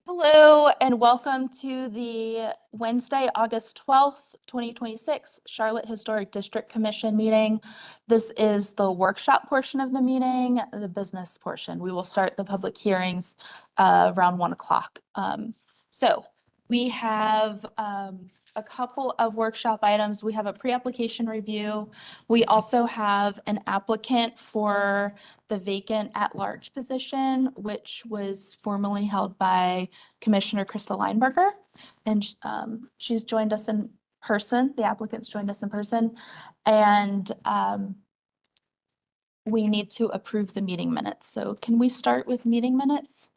Hello and welcome to the Wednesday, August 12th, 2026 Charlotte Historic District Commission meeting. This is the workshop portion of the meeting, the business portion. We will start the public hearings around 1 o'clock. So we have a couple of workshop items. We have a pre-application review. We also have an applicant for the vacant at-large position, which was formerly held by Commissioner Krista Lineberger. And she's joined us in person. The applicant's joined us in person. And we need to approve the meeting minutes. So can we start with meeting minutes?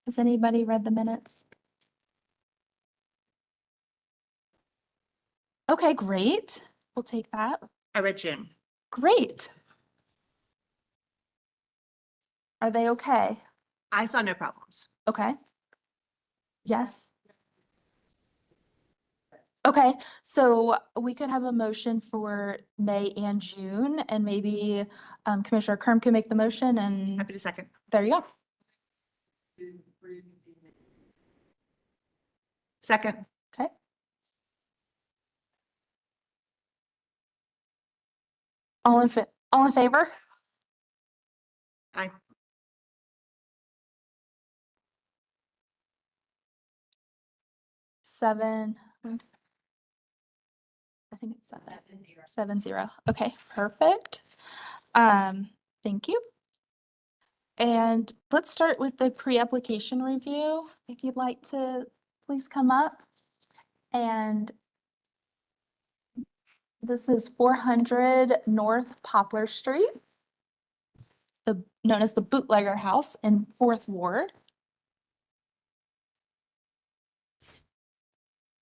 Has anybody read the minutes? Okay, great. We'll take that. I read Jim. Great. Are they okay? I saw no problems. Okay. Yes. Okay, so we could have a motion for May and June, and maybe Commissioner Kerm can make the motion, and Happy to second. there you go. Second. Okay. All in favor? Aye. Seven. I think it's 7-0. Okay, perfect. Thank you. And let's start with the pre-application review. If you'd like to please come up. And this is 400 North Poplar Street, known as the Bootlegger House in 4th Ward.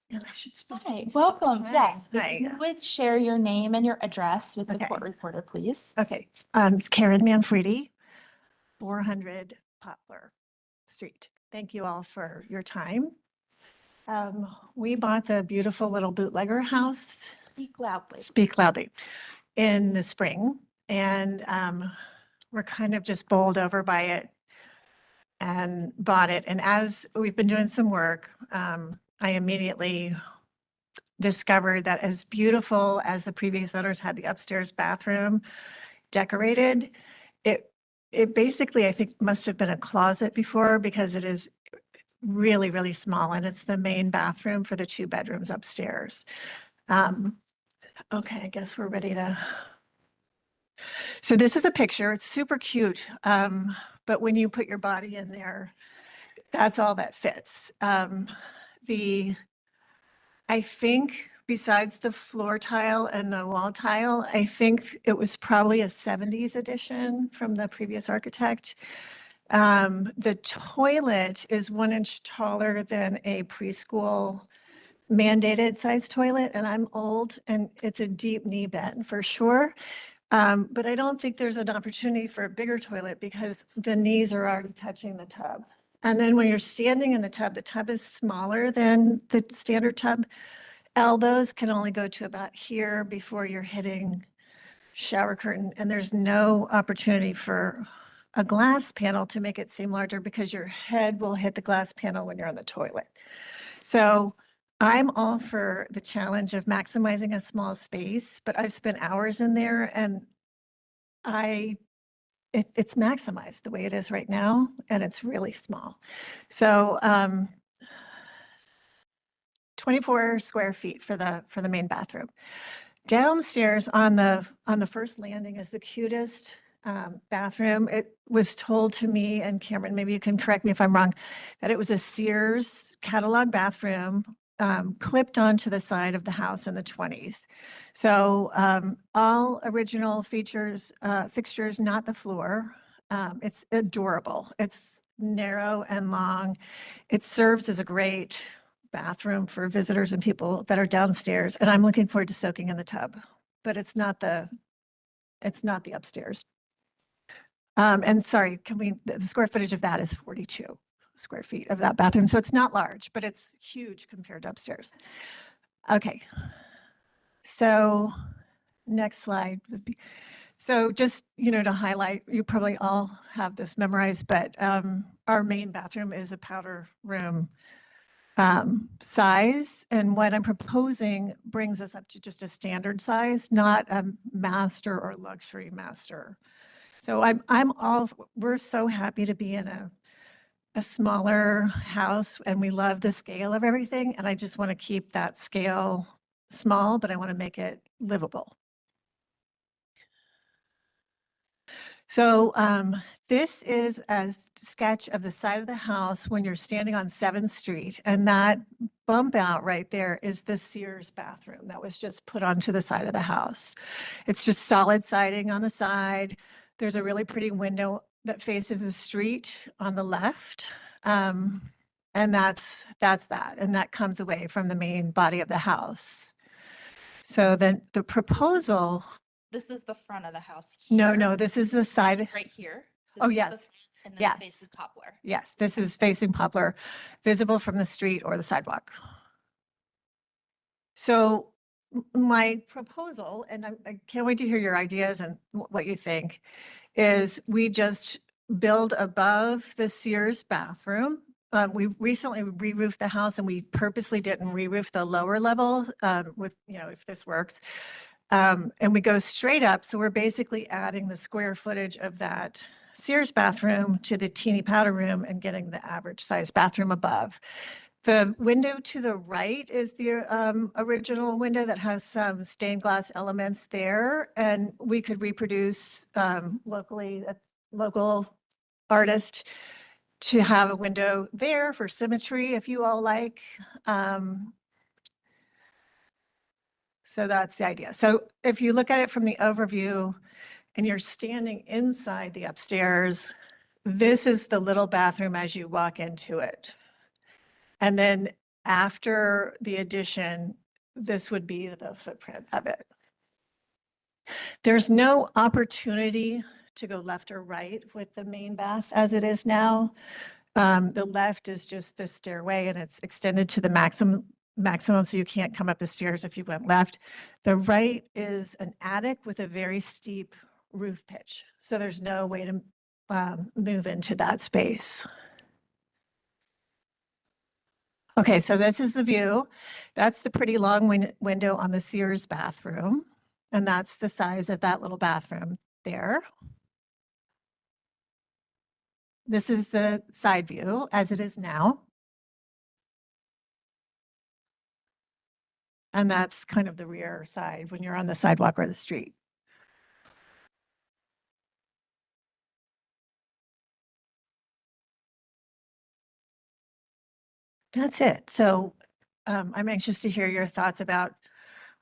Yeah, I should speak. Hi, welcome. Hi. Yes, if Hi. you would share your name and your address with the Okay. court reporter, please. Okay, it's Karen Manfredi, 400 Poplar Street. Thank you all for your time. We bought the beautiful little Bootlegger house, Speak loudly. speak loudly, in the spring. And we're kind of just bowled over by it and bought it. And as we've been doing some work, I immediately discovered that as beautiful as the previous owners had the upstairs bathroom decorated, it basically, I think, must have been a closet before, because it is really, really small, and it's the main bathroom for the 2 bedrooms upstairs. Okay, I guess we're ready to. So this is a picture. It's super cute, but when you put your body in there, that's all that fits. I think besides the floor tile and the wall tile, I think it was probably a 70s addition from the previous architect. The toilet is 1 inch taller than a preschool mandated size toilet, and I'm old, and it's a deep knee bend for sure. But I don't think there's an opportunity for a bigger toilet because the knees are already touching the tub. And then when you're standing in the tub is smaller than the standard tub. Elbows can only go to about here before you're hitting shower curtain. And there's no opportunity for a glass panel to make it seem larger, because your head will hit the glass panel when you're on the toilet. So I'm all for the challenge of maximizing a small space, but I've spent hours in there, and it's maximized the way it is right now, and it's really small. So 24 square feet for the main bathroom. Downstairs on the first landing is the cutest bathroom. It was told to me, and Cameron, maybe you can correct me if I'm wrong, that it was a Sears catalog bathroom clipped onto the side of the house in the 20s. So all original fixtures, not the floor. It's adorable. It's narrow and long. It serves as a great bathroom for visitors and people that are downstairs. And I'm looking forward to soaking in the tub, but it's not the upstairs. And sorry, the square footage of that is 42 square feet of that bathroom. So it's not large, but it's huge compared to upstairs. Okay. So next slide would be, So just, to highlight, you probably all have this memorized, but our main bathroom is a powder room size. And what I'm proposing brings us up to just a standard size, not a master or luxury master. So we're so happy to be in a smaller house, and we love the scale of everything. And I just want to keep that scale small, but I want to make it livable. So this is a sketch of the side of the house when you're standing on 7th Street, and that bump out right there is the Sears bathroom that was just put onto the side of the house. It's just solid siding on the side. There's a really pretty window that faces the street on the left. And that's that. And that comes away from the main body of the house. So then the proposal, This is the front of the house no, here, this is the side. right here. Oh, This is the yes. front, and this Yes. faces Poplar. Yes, this is facing Poplar, visible from the street or the sidewalk. So my proposal, and I can't wait to hear your ideas and what you think, is we just build above the Sears bathroom. We recently re-roofed the house, and we purposely didn't re-roof the lower level with, if this works. And we go straight up. So we're basically adding the square footage of that Sears bathroom to the teeny powder room and getting the average size bathroom above. The window to the right is the original window that has some stained glass elements there. And we could reproduce locally, a local artist to have a window there for symmetry if you all like. So that's the idea. So if you look at it from the overview and you're standing inside the upstairs, this is the little bathroom as you walk into it. And then after the addition, this would be the footprint of it. There's no opportunity to go left or right with the main bath as it is now. The left is just the stairway, and it's extended to the maximum, so you can't come up the stairs if you went left. The right is an attic with a very steep roof pitch. So there's no way to move into that space. Okay, so this is the view. That's the pretty long window on the Sears bathroom. And that's the size of that little bathroom there. This is the side view as it is now. And that's kind of the rear side when you're on the sidewalk or the street. That's it. So I'm anxious to hear your thoughts about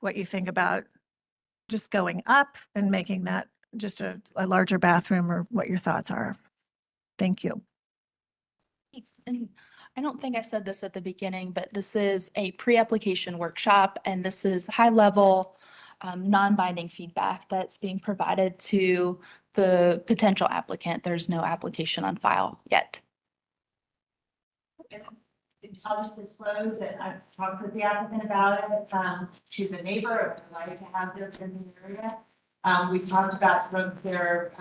what you think about just going up and making that just a larger bathroom, or what your thoughts are. Thank you. Thanks. And I don't think I said this at the beginning, but this is a pre-application workshop, and this is high-level, non-binding feedback that's being provided to the potential applicant. There's no application on file yet. I'll just disclose that I've talked with the applicant about it. She's a neighbor, delighted to have her in the area. We've talked about some of their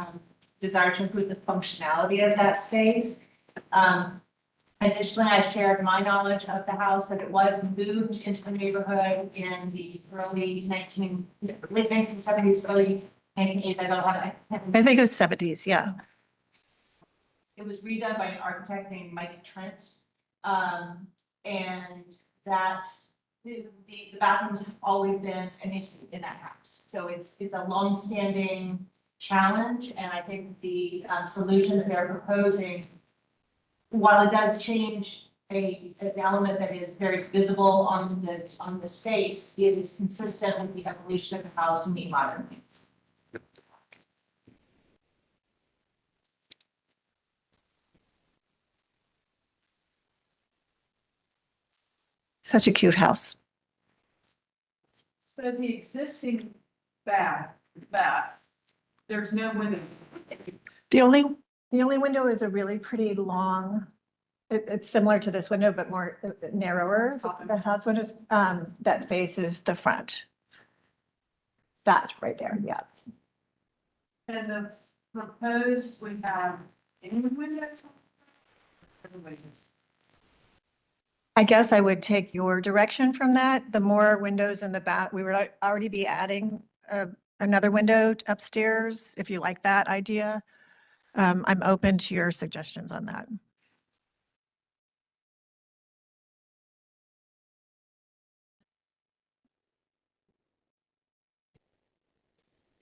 desire to improve the functionality of that space. Additionally, I shared my knowledge of the house, that it was moved into the neighborhood in the late 1970s, early 1980s. I don't have it. I think it was 70s, yeah. It was redone by an architect named Mike Trent. And that the bathrooms have always been an issue in that house. So it's a longstanding challenge. And I think the solution that they're proposing, while it does change an element that is very visible on the space, it is consistent with the evolution of the house to meet modern needs. Such a cute house. So the existing bath, there's no window. The only window is a really pretty long, it's similar to this window, but more narrower. The house windows that faces the front. That right there, yeah. And the proposed, we have any windows? I guess I would take your direction from that. The more windows in the back, we would already be adding another window upstairs, if you like that idea. I'm open to your suggestions on that.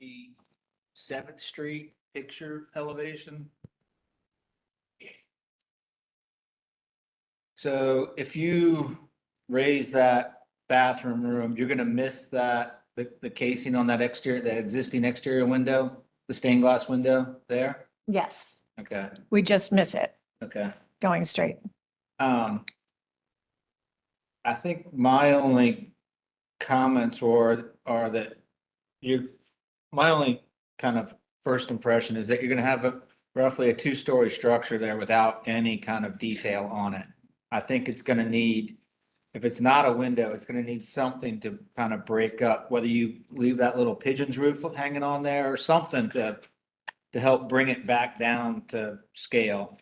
The 7th Street picture elevation. So if you raise that bathroom room, you're gonna miss that, the casing on that exterior, the existing exterior window, the stained glass window there? Yes, Okay, we just miss it okay. going straight. I think my only comments are that my only kind of first impression is that you're gonna have roughly a 2-story structure there without any kind of detail on it. I think it's gonna need, if it's not a window, it's gonna need something to kind of break up, whether you leave that little pigeon's roof hanging on there or something to help bring it back down to scale.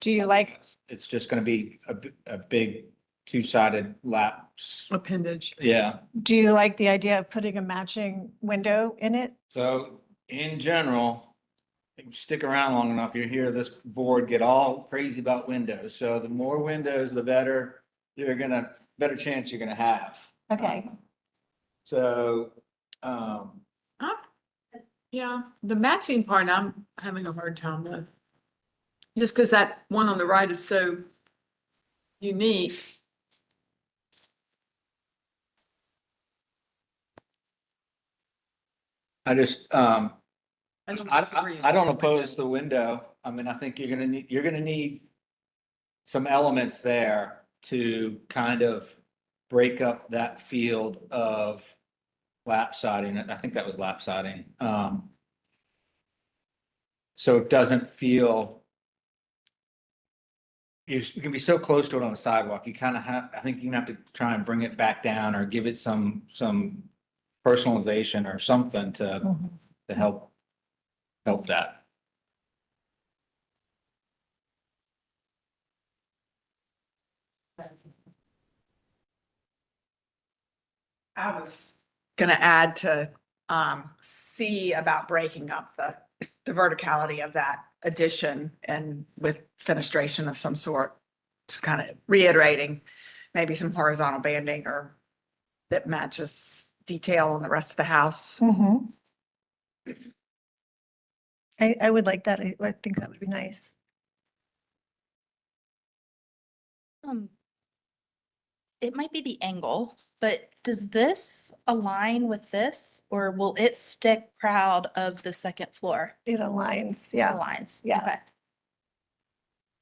Do you like, It's just gonna be a big 2-sided Appendage. Yeah. do you like the idea of putting a matching window in it? So in general, if you stick around long enough, you hear this board get all crazy about windows. So the more windows, the better better chance you're gonna have. Okay. So, Yeah, the matching part, I'm having a hard time with. Just because that one on the right is so unique. I just, I don't disagree. I don't oppose the window. I mean, I think you're gonna need some elements there to kind of break up that field of lap siding. I think that was lap siding. So it doesn't feel, you can be so close to it on the sidewalk. You kind of have, I think you're gonna have to try and bring it back down or give it some personalization or something to help that. I was gonna add to C about breaking up the verticality of that addition and with fenestration of some sort. Just kind of reiterating, maybe some horizontal banding or that matches detail on the rest of the house. Mhm. I would like that. I think that would be nice. It might be the angle, but does this align with this or will it stick proud of the second floor? It aligns, It yeah. Aligns. Yeah. Okay.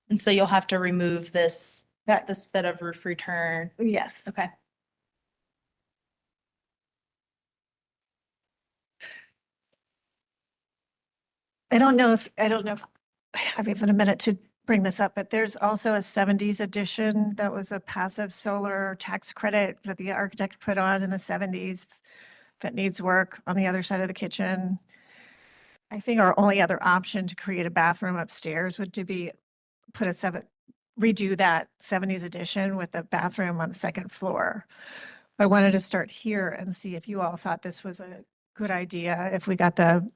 And so you'll have to remove this That, bit of roof return. yes. Okay. I don't know if I have even a minute to bring this up, but there's also a 70s edition that was a passive solar tax credit that the architect put on in the 70s that needs work on the other side of the kitchen. I think our only other option to create a bathroom upstairs would to be redo that 70s edition with a bathroom on the second floor. I wanted to start here and see if you all thought this was a good idea, if we got the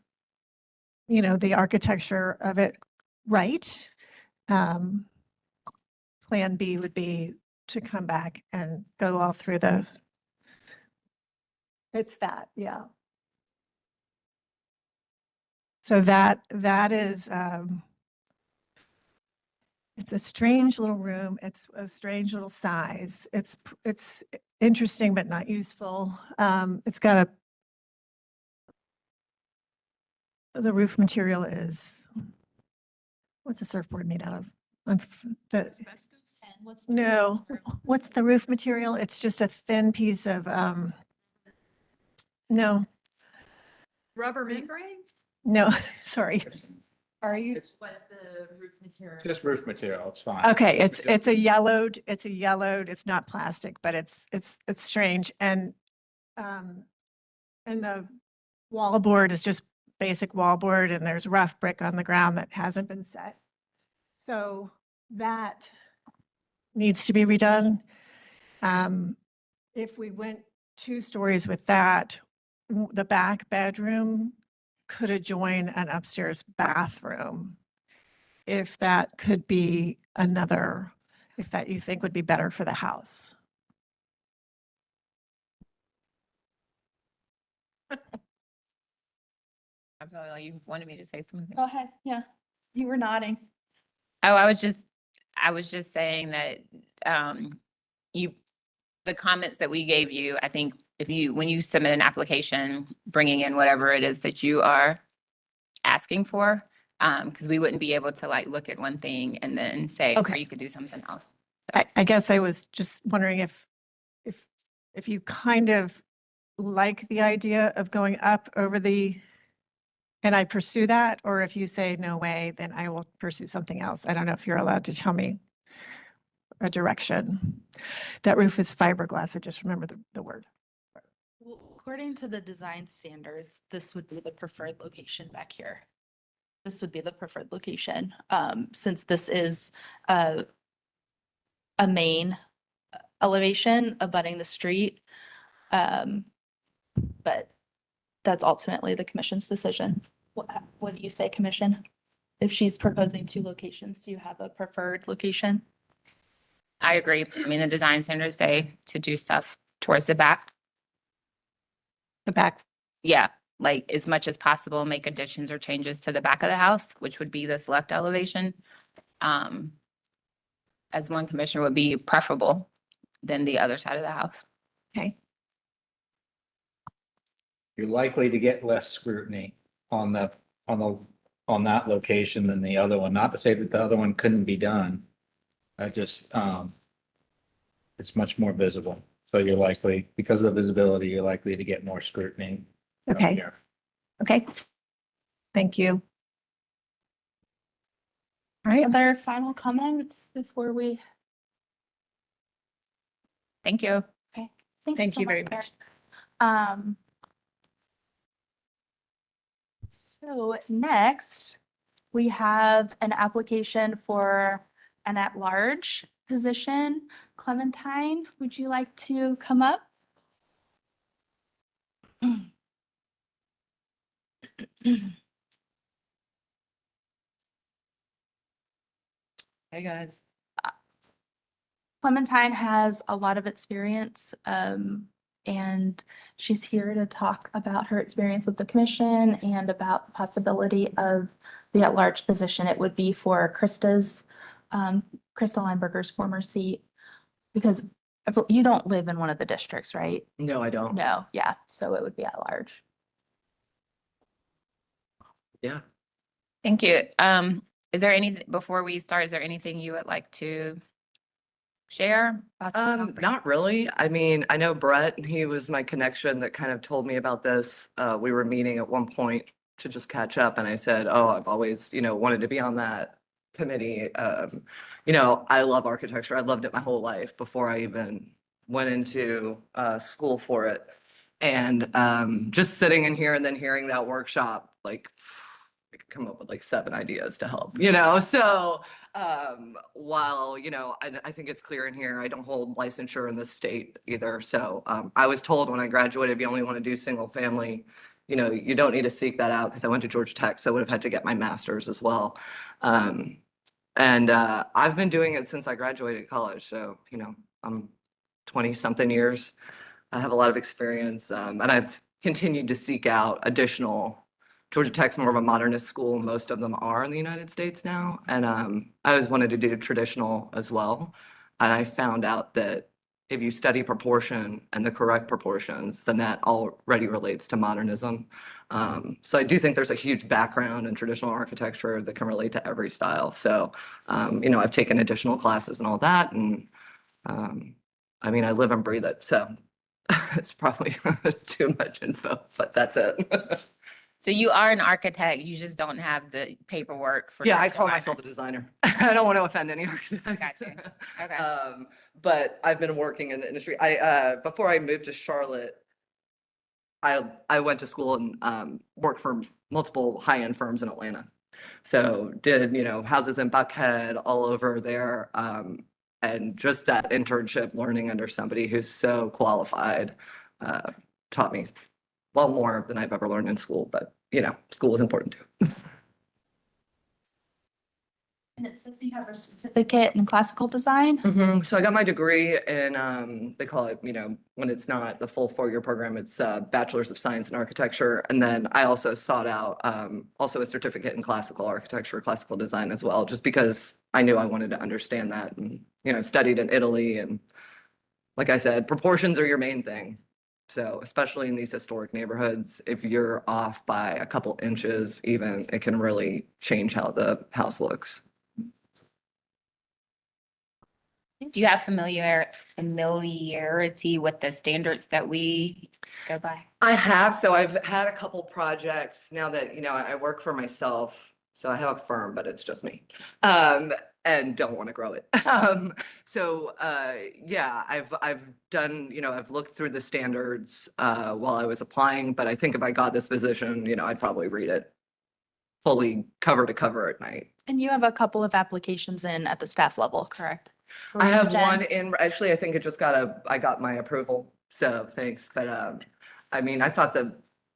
architecture of it right. Plan B would be to come back and go all through it's that, yeah. So that is, it's a strange little room. It's a strange little size. It's interesting, but not useful. It's got the roof material is, what's a surfboard made out of? And what's No, what's the roof material? It's just a thin piece of, no, Rubber membrane? no, sorry. Are you? It's What the roof material? just roof material, it's fine. Okay, it's a yellowed, it's not plastic, but it's strange and the wall board is just basic wall board and there's rough brick on the ground that hasn't been set. So that needs to be redone. If we went 2 stories with that, the back bedroom could adjoin an upstairs bathroom. If that could be another, if that you think would be better for the house. I'm sorry, like, you wanted me to say something. Go ahead. Yeah, you were nodding. Oh, I was just saying that, you, the comments that we gave you, I think when you submit an application, bringing in whatever it is that you are asking for, because we wouldn't be able to like look at one thing and then say, or Okay. you could do something else. I guess I was just wondering if you kind of like the idea of going up over and I pursue that, or if you say no way, then I will pursue something else. I don't know if you're allowed to tell me a direction. That roof is fiberglass. I just remember the word. Well, according to the design standards, this would be the preferred location back here. This would be the preferred location, since this is a main elevation abutting the street. But that's ultimately the commission's decision. What do you say, commission? If she's proposing 2 locations, do you have a preferred location? I agree. I mean, the design standards say to do stuff towards the back. The back. Yeah, like as much as possible, make additions or changes to the back of the house, which would be this left elevation. As one commissioner would be preferable than the other side of the house. Okay. You're likely to get less scrutiny on that location than the other one. Not to say that the other one couldn't be done. It's much more visible. So you're likely, because of the visibility, you're likely to get more scrutiny. up Okay. here. Okay. Thank you. All right, other final comments before we? Thank you. Thank so you very Erin. much. So next, we have an application for an at-large position. Clementine, would you like to come up? Hey, guys. Clementine has a lot of experience, and she's here to talk about her experience with the commission and about the possibility of the at-large position. It would be for Krista Lineberger's former seat, because you don't live in one of the districts, right? No, I don't. No, yeah, so it would be at-large. Yeah. Thank you. Is there before we start, is there anything you would like to share? about this opportunity? Not really. I mean, I know Brett, he was my connection that kind of told me about this. We were meeting at one point to just catch up and I said, oh, I've always, wanted to be on that committee. I love architecture. I loved it my whole life before I even went into school for it. And just sitting in here and then hearing that workshop, like I could come up with like 7 ideas to help, So while, I think it's clear in here, I don't hold licensure in this state either. So I was told when I graduated, if you only want to do single family, you don't need to seek that out because I went to Georgia Tech, so I would have had to get my master's as well. And I've been doing it since I graduated college. So, I'm 20 something years. I have a lot of experience and I've continued to seek out additional. Georgia Tech's more of a modernist school. Most of them are in the United States now. And I always wanted to do traditional as well. And I found out that if you study proportion and the correct proportions, then that already relates to modernism. So I do think there's a huge background in traditional architecture that can relate to every style. So, I've taken additional classes and all that. And I mean, I live and breathe it. So it's probably too much info, but that's it. So you are an architect, you just don't have the paperwork for. Yeah, the I call designer. myself a designer. I don't want to offend any architects. Gotcha. Okay. But I've been working in the industry. Before I moved to Charlotte, I went to school and worked for multiple high-end firms in Atlanta. So did, houses in Buckhead, all over there. And just that internship, learning under somebody who's so qualified, taught me well more than I've ever learned in school, but school is important too. And it says you have a certificate in classical design. So I got my degree in, they call it, when it's not the full 4-year program, it's Bachelor's of Science in Architecture. And then I also sought out also a certificate in classical architecture, classical design as well, just because I knew I wanted to understand that. And, studied in Italy. And like I said, proportions are your main thing. So especially in these historic neighborhoods, if you're off by a couple inches even, it can really change how the house looks. Do you have familiarity with the standards that we go by? I have. So I've had a couple projects now that, I work for myself. So I have a firm, but it's just me. And don't want to grow it. Yeah, I've done, I've looked through the standards while I was applying, but I think if I got this position, I'd probably read it fully cover to cover at night. And you have a couple of applications in at the staff level, correct? I have Jen? one in, actually, I think it just I got my approval, so thanks. But I thought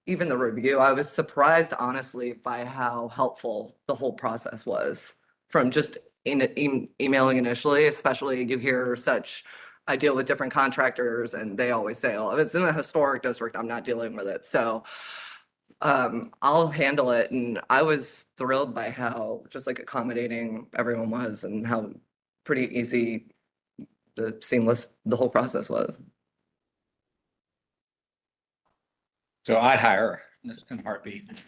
even the review, I was surprised honestly by how helpful the whole process was from just emailing initially, especially you hear I deal with different contractors and they always say, oh, if it's in the historic district, I'm not dealing with it. So I'll handle it. And I was thrilled by how just like accommodating everyone was and how pretty easy, seamless the whole process was. So I'd hire her in a heartbeat.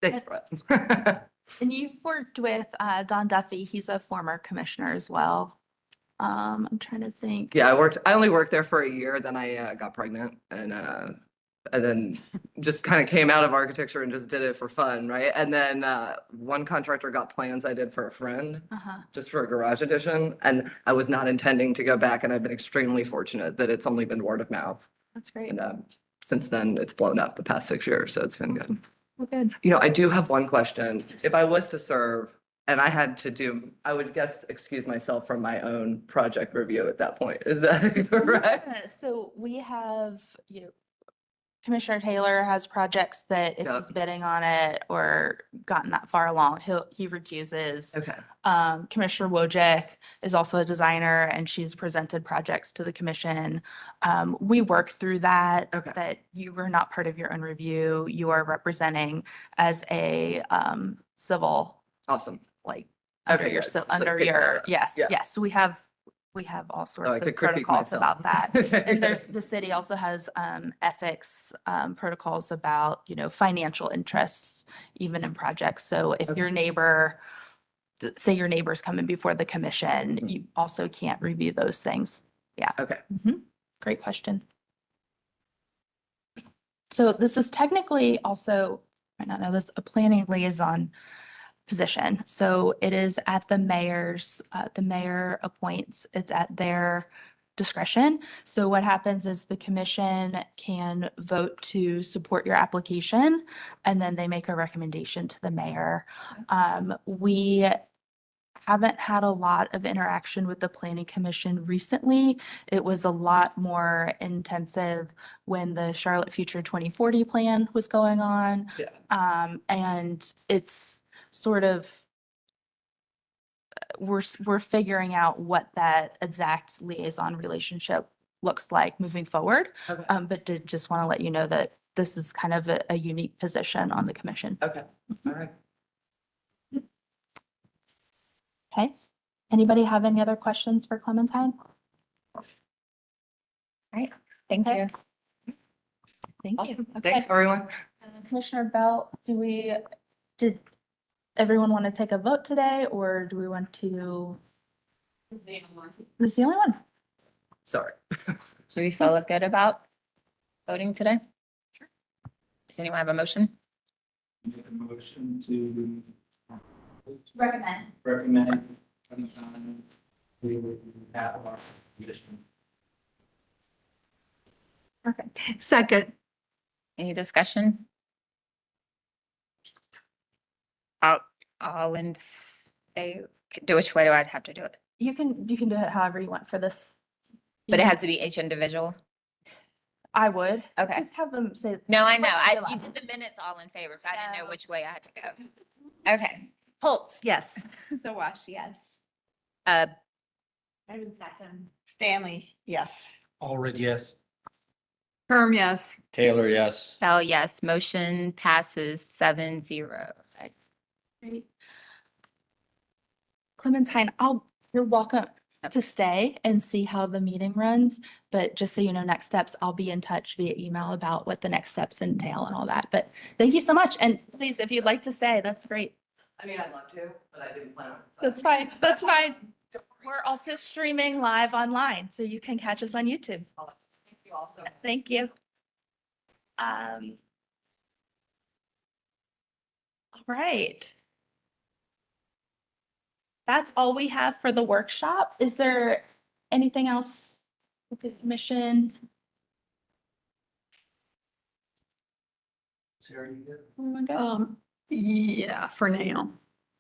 Thanks, Brett. And you've worked with Don Duffy. He's a former commissioner as well. I'm trying to think. Yeah, I only worked there for a year, then I got pregnant and then just kind of came out of architecture and just did it for fun, right? And then one contractor got plans I did for a friend, just for a garage addition. And I was not intending to go back, and I've been extremely fortunate that it's only been word of mouth. That's great. And since then, it's blown up the past 6 years, so it's been good. Well, good. I do have one question. If I was to serve and I had to do, I would excuse myself from my own project review at that point. Is that correct? Yeah, so we have, Commissioner Taylor has projects that if Yep. he's bidding on it or gotten that far along, he recuses. Okay. Commissioner Wojcik is also a designer and she's presented projects to the commission. We work through that, Okay. that you were not part of your own review. You are representing as a civil, Awesome. like, Okay, under your, good. so So under take care of your, that. yes, Yeah. yes. So we have all I sorts of could critique protocols myself. about that. Okay. And the city also has ethics protocols about, financial interests, even in projects. So if your neighbor, say your neighbor's coming before the commission, you also can't review those things. Yeah. Okay. Great question. So this is technically also, I might not know this, a planning liaison position. So it is at the mayor's, the mayor appoints, it's at their discretion. So what happens is the commission can vote to support your application and then they make a recommendation to the mayor. We haven't had a lot of interaction with the planning commission recently. It was a lot more intensive when the Charlotte Future 2040 plan was going on. Yeah. And it's sort of, we're figuring out what that exact liaison relationship looks like moving forward. Okay. But did just want to let you know that this is kind of a unique position on the commission. Okay. All right. Okay. Anybody have any other questions for Clementine? Thank Okay. you. Thank you. Awesome. Okay. Thanks, everyone. Commissioner Bell, did everyone want to take a vote today or do we want to? This is the only one. Sorry. Do we feel good about voting today? Sure. Does anyone have a motion? Make a motion to Recommend. recommend we have our condition. Second. Any discussion? All in, which way do I have to do it? You can do it however you want for this. But it has to be each individual? I would. Okay. Just have them say. No, I know. Like You last did the minutes all in favor, but I didn't know No. which way I had to go. Okay. Holtz, yes. So Wash, yes. Uh, Stanley, yes. Allred, yes. Herm, yes. Taylor, yes. Bell, yes. Motion passes 7-0. Great. Clementine, you're welcome to stay and see how the meeting runs, but just so you know, next steps, I'll be in touch via email about what the next steps entail and all that. But thank you so much. And please, if you'd like to stay, that's great. I mean, I'd love to, but I didn't plan on it. so- That's fine. That's fine. We're also streaming live online, so you can catch us on YouTube. Awesome. Thank you all so much. Thank you. All right. That's all we have for the workshop. Is there anything else with the commission? Sarah, you good? Everyone good? Yeah, for now.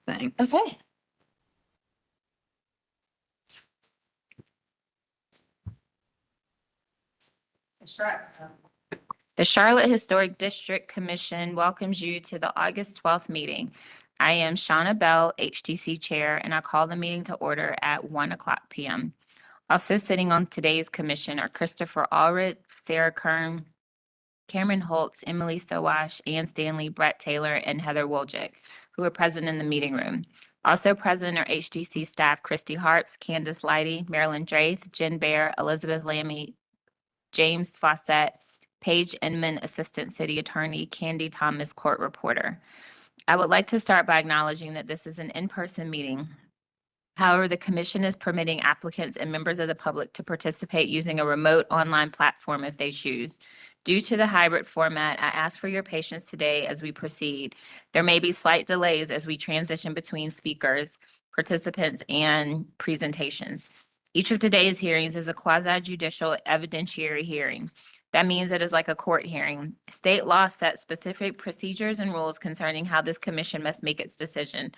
Thanks. Okay. The Charlotte Historic District Commission welcomes you to the August 12th meeting. I am Shauna Bell, HTC Chair, and I call the meeting to order at 1:00 p.m. Also sitting on today's commission are Christopher Allred, Sarah Kern, Cameron Holtz, Emily Sowash, Ann Stanley, Brett Taylor, and Heather Wojcik, who are present in the meeting room. Also present are HDC staff Christy Harps, Candace Leidy, Marilyn Draith, Jen Bear, Elizabeth Lammy, James Fawcett, Paige Inman, Assistant City Attorney, Candy Thomas, Court Reporter. I would like to start by acknowledging that this is an in-person meeting. However, the commission is permitting applicants and members of the public to participate using a remote online platform if they choose. Due to the hybrid format, I ask for your patience today as we proceed. There may be slight delays as we transition between speakers, participants, and presentations. Each of today's hearings is a quasi-judicial evidentiary hearing. That means it is like a court hearing. State law sets specific procedures and rules concerning how this commission must make its decision.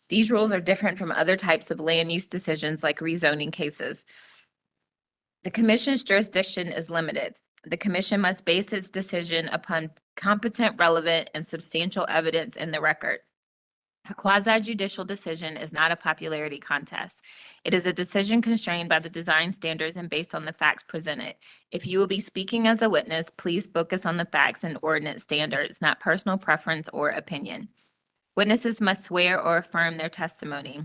These rules are different from other types of land use decisions like rezoning cases. The commission's jurisdiction is limited. The commission must base its decision upon competent, relevant, and substantial evidence in the record. A quasi-judicial decision is not a popularity contest. It is a decision constrained by the design standards and based on the facts presented. If you will be speaking as a witness, please focus on the facts and ordinance standards, not personal preference or opinion. Witnesses must swear or affirm their testimony.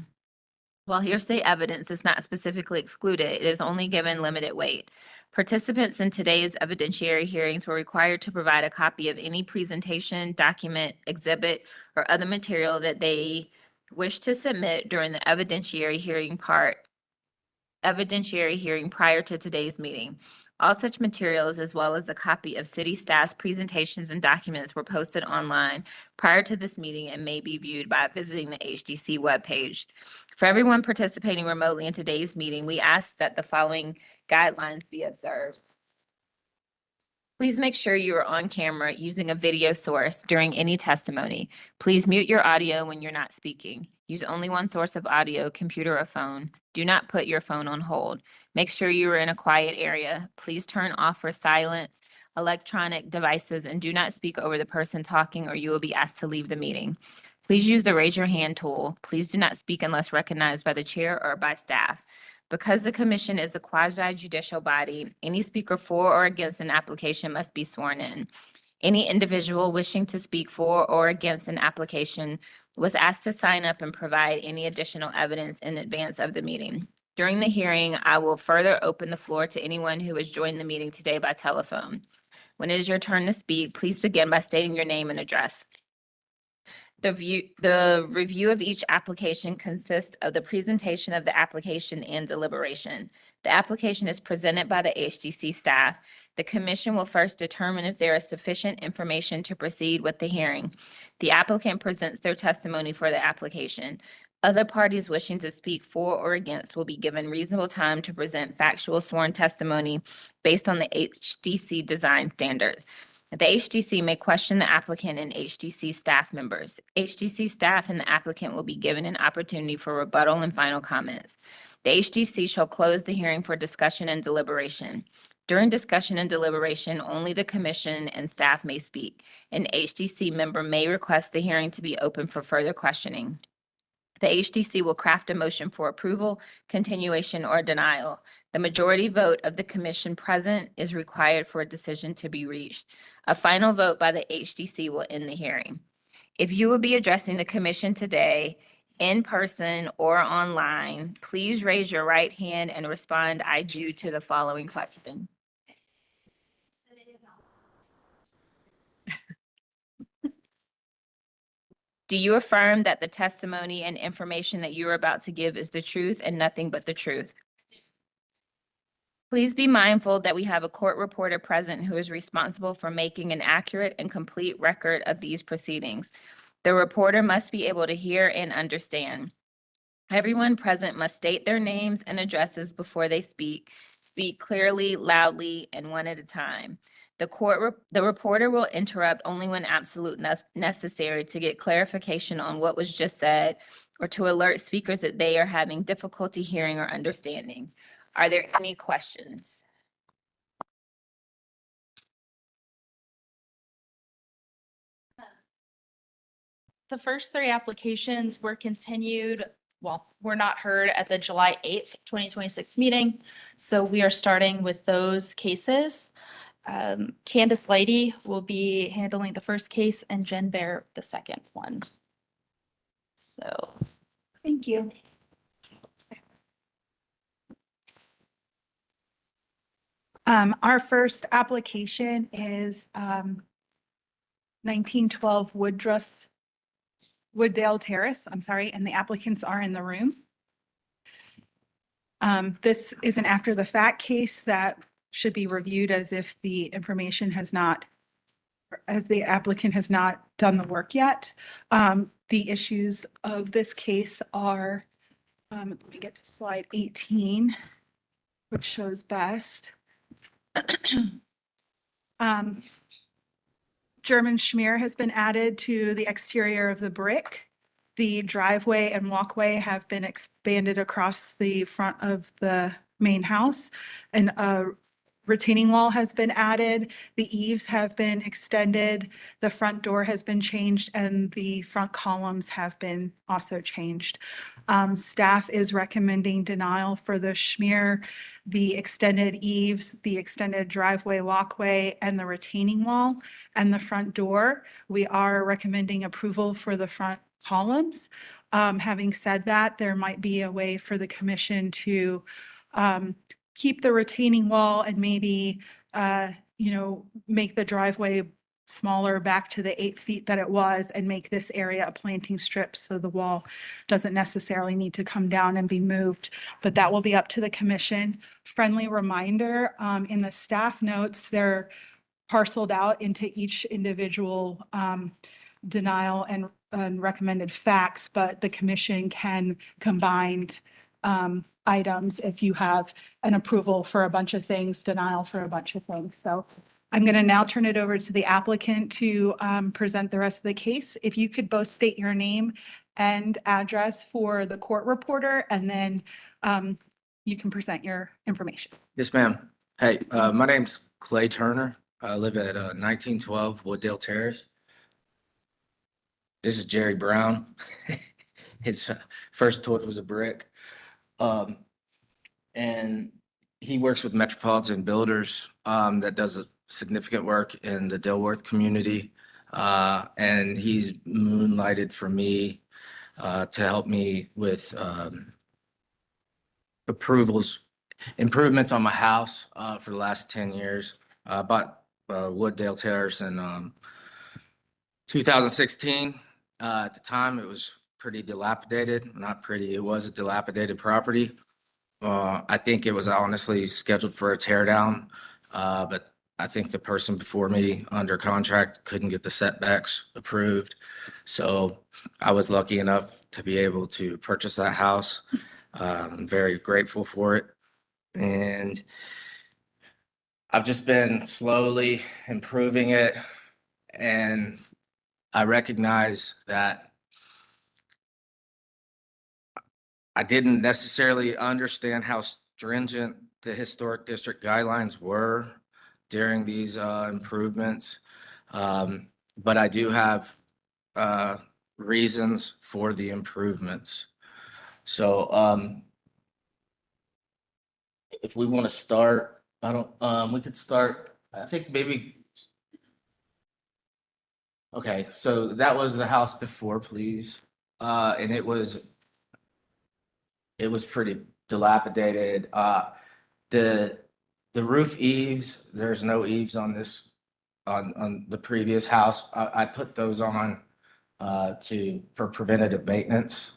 While hearsay evidence is not specifically excluded, it is only given limited weight. Participants in today's evidentiary hearings were required to provide a copy of any presentation, document, exhibit, or other material that they wish to submit during the evidentiary hearing prior to today's meeting. All such materials, as well as a copy of city staff's presentations and documents, were posted online prior to this meeting and may be viewed by visiting the HDC webpage. For everyone participating remotely in today's meeting, we ask that the following guidelines be observed. Please make sure you are on camera using a video source during any testimony. Please mute your audio when you're not speaking. Use only one source of audio, computer or phone. Do not put your phone on hold. Make sure you are in a quiet area. Please turn off or silence electronic devices and do not speak over the person talking or you will be asked to leave the meeting. Please use the raise your hand tool. Please do not speak unless recognized by the chair or by staff. Because the commission is a quasi-judicial body, any speaker for or against an application must be sworn in. Any individual wishing to speak for or against an application was asked to sign up and provide any additional evidence in advance of the meeting. During the hearing, I will further open the floor to anyone who has joined the meeting today by telephone. When it is your turn to speak, please begin by stating your name and address. The review of each application consists of the presentation of the application and deliberation. The application is presented by the HDC staff. The commission will first determine if there is sufficient information to proceed with the hearing. The applicant presents their testimony for the application. Other parties wishing to speak for or against will be given reasonable time to present factual sworn testimony based on the HDC design standards. The HDC may question the applicant and HDC staff members. HDC staff and the applicant will be given an opportunity for rebuttal and final comments. The HDC shall close the hearing for discussion and deliberation. During discussion and deliberation, only the commission and staff may speak. An HDC member may request the hearing to be open for further questioning. The HDC will craft a motion for approval, continuation, or denial. The majority vote of the commission present is required for a decision to be reached. A final vote by the HDC will end the hearing. If you will be addressing the commission today, in person or online, please raise your right hand and respond, "I do," to the following question. Do you affirm that the testimony and information that you are about to give is the truth and nothing but the truth? Please be mindful that we have a court reporter present who is responsible for making an accurate and complete record of these proceedings. The reporter must be able to hear and understand. Everyone present must state their names and addresses before they speak. Speak clearly, loudly, and one at a time. The reporter will interrupt only when absolutely necessary to get clarification on what was just said or to alert speakers that they are having difficulty hearing or understanding. Are there any questions? The first three applications were continued, were not heard at the July 8th, 2026 meeting. So we are starting with those cases. Candace Leidy will be handling the first case and Jen Bear the second one. So, thank you. Our first application is 1912 Wooddale Terrace, and the applicants are in the room. This is an after the fact case that should be reviewed as if the information has not, as the applicant has not done the work yet. The issues of this case are, let me get to slide 18, which shows best. German schmear has been added to the exterior of the brick. The driveway and walkway have been expanded across the front of the main house, and a retaining wall has been added. The eaves have been extended. The front door has been changed, and the front columns have been also changed. Staff is recommending denial for the schmear, the extended eaves, the extended driveway walkway, and the retaining wall, and the front door. We are recommending approval for the front columns. Having said that, there might be a way for the commission to keep the retaining wall and maybe, make the driveway smaller back to the 8 feet that it was and make this area a planting strip so the wall doesn't necessarily need to come down and be moved, but that will be up to the commission. Friendly reminder, in the staff notes, they're parceled out into each individual denial and recommended facts, but the commission can combine items if you have an approval for a bunch of things, denial for a bunch of things. So I'm going to now turn it over to the applicant to present the rest of the case. If you could both state your name and address for the court reporter, and then you can present your information. Yes, ma'am. Hey, my name's Clay Turner. I live at 1912 Wooddale Terrace. This is Jerry Brown. His first toy was a brick. And he works with Metropolitan Builders that does significant work in the Dilworth community. And he's moonlighted for me to help me with improvements on my house for the last 10 years. I bought Wooddale Terrace in 2016. At the time, it was pretty dilapidated. Not pretty, it was a dilapidated property. I think it was honestly scheduled for a tear down, but I think the person before me under contract couldn't get the setbacks approved. So I was lucky enough to be able to purchase that house. I'm very grateful for it. And I've just been slowly improving it. And I recognize that I didn't necessarily understand how stringent the historic district guidelines were during these improvements. But I do have reasons for the improvements. So if we want to start, we could start, I think maybe. Okay, so that was the house before, please. And it was pretty dilapidated. The roof eaves, there's no eaves on this, on the previous house. I put those on for preventative maintenance,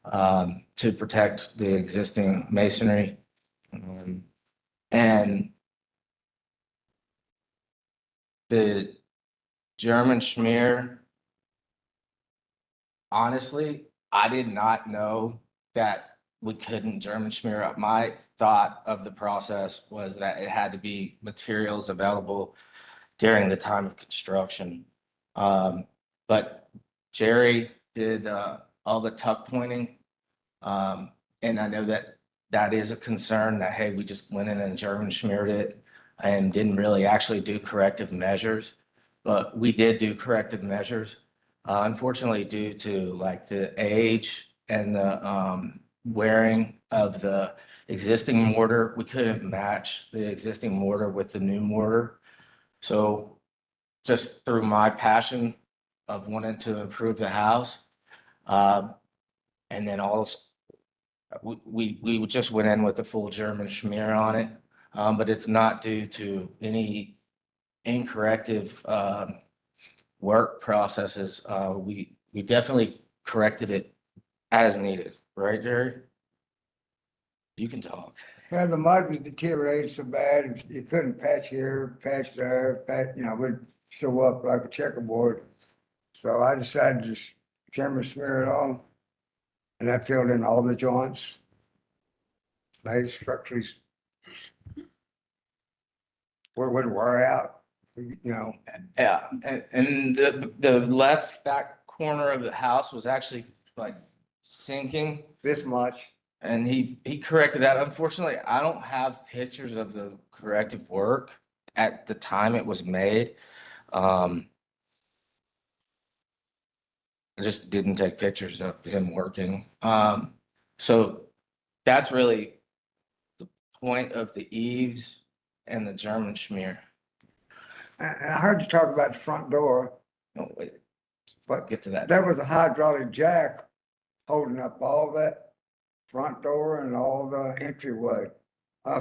to protect the existing masonry. And the German schmear, honestly, I did not know that we couldn't German schmear up. My thought of the process was that it had to be materials available during the time of construction. But Jerry did all the tuck pointing. And I know that is a concern that, hey, we just went in and German schmeared it and didn't really actually do corrective measures. But we did do corrective measures. Unfortunately, due to like the age and the wearing of the existing mortar, we couldn't match the existing mortar with the new mortar. So just through my passion of wanting to improve the house, and then also we just went in with the full German schmear on it, but it's not due to any incorrective work processes. We definitely corrected it as needed, right, Jerry? You can talk. Yeah, the mud was deteriorating so bad, you couldn't patch here, patch there, would show up like a checkerboard. So I decided to just German smear it all. And I filled in all the joints. Made it structurally where it would wear out, Yeah, and the left back corner of the house was actually like sinking. this much. And he corrected that. Unfortunately, I don't have pictures of the corrective work at the time it was made. I just didn't take pictures of him working. So that's really the point of the eaves and the German schmear. And I heard you talk about the front door, No, wait, but get to that. there was a hydraulic jack holding up all that front door and all the entryway.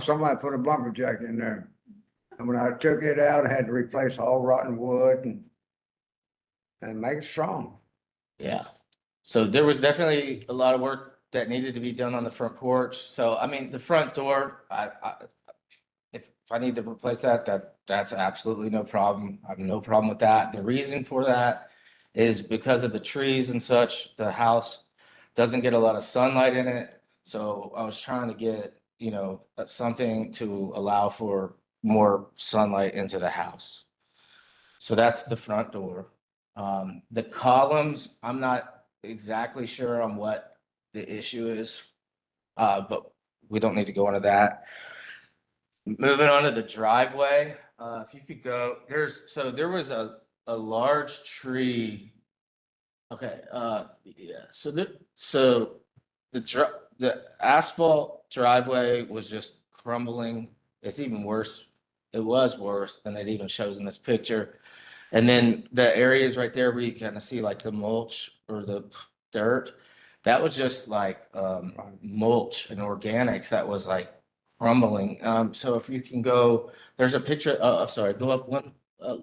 Somebody put a bumper jack in there. And when I took it out, I had to replace all rotten wood and make it strong. Yeah. So there was definitely a lot of work that needed to be done on the front porch. So, I mean, the front door, if I need to replace that's absolutely no problem. I have no problem with that. The reason for that is because of the trees and such. The house doesn't get a lot of sunlight in it. So I was trying to get, something to allow for more sunlight into the house. So that's the front door. The columns, I'm not exactly sure on what the issue is, but we don't need to go into that. Moving on to the driveway, if you could go, there was a large tree. Okay, yeah, so the asphalt driveway was just crumbling. It's even worse. It was worse than it even shows in this picture. And then the areas right there where you kind of see like the mulch or the dirt, that was just like mulch and organics that was like crumbling. So if you can go, there's a picture. I'm sorry, go up one. I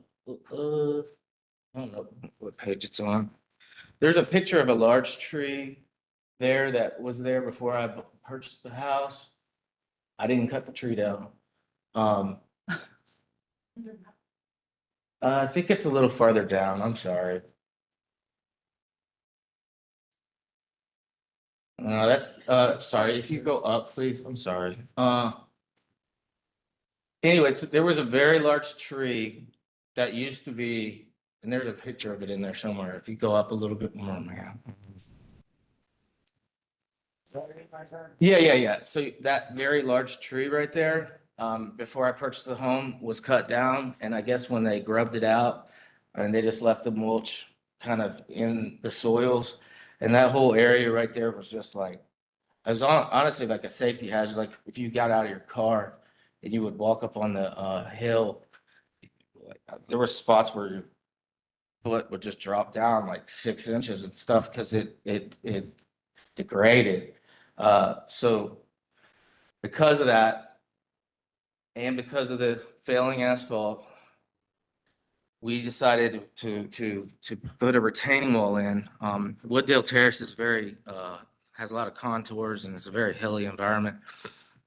don't know what page it's on. There's a picture of a large tree there that was there before I purchased the house. I didn't cut the tree down. I think it's a little farther down. I'm sorry. Sorry, if you go up, please, I'm sorry. Anyway, so there was a very large tree that used to be, and there's a picture of it in there somewhere. If you go up a little bit more, man. Yeah. So that very large tree right there, before I purchased the home, was cut down, and I guess when they grubbed it out, and they just left the mulch kind of in the soils, and that whole area right there was just like, it was honestly like a safety hazard. Like if you got out of your car and you would walk up on the hill, there were spots where your foot would just drop down like 6 inches and stuff because it degraded. So because of that, and because of the failing asphalt, we decided to put a retaining wall in. Wooddale Terrace is very has a lot of contours and it's a very hilly environment.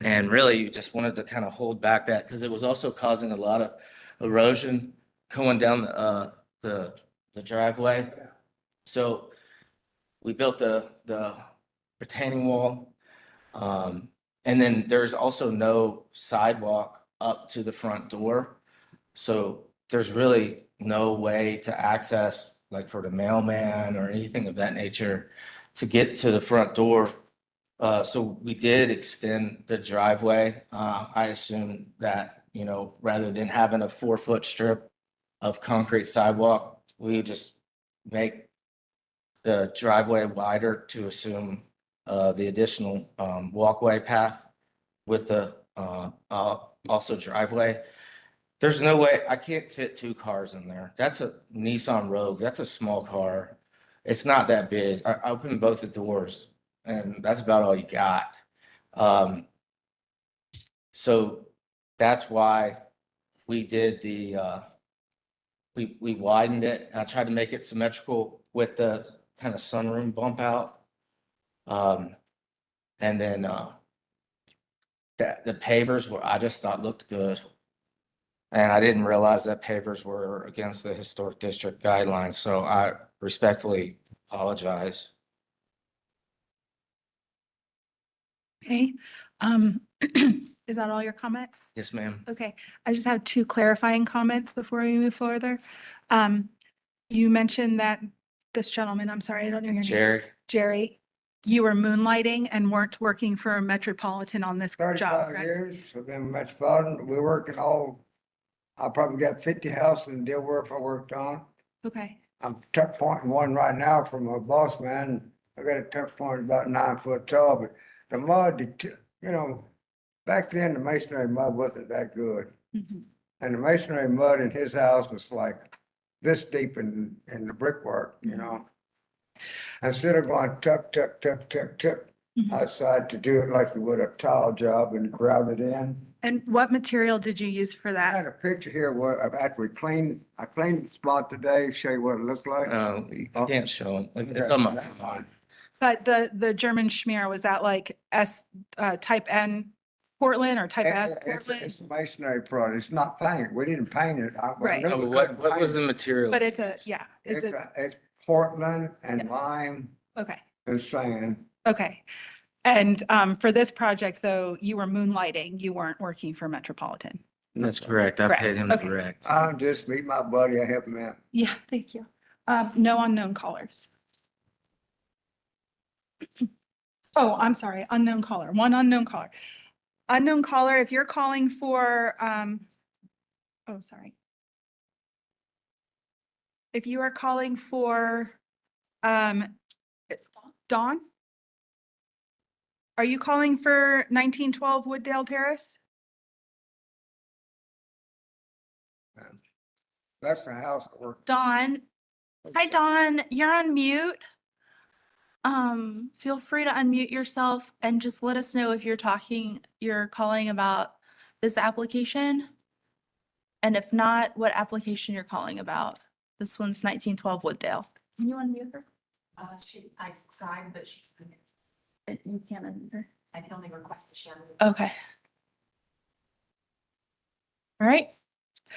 And really, you just wanted to kind of hold back that because it was also causing a lot of erosion going down the driveway. So we built the retaining wall. And then there's also no sidewalk up to the front door. So there's really no way to access, like for the mailman or anything of that nature, to get to the front door. So we did extend the driveway. I assume that, rather than having a 4-foot strip of concrete sidewalk, we would just make the driveway wider to assume the additional walkway path with the also driveway. There's no way, I can't fit 2 cars in there. That's a Nissan Rogue. That's a small car. It's not that big. I opened both the doors and that's about all you got. So that's why we did we widened it. I tried to make it symmetrical with the kind of sunroom bump out. And then the pavers I just thought looked good. And I didn't realize that pavers were against the historic district guidelines, so I respectfully apologize. Okay. Is that all your comments? Yes, ma'am. Okay, I just have 2 clarifying comments before we move further. You mentioned that this gentleman, I'm sorry, I don't know your name. Jerry, you were moonlighting and weren't working for Metropolitan on this job, 35 correct? years, I've been Metropolitan, we work in I probably got 50 houses in Dilworth I worked on. Okay, I'm tuck pointing one right now from my boss man. I got a tuck point about 9 foot tall, but the mud, back then the masonry mud wasn't that good. mhm, And the masonry mud in his house was like this deep in the brickwork, Instead of going tuck mhm. outside to do it like you would a tile job and grout it in. And what material did you use for I that? had a picture here where I cleaned the spot today, show you what it looked like. You can't show them. It's on my phone. But the German schmear, was that like type N Portland or type S Portland? It's a masonry product. It's not painted. We didn't paint it. Right. knew we What couldn't was paint the it. material? But it's is It's Portland and Yes. lime okay, and sand. okay. And for this project, though, you were moonlighting, you weren't working for Metropolitan. That's correct. I Correct. paid him Okay. direct. I'm just meet my buddy. I help him out. Yeah, thank you. No unknown callers. Oh, I'm sorry, unknown caller, one unknown caller. Unknown caller, if you're calling for, oh, sorry. If you are calling for, Dawn? Are you calling for 1912 Wooddale Terrace? That's the house I work. Dawn. Hi, Dawn. You're on mute. Feel free to unmute yourself and just let us know if you're calling about this application. And if not, what application you're calling about. This one's 1912 Wooddale. Can you unmute her? I tried, but she couldn't. You can't unmute her. I can only request the show. Okay. All right.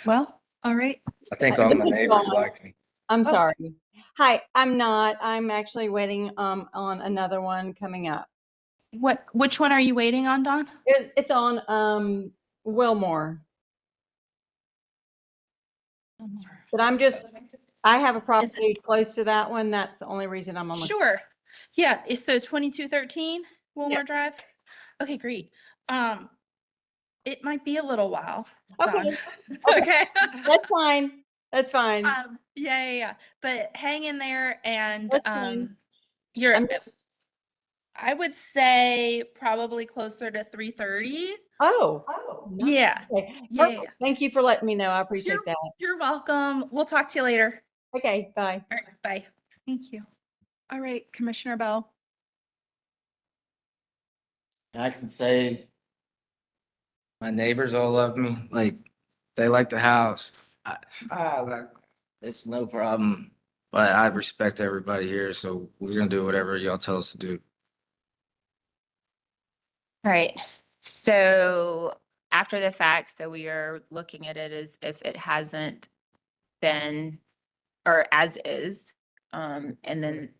Well, All right. I think all This my is neighbors Dawn. like me. I'm Oh. sorry. Hi, I'm not. I'm actually waiting on another one coming up. which one are you waiting on, Dawn? It's on Wilmore. But I have a property close to that one. That's the only reason I'm on the. Sure. Yeah, so 2213 Wilmore Yes. Drive. Okay, great. It might be a little while, Dawn. Okay, Okay. that's fine. That's fine. Yeah. But hang in there and That's fine. you're I'm just, I would say probably closer to 3:30. oh. Yeah. Okay. Yeah. Perfect. Thank you for letting me know. I appreciate that. You're welcome. We'll talk to you later. Okay, bye. All right, bye. Thank you. All right, Commissioner Bell. I can say my neighbors all love me. Like, they like the house. It's no problem. But I respect everybody here, so we're gonna do whatever y'all tell us to do. All right, so after the fact, so we are looking at it as if it hasn't been, or as is. And then,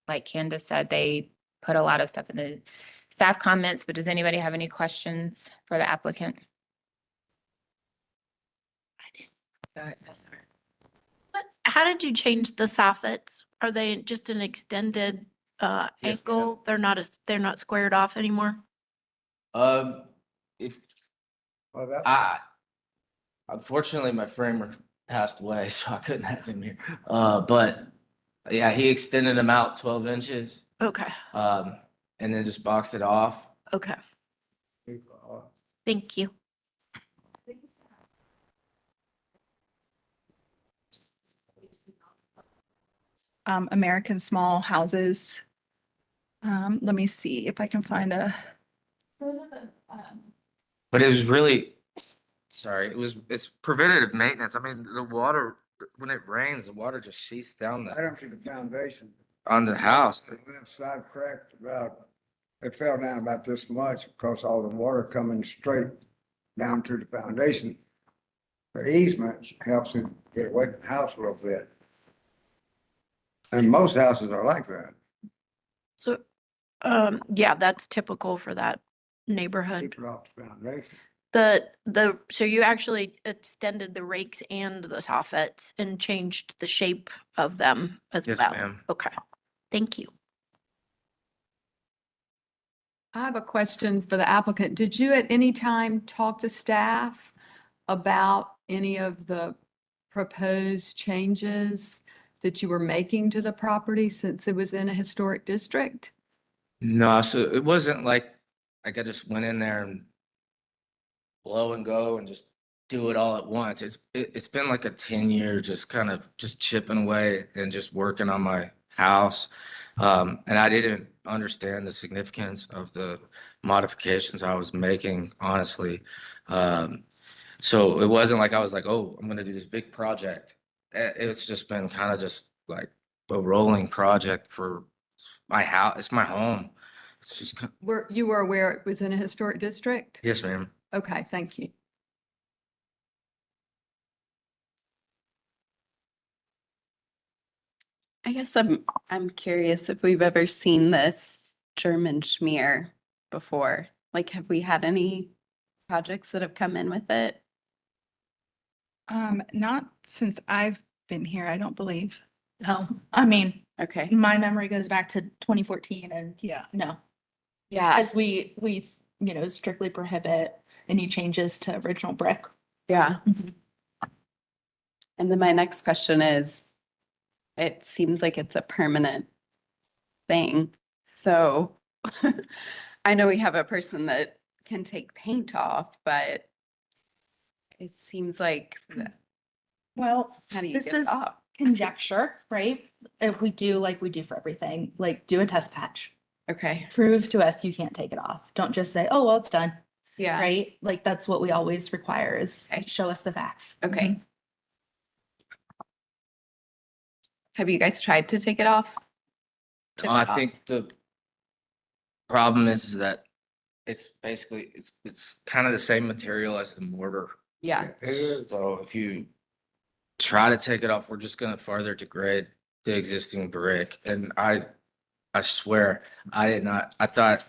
like Candace said, they put a lot of stuff in the staff comments, but does anybody have any questions for the applicant? Go ahead, Esther. How did you change the soffits? Are they just an extended Yes, angle? They're not squared off anymore? If Well, that, unfortunately, my framer passed away, so I couldn't have him here. But yeah, he extended them out 12 inches, Okay, and then just boxed it off. okay. Thank you. American Small Houses. Let me see if I can find a. But it was really, sorry, it's preventative maintenance. I mean, the water, when it rains, the water just sheets down right the, up to the foundation. on the house. The left side cracked about, it fell down about this much because all the water coming straight down to the foundation. The easement helps it get away from the house a little bit. And most houses are like that. So, yeah, that's typical for that neighborhood. Keep it off the foundation. So you actually extended the rakes and the soffits and changed the shape of them as Yes, well? ma'am. Okay, thank you. I have a question for the applicant. Did you at any time talk to staff about any of the proposed changes that you were making to the property since it was in a historic district? No, so it wasn't like I just went in there and blow and go and just do it all at once. It's been like a 10-year just kind of just chipping away and just working on my house. And I didn't understand the significance of the modifications I was making, honestly. So it wasn't like I was like, oh, I'm gonna do this big project. It's just been kind of just like a rolling project for my house. It's my home. It's just, You were aware it was in a historic district? yes, ma'am. Okay, thank you. I guess I'm curious if we've ever seen this German schmear before. Like, have we had any projects that have come in with it? Not since I've been here, I don't believe. No, I mean, Okay. my memory goes back to 2014 and Yeah. no. Yeah. As we strictly prohibit any changes to original brick. Yeah. Mhm. And then my next question is, it seems like it's a permanent thing. So I know we have a person that can take paint off, but it seems like, Well, how do you this get it is off? conjecture, right? If we do like we do for everything, like do a test patch. Okay. Prove to us you can't take it off. Don't just say, oh, well, it's done, Yeah. right? Like that's what we always require is Okay. show us the facts. Okay. Mhm. Have you guys tried to take it off? Chip I it off? think the problem is that it's basically, it's kind of the same material as the mortar. Yeah. So if you try to take it off, we're just gonna further degrade the existing brick. And I swear, I did not, I thought,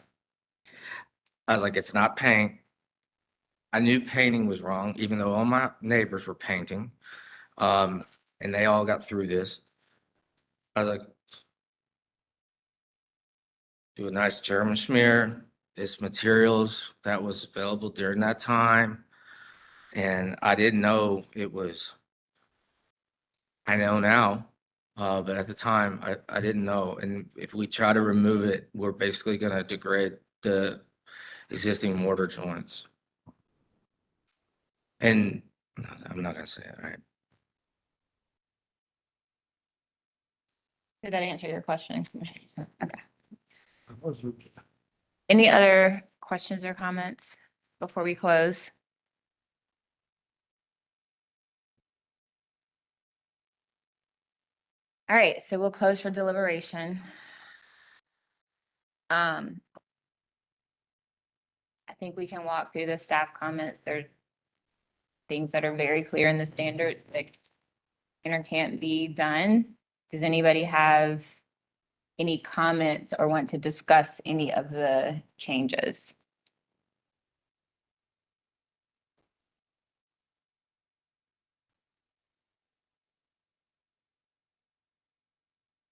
I was like, it's not paint. I knew painting was wrong, even though all my neighbors were painting. And they all got through this. I was like, do a nice German smear. It's materials that was available during that time. And I didn't know it was, I know now, but at the time I didn't know. And if we try to remove it, we're basically gonna degrade the existing mortar joints. And no, I'm not gonna say it, right? Did that answer your question? Okay. Any other questions or comments before we close? All right, so we'll close for deliberation. I think we can walk through the staff comments. There are things that are very clear in the standards that can or can't be done. Does anybody have any comments or want to discuss any of the changes?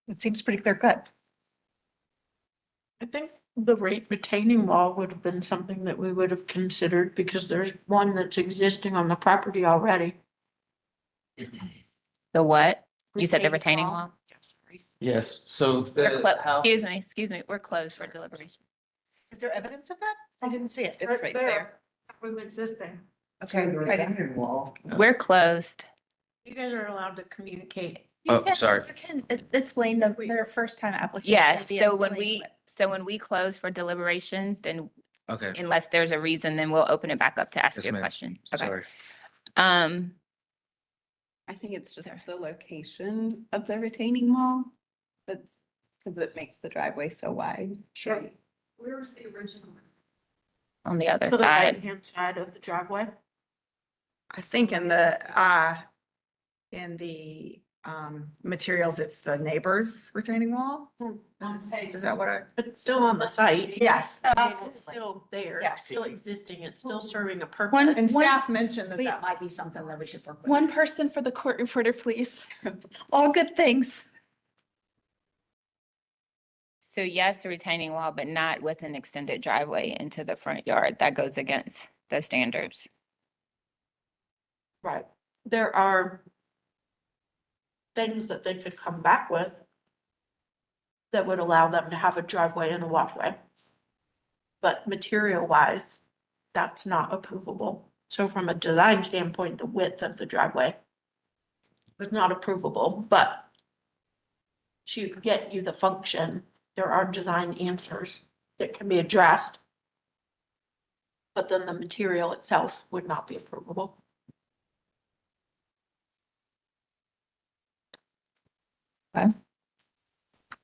It seems pretty clear cut. I think the retaining wall would have been something that we would have considered because there's one that's existing on the property already. The what? You said the retaining wall? Yes, so We're excuse me, we're closed for deliberation. Is there evidence of that? I didn't see it. It's right there. It was existing. Okay. The retaining wall. We're closed. You guys are allowed to communicate. Oh, sorry. You can explain their first time application. Yeah, maybe so when explain we close for deliberation, then Okay, unless there's a reason, then we'll open it back up to ask Yes, your ma'am. question. Okay. sorry. Um, I think it's just the location of the retaining wall. That's because it makes the driveway so wide. Sure. Where's the original? on the other To the side. right-hand side of the driveway. I think in the materials, it's the neighbor's retaining wall. Is that what I? But it's still on the site. Yes. It's still there. Yes. It's still existing. It's still serving a purpose. One- And one- staff mentioned that wait. that might be something that we could work with. One person for the court reporter, please. All good things. So yes, a retaining wall, but not with an extended driveway into the front yard. That goes against the standards. Right. There are things that they could come back with that would allow them to have a driveway and a walkway. But material wise, that's not approvable. So from a design standpoint, the width of the driveway is not approvable, but to get you the function, there are design answers that can be addressed. But then the material itself would not be approvable. Okay.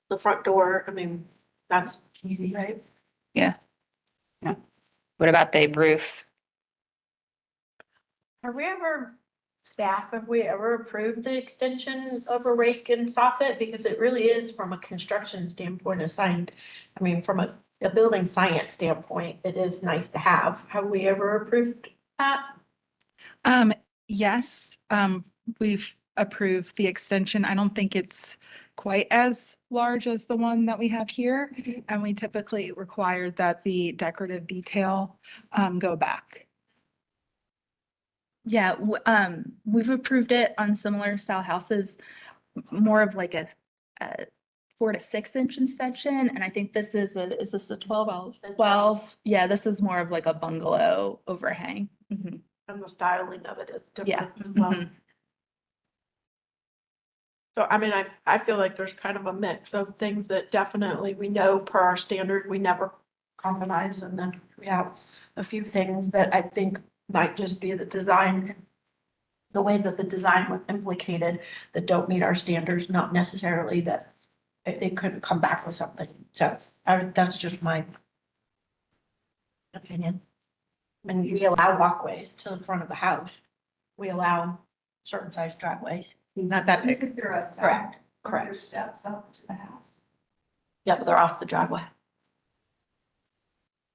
The front door, I mean, that's easy, right? What about the roof? Have we ever approved the extension of a rake and soffit? Because it really is from a construction standpoint assigned, I mean, from a building science standpoint, it is nice to have. Have we ever approved that? Yes, we've approved the extension. I don't think it's quite as large as the one that we have here. And we typically require that the decorative detail go back. Yeah, we've approved it on similar style houses, more of like a 4 to 6 inch extension. And I think is this a 12? 12, yeah, this is more of like a bungalow overhang. Mhm. And the styling of it is Yeah. different as well. Mhm. So I mean, I feel like there's kind of a mix of things that definitely we know per our standard, we never compromise. And then we have a few things that I think might just be the design, the way that the design was implicated that don't meet our standards, not necessarily that it couldn't come back with something. So that's just my opinion. And we allow walkways to the front of the house. we allow certain sized driveways. Not that big. Isn't there a step? Correct, Are correct. there steps up to the house? Yeah, but they're off the driveway.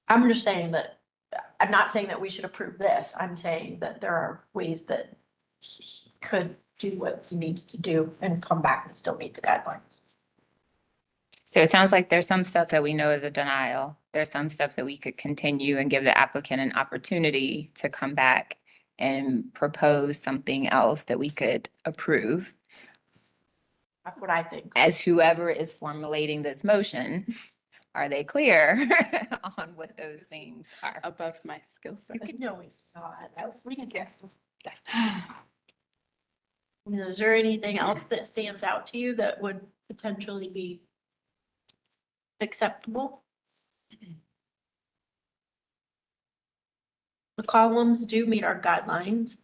I'm just saying that, I'm not saying that we should approve this. I'm saying that there are ways that he could do what he needs to do and come back and still meet the guidelines. So it sounds like there's some stuff that we know is a denial. There's some stuff that we could continue and give the applicant an opportunity to come back and propose something else that we could approve. That's what I think. As whoever is formulating this motion, are they clear on what those things are? Above my skill set. You can always saw it. We can get. Is there anything else that stands out to you that would potentially be acceptable? The columns do meet our guidelines.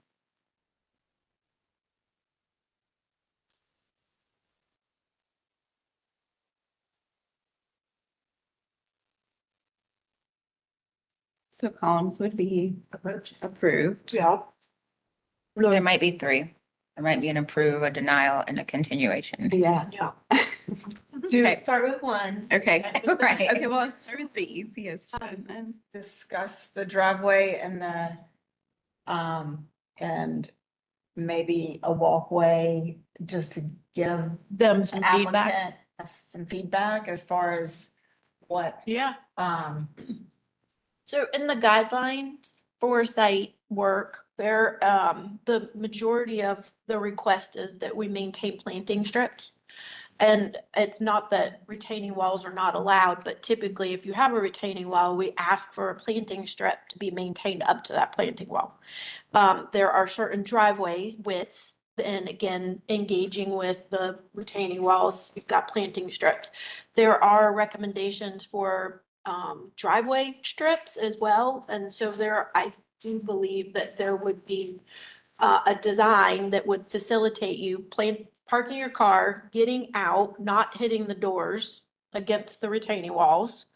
So columns would be approved. Yeah. So there might be three. There might be an approve, a denial, and a continuation. Yeah. Yeah. Okay. Start with one. Okay, End with the right. next. Okay, well, I'll start with the easiest one then. Discuss the driveway and and maybe a walkway, just to give Them some the feedback. applicant some feedback as far as what, Yeah. So So in the guidelines for site work, there, the majority of the request is that we maintain planting strips. And it's not that retaining walls are not allowed, but typically if you have a retaining wall, we ask for a planting strip to be maintained up to that planting wall. There are certain driveway widths, and again, engaging with the retaining walls, you've got planting strips. There are recommendations for driveway strips as well, and so I do believe that there would be a design that would facilitate you parking your car, getting out, not hitting the doors against the retaining walls,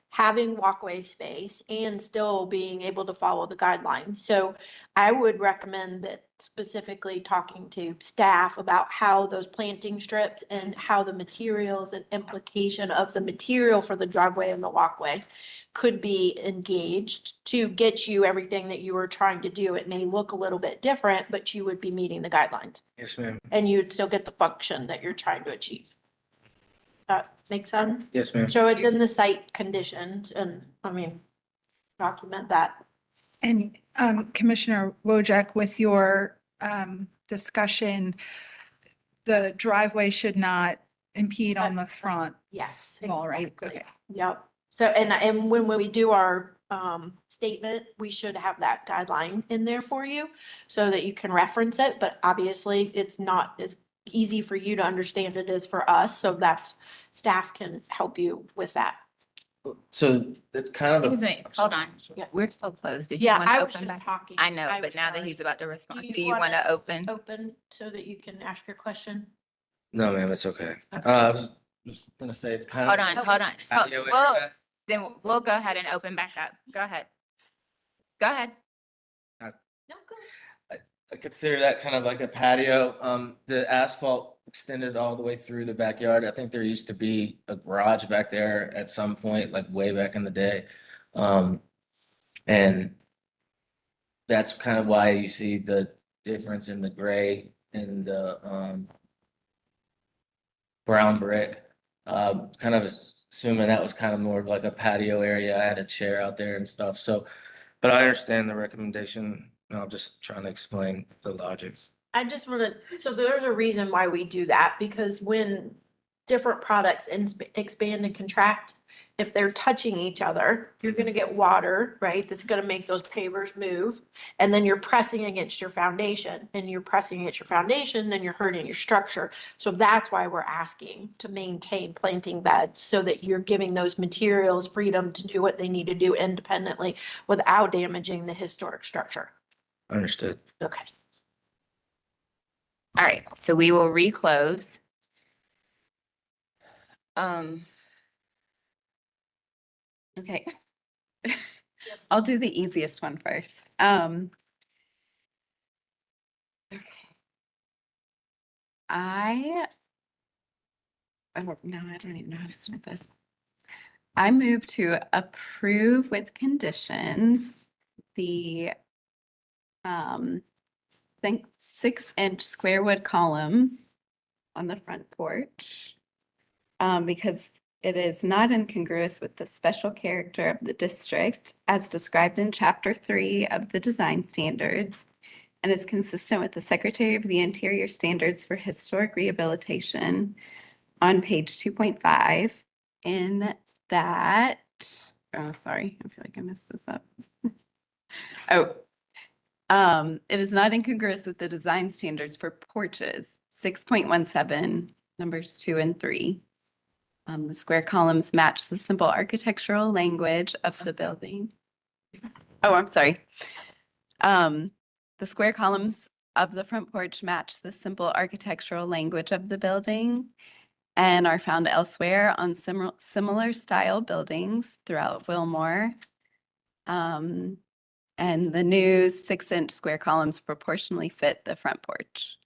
having walkway space, and still being able to follow the guidelines. So I would recommend that specifically talking to staff about how those planting strips and how the materials and implication of the material for the driveway and the walkway could be engaged to get you everything that you were trying to do. It may look a little bit different, but you would be meeting the guidelines Yes, ma'am. and you'd still get the function that you're trying to achieve. That makes sense? Yes, ma'am. So it's in the site conditions and, document that. And Commissioner Wojak, with your discussion, the driveway should not impede on the front Yes. wall, right? exactly. Okay. Yep. So, and when we do our statement, we should have that guideline in there for you so that you can reference it, but obviously it's not as easy for you to understand it as for us, so that's, staff can help you with that. So it's kind of Excuse me, hold on. Yeah. We're so close. Did you Yeah, want to I was open just back? talking. I know, but was now that sorry. he's about to respond, Do you do you want want us to open? Open so that you can ask your question? No, ma'am, it's okay. Okay. I was just gonna say it's kind of. Hold on. So, patio well, area. then we'll go ahead and open back up. Go ahead. Go ahead. No, go. I consider that kind of like a patio. The asphalt extended all the way through the backyard. I think there used to be a garage back there at some point, like way back in the day. And that's kind of why you see the difference in the gray and the brown brick. Kind of assuming that was kind of more of like a patio area. I had a chair out there and stuff, so, but I understand the recommendation. I'm just trying to explain the logic. I just wanna, so there's a reason why we do that, because when different products expand and contract, if they're touching each other, you're gonna get water, right? That's gonna make those pavers move. And then you're pressing against your foundation, and you're pressing against your foundation, then you're hurting your structure. So that's why we're asking to maintain planting beds, so that you're giving those materials freedom to do what they need to do independently without damaging the historic structure. Understood. Okay. All right, so we will reclose. Okay. I'll do the easiest one first. I no, I don't even know how to start this. I move to approve with conditions the think 6-inch square wood columns on the front porch. Because it is not incongruous with the special character of the district as described in chapter 3 of the design standards and is consistent with the Secretary of the Interior standards for historic rehabilitation on page 2.5 in that, oh, sorry, I feel like I messed this up. It is not incongruous with the design standards for porches, 6.17, numbers 2 and 3. The square columns match the simple architectural language of the building. Oh, I'm sorry. The square columns of the front porch match the simple architectural language of the building and are found elsewhere on similar style buildings throughout Wilmore. And the new 6-inch square columns proportionally fit the front porch.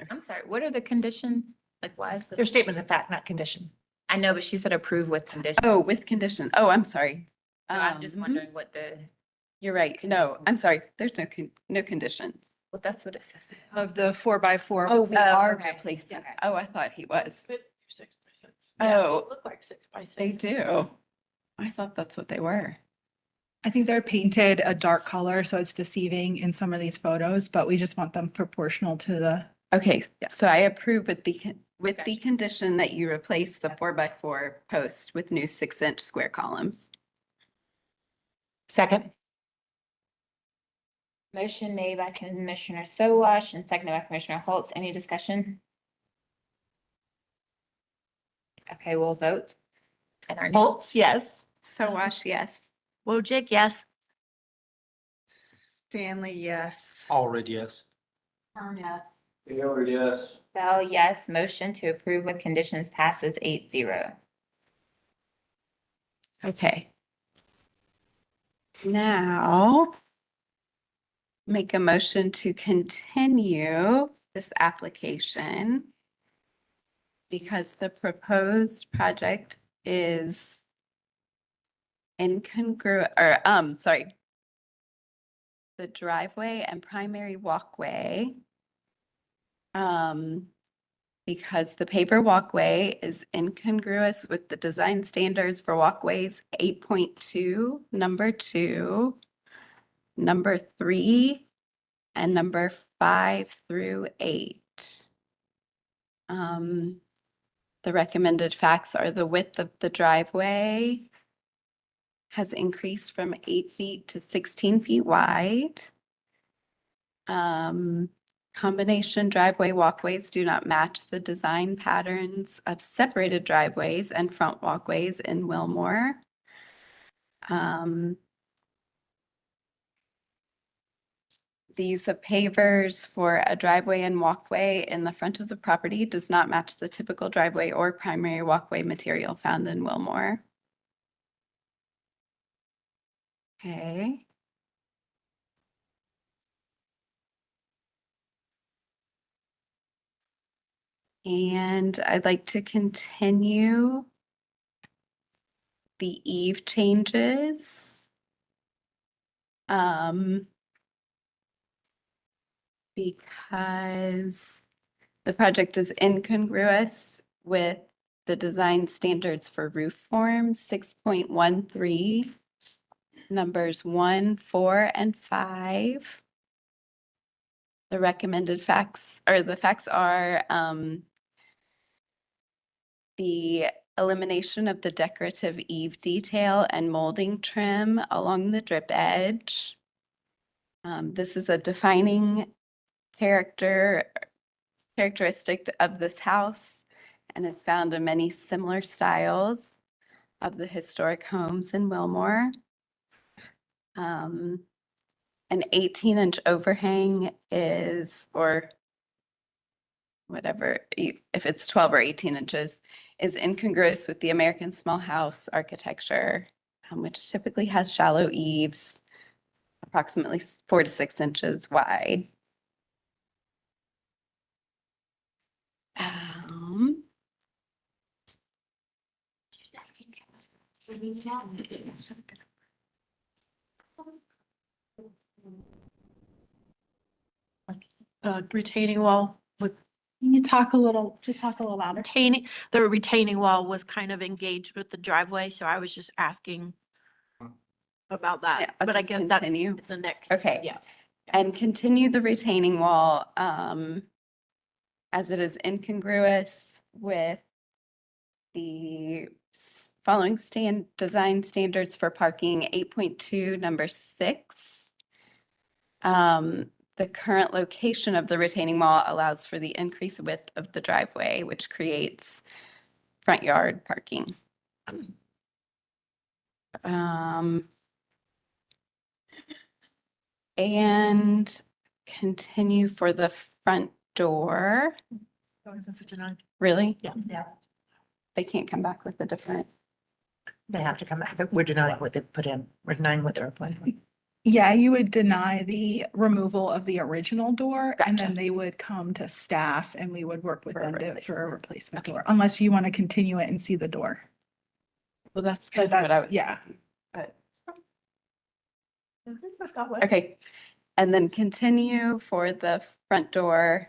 I'm sorry, what are the conditions? Like, why is Your it? statement of fact, not condition. I know, but she said approve with conditions. Oh, with condition. Oh, I'm sorry. So I'm just wondering what the, You're right. No, I'm sorry. There's no conditions. well, that's what it says. Of the 4x4. Oh, we Oh, are okay. replacing. Okay. Oh, I thought he was. 6x6. Yeah, they Oh. look like 6x6. They do. I thought that's what they were. I think they're painted a dark color, so it's deceiving in some of these photos, but we just want them proportional to the. Okay, Yeah. so I approve with the condition that you replace the 4x4 post with new 6-inch square columns. Second. Motion made by Commissioner Sowash and seconded by Commissioner Holtz. Any discussion? Okay, we'll vote. And our next, Holtz, yes. Sowash, yes. Wojcik, yes. Stanley, yes. Already, yes. Yes. Taylor, yes. Bell, yes. Motion to approve with conditions passes 8-0. Okay. Now, make a motion to continue this application because the proposed project is incongruent, or, sorry. The driveway and primary walkway. Because the paver walkway is incongruous with the design standards for walkways 8.2, number 2, number 3, and number 5 through 8. The recommended facts are the width of the driveway has increased from 8 feet to 16 feet wide. Combination driveway walkways do not match the design patterns of separated driveways and front walkways in Wilmore. The use of pavers for a driveway and walkway in the front of the property does not match the typical driveway or primary walkway material found in Wilmore. Okay. And I'd like to continue the eve changes. Because the project is incongruous with the design standards for roof forms, 6.13, numbers 1, 4, and 5. The recommended facts, or the facts are the elimination of the decorative eave detail and molding trim along the drip edge. This is a defining characteristic of this house and is found in many similar styles of the historic homes in Wilmore. An 18-inch overhang is, or whatever, if it's 12 or 18 inches, is incongruous with the American small house architecture, which typically has shallow eaves, approximately 4 to 6 inches wide. Retaining wall with Can you talk a little, just talk a little louder? the retaining wall was kind of engaged with the driveway, so I was just asking about Yeah, that, I'll but I just guess that's continue. the next. Okay. Yeah. And continue the retaining wall, as it is incongruous with the following design standards for parking, 8.2, number 6. The current location of the retaining wall allows for the increased width of the driveway, which creates front yard parking. And continue for the front door. That's a deny. Really? Yeah. They can't come back with a different. They have to come back, but we're denying what they put in. We're denying what they're planning. Yeah, you would deny the removal of the original door and then Gotcha. they would come to staff and we would work with For a them for a replacement. replacement door, unless you want to continue it and see the door. Well, that's But kind of what I that's, was. yeah. But okay, and then continue for the front door.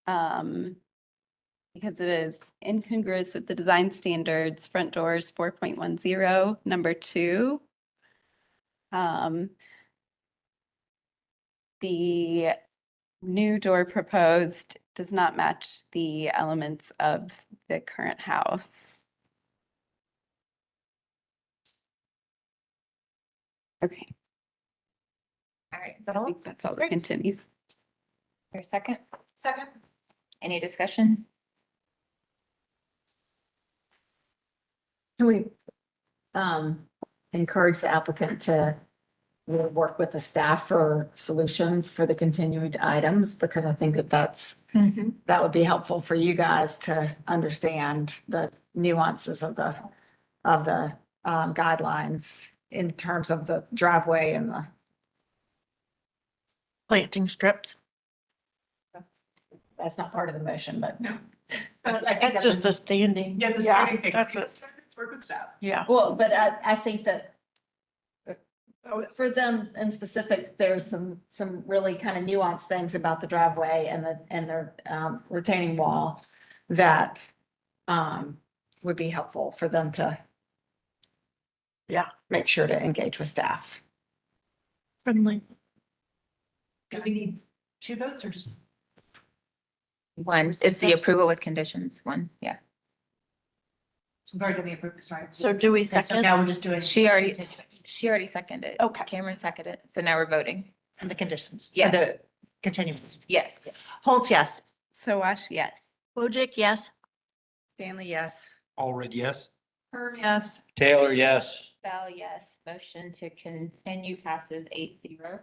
Because it is incongruous with the design standards, front doors 4.10, number 2. The new door proposed does not match the elements of the current house. Okay, All right. I think that's all that continues. For a second, Second. any discussion? Can we encourage the applicant to really work with the staff for solutions for the continued items? Because I think that that would be helpful for you guys to understand the nuances of the guidelines in terms of the driveway and the. Planting strips. That's not part of the motion, but. No. That's just a standing. Yeah, it's a Yeah, standing thing. that's a- It's work with staff. Yeah. Well, but I think that for them in specific, there's some really kind of nuanced things about the driveway and their retaining wall that would be helpful for them to make sure to engage with staff. Friendly. Do we need 2 votes or just? One is the approval with conditions, one, yeah. We've already done the approval, sorry. So do we second? Now we're just doing. She already seconded. Okay. Cameron seconded, so now we're voting. The conditions. Yes. The continuance. Yes. Holtz, yes. Sowash, yes. Wojcik, yes. Stanley, yes. Allred, yes. Yes. Taylor, yes. Bell, yes. Motion to continue passes 8-0.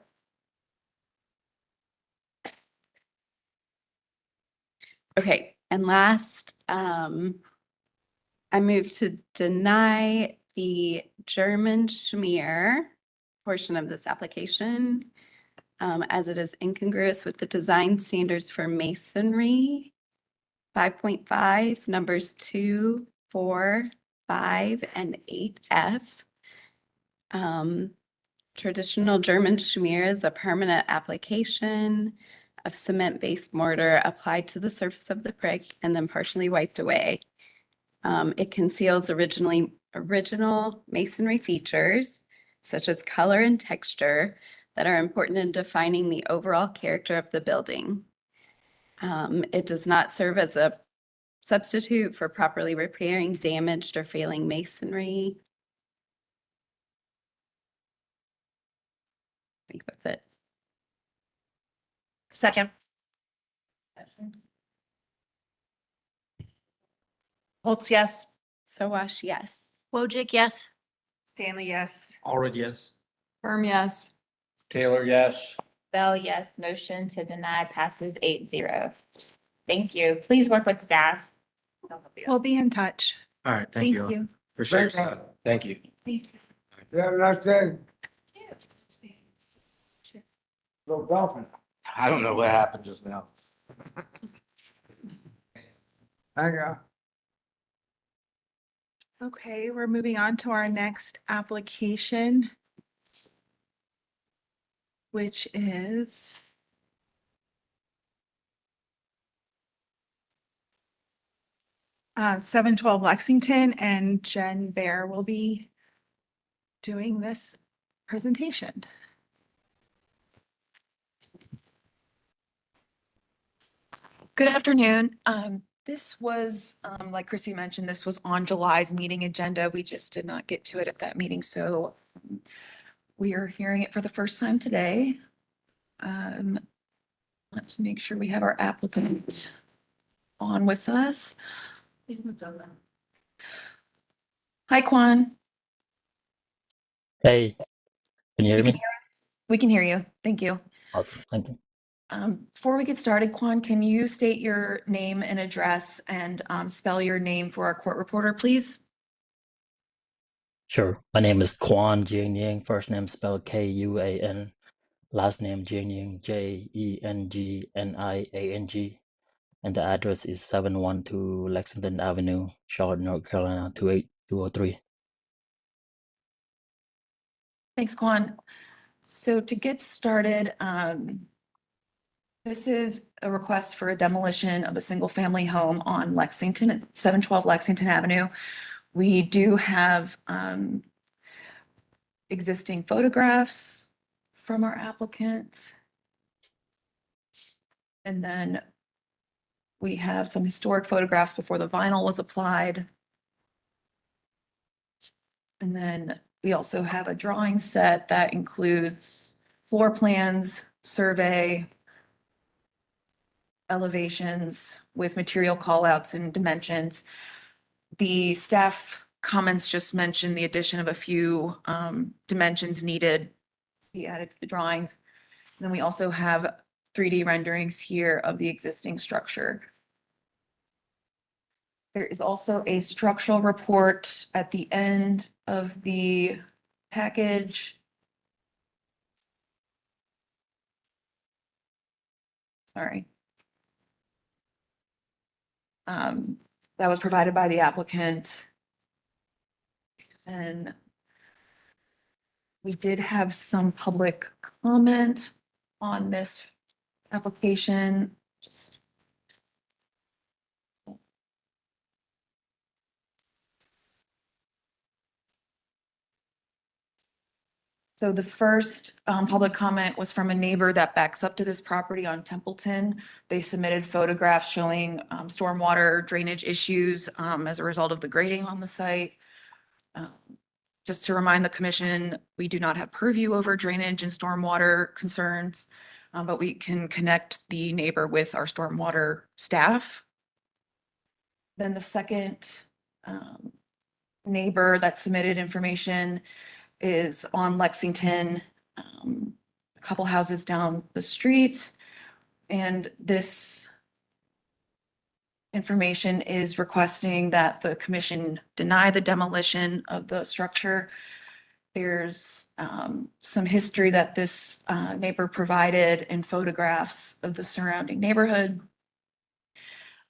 Okay, and last, I move to deny the German Schmier portion of this application, as it is incongruous with the design standards for masonry, 5.5, numbers 2, 4, 5, and 8F. Traditional German Schmier is a permanent application of cement-based mortar applied to the surface of the brick and then partially wiped away. It conceals original masonry features such as color and texture that are important in defining the overall character of the building. It does not serve as a substitute for properly repairing damaged or failing masonry. I think that's it. Second. Holtz, yes. Sowash, yes. Wojcik, yes. Stanley, yes. Allred, yes. Firm, yes. Taylor, yes. Bell, yes. Motion to deny passes 8-0. Thank you. Please work with staff. They'll help you out. We'll be in touch. All right, Thank thank you. you. Appreciate Thank it. Thank you. Yeah, nice day. Go golfing. I don't know what happened just now. Hang on. Okay, we're moving on to our next application, which is 712 Lexington, and Jen Bear will be doing this presentation. Good afternoon. This was, like Chrissy mentioned, this was on July's meeting agenda. We just did not get to it at that meeting, so we are hearing it for the first time today. Want to make sure we have our applicant on with us. Please move over. Hi, Quan. Hey, can you hear me? We can hear you. Thank you. Awesome, thank you. Before we get started, Quan, can you state your name and address and spell your name for our court reporter, please? Sure. My name is Quan Jing Yang. First name spelled Kuan. Last name Jing Yang, Jengniang. And the address is 712 Lexington Avenue, Charlotte, North Carolina, 28203. Thanks, Quan. So to get started, this is a request for a demolition of a single-family home on Lexington, at 712 Lexington Avenue. We do have existing photographs from our applicant. And then we have some historic photographs before the vinyl was applied. And then we also have a drawing set that includes floor plans, survey, elevations with material callouts and dimensions. The staff comments just mentioned the addition of a few dimensions needed to be added to the drawings. And then we also have 3D renderings here of the existing structure. There is also a structural report at the end of the package. Sorry. That was provided by the applicant. And we did have some public comment on this application. Just so the first public comment was from a neighbor that backs up to this property on Templeton. They submitted photographs showing stormwater drainage issues as a result of the grading on the site. Just to remind the commission, we do not have purview over drainage and stormwater concerns, but we can connect the neighbor with our stormwater staff. Then the second neighbor that submitted information is on Lexington, a couple houses down the street. And this information is requesting that the commission deny the demolition of the structure. There's some history that this neighbor provided and photographs of the surrounding neighborhood.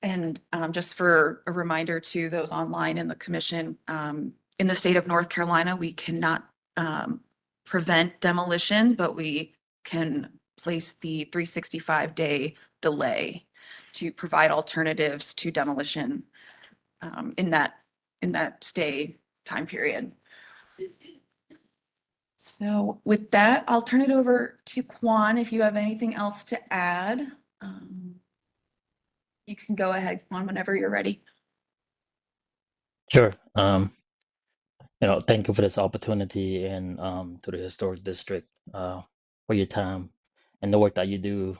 And just for a reminder to those online in the commission, in the state of North Carolina, we cannot prevent demolition, but we can place the 365-day delay to provide alternatives to demolition in that stay time period. So with that, I'll turn it over to Quan. If you have anything else to add, you can go ahead, Quan, whenever you're ready. Sure. Thank you for this opportunity and to the historic district for your time and the work that you do.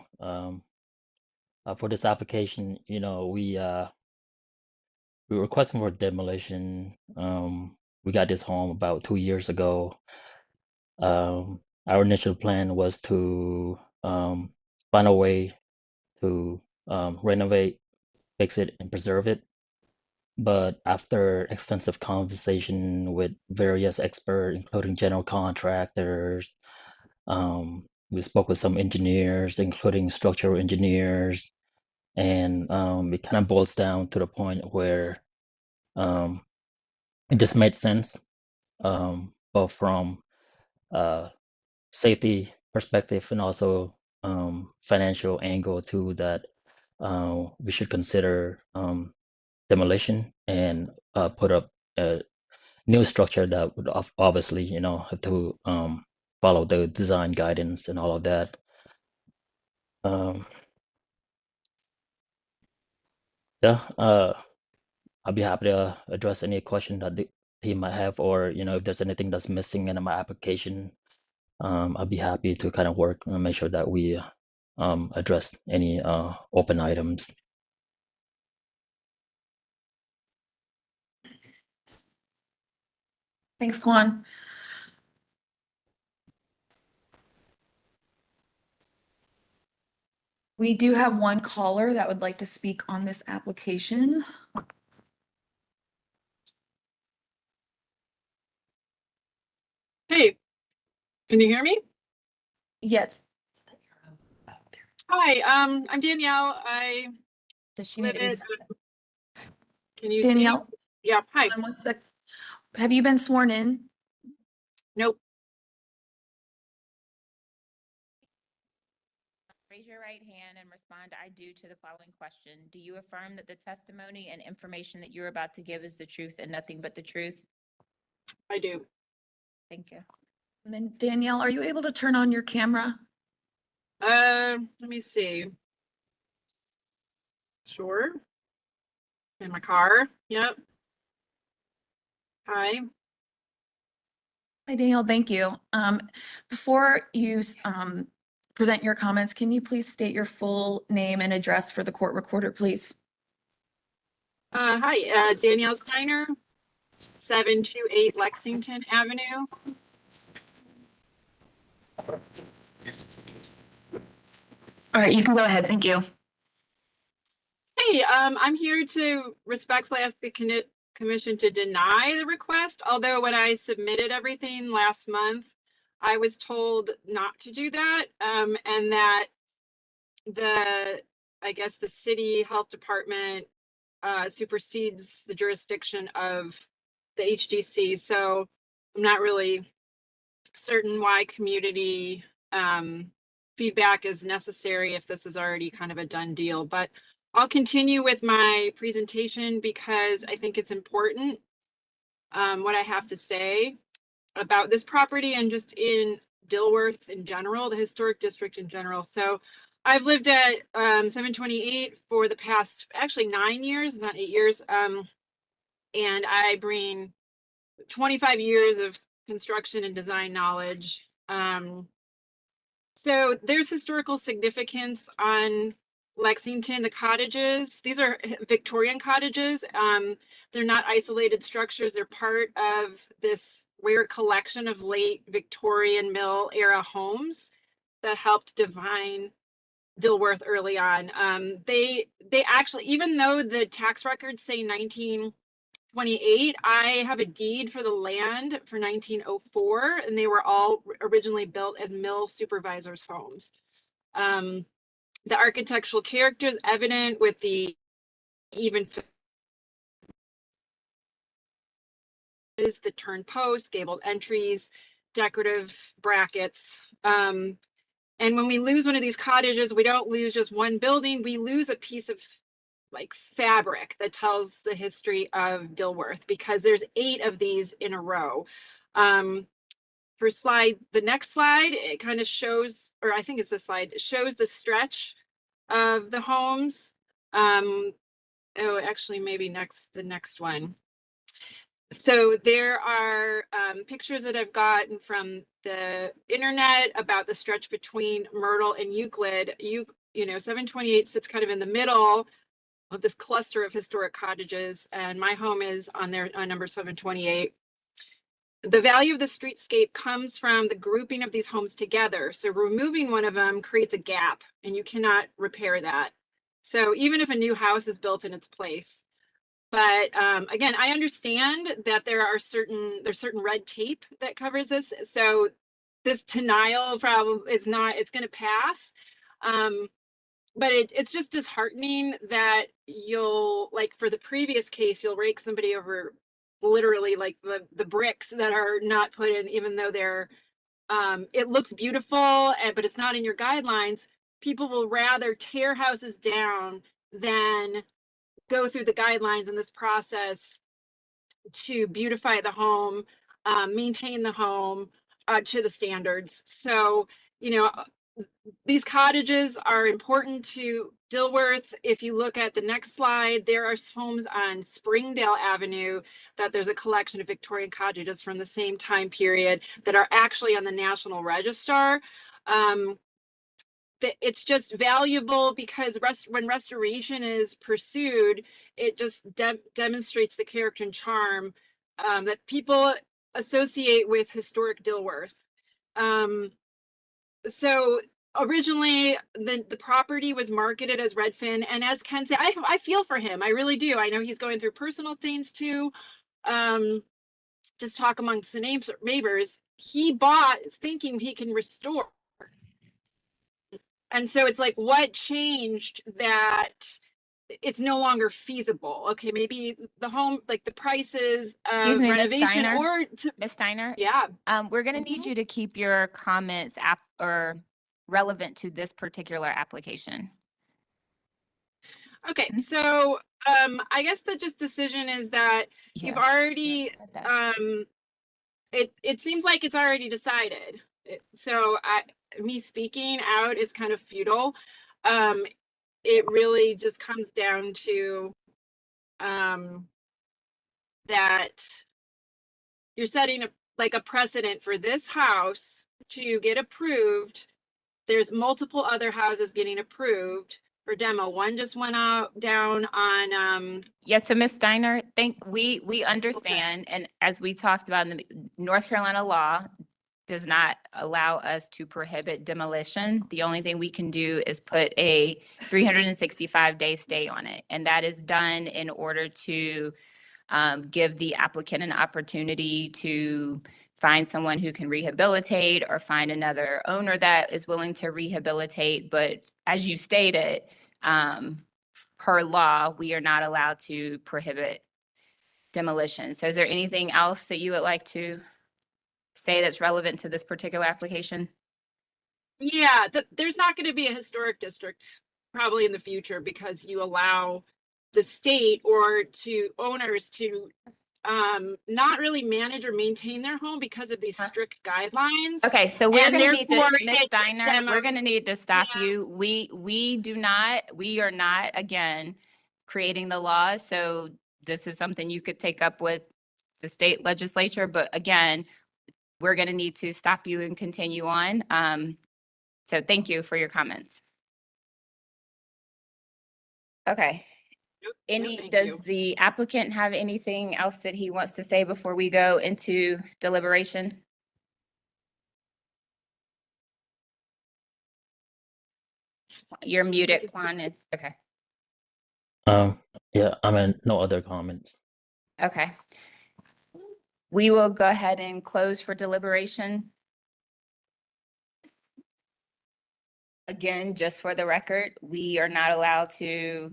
For this application, we requesting for demolition. We got this home about 2 years ago. Our initial plan was to find a way to renovate fix it and preserve it. But after extensive conversation with various experts, including general contractors, we spoke with some engineers, including structural engineers, and it kind of boils down to the point where it just made sense, both from safety perspective and also financial angle too, that we should consider demolition and put up a new structure that would obviously, have to follow the design guidance and all of that. Yeah, I'll be happy to address any question that the team might have, or if there's anything that's missing in my application, I'll be happy to kind of work and make sure that we address any open items. Thanks, Kwan. We do have one caller that would like to speak on this application. Hey, can you hear me? Yes. Hi, I'm Danielle. Does she live need to be at, can you Danielle? see? Yeah, hi. Hold on 1 sec. Have you been sworn in? Nope. Raise your right hand and respond, I do, to the following question. Do you affirm that the testimony and information that you're about to give is the truth and nothing but the truth? I do. Thank you. And then Danielle, are you able to turn on your camera? Let me see. Sure. In my car. Yep. Hi. Hi, Danielle, thank you. Before you present your comments, can you please state your full name and address for the court recorder, please? Hi, Danielle Steiner, 728 Lexington Avenue. All right, you can go ahead. Thank you. Hey, I'm here to respectfully ask the commission to deny the request, although when I submitted everything last month, I was told not to do that, and that I guess the city health department supersedes the jurisdiction of the HDC. So I'm not really certain why community feedback is necessary if this is already kind of a done deal, but I'll continue with my presentation because I think it's important what I have to say about this property and just in Dilworth in general, the historic district in general. So I've lived at 728 for the past actually 9 years, not 8 years. And I bring 25 years of construction and design knowledge. So there's historical significance on Lexington, the cottages. These are Victorian cottages. They're not isolated structures. They're part of this rare collection of late Victorian mill era homes that helped define Dilworth early on. They actually, even though the tax records say 1928, I have a deed for the land for 1904, and they were all originally built as mill supervisors' homes. The architectural character is evident with the even is the turn posts, gabled entries, decorative brackets. And when we lose one of these cottages, we don't lose just one building, we lose a piece of like fabric that tells the history of Dilworth, because there's 8 of these in a row. For the next slide, it kind of shows, or I think it's this slide, it shows the stretch of the homes. Oh, actually, maybe the next one. So there are pictures that I've gotten from the internet about the stretch between Myrtle and Euclid. You know, 728 sits kind of in the middle of this cluster of historic cottages, and my home is on number 728. The value of the streetscape comes from the grouping of these homes together. So removing one of them creates a gap, and you cannot repair that. So even if a new house is built in its place. But again, I understand that there's certain red tape that covers this. So this denial probably it's going to pass. But it's just disheartening that you'll, like for the previous case, you'll rake somebody over literally like the bricks that are not put in, even though they're it looks beautiful, but it's not in your guidelines. People will rather tear houses down than go through the guidelines in this process to beautify the home, maintain the home to the standards. So, you know, these cottages are important to Dilworth. If you look at the next slide, there are homes on Springdale Avenue that there's a collection of Victorian cottages from the same time period that are actually on the National Register. It's just valuable because when restoration is pursued, it just demonstrates the character and charm that people associate with historic Dilworth. So originally the property was marketed as Redfin, and as Ken said, I feel for him. I really do. I know he's going through personal things too. Just talk amongst the neighbors. He bought thinking he can restore. And so it's like, what changed that it's no longer feasible? Okay, maybe the home, like the prices, Excuse me, Ms. renovation, Steiner? or Ms. Steiner? yeah. We're gonna need you to keep your comments or relevant to this particular application. Okay, so I guess the just decision is that you've already it seems like it's already decided. So me speaking out is kind of futile. It really just comes down to that you're setting a precedent for this house to get approved. There's multiple other houses getting approved for demo. One just went down on Yes, so Ms. Steiner, we understand, and as we talked about in the North Carolina law does not allow us to prohibit demolition. The only thing we can do is put a 365-day stay on it. And that is done in order to give the applicant an opportunity to find someone who can rehabilitate or find another owner that is willing to rehabilitate. But as you stated, per law, we are not allowed to prohibit demolition. So is there anything else that you would like to say that's relevant to this particular application? Yeah, there's not going to be a historic district probably in the future because you allow the state or to owners to not really manage or maintain their home because of these strict guidelines. Okay, so we're going to need to, Ms. it's Steiner, we're going to need to stop you. We are not, again, creating the law. So this is something you could take up with the state legislature. But again, we're going to need to stop you and continue on. So thank you for your comments. Okay. Does the applicant have anything else that he wants to say before we go into deliberation? You're muted, Quan. Okay. Yeah, I mean, no other comments. Okay. We will go ahead and close for deliberation. Again, just for the record, we are not allowed to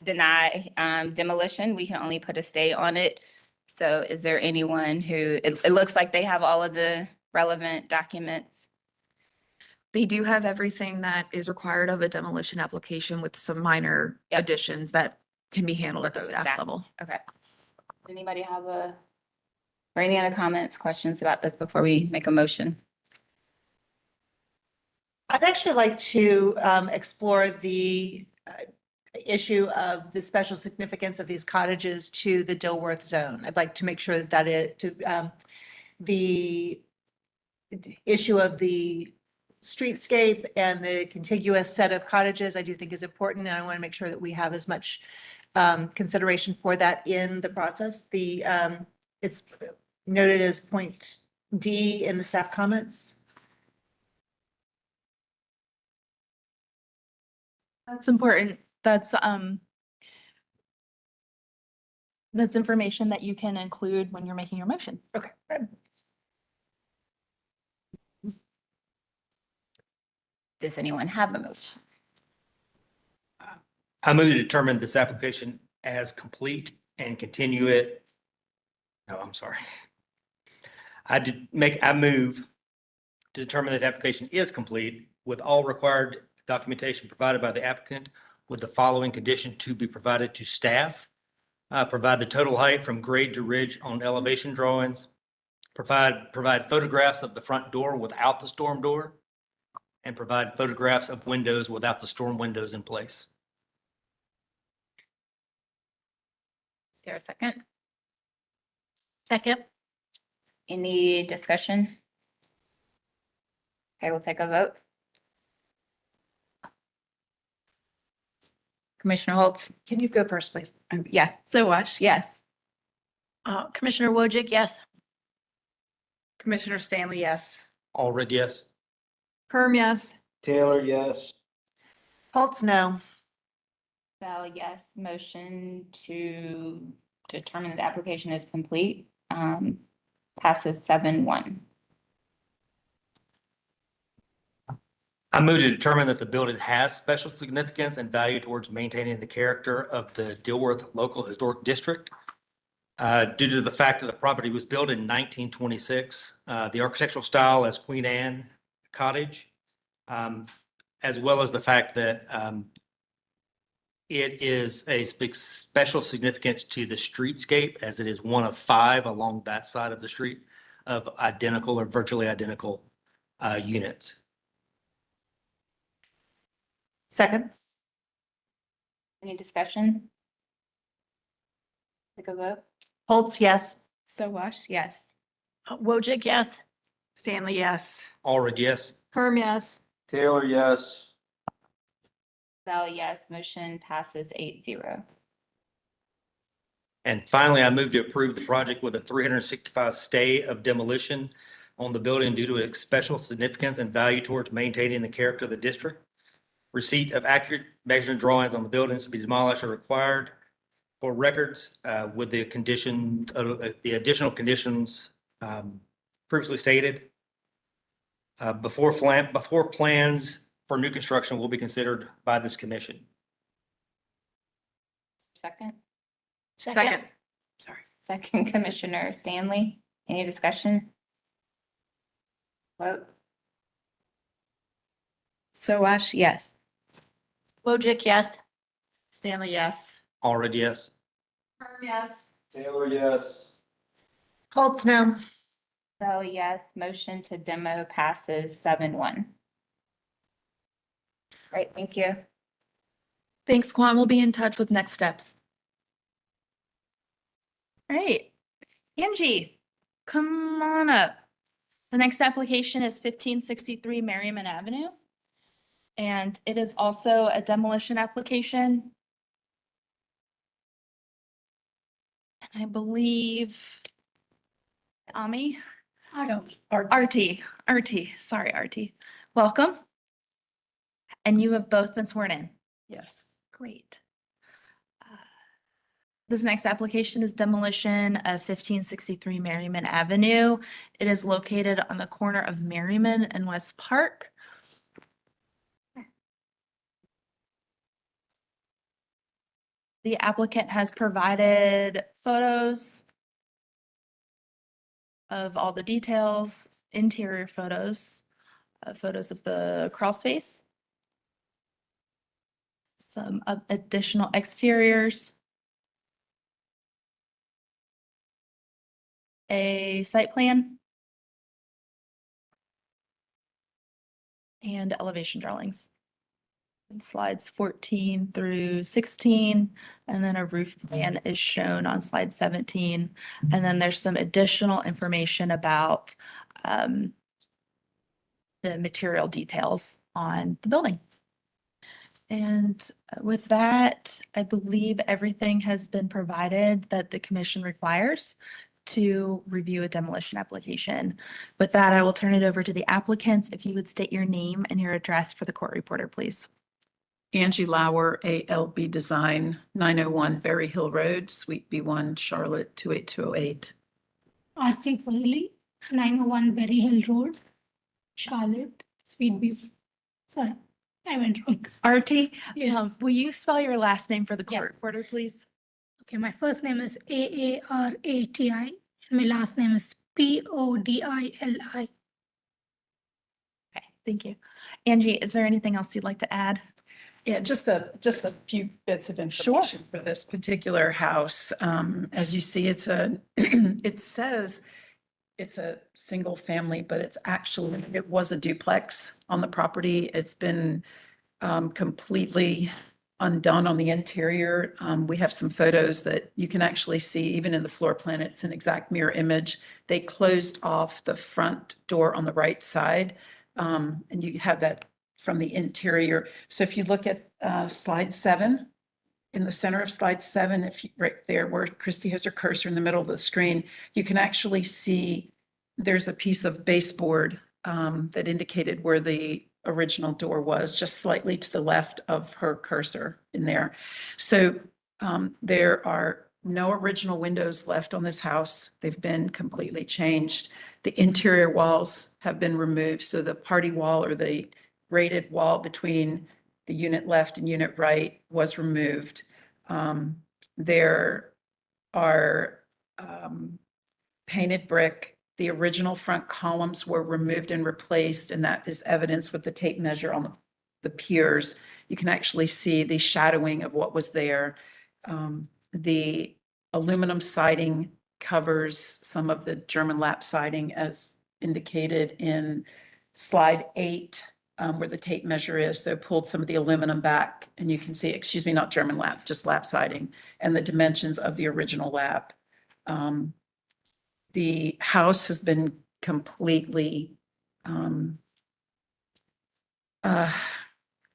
deny demolition. We can only put a stay on it. So is there anyone who, it looks like they have all of the relevant documents. They do have everything that is required of a demolition application with some minor additions that can be handled at the staff level. Okay. Anybody have or any other comments, questions about this before we make a motion? I'd actually like to explore the issue of the special significance of these cottages to the Dilworth zone. I'd like to make sure that the issue of the streetscape and the contiguous set of cottages, I do think is important, and I want to make sure that we have as much consideration for that in the process. It's noted as point D in the staff comments. That's important. That's information that you can include when you're making your motion. Okay. Does anyone have a motion? I move to determine this application as complete and continue it. No, I'm sorry. I move to determine that the application is complete with all required documentation provided by the applicant with the following condition to be provided to staff. Provide the total height from grade to ridge on elevation drawings. Provide photographs of the front door without the storm door. And provide photographs of windows without the storm windows in place. Is there a second? Second. Any discussion? Okay, we'll take a vote. Commissioner Holtz? Can you go first, please? Yeah, Sowash, yes. Commissioner Wojcik, yes. Commissioner Stanley, yes. Already, yes. Kerm, yes. Taylor, yes. Holtz, no. Bell, yes. Motion to determine the application is complete, passes 7-1. I move to determine that the building has special significance and value towards maintaining the character of the Dilworth Local Historic District. Due to the fact that the property was built in 1926, the architectural style as Queen Anne Cottage, as well as the fact that it is a special significance to the streetscape as it is one of 5 along that side of the street of identical or virtually identical units. Second. Any discussion? Take a vote. Holtz, yes. Sowash, yes. Wojcik, yes. Stanley, yes. Already, yes. Kerm, yes. Taylor, yes. Bell, yes. Motion passes 8-0. And finally, I move to approve the project with a 365 stay of demolition on the building due to its special significance and value towards maintaining the character of the district. Receipt of accurate measuring drawings on the buildings to be demolished are required for records with the condition, the additional conditions previously stated. Before plans for new construction will be considered by this commission. Second? Second. Sorry. Second, Commissioner Stanley. Any discussion? Vote. Sowash, yes. Wojcik, yes. Stanley, yes. Already, yes. Kerm, yes. Taylor, yes. Holtz, no. Bell, yes. Motion to demo passes 7-1. Right, thank you. Thanks, Quan. We'll be in touch with next steps. All right. Angie, come on up. The next application is 1563 Merriman Avenue. And it is also a demolition application. And I believe Ami? RT, sorry, RT. Welcome. And you have both been sworn in. Yes. Great. This next application is demolition of 1563 Merriman Avenue. It is located on the corner of Merriman and West Park. The applicant has provided photos of all the details, interior photos, photos of the crawl space, some additional exteriors, a site plan, and elevation drawings. And slides 14 through 16, and then a roof plan is shown on slide 17. And then there's some additional information about the material details on the building. And with that, I believe everything has been provided that the commission requires to review a demolition application. With that, I will turn it over to the applicants. If you would state your name and your address for the court reporter, please. Angie Lauer, ALB Design, 901 Berry Hill Road, Suite B1, Charlotte, 28208. Arti Pahili, 901 Berry Hill Road, Charlotte, Suite B. Sorry, I went wrong. Artie, Yes. will you spell your last name for the Yes. court reporter, please? Okay, my first name is Aarati, and my last name is Podili. Okay, thank you. Angie, is there anything else you'd like to add? Yeah, just a few bits of information for this particular house. As you see, it says it's a single family, but it was a duplex on the property. It's been completely undone on the interior. We have some photos that you can actually see, even in the floor plan, it's an exact mirror image. They closed off the front door on the right side, and you have that from the interior. So if you look at slide 7, in the center of slide 7, right there where Christy has her cursor in the middle of the screen, you can actually see there's a piece of baseboard that indicated where the original door was, just slightly to the left of her cursor in there. So there are no original windows left on this house. They've been completely changed. The interior walls have been removed. So the party wall, or the rated wall between the unit left and unit right, was removed. There are painted brick. The original front columns were removed and replaced, and that is evidenced with the tape measure on the piers. You can actually see the shadowing of what was there. The aluminum siding covers some of the German lap siding as indicated in slide 8, where the tape measure is. So pulled some of the aluminum back, and you can see, excuse me, not German lap, just lap siding, and the dimensions of the original lap. The house has been completely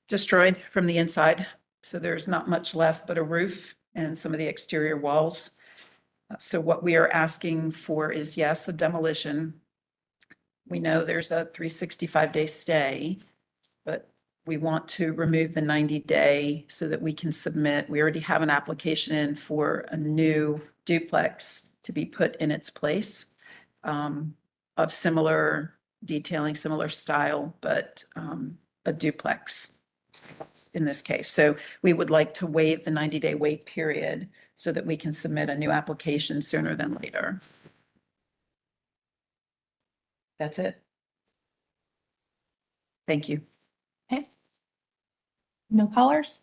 destroyed from the inside. So there's not much left but a roof and some of the exterior walls. So what we are asking for is, yes, a demolition. We know there's a 365-day stay, but we want to remove the 90-day so that we can submit. We already have an application in for a new duplex to be put in its place, of similar detailing, similar style, but a duplex in this case. So we would like to waive the 90-day wait period so that we can submit a new application sooner than later. That's it. Thank you. Okay. No callers?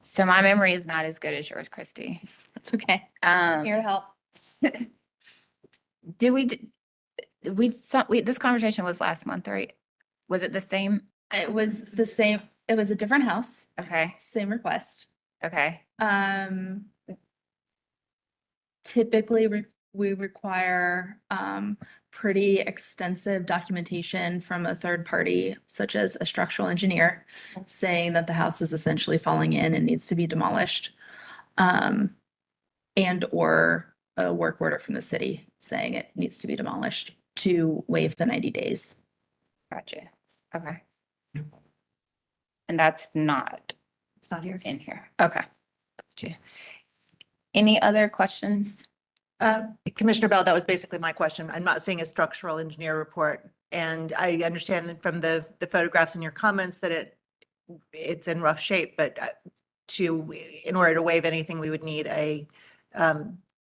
So my memory is not as good as yours, Christy. That's okay. Here to help. This conversation was last month, right? Was it the same? It was the same. It was a different house. Okay. Same request. Okay. Typically we require pretty extensive documentation from a third party, such as a structural engineer, saying that the house is essentially falling in and needs to be demolished. And or a work order from the city saying it needs to be demolished to waive the 90 days. Gotcha. Okay. And that's not. It's not here. In here. Okay. Gotcha. Any other questions? Commissioner Bell, that was basically my question. I'm not seeing a structural engineer report. And I understand that from the photographs and your comments that it's in rough shape, but in order to waive anything, we would need a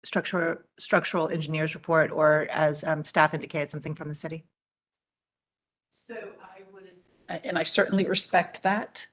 structural engineer's report, or as staff indicated, something from the city. So I would, and I certainly respect that.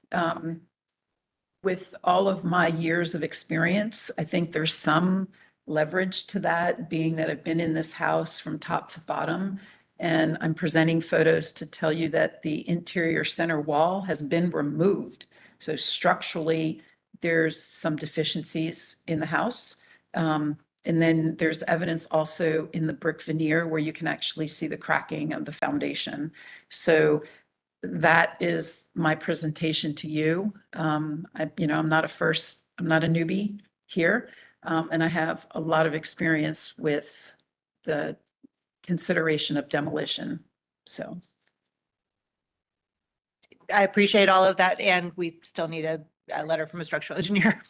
With all of my years of experience, I think there's some leverage to that, being that I've been in this house from top to bottom. And I'm presenting photos to tell you that the interior center wall has been removed. So structurally, there's some deficiencies in the house. And then there's evidence also in the brick veneer where you can actually see the cracking of the foundation. So that is my presentation to you. I'm not a newbie here. And I have a lot of experience with the consideration of demolition. So. I appreciate all of that, and we still need a letter from a structural engineer,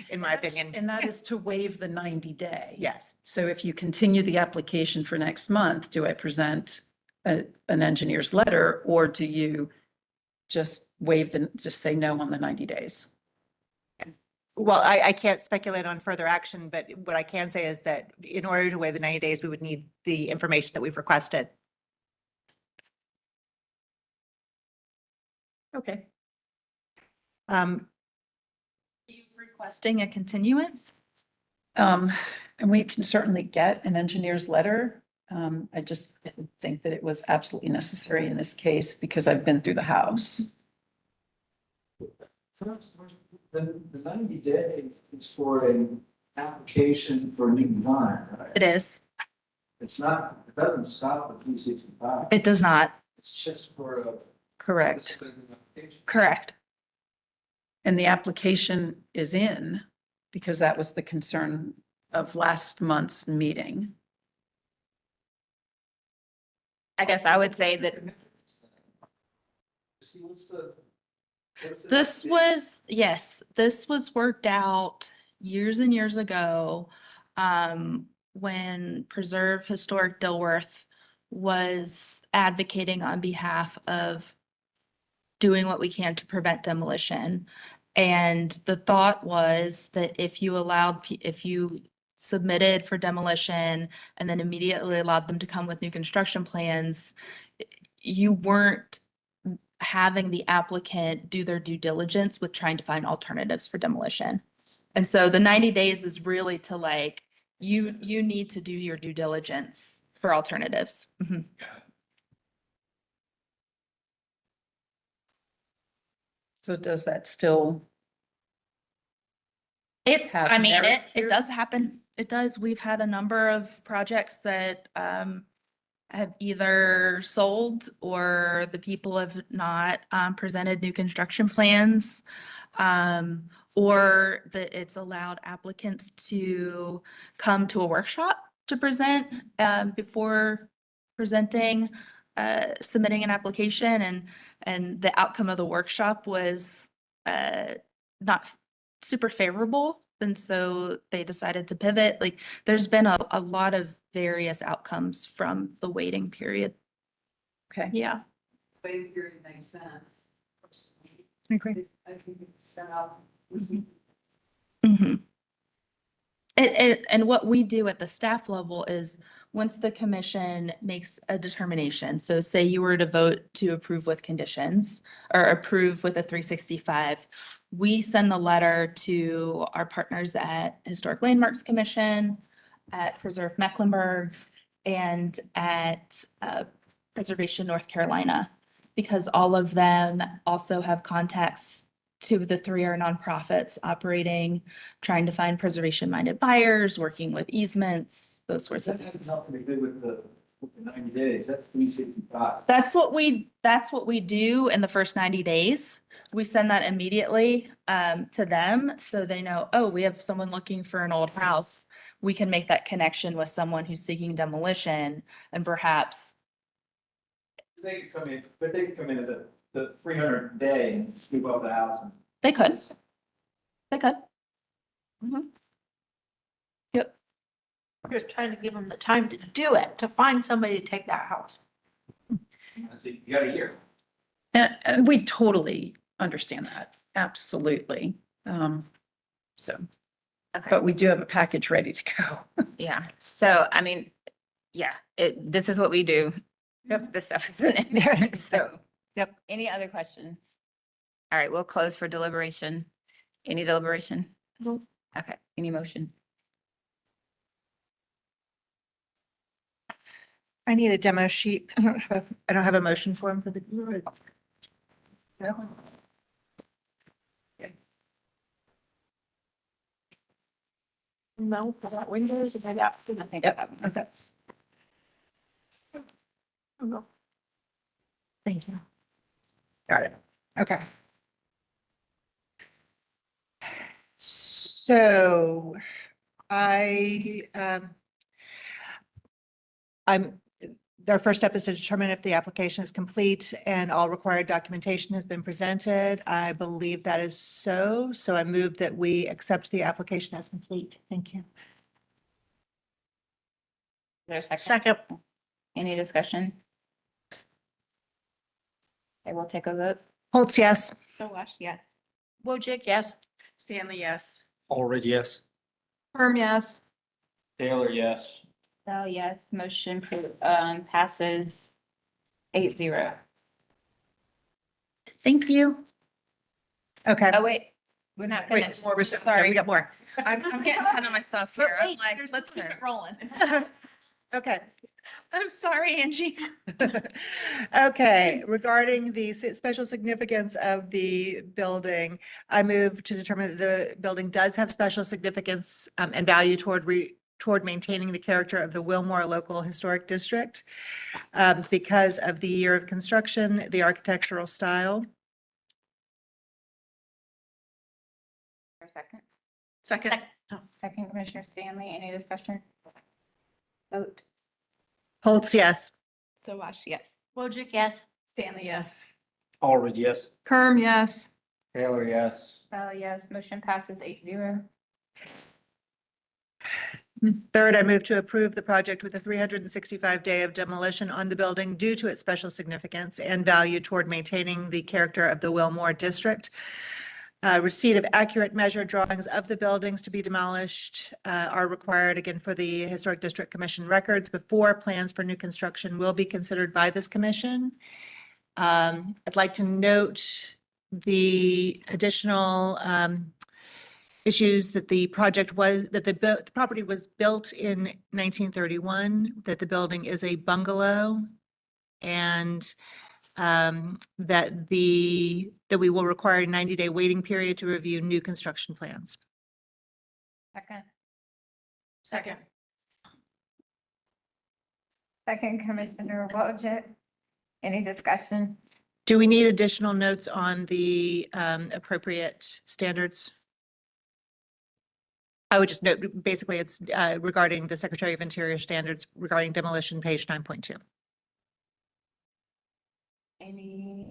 in my opinion. And that is to waive the 90-day. Yes. So if you continue the application for next month, do I present an engineer's letter, or do you just just say no on the 90 days? Well, I can't speculate on further action, but what I can say is that in order to waive the 90 days, we would need the information that we've requested. Okay. Requesting a continuance? And we can certainly get an engineer's letter. I just didn't think that it was absolutely necessary in this case because I've been through the house. The 90 days is for an application for a new design, right? It is. It's not, it doesn't stop at 365. It does not. It's just for a. Correct. Correct. And the application is in because that was the concern of last month's meeting. I guess I would say that This was, yes, this was worked out years and years ago, when Preserve Historic Dilworth was advocating on behalf of doing what we can to prevent demolition. And the thought was that if you if you submitted for demolition and then immediately allowed them to come with new construction plans, you weren't having the applicant do their due diligence with trying to find alternatives for demolition. And so the 90 days is really to like, you need to do your due diligence for alternatives. Mhm. So does that still? have I mean, merit it does happen. It does. We've had a number of projects that have either sold or the people have not presented new construction plans. Or that it's allowed applicants to come to a workshop to present before presenting, submitting an application, and the outcome of the workshop was not super favorable. And so they decided to pivot. Like there's been a lot of various outcomes from the waiting period. Okay. Yeah. Waiting period makes sense. Okay. I think it's set up. Mhm. And what we do at the staff level is once the commission makes a determination, so say you were to vote to approve with conditions or approve with a 365, we send the letter to our partners at Historic Landmarks Commission, at Preserve Mecklenburg, and at Preservation North Carolina, because all of them also have contacts. Two of the three are nonprofits operating, trying to find preservation-minded buyers, working with easements, those sorts of. That has nothing to do with the 90 days, that's 365. That's what we do in the first 90 days. We send that immediately to them so they know, oh, we have someone looking for an old house. We can make that connection with someone who's seeking demolition and perhaps. They could come in, but they could come in at the 300 day and scoop up the house. They could. They could. Mhm. Yep. Just trying to give them the time to do it, to find somebody to take that house. You got a year. And we totally understand that. Absolutely. So, Okay. but we do have a package ready to go. Yeah, so I mean, yeah, this is what we do. Yep. This stuff isn't in there, so. Yep. Any other question? All right, we'll close for deliberation. Any deliberation? No. Okay, any motion? I need a demo sheet. I don't have a motion form for the. No. No, is that Windows? Is that? I think Yep, okay. No. Thank you. Got it. Okay. So I Their first step is to determine if the application is complete and all required documentation has been presented. I believe that is so. So I move that we accept the application as complete. Thank you. There's a second. Any discussion? I will take a vote. Holtz, yes. Sowash, yes. Wojcik, yes. Stanley, yes. Already, yes. Herm, yes. Taylor, yes. Bell, yes. Motion passes 8-0. Thank you. Okay. Oh, wait, we're not Wait, finished. more, Sorry. we got more. I'm getting ahead of myself here. I'm like, let's keep it rolling. Okay. I'm sorry, Angie. Okay, regarding the special significance of the building, I move to determine that the building does have special significance and value toward maintaining the character of the Wilmore Local Historic District because of the year of construction, the architectural style. For a second. Second. Second, Commissioner Stanley, any discussion? Vote. Holtz, yes. Sowash, yes. Wojcik, yes. Stanley, yes. Already, yes. Herm, yes. Taylor, yes. Bell, yes. Motion passes 8-0. Third, I move to approve the project with a 365-day of demolition on the building due to its special significance and value toward maintaining the character of the Wilmore District. Receipt of accurate measured drawings of the buildings to be demolished are required again for the Historic District Commission records before plans for new construction will be considered by this commission. I'd like to note the additional issues that the property was built in 1931, that the building is a bungalow, and that we will require a 90-day waiting period to review new construction plans. Second. Second. Second, Commissioner Wojcik. Any discussion? Do we need additional notes on the appropriate standards? I would just note, basically, it's regarding the Secretary of Interior standards regarding demolition, page 9.2. Any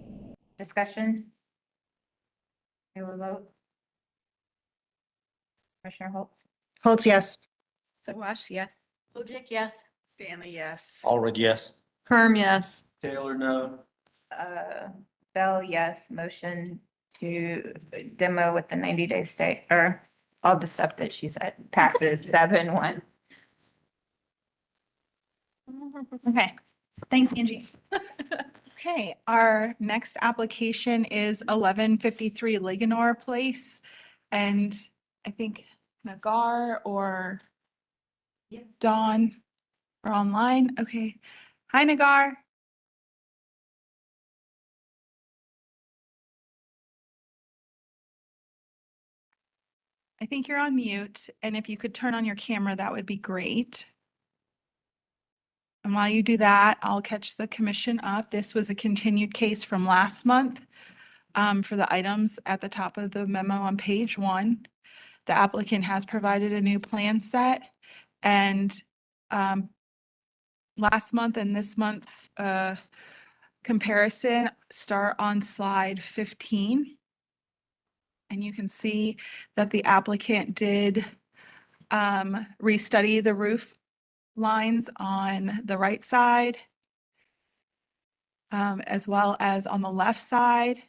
discussion? We will vote. Commissioner Holtz. Holtz, yes. Sowash, yes. Wojcik, yes. Stanley, yes. Already, yes. Herm, yes. Taylor, no. Bell, yes. Motion to demo with the 90-day stay, or all the stuff that she said passes 7-1. Okay, thanks, Angie. Okay, our next application is 1153 Ligonor Place. And I think Nagar or Dawn are online. Okay. Hi, Nagar. I think you're on mute, and if you could turn on your camera, that would be great. And while you do that, I'll catch the commission up. This was a continued case from last month for the items at the top of the memo on page 1. The applicant has provided a new plan set, and last month and this month's comparison start on slide 15. And you can see that the applicant did restudy the roof lines on the right side, as well as on the left side.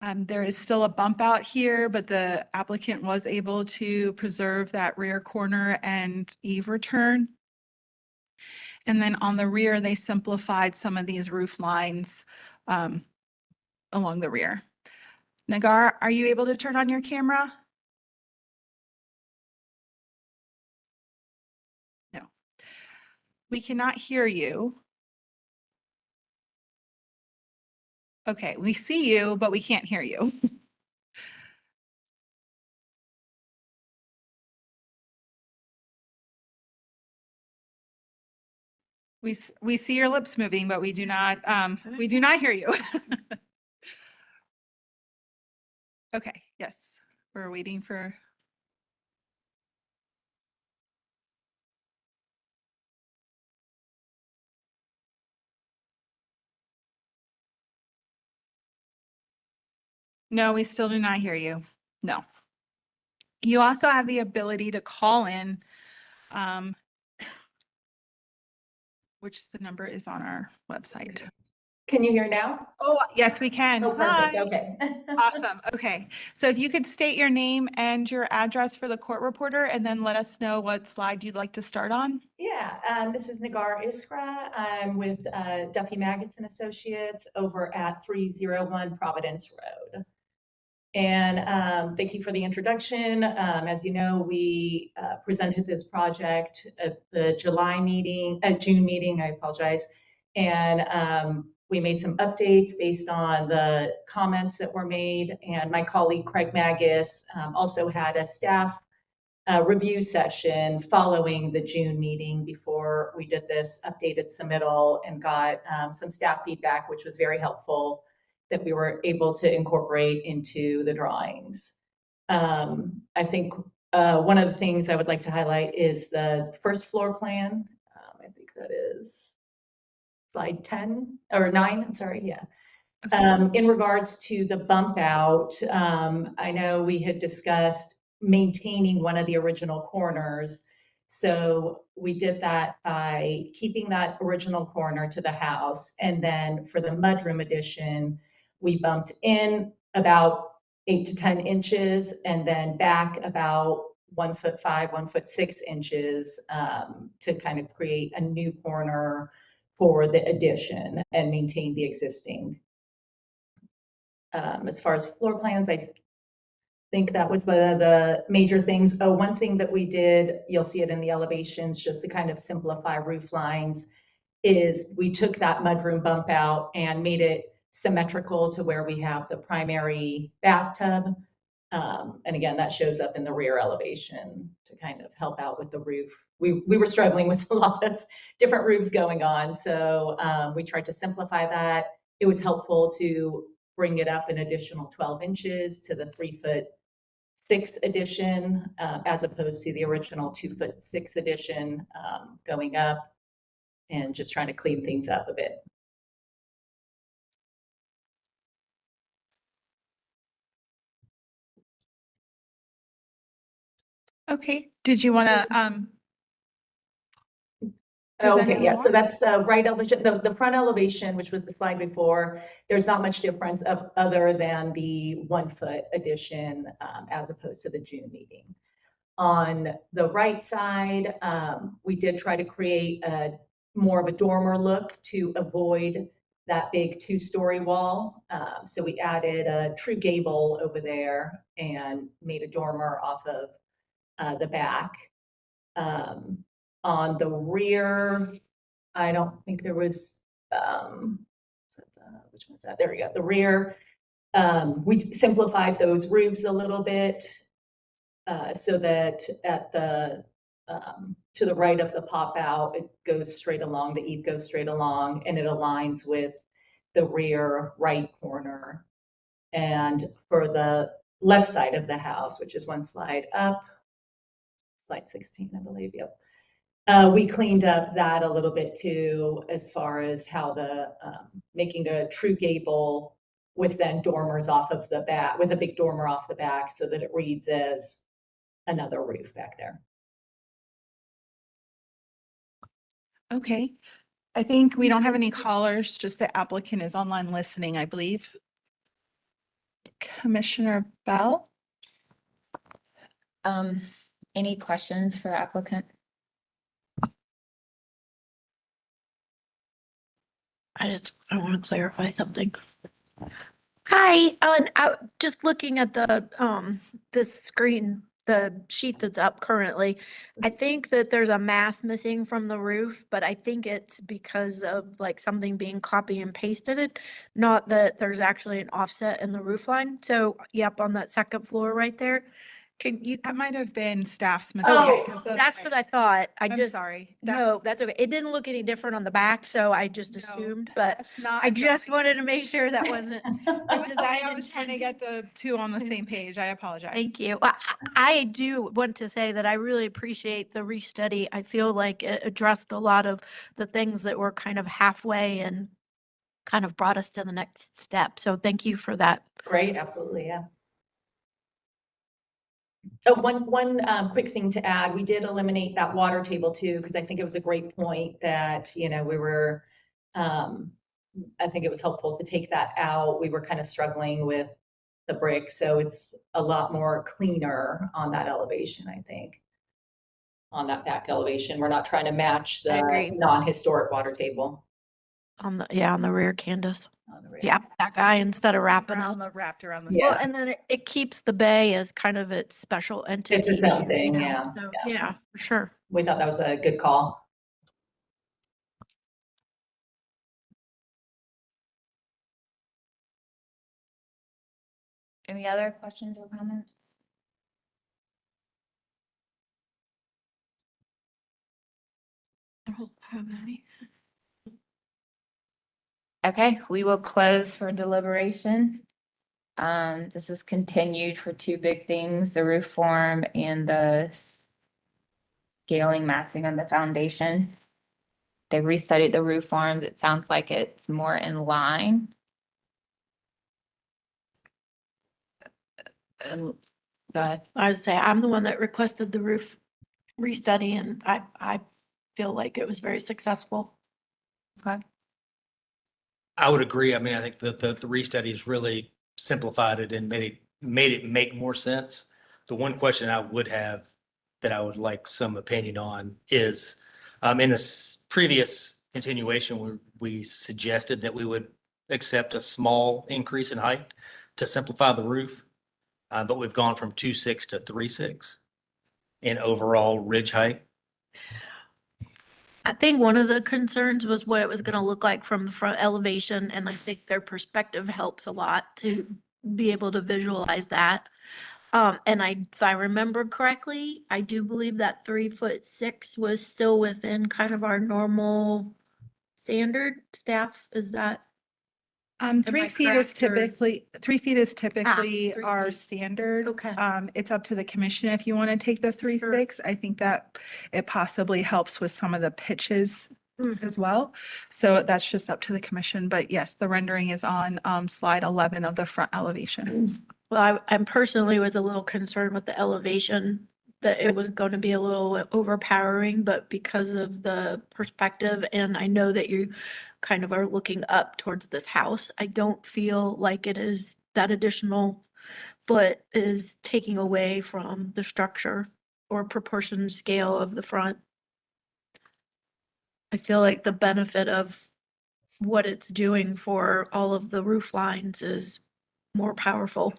There is still a bump out here, but the applicant was able to preserve that rear corner and eave return. And then on the rear, they simplified some of these roof lines along the rear. Nagar, are you able to turn on your camera? No. We cannot hear you. Okay, we see you, but we can't hear you. We see your lips moving, but we do not hear you. Okay, yes, we're waiting for. No, we still do not hear you. No. You also have the ability to call in, which the number is on our website. Can you hear now? Oh, yes, we can. Oh, perfect. Hi. Okay. Awesome. Okay. So if you could state your name and your address for the court reporter and then let us know what slide you'd like to start on. Yeah, this is Nagar Iskra. I'm with Duffy Maggots and Associates over at 301 Providence Road. And thank you for the introduction. As you know, we presented this project at the June meeting, I apologize. And we made some updates based on the comments that were made. And my colleague Craig Maggis also had a staff review session following the June meeting before we did this updated submittal and got some staff feedback, which was very helpful, that we were able to incorporate into the drawings. I think one of the things I would like to highlight is the first floor plan. I think that is slide 10 or 9, I'm sorry, yeah. In regards to the bump out, I know we had discussed maintaining one of the original corners. So we did that by keeping that original corner to the house. And then for the mudroom addition, we bumped in about 8 to 10 inches and then back about 1'5", 1'6" to kind of create a new corner for the addition and maintain the existing. As far as floor plans, I think that was one of the major things. Oh, one thing that we did, you'll see it in the elevations, just to kind of simplify roof lines, is we took that mudroom bump out and made it symmetrical to where we have the primary bathtub. And again, that shows up in the rear elevation to kind of help out with the roof. We were struggling with a lot of different roofs going on, so we tried to simplify that. It was helpful to bring it up an additional 12 inches to the 3'6" addition, as opposed to the original 2'6" addition going up, and just trying to clean things up a bit. Okay. Did you want to present Okay, any yeah, more? so that's the right elevation. The front elevation, which was the slide before, there's not much difference other than the 1 foot addition as opposed to the June meeting. On the right side, we did try to create more of a dormer look to avoid that big 2-story wall. So we added a true gable over there and made a dormer off of the back. On the rear, I don't think there was, which one's that? There we go. The rear, we simplified those roofs a little bit so that at the, to the right of the pop out, it goes straight along, the eave goes straight along, and it aligns with the rear right corner. And for the left side of the house, which is one slide up, slide 16, I believe, yep. We cleaned up that a little bit too, as far as how the, making a true gable with then dormers off of the back, with a big dormer off the back so that it reads as another roof back there. Okay. I think we don't have any callers, just the applicant is online listening, I believe. Commissioner Bell? Any questions for the applicant? I want to clarify something. Hi, just looking at this screen, the sheet that's up currently, I think that there's a mass missing from the roof, but I think it's because of like something being copy and pasted, not that there's actually an offset in the roof line. So, yep, on that second floor right there. Can you? That might have been staff's mistake. Oh, of the- that's what I thought. I'm sorry. No, that's okay. It didn't look any different on the back, so I just assumed, but That's not. I just wanted to make sure that wasn't the I was sorry, design I was trying to intent. get the two on the same page. I apologize. Thank you. I do want to say that I really appreciate the restudy. I feel like it addressed a lot of the things that were kind of halfway and kind of brought us to the next step. So thank you for that. Great, absolutely, yeah. Oh, one quick thing to add, we did eliminate that water table too, because I think it was a great point that, you know, we were, I think it was helpful to take that out. We were kind of struggling with the brick, so it's a lot more cleaner on that elevation, I think. On that back elevation, we're not trying to match I the agree. non-historic water table. On the rear, Candace. On the rear. Yeah, that guy instead of wrapping up. Wrapped around the. Yeah. Well, and then it keeps the bay as kind of its special entity its own too, thing, you know? yeah, So, yeah. yeah, for sure. We thought that was a good call. Any other questions or comments? I don't have any. Okay, we will close for deliberation. This was continued for two big things, the roof form and the scaling, massing on the foundation. They restudied the roof forms. It sounds like it's more in line. Go ahead. I would say I'm the one that requested the roof restudy and I feel like it was very successful. Okay. I would agree. I mean, I think that the restudy has really simplified it and made it make more sense. The one question I would have that I would like some opinion on is, in this previous continuation, we suggested that we would accept a small increase in height to simplify the roof. But we've gone from 2.6 to 3.6 in overall ridge height. I think one of the concerns was what it was gonna look like from the front elevation, and I think their perspective helps a lot to be able to visualize that. And if I remember correctly, I do believe that 3'6" was still within kind of our normal standard staff. Is that? Am 3 I feet is correct, or is- typically, 3 feet is typically 3 our feet. standard. Okay. It's up to the commission if you want to take the 3.6. I think that it possibly helps with some of the pitches as well. So that's just up to the commission. But yes, the rendering is on slide 11 of the front elevation. Well, I personally was a little concerned with the elevation, that it was going to be a little overpowering, but because of the perspective, and I know that you kind of are looking up towards this house, I don't feel like it is, that additional foot is taking away from the structure or proportion scale of the front. I feel like the benefit of what it's doing for all of the roof lines is more powerful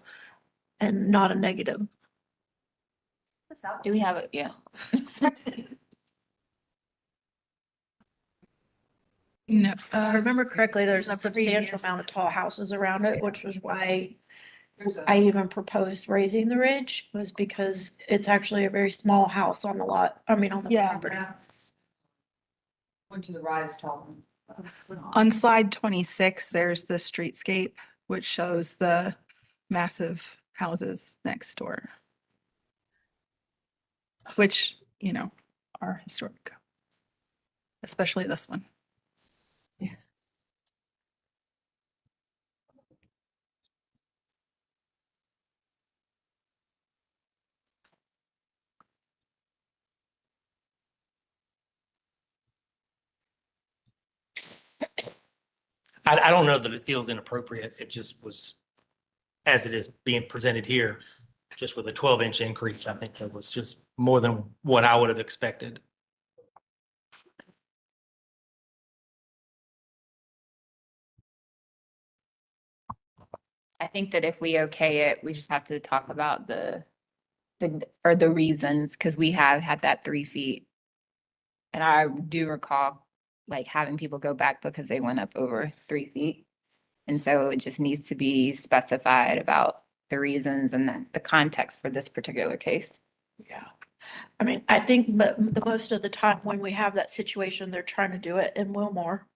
and not a negative. Do we have it? Yeah. No, If I remember correctly, there's a the substantial previous- amount of tall houses around it, which was why I even proposed raising the ridge, was because it's actually a very small house on the lot, I mean, on the Yeah. property. One to the right is taller. On slide 26, there's the streetscape, which shows the massive houses next door. Which, you know, are historic. Especially this one. I don't know that it feels inappropriate. It just was, as it is being presented here, just with a 12-inch increase, I think that was just more than what I would have expected. I think that if we okay it, we just have to talk about the reasons, because we have had that 3 feet. And I do recall like having people go back because they went up over 3 feet. And so it just needs to be specified about the reasons and the context for this particular case. Yeah. I mean, I think, but the most of the time when we have that situation, they're trying to do it in Wilmore.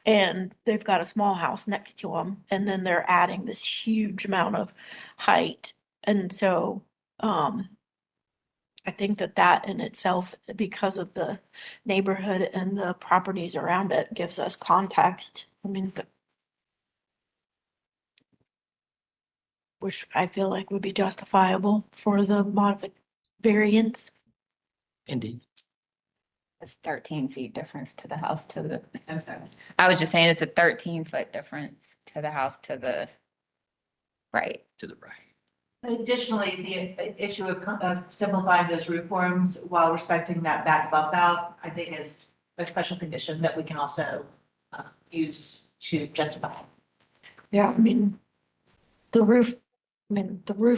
And they've got a small house next to them, and then they're adding this huge amount of height. And so, I think that in itself, because of the neighborhood and the properties around it, gives us context. I mean, which I feel like would be justifiable for the variance. Indeed. It's 13 feet difference to the house to the, I'm sorry. I was just saying it's a 13-foot difference to the house to the right. To the right. Additionally, the issue of simplifying those roof forms while respecting that back bump out, I think is a special condition that we can also use to justify. Yeah, I mean, the roof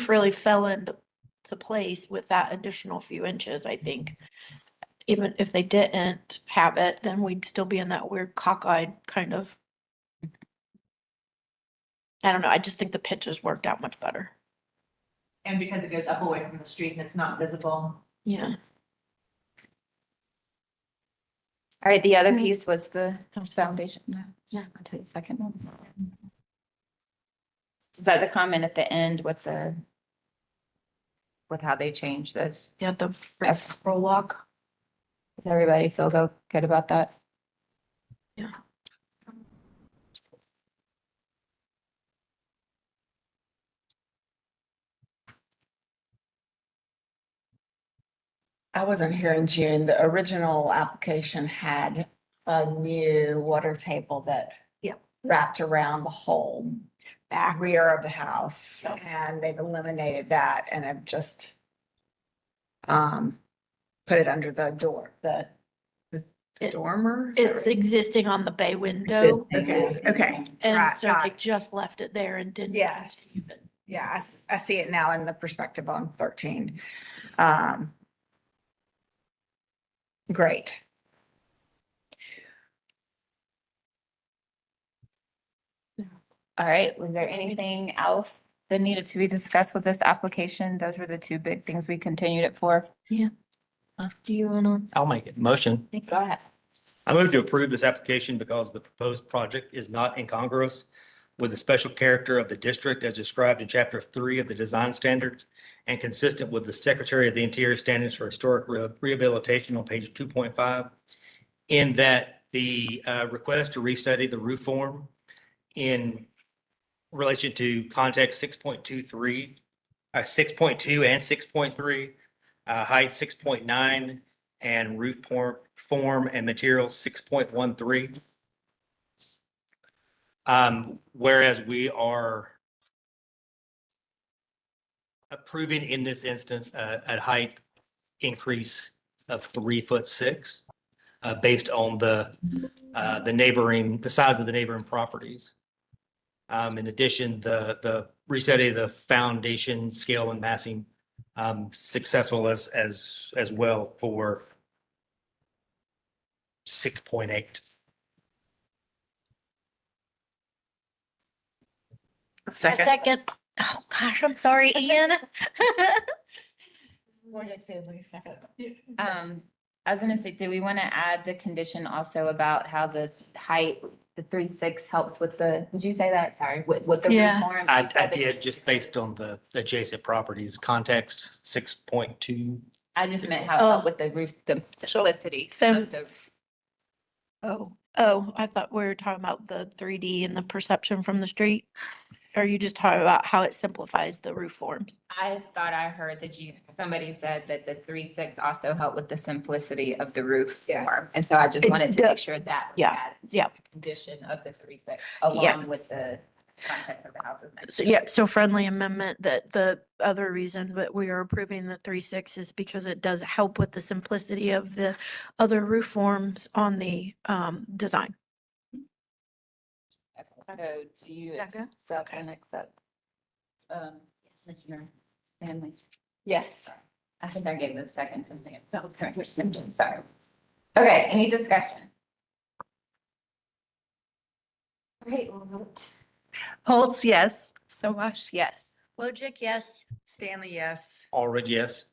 really fell into place with that additional few inches, I think. Even if they didn't have it, then we'd still be in that weird cockeyed kind of. I don't know, I just think the pictures worked out much better. And because it goes up away from the street and it's not visible. Yeah. All right, the other piece was the foundation. No, just gonna take a second. Is that the comment at the end with how they changed this? Yeah, the roll walk. Does everybody feel good about that? Yeah. I wasn't here in June. The original application had a new water table that wrapped around the whole back rear of the house, and they've eliminated that and have just put it under the door, the dormer. Is that It's right? existing on the bay window. Okay. And Right, so got they it. just left it there and didn't. Yes. Yeah, I see it now in the perspective on 13. Great. All right, was there anything else that needed to be discussed with this application? Those were the two big things we continued it for. Yeah. Do you wanna? I'll make it. Motion. Go ahead. I move to approve this application because the proposed project is not incongruous with the special character of the district as described in chapter 3 of the design standards and consistent with the Secretary of the Interior standards for historic rehabilitation on page 2.5. In that the request to restudy the roof form in relation to context 6.23, 6.2 and 6.3, height 6.9, and roof form and materials 6.13. Whereas we are approving in this instance a height increase of 3'6", based on the size of the neighboring properties. In addition, the restudy of the foundation scale and massing successful as well for 6.8. A second. Oh, gosh, I'm sorry, Ian. I was gonna say, do we want to add the condition also about how the height, the 3'6" helps with the, did you say that? Sorry, with the Yeah. roof form? I You said that- did just based on the adjacent properties context 6.2. I just meant how Oh. with the roof, the simplicity. Sim- of the- Oh, I thought we were talking about the 3D and the perception from the street. Or are you just talking about how it simplifies the roof forms? I thought I heard that somebody said that the 3'6" also helped with the simplicity of the roof form. And so I just It wanted to does. make sure that. was Yeah, added to yeah. the Condition of the 3'6" along with the context of the house. So, yeah, so friendly amendment that the other reason that we are approving the 3'6" is because it does help with the simplicity of the other roof forms on the design. So do you accept and accept? Commissioner Stanley? Yes. I think I gave the second to Stan. That was correct. Sorry. Okay, any discussion? Great, we'll vote. Holtz, yes. Sowash, yes. Wojcik, yes. Stanley, yes. Already, yes.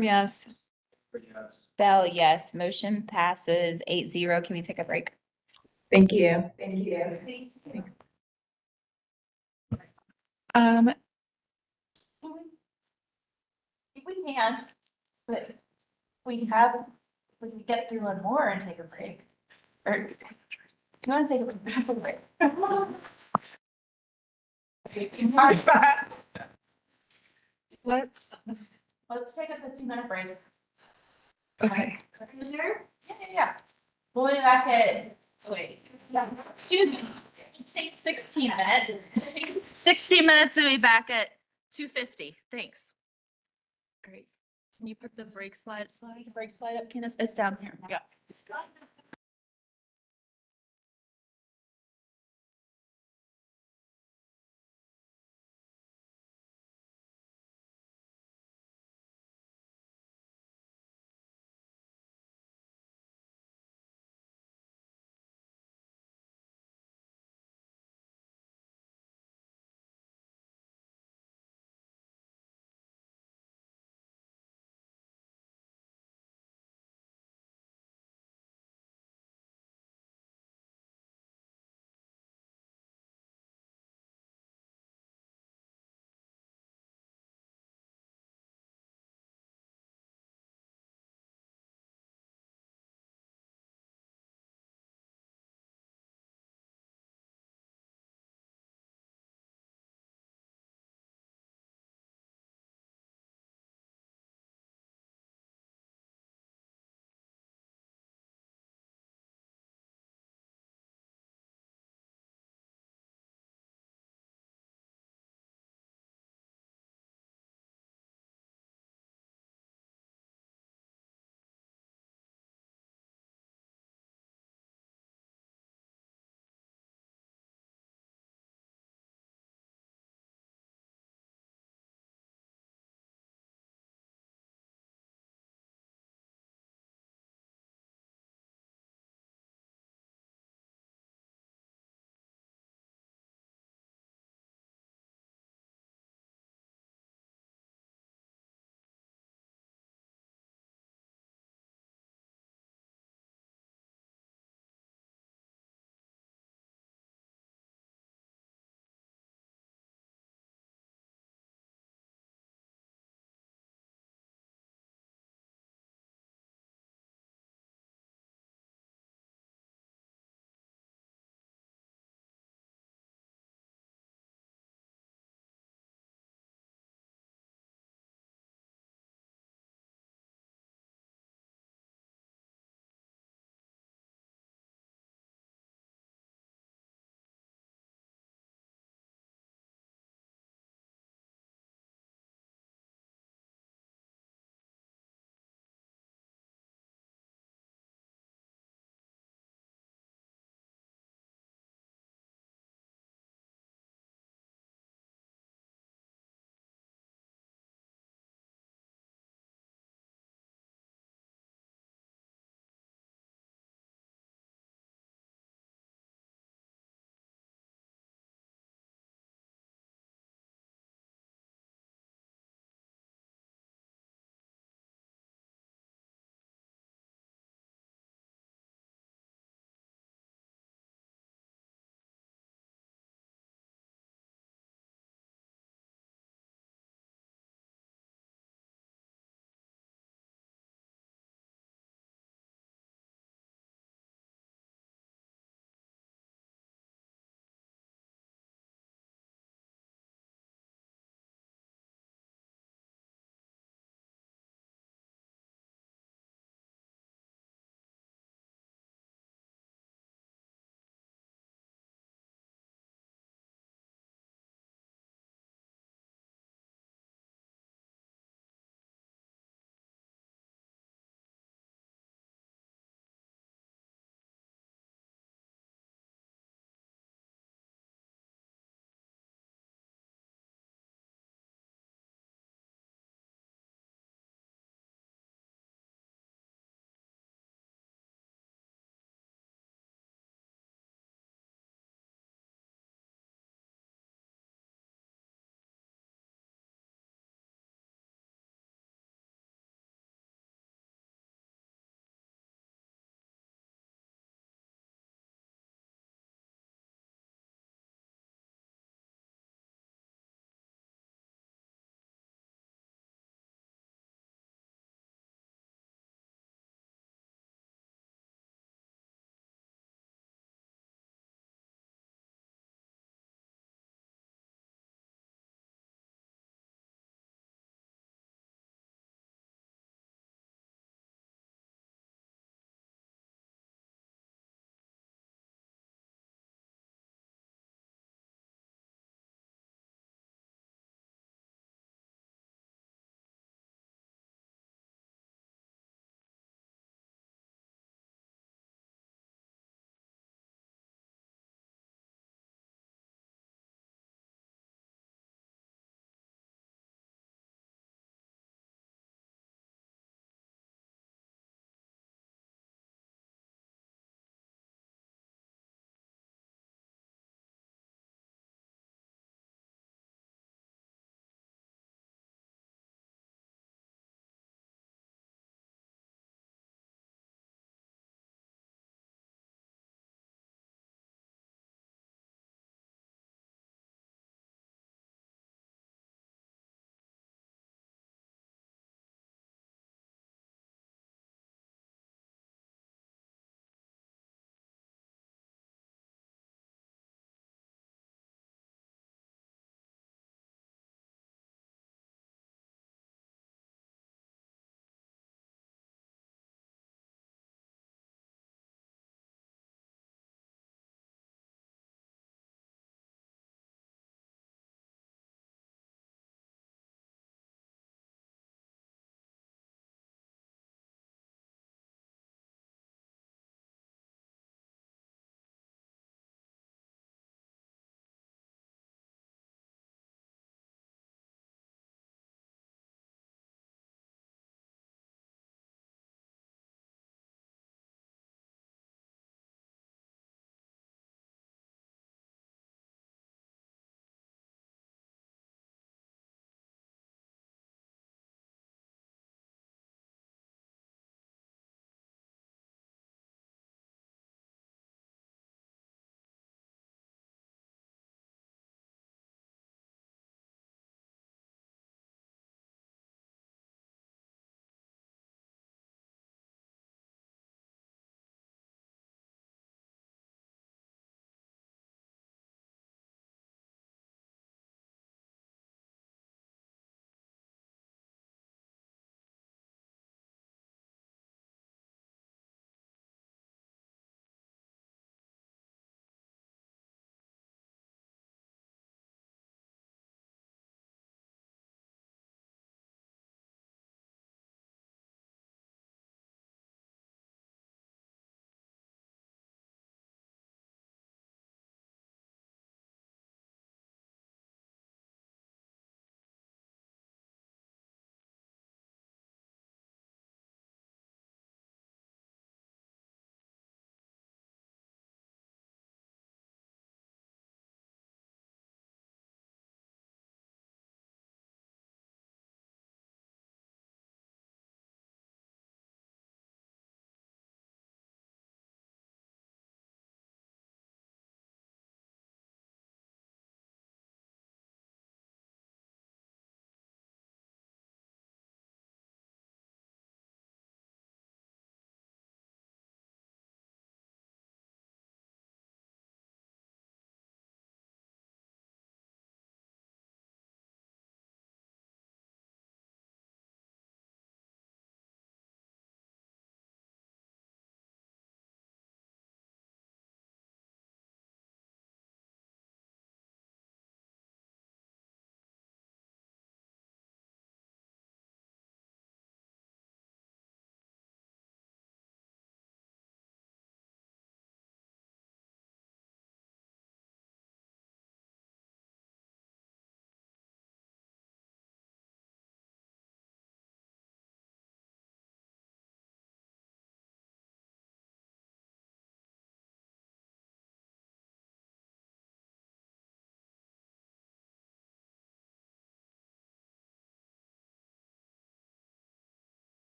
Yes. Bell, yes. Motion passes 8-0. Can we take a break? Thank you. Thank you. We can, but we can get through one more and take a break. Or, do you want to take a break? We can take a break. let's, Let's take a 15-minute break. okay. Yeah. We'll be back at, wait. Excuse me. It takes 16 minutes. 16 minutes to be back at 2:50. Thanks. Great. Can you put the brake slide up, Candace? It's down here. Yeah.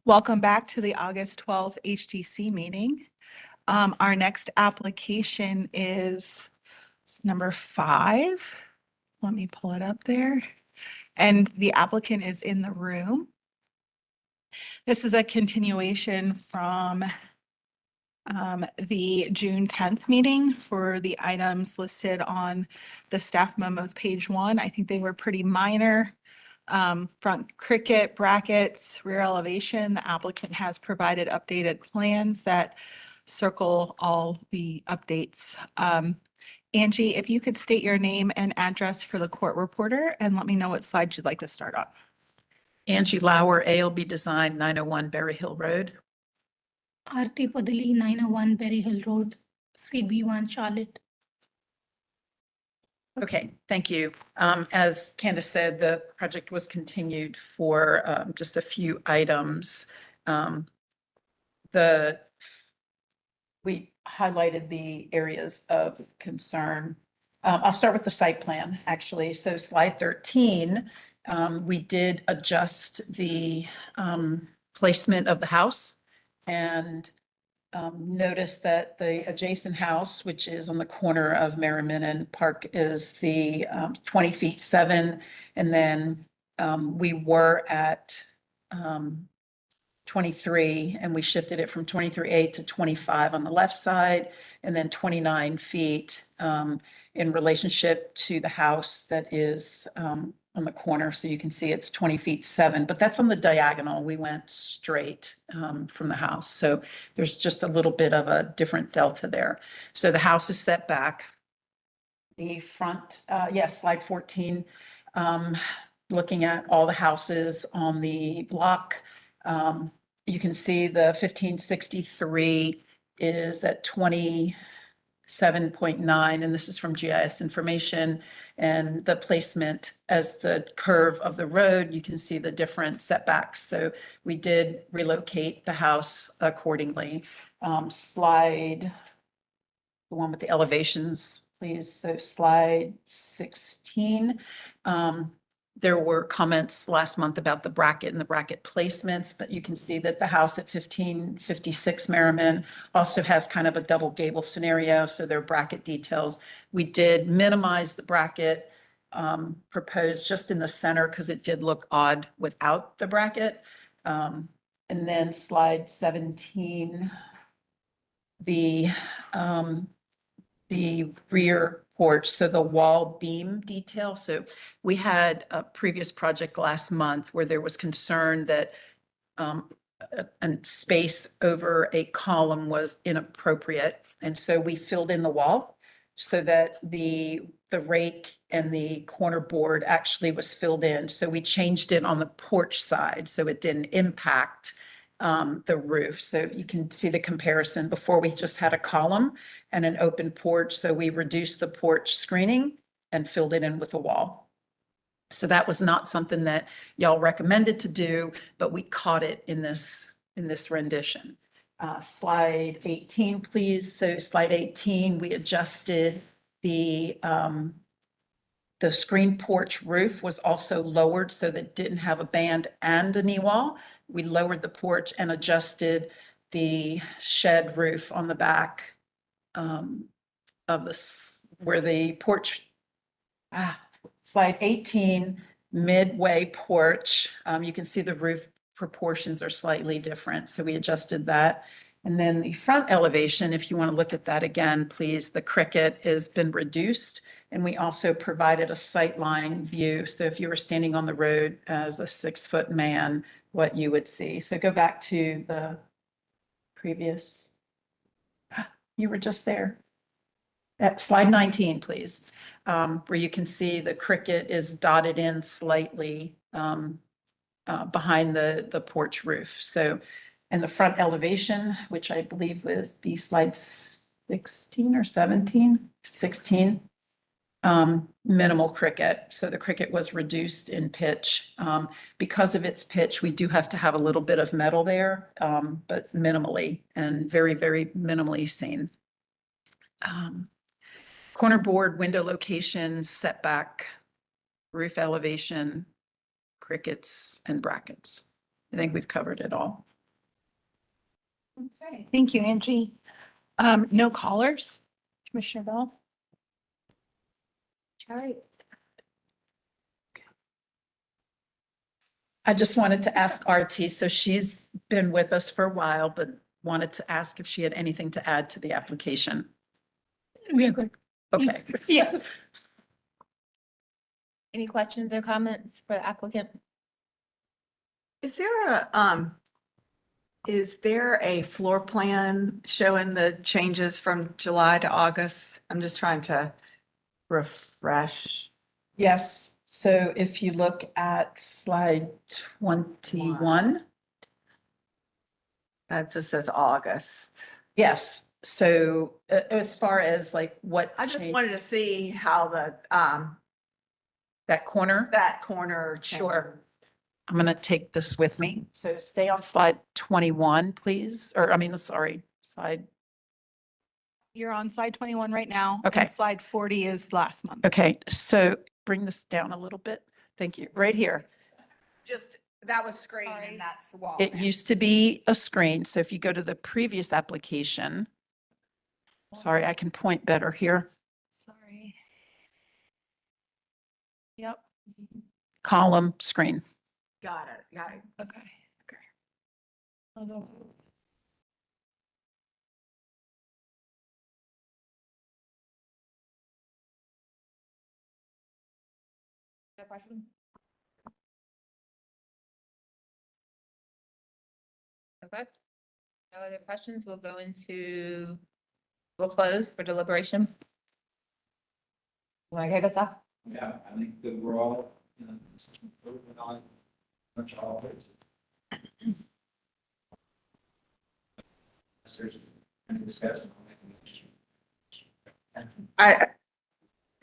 Welcome back to the August 12th HTC meeting. Our next application is number 5. Let me pull it up there. And the applicant is in the room. This is a continuation from the June 10th meeting for the items listed on the staff memos, page 1. I think they were pretty minor. Front cricket, brackets, rear elevation. The applicant has provided updated plans that circle all the updates. Angie, if you could state your name and address for the court reporter and let me know what slide you'd like to start on. Angie Lauer, ALB Design, 901 Berry Hill Road. Aarti Padali, 901 Berry Hill Road, Suite B1, Charlotte. Okay, thank you. As Candace said, the project was continued for just a few items. We highlighted the areas of concern. I'll start with the site plan, actually. So slide 13, we did adjust the placement of the house and notice that the adjacent house, which is on the corner of Merriman and Park, is the 20 feet 7. And then we were at 23 and we shifted it from 23A to 25 on the left side and then 29 feet in relationship to the house that is on the corner. So you can see it's 20 feet 7, but that's on the diagonal. We went straight from the house. So there's just a little bit of a different delta there. So the house is set back. The front, yes, slide 14, looking at all the houses on the block. You can see the 1563 is at 27.9, and this is from GIS information. And the placement as the curve of the road, you can see the different setbacks. So we did relocate the house accordingly. Slide, the one with the elevations, please. So slide 16. There were comments last month about the bracket and the bracket placements, but you can see that the house at 1556 Merriman also has kind of a double gable scenario. So there are bracket details. We did minimize the bracket proposed just in the center because it did look odd without the bracket. And then slide 17, the rear porch, so the wall beam detail. So we had a previous project last month where there was concern that a space over a column was inappropriate. And so we filled in the wall so that the rake and the corner board actually was filled in. So we changed it on the porch side so it didn't impact the roof. So you can see the comparison. Before we just had a column and an open porch. So we reduced the porch screening and filled it in with a wall. So that was not something that y'all recommended to do, but we caught it in this rendition. Slide 18, please. So slide 18, we adjusted the screen porch roof was also lowered so that it didn't have a band and a knee wall. We lowered the porch and adjusted the shed roof on the back of where the porch, slide 18, midway porch. You can see the roof proportions are slightly different. So we adjusted that. And then the front elevation, if you want to look at that again, please, the cricket has been reduced. And we also provided a sightline view. So if you were standing on the road as a 6-foot man, what you would see. So go back to the previous, you were just there. At slide 19, please, where you can see the cricket is dotted in slightly behind the porch roof. So, and the front elevation, which I believe was be slide 16 or 17, 16. Minimal cricket. So the cricket was reduced in pitch. Because of its pitch, we do have to have a little bit of metal there, but minimally and very, very minimally seen. Corner board, window location, setback, roof elevation, crickets, and brackets. I think we've covered it all. Okay, thank you, Angie. No callers, Commissioner Bell? All right. I just wanted to ask RT, so she's been with us for a while, but wanted to ask if she had anything to add to the application. We are good. Okay. Yes. Any questions or comments for the applicant? Is there a floor plan showing the changes from July to August? I'm just trying to refresh. Yes, so if you look at slide 21. That just says August. Yes, so as far as like what. I just changed- wanted to see how That corner? that corner. Sure. I'm gonna take this with me. So stay on slide 21, please, or I mean, sorry, slide. You're on slide 21 right now. Okay. And slide 40 is last month. Okay, so bring this down a little bit. Thank you. Right here. Just, that was screen and that's the wall. It now. used to be a screen, so if you go to the previous application. Sorry, I can point better here. Sorry. Yep. Column, screen. Got it. Okay. Question? Okay. No other questions? We'll close for deliberation. Want to kick us off? Yeah, I think overall, you know, moving on, much always. There's any discussion on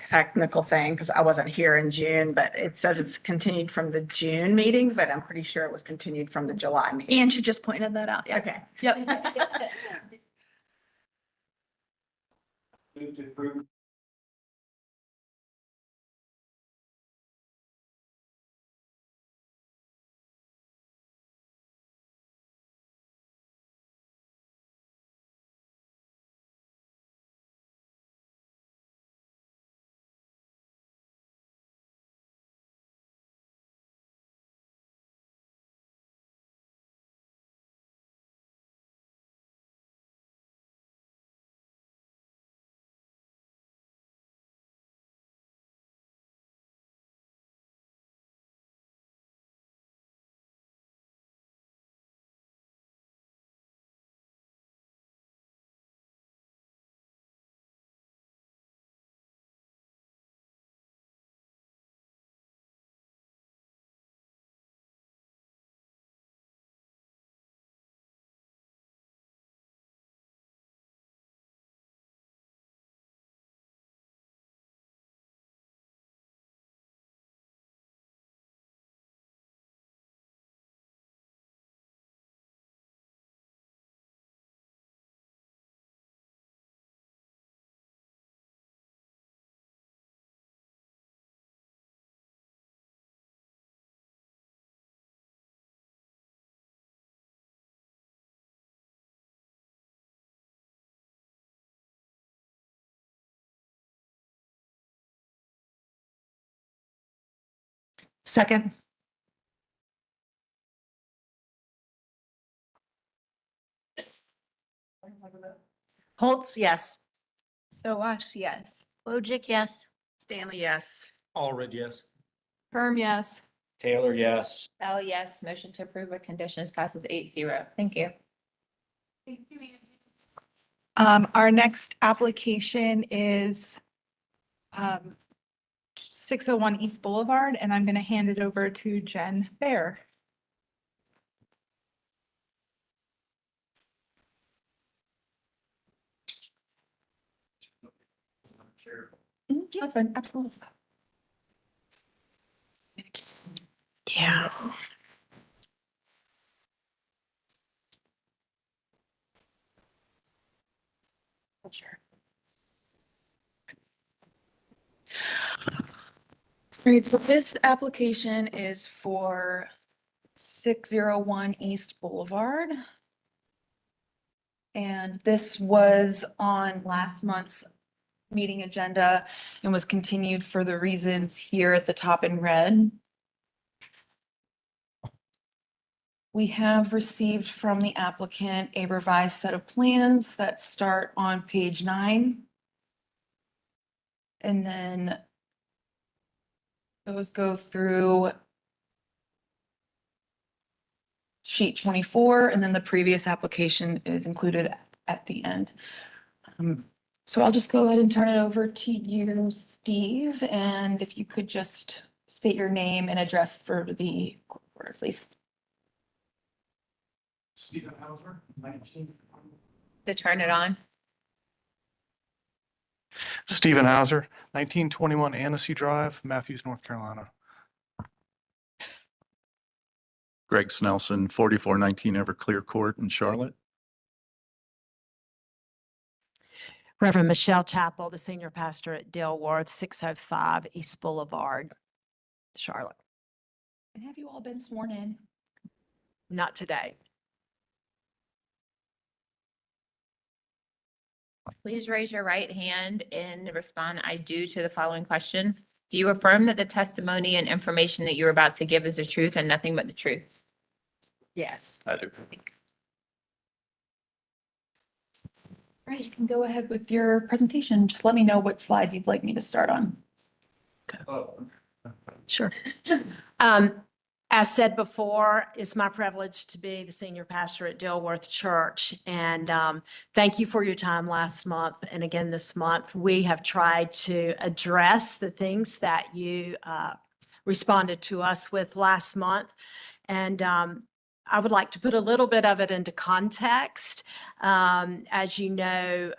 Technical thing, because I wasn't here in June, but it says it's continued from the June meeting, but I'm pretty sure it was continued from the July meeting. And she just pointed that out. Yeah. Okay. Yep. Move to approve. Second. Holtz, yes. Sowash, yes. Wojcik, yes. Stanley, yes. Allred, yes. Firm, yes. Taylor, yes. Bell, yes. Motion to approve with conditions passes 8-0. Thank you. Our next application is 601 East Boulevard, and I'm going to hand it over to Jen Fair. That's fine. Absolutely. Yeah. Sure. All right, so this application is for 601 East Boulevard. And this was on last month's meeting agenda and was continued for the reasons here at the top in red. We have received from the applicant a revised set of plans that start on page 9. And then those go through sheet 24, and then the previous application is included at the end. So I'll just go ahead and turn it over to you, Steve, and if you could just state your name and address for the court reporter, please. Stephen Hauser, 19. To turn it on. Stephen Hauser, 1921 Annecy Drive, Matthews, North Carolina. Greg Snelson, 4419 Everclear Court in Charlotte. Reverend Michelle Chappell, the senior pastor at Dilworth, 605 East Boulevard, Charlotte. And have you all been sworn in? Not today. Please raise your right hand and respond, I do, to the following question. Do you affirm that the testimony and information that you're about to give is the truth and nothing but the truth? Yes. I do. Right, you can go ahead with your presentation. Just let me know what slide you'd like me to start on. Sure. As said before, it's my privilege to be the senior pastor at Dilworth Church. And thank you for your time last month. And again, this month, we have tried to address the things that you responded to us with last month. And I would like to put a little bit of it into context. As you know,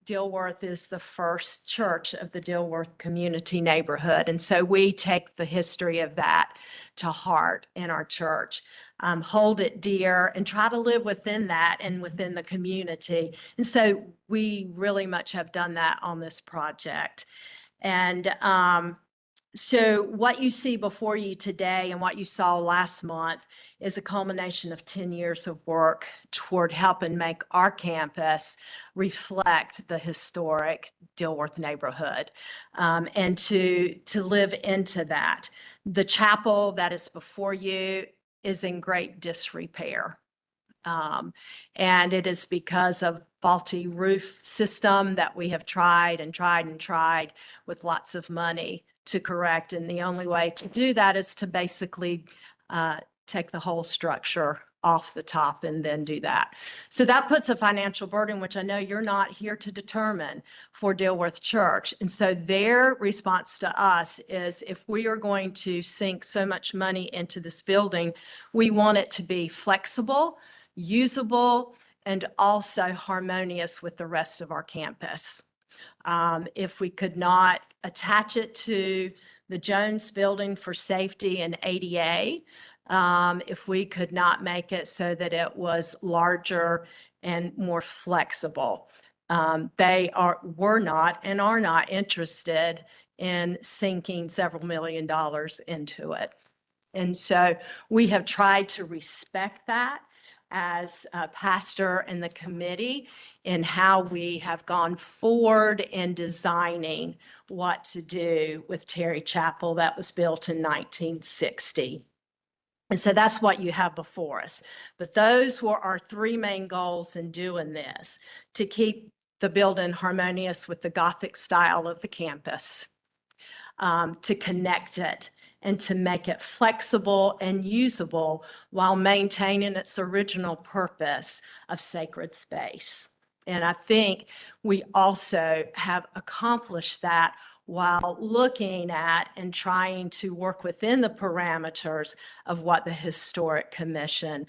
Dilworth is the first church of the Dilworth community neighborhood. And so we take the history of that to heart in our church, hold it dear and try to live within that and within the community. And so we really much have done that on this project. And so what you see before you today and what you saw last month is a culmination of 10 years of work toward helping make our campus reflect the historic Dilworth neighborhood, and to live into that. The chapel that is before you is in great disrepair. And it is because of faulty roof system that we have tried and tried and tried with lots of money to correct. And the only way to do that is to basically take the whole structure off the top and then do that. So that puts a financial burden, which I know you're not here to determine, for Dilworth Church. And so their response to us is, if we are going to sink so much money into this building, we want it to be flexible, usable, and also harmonious with the rest of our campus. If we could not attach it to the Jones Building for safety and ADA, if we could not make it so that it was larger and more flexible. Were not and are not interested in sinking several $1 million into it. And so we have tried to respect that as a pastor and the committee in how we have gone forward in designing what to do with Terry Chapel that was built in 1960. And so that's what you have before us. But those were our three main goals in doing this: to keep the building harmonious with the Gothic style of the campus, to connect it, and to make it flexible and usable while maintaining its original purpose of sacred space. And I think we also have accomplished that while looking at and trying to work within the parameters of what the Historic Commission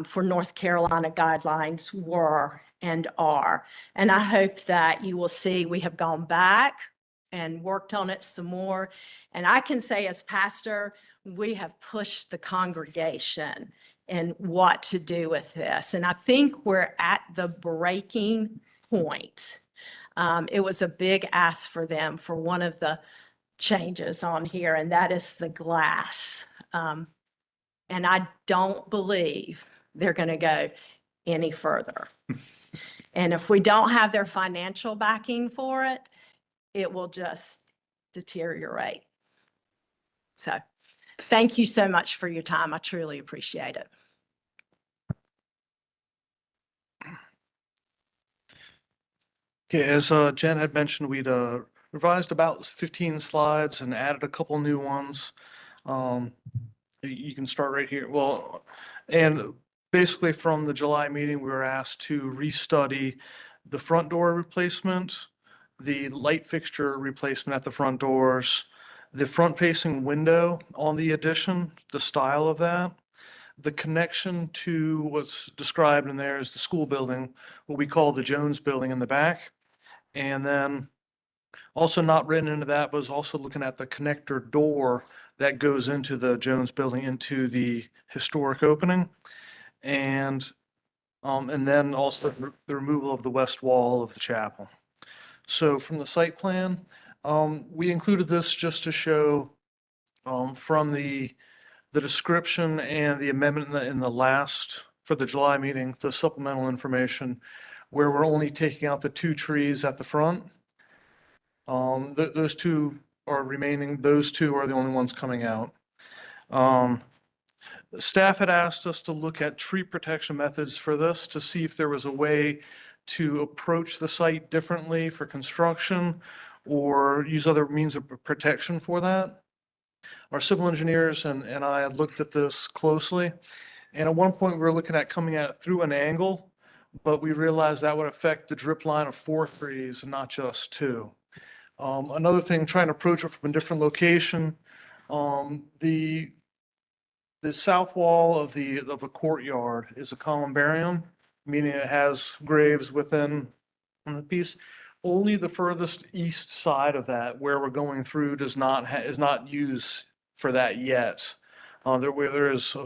for North Carolina guidelines were and are. And I hope that you will see we have gone back and worked on it some more. And I can say, as pastor, we have pushed the congregation in what to do with this. And I think we're at the breaking point. It was a big ask for them for one of the changes on here, and that is the glass. And I don't believe they're going to go any further. And if we don't have their financial backing for it, it will just deteriorate. So thank you so much for your time. I truly appreciate it. Okay, as Jen had mentioned, we'd revised about 15 slides and added a couple new ones. You can start right here. Well, and basically from the July meeting, we were asked to restudy the front door replacement, the light fixture replacement at the front doors, the front-facing window on the addition, the style of that, the connection to what's described in there as the school building, what we call the Jones Building in the back. And then also not written into that was also looking at the connector door that goes into the Jones Building into the historic opening. And then also the removal of the west wall of the chapel. So from the site plan, we included this just to show from the description and the amendment in the last, for the July meeting, the supplemental information, where we're only taking out the 2 trees at the front. Those 2 are remaining. Those 2 are the only ones coming out. Staff had asked us to look at tree protection methods for this to see if there was a way to approach the site differently for construction or use other means of protection for that. Our civil engineers and I had looked at this closely. And at one point we were looking at coming at it through an angle, but we realized that would affect the drip line of 4 trees and not just 2. Another thing, trying to approach it from a different location, the south wall of a courtyard is a columbarium, meaning it has graves within the piece. Only the furthest east side of that, where we're going through, is not used for that yet. There's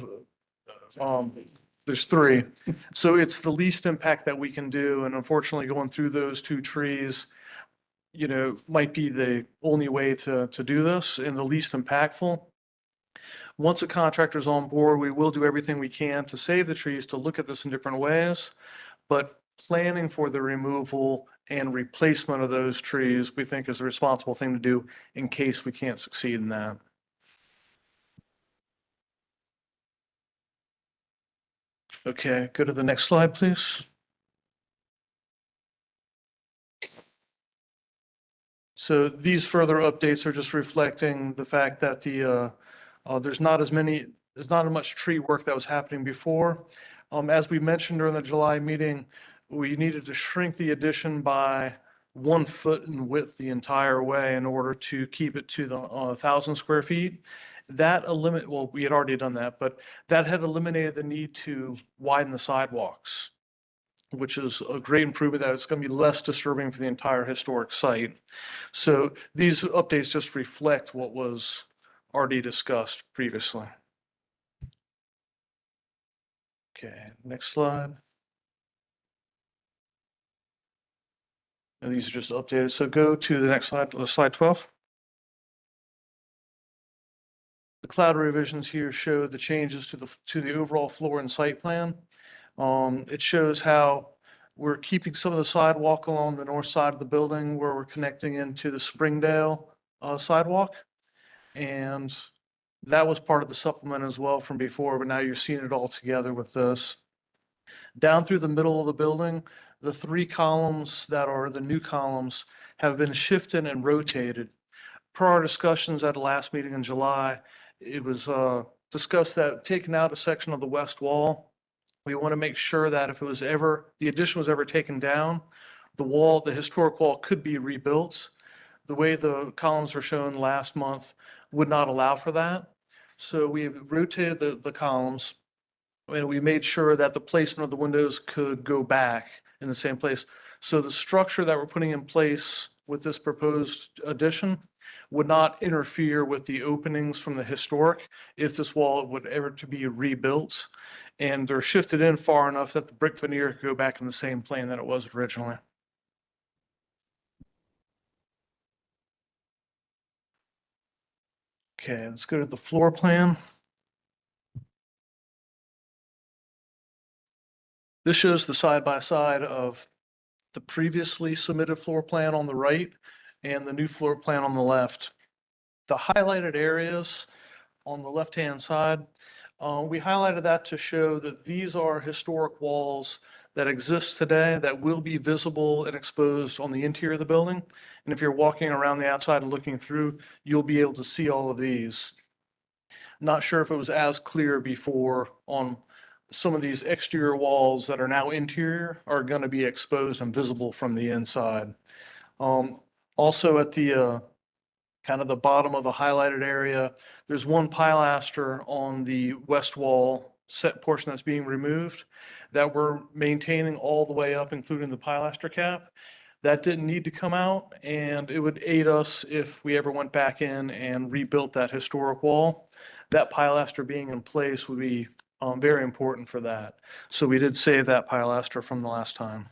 3. So it's the least impact that we can do. And unfortunately, going through those 2 trees, might be the only way to do this and the least impactful. Once a contractor's on board, we will do everything we can to save the trees, to look at this in different ways. But planning for the removal and replacement of those trees, we think is a responsible thing to do in case we can't succeed in that. Okay, go to the next slide, please. So these further updates are just reflecting the fact that there's not as much tree work that was happening before. As we mentioned during the July meeting, we needed to shrink the addition by 1 foot in width the entire way in order to keep it to the 1,000 square feet. Well, we had already done that, but that had eliminated the need to widen the sidewalks, which is a great improvement, that it's going to be less disturbing for the entire historic site. So these updates just reflect what was already discussed previously. Okay, next slide. And these are just updated. So go to the next slide, slide 12. The cloud revisions here show the changes to the overall floor and site plan. It shows how we're keeping some of the sidewalk along the north side of the building where we're connecting into the Springdale sidewalk. And that was part of the supplement as well from before, but now you're seeing it all together with this. Down through the middle of the building, the 3 columns that are the new columns have been shifted and rotated. Per our discussions at the last meeting in July, it was discussed that taking out a section of the west wall, we want to make sure that if the addition was ever taken down, the historic wall could be rebuilt. The way the columns were shown last month would not allow for that. So we rotated the columns, and we made sure that the placement of the windows could go back in the same place. So the structure that we're putting in place with this proposed addition would not interfere with the openings from the historic if this wall would ever to be rebuilt. And they're shifted in far enough that the brick veneer could go back in the same plane that it was originally. Okay, let's go to the floor plan. This shows the side-by-side of the previously submitted floor plan on the right and the new floor plan on the left. The highlighted areas on the left-hand side, we highlighted that to show that these are historic walls that exist today that will be visible and exposed on the interior of the building. And if you're walking around the outside and looking through, you'll be able to see all of these. Not sure if it was as clear before on some of these exterior walls that are now interior are going to be exposed and visible from the inside. Also at the kind of the bottom of the highlighted area, there's one pilaster on the west wall set portion that's being removed that we're maintaining all the way up, including the pilaster cap. That didn't need to come out, and it would aid us if we ever went back in and rebuilt that historic wall. That pilaster being in place would be very important for that. So we did save that pilaster from the last time.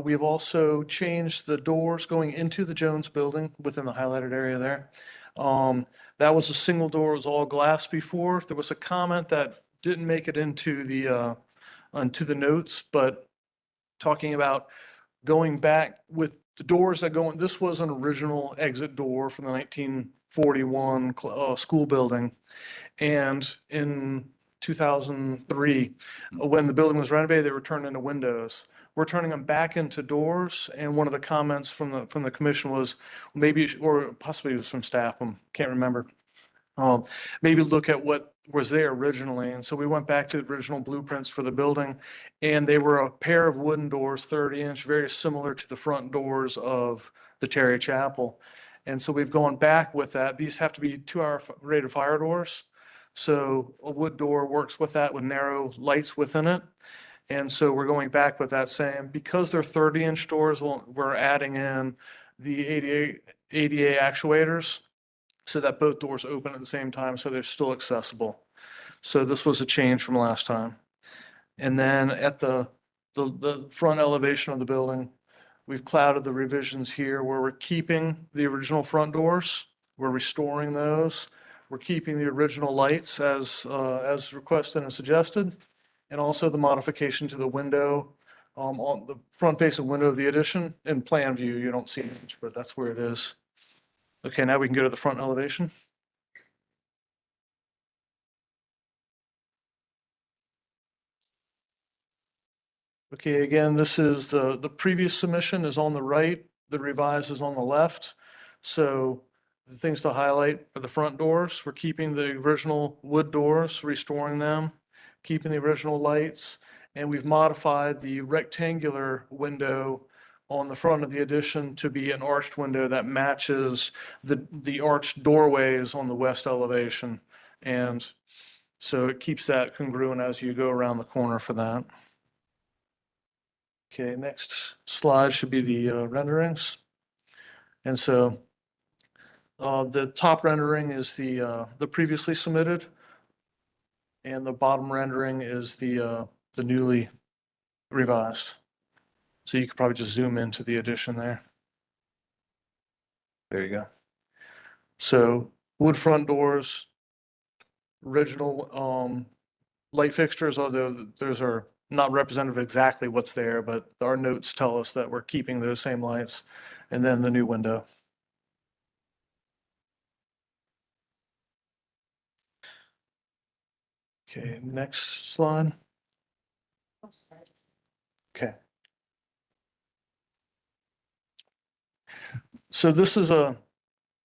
We have also changed the doors going into the Jones building within the highlighted area there. That was a single door, it was all glass before. There was a comment that didn't make it into the notes, but talking about going back with the doors that go in, this was an original exit door from the 1941 school building. And in 2003, when the building was renovated, they were turned into windows. We're turning them back into doors, and one of the comments from the commission was maybe, or possibly it was from staff, I can't remember. Maybe look at what was there originally. And so we went back to the original blueprints for the building, and they were a pair of wooden doors, 30-inch, very similar to the front doors of the Terry Chapel. And so we've gone back with that. These have to be 2-hour rated fire doors. So a wood door works with that with narrow lights within it. And so we're going back with that same, because they're 30-inch doors, we're adding in the ADA actuators so that both doors open at the same time, so they're still accessible. So this was a change from last time. And then at the front elevation of the building, we've clouded the revisions here where we're keeping the original front doors. We're restoring those. We're keeping the original lights as requested and suggested. And also the modification to the window, on the front facing window of the addition. In plan view, you don't see it, but that's where it is. Okay, now we can go to the front elevation. Okay, again, this is the previous submission is on the right, the revised is on the left. So the things to highlight are the front doors. We're keeping the original wood doors, restoring them, keeping the original lights, and we've modified the rectangular window on the front of the addition to be an arched window that matches the arched doorways on the west elevation. And so it keeps that congruent as you go around the corner for that. Okay, next slide should be the renderings. And so the top rendering is the previously submitted, and the bottom rendering is the newly revised. So you could probably just zoom into the addition there. There you go. So wood front doors, original light fixtures, although those are not representative of exactly what's there, but our notes tell us that we're keeping those same lights, and then the new window. Okay, next slide. Okay. So this is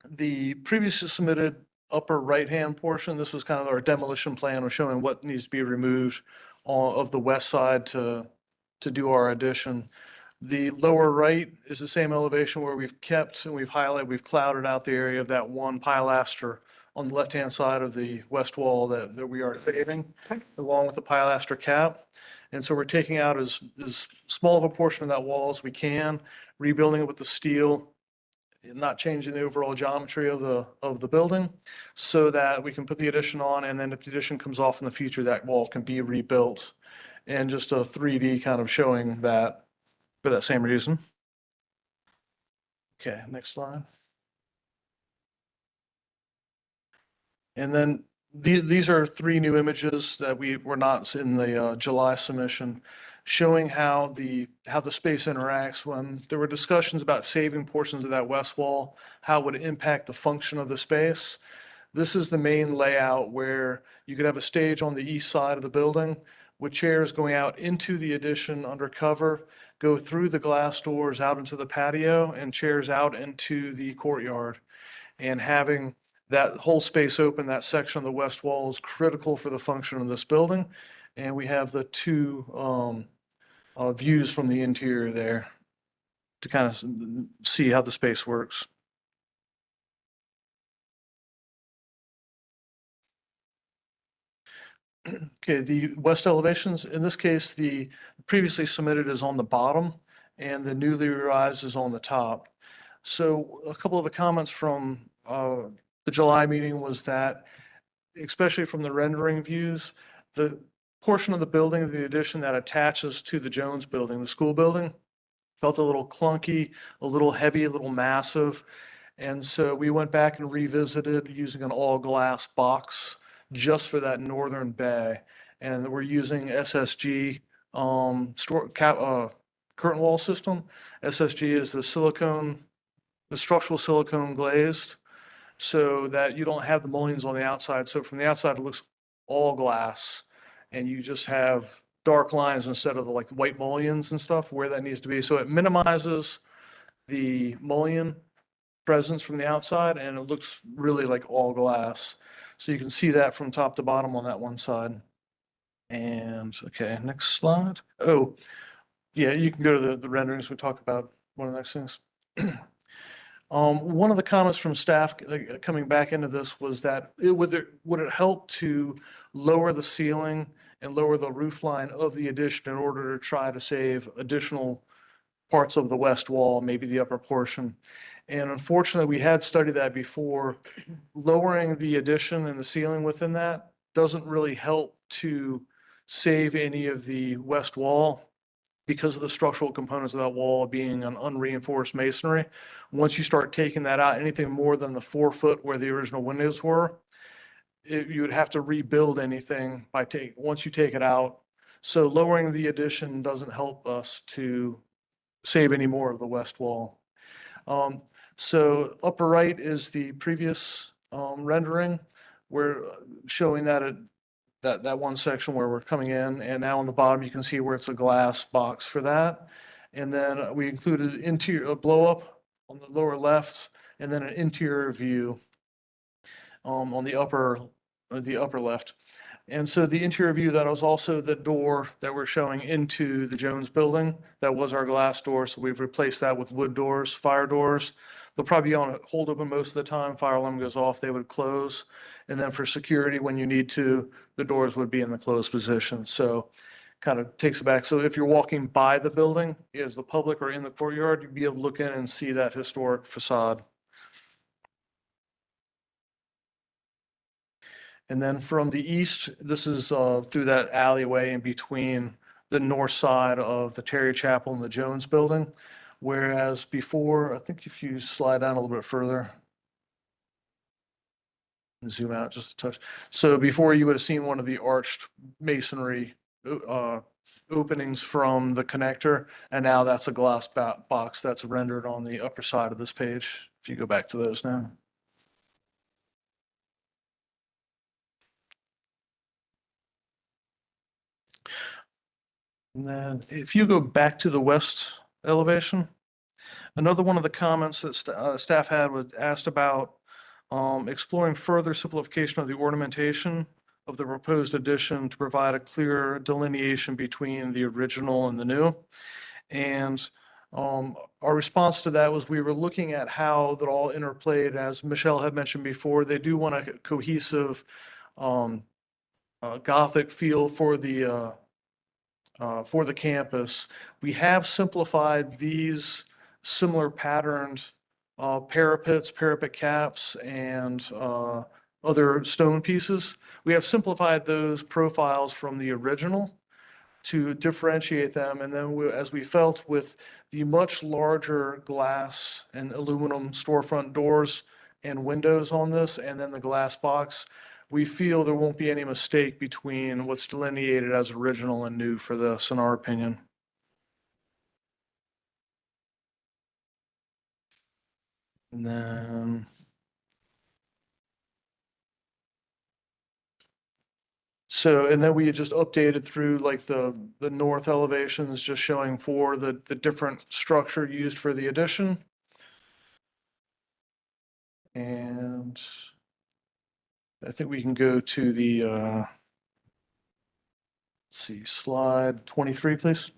the previously submitted upper right-hand portion. This was kind of our demolition plan, was showing what needs to be removed of the west side to do our addition. The lower right is the same elevation where we've kept and we've highlighted, we've clouded out the area of that one pilaster on the left-hand side of the west wall that we are paving, along with the pilaster cap. And so we're taking out as small of a portion of that wall as we can, rebuilding it with the steel, not changing the overall geometry of the building, so that we can put the addition on, and then if the addition comes off in the future, that wall can be rebuilt. And just a 3D kind of showing that for that same reason. Okay, next slide. And then These are three new images that were not in the July submission, showing how the space interacts. When there were discussions about saving portions of that west wall, how it would impact the function of the space. This is the main layout where you could have a stage on the east side of the building with chairs going out into the addition under cover, go through the glass doors out into the patio, and chairs out into the courtyard. And having that whole space open, that section of the west wall, is critical for the function of this building. And we have the two views from the interior there to kind of see how the space works. Okay, the west elevations, in this case, the previously submitted is on the bottom and the newly revised is on the top. So a couple of the comments from the July meeting was that, especially from the rendering views, the portion of the building, the addition that attaches to the Jones building, the school building, felt a little clunky, a little heavy, a little massive. And so we went back and revisited using an all glass box just for that northern bay. And we're using SSG curtain wall system. SSG is the structural silicone glazed, so that you don't have the mullions on the outside. So from the outside, it looks all glass, and you just have dark lines instead of the like white mullions and stuff where that needs to be. So it minimizes the mullion presence from the outside, and it looks really like all glass. So you can see that from top to bottom on that one side. And okay, next slide. Oh, yeah, you can go to the renderings. We talk about one of the next things. One of the comments from staff coming back into this was that would it help to lower the ceiling and lower the roof line of the addition in order to try to save additional parts of the west wall, maybe the upper portion. And unfortunately, we had studied that before. Lowering the addition and the ceiling within that doesn't really help to save any of the west wall because of the structural components of that wall being an unreinforced masonry. Once you start taking that out, anything more than the 4 foot where the original windows were, you would have to rebuild anything once you take it out. So lowering the addition doesn't help us to save any more of the west wall. So upper right is the previous rendering. We're showing that that one section where we're coming in, and now on the bottom you can see where it's a glass box for that. And then we included a blow up on the lower left, and then an interior view on the upper left. And so the interior view, that was also the door that we're showing into the Jones building. That was our glass door, so we've replaced that with wood doors, fire doors. They'll probably be on hold open most of the time. Fire alarm goes off, they would close. And then for security, when you need to, the doors would be in the closed position. So kind of takes it back. So if you're walking by the building as the public or in the courtyard, you'd be able to look in and see that historic facade. And then from the east, this is through that alleyway in between the north side of the Terry Chapel and the Jones building. Whereas before, I think if you slide down a little bit further, and zoom out just a touch. So before, you would have seen one of the arched masonry openings from the connector, and now that's a glass box that's rendered on the upper side of this page. If you go back to those now. And then if you go back to the west elevation, another one of the comments that staff had was asked about exploring further simplification of the ornamentation of the proposed addition to provide a clear delineation between the original and the new. And our response to that was we were looking at how that all interplayed. As Michelle had mentioned before, they do want a cohesive Gothic feel for the campus. We have simplified these similar patterned parapet caps, and other stone pieces. We have simplified those profiles from the original to differentiate them. And then as we felt with the much larger glass and aluminum storefront doors and windows on this, and then the glass box, we feel there won't be any mistake between what's delineated as original and new for this, in our opinion. And then and then we had just updated through like the north elevations, just showing for the different structure used for the addition. And I think we can go to the, let's see, slide 23, please.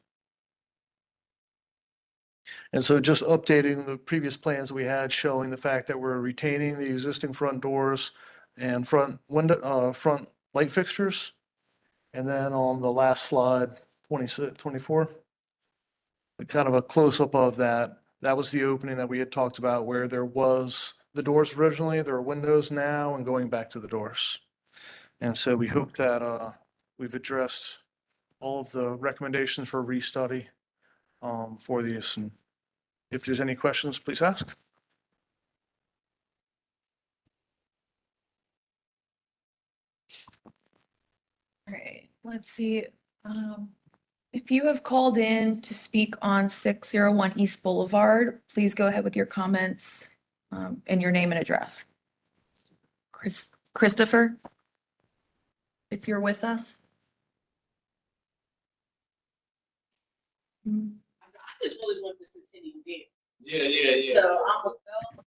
And so just updating the previous plans we had showing the fact that we're retaining the existing front doors and front window, front light fixtures. And then on the last slide, 24, kind of a close-up of that. That was the opening that we had talked about where there was the doors originally, there are windows now, and going back to the doors. And so we hope that we've addressed all of the recommendations for restudy for these. And if there's any questions, please ask. All right, let's see. If you have called in to speak on 601 East Boulevard, please go ahead with your comments and your name and address. Christopher, if you're with us. I just really want this continue there. Yeah. So I'm gonna go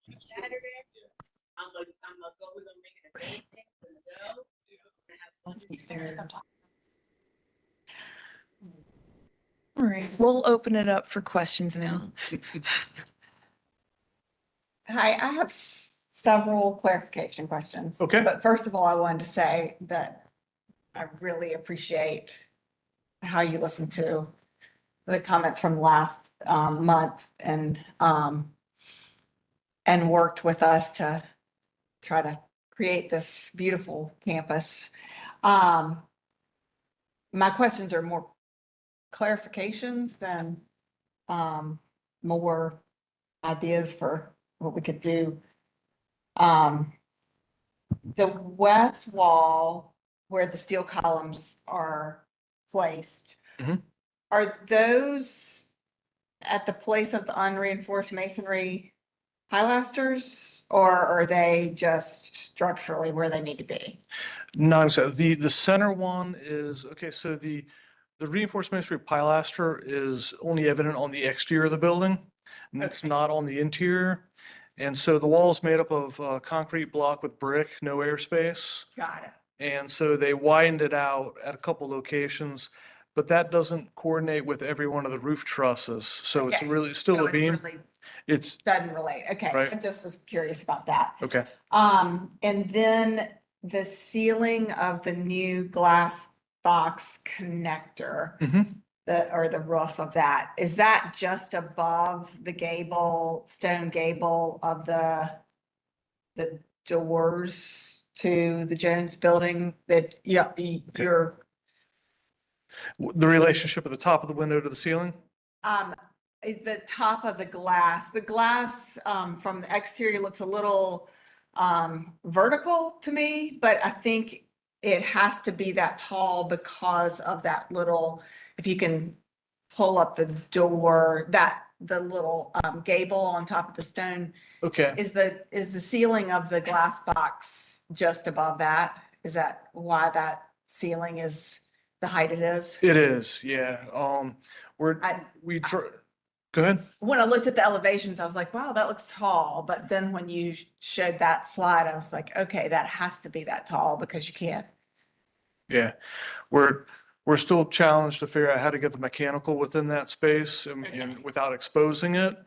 Saturday. I'm gonna go, we're gonna make it a day thing, we're gonna go. We're gonna have fun. All right, we'll open it up for questions now. Hi, I have several clarification questions. Okay. But first of all, I wanted to say that I really appreciate how you listened to the comments from last month and worked with us to try to create this beautiful campus. My questions are more clarifications than more ideas for what we could do. The west wall where the steel columns are placed, Mhm. are those at the place of the unreinforced masonry pilasters, or are they just structurally where they need to be? No, so the center one is, okay, so the reinforced masonry pilaster is only evident on the exterior of the building, and it's not on the interior. And so the wall is made up of concrete block with brick, no airspace. Got it. And so they widened it out at a couple locations, but that doesn't coordinate with every one of the roof trusses. So it's Okay. really still So a it's beam. really It's, Doesn't relate. Okay, Right. I just was curious about that. okay. And then the ceiling of the new glass box connector, Mhm. or the roof of that, is that just above the gable, stone gable of the doors to the Jones building that, yeah, you're, The relationship at the top of the window to the ceiling? the top of the glass, from the exterior looks a little vertical to me, but I think it has to be that tall because of that little, if you can pull up the door, the little gable on top of the stone. Okay. Is the ceiling of the glass box just above that? Is that why that ceiling is the height it is? It is, yeah. Go ahead. When I looked at the elevations, I was like, wow, that looks tall. But then when you showed that slide, I was like, okay, that has to be that tall because you can't. Yeah, we're still challenged to figure out how to get the mechanical within that space and without exposing it.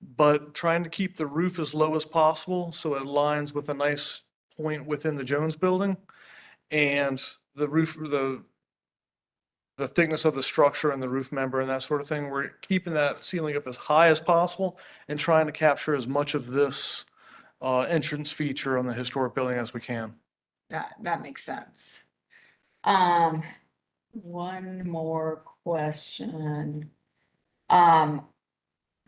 But trying to keep the roof as low as possible so it aligns with a nice point within the Jones building. And the roof, the thickness of the structure and the roof member and that sort of thing, we're keeping that ceiling up as high as possible and trying to capture as much of this entrance feature on the historic building as we can. That makes sense. One more question.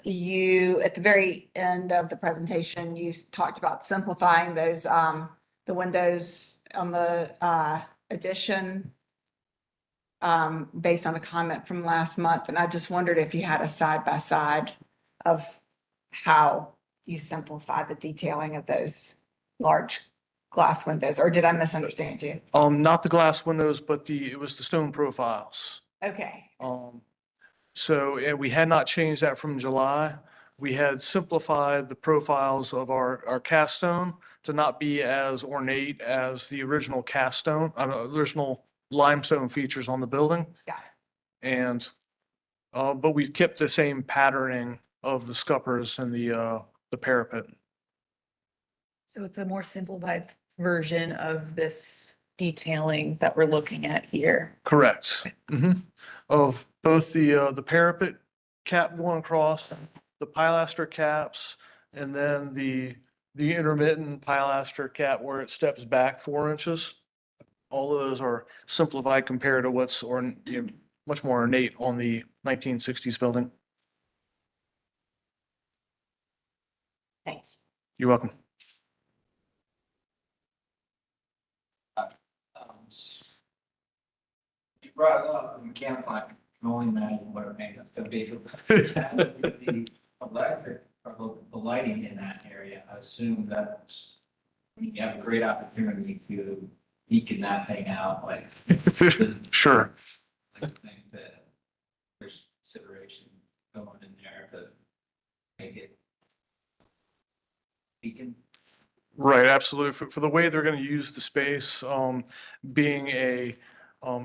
You, at the very end of the presentation, you talked about simplifying those, the windows addition, based on a comment from last month, and I just wondered if you had a side by side of how you simplify the detailing of those large glass windows, or did I misunderstand you? Not the glass windows, but it was the stone profiles. Okay. So, and we had not changed that from July. We had simplified the profiles of our cast stone to not be as ornate as the original cast stone, original limestone features on the building. Got it. And, but we kept the same patterning of the scuppers and the parapet. So it's a more simplified version of this detailing that we're looking at here. Correct. Of both the parapet cap going across, the pilaster caps, and then the intermittent pilaster cap where it steps back 4 inches. All of those are simplified compared to what's much more ornate on the 1960s building. Thanks. You're welcome. You brought it up, the mechanical, I can only imagine what a maintenance gonna be. The electric, or the lighting in that area, I assume that's, you have a great opportunity to beacon that thing out, like. Sure. I think that there's consideration going in there to make it beacon. Right, absolutely. For the way they're going to use the space, being a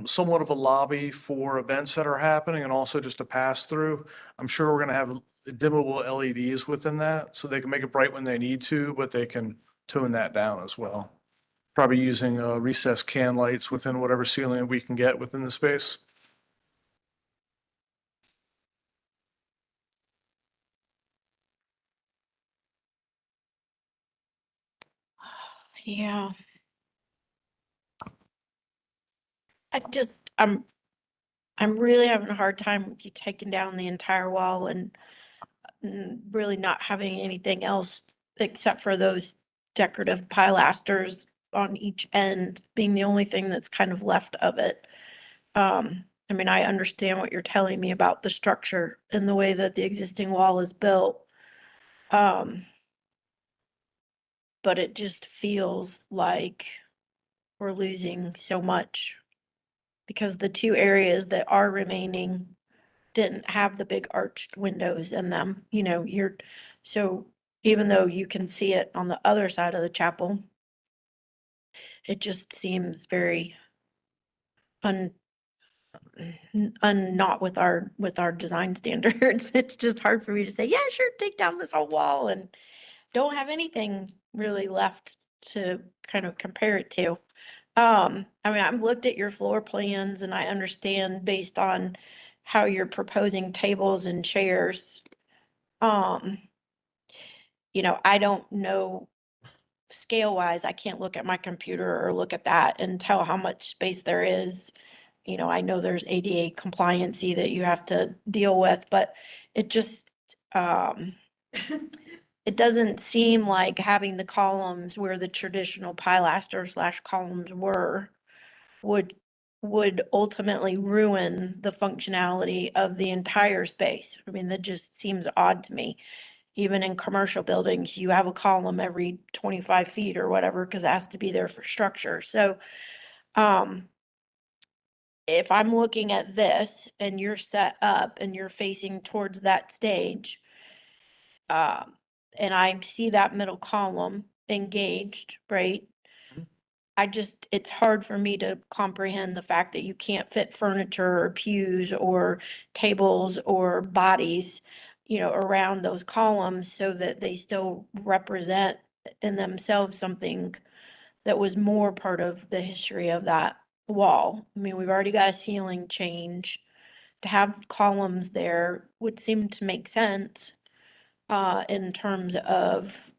somewhat of a lobby for events that are happening and also just a pass through. I'm sure we're going to have dimmable LEDs within that, so they can make it bright when they need to, but they can tone that down as well. Probably using recessed can lights within whatever ceiling we can get within the space. Yeah. I'm really having a hard time with you taking down the entire wall and really not having anything else except for those decorative pilasters on each end being the only thing that's kind of left of it. I mean, I understand what you're telling me about the structure and the way that the existing wall is built. But it just feels like we're losing so much because the two areas that are remaining didn't have the big arched windows in them. You know, so even though you can see it on the other side of the chapel, it just seems very not with our design standards. It's just hard for me to say, yeah, sure, take down this whole wall and don't have anything really left to kind of compare it to. I mean, I've looked at your floor plans and I understand based on how you're proposing tables and chairs. You know, I don't know scale wise, I can't look at my computer or look at that and tell how much space there is. You know, I know there's ADA compliancy that you have to deal with, but it just, it doesn't seem like having the columns where the traditional pilaster / columns were would ultimately ruin the functionality of the entire space. I mean, that just seems odd to me. Even in commercial buildings, you have a column every 25 feet or whatever, because it has to be there for structure. So, if I'm looking at this and you're set up and you're facing towards that stage, and I see that middle column engaged, right? It's hard for me to comprehend the fact that you can't fit furniture or pews or tables or bodies, you know, around those columns so that they still represent in themselves something that was more part of the history of that wall. I mean, we've already got a ceiling change. To have columns there would seem to make sense in terms of,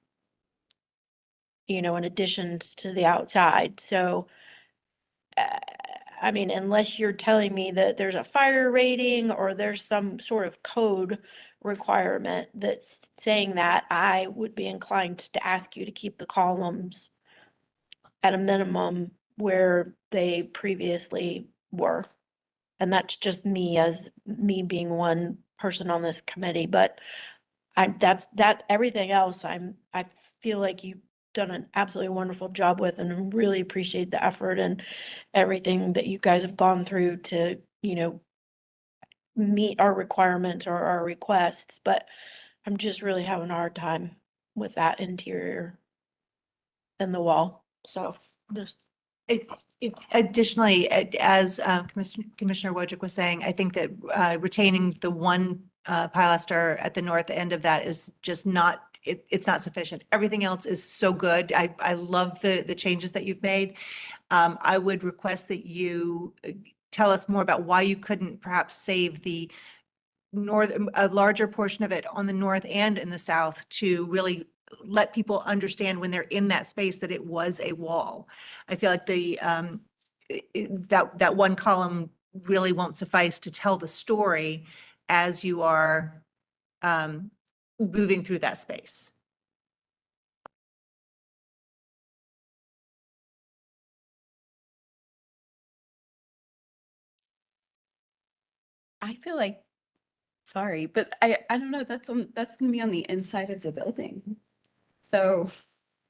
you know, in addition to the outside. So, I mean, unless you're telling me that there's a fire rating or there's some sort of code requirement that's saying that, I would be inclined to ask you to keep the columns at a minimum where they previously were. And that's just me as me being one person on this committee, but everything else, I feel like you've done an absolutely wonderful job with, and I really appreciate the effort and everything that you guys have gone through to, meet our requirements or our requests, but I'm just really having a hard time with that interior and the wall. So just. Additionally, as Commissioner Wojcik was saying, I think that retaining the one pilaster at the north end of that is just not, it's not sufficient. Everything else is so good. I love the changes that you've made. I would request that you tell us more about why you couldn't perhaps save the a larger portion of it on the north and in the south to really let people understand when they're in that space that it was a wall. I feel like that one column really won't suffice to tell the story as you are moving through that space. I feel like, sorry, but I don't know, that's gonna be on the inside of the building. So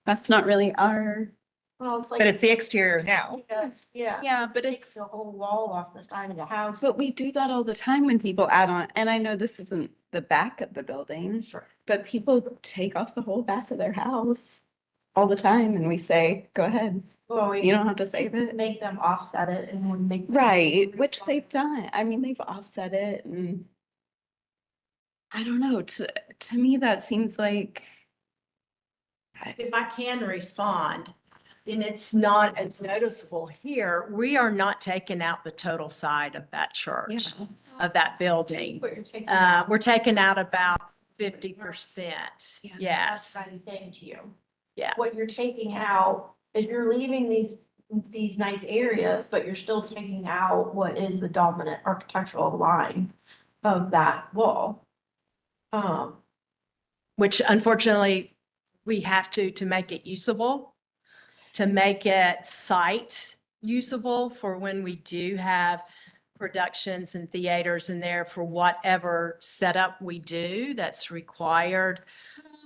that's not really our. Well, it's like. But it's the exterior now. Yeah. Yeah, but Takes it's, the whole wall off the side of the house. but we do that all the time when people add on, and I know this isn't the back of the building. Sure. But people take off the whole back of their house all the time and we say, go ahead. Well, You don't have to save it. make them offset it and then make. Right, which they've done. I mean, they've offset it and I don't know, to me, that seems like. If I can respond, and it's not as noticeable here, we are not taking out the total side of that church, of that building. We're taking out about 50%. Yes. That's what I'm saying to you. Yeah. What you're taking out is you're leaving these nice areas, but you're still taking out what is the dominant architectural line of that wall. Which unfortunately, we have to make it usable, to make it site usable for when we do have productions and theaters in there for whatever setup we do that's required.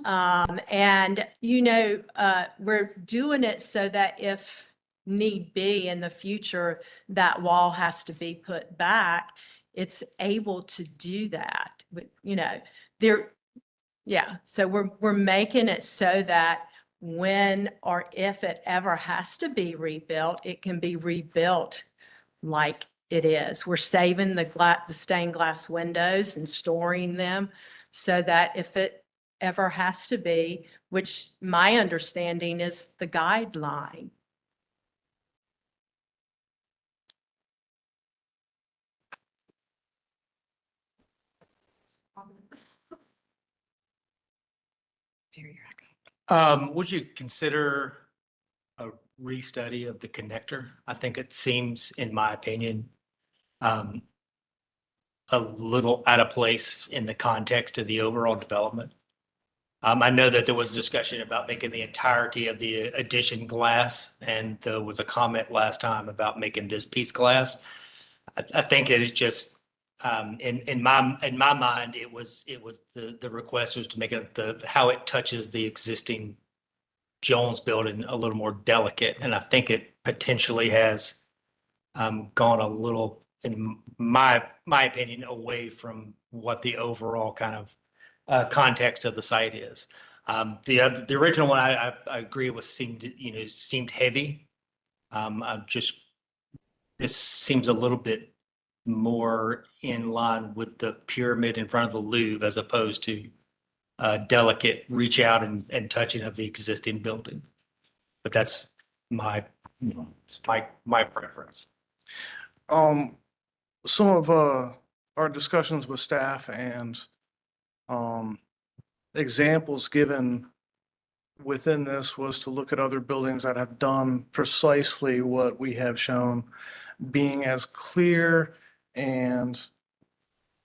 And, we're doing it so that if need be in the future, that wall has to be put back, it's able to do that. But, so we're making it so that when or if it ever has to be rebuilt, it can be rebuilt like it is. We're saving the stained glass windows and storing them so that if it ever has to be, which my understanding is the guideline. Would you consider a restudy of the connector? I think it seems, in my opinion, a little out of place in the context of the overall development. I know that there was discussion about making the entirety of the addition glass, and there was a comment last time about making this piece glass. I think that it just, in my mind, it was the request was to make it how it touches the existing Jones building a little more delicate, and I think it potentially has gone a little, in my opinion, away from what the overall kind of context of the site is. The original one I agree with seemed heavy. This seems a little bit more in line with the pyramid in front of the Louvre as opposed to delicate reach out and touching of the existing building. But that's my preference. Some of our discussions with staff and examples given within this was to look at other buildings that have done precisely what we have shown, being as clear and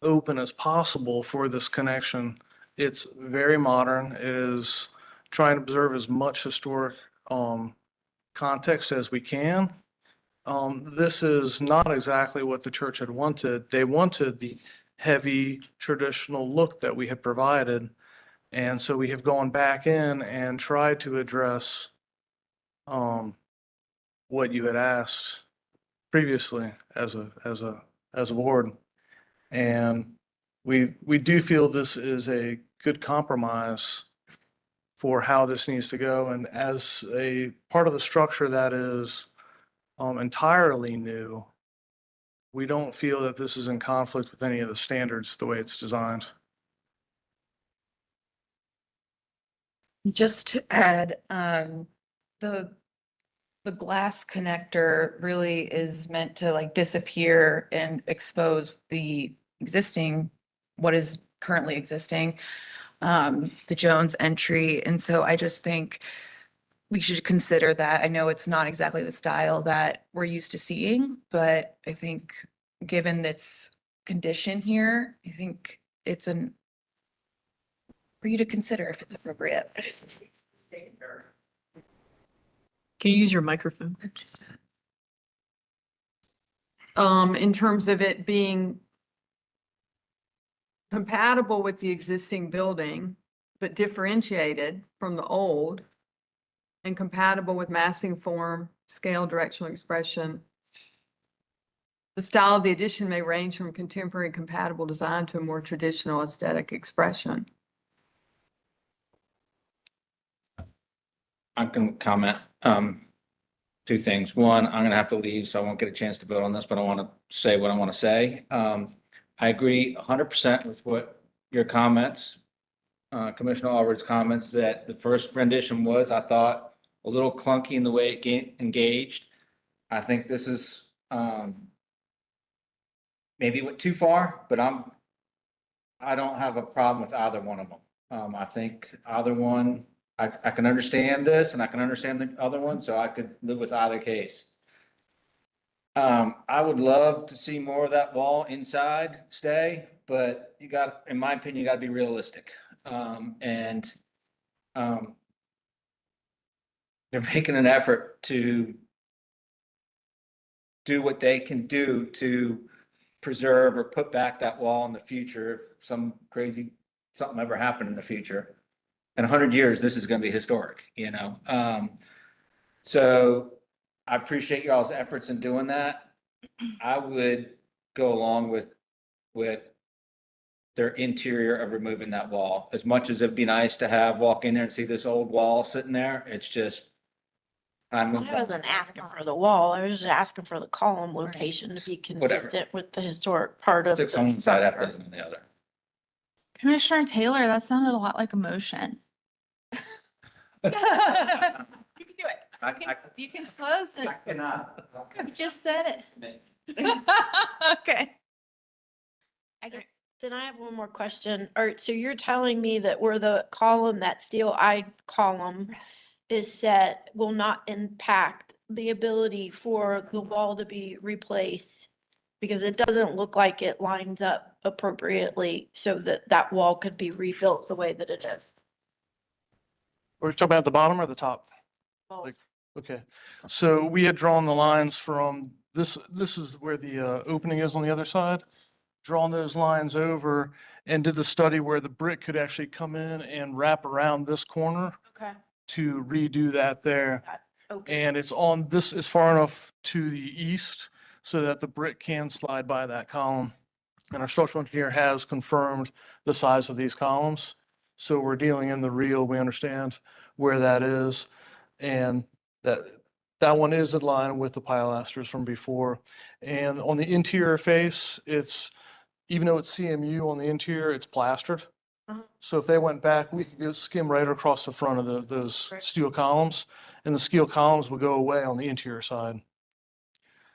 open as possible for this connection. It's very modern. It is trying to preserve as much historic context as we can. This is not exactly what the church had wanted. They wanted the heavy traditional look that we had provided. And so we have gone back in and tried to address what you had asked previously as a board. And we do feel this is a good compromise for how this needs to go. And as a part of the structure that is entirely new, we don't feel that this is in conflict with any of the standards, the way it's designed. Just to add, the glass connector really is meant to like disappear and expose the existing, what is currently existing, the Jones entry. And so I just think we should consider that. I know it's not exactly the style that we're used to seeing, but I think given its condition here, I think it's for you to consider if it's appropriate. Can you use your microphone? In terms of it being compatible with the existing building, but differentiated from the old and compatible with massing form, scale, directional expression. The style of the addition may range from contemporary compatible design to a more traditional aesthetic expression. I can comment, two things. One, I'm gonna have to leave, so I won't get a chance to vote on this, but I want to say what I want to say. I agree 100% with what your comments, Commissioner Albert's comments, that the first rendition was, I thought, a little clunky in the way it engaged. I think this is, maybe went too far, but I don't have a problem with either one of them. I think either one, I can understand this and I can understand the other one, so I could live with either case. I would love to see more of that wall inside stay, but in my opinion, you gotta be realistic. They're making an effort to do what they can do to preserve or put back that wall in the future if something ever happened in the future. In 100 years, this is going to be historic, you know? So I appreciate y'all's efforts in doing that. I would go along with their interior of removing that wall. As much as it'd be nice to walk in there and see this old wall sitting there, it's just. I wasn't asking for the wall. I was just asking for the column location to be Whatever. consistent with the historic part of the Six on one side, half structure. dozen on the other. Commissioner Taylor, that sounded a lot like a motion. You can do it. You can close it. cannot. You just said it. Okay. I guess, then I have one more question. So you're telling me that where the column, that steel-eyed column is set will not impact the ability for the wall to be replaced? Because it doesn't look like it lines up appropriately so that that wall could be rebuilt the way that it is. We're talking about the bottom or the top? Both. Okay, so we had drawn the lines from this is where the opening is on the other side. Drawn those lines over and did the study where the brick could actually come in and wrap around this corner Okay. to redo that there. Okay. And it's far enough to the east so that the brick can slide by that column. And our structural engineer has confirmed the size of these columns. So we're dealing in the real, we understand where that is. And that one is in line with the pilasters from before. And on the interior face, even though it's CMU on the interior, it's plastered. So if they went back, we could skim right across the front of those steel columns, and the steel columns would go away on the interior side.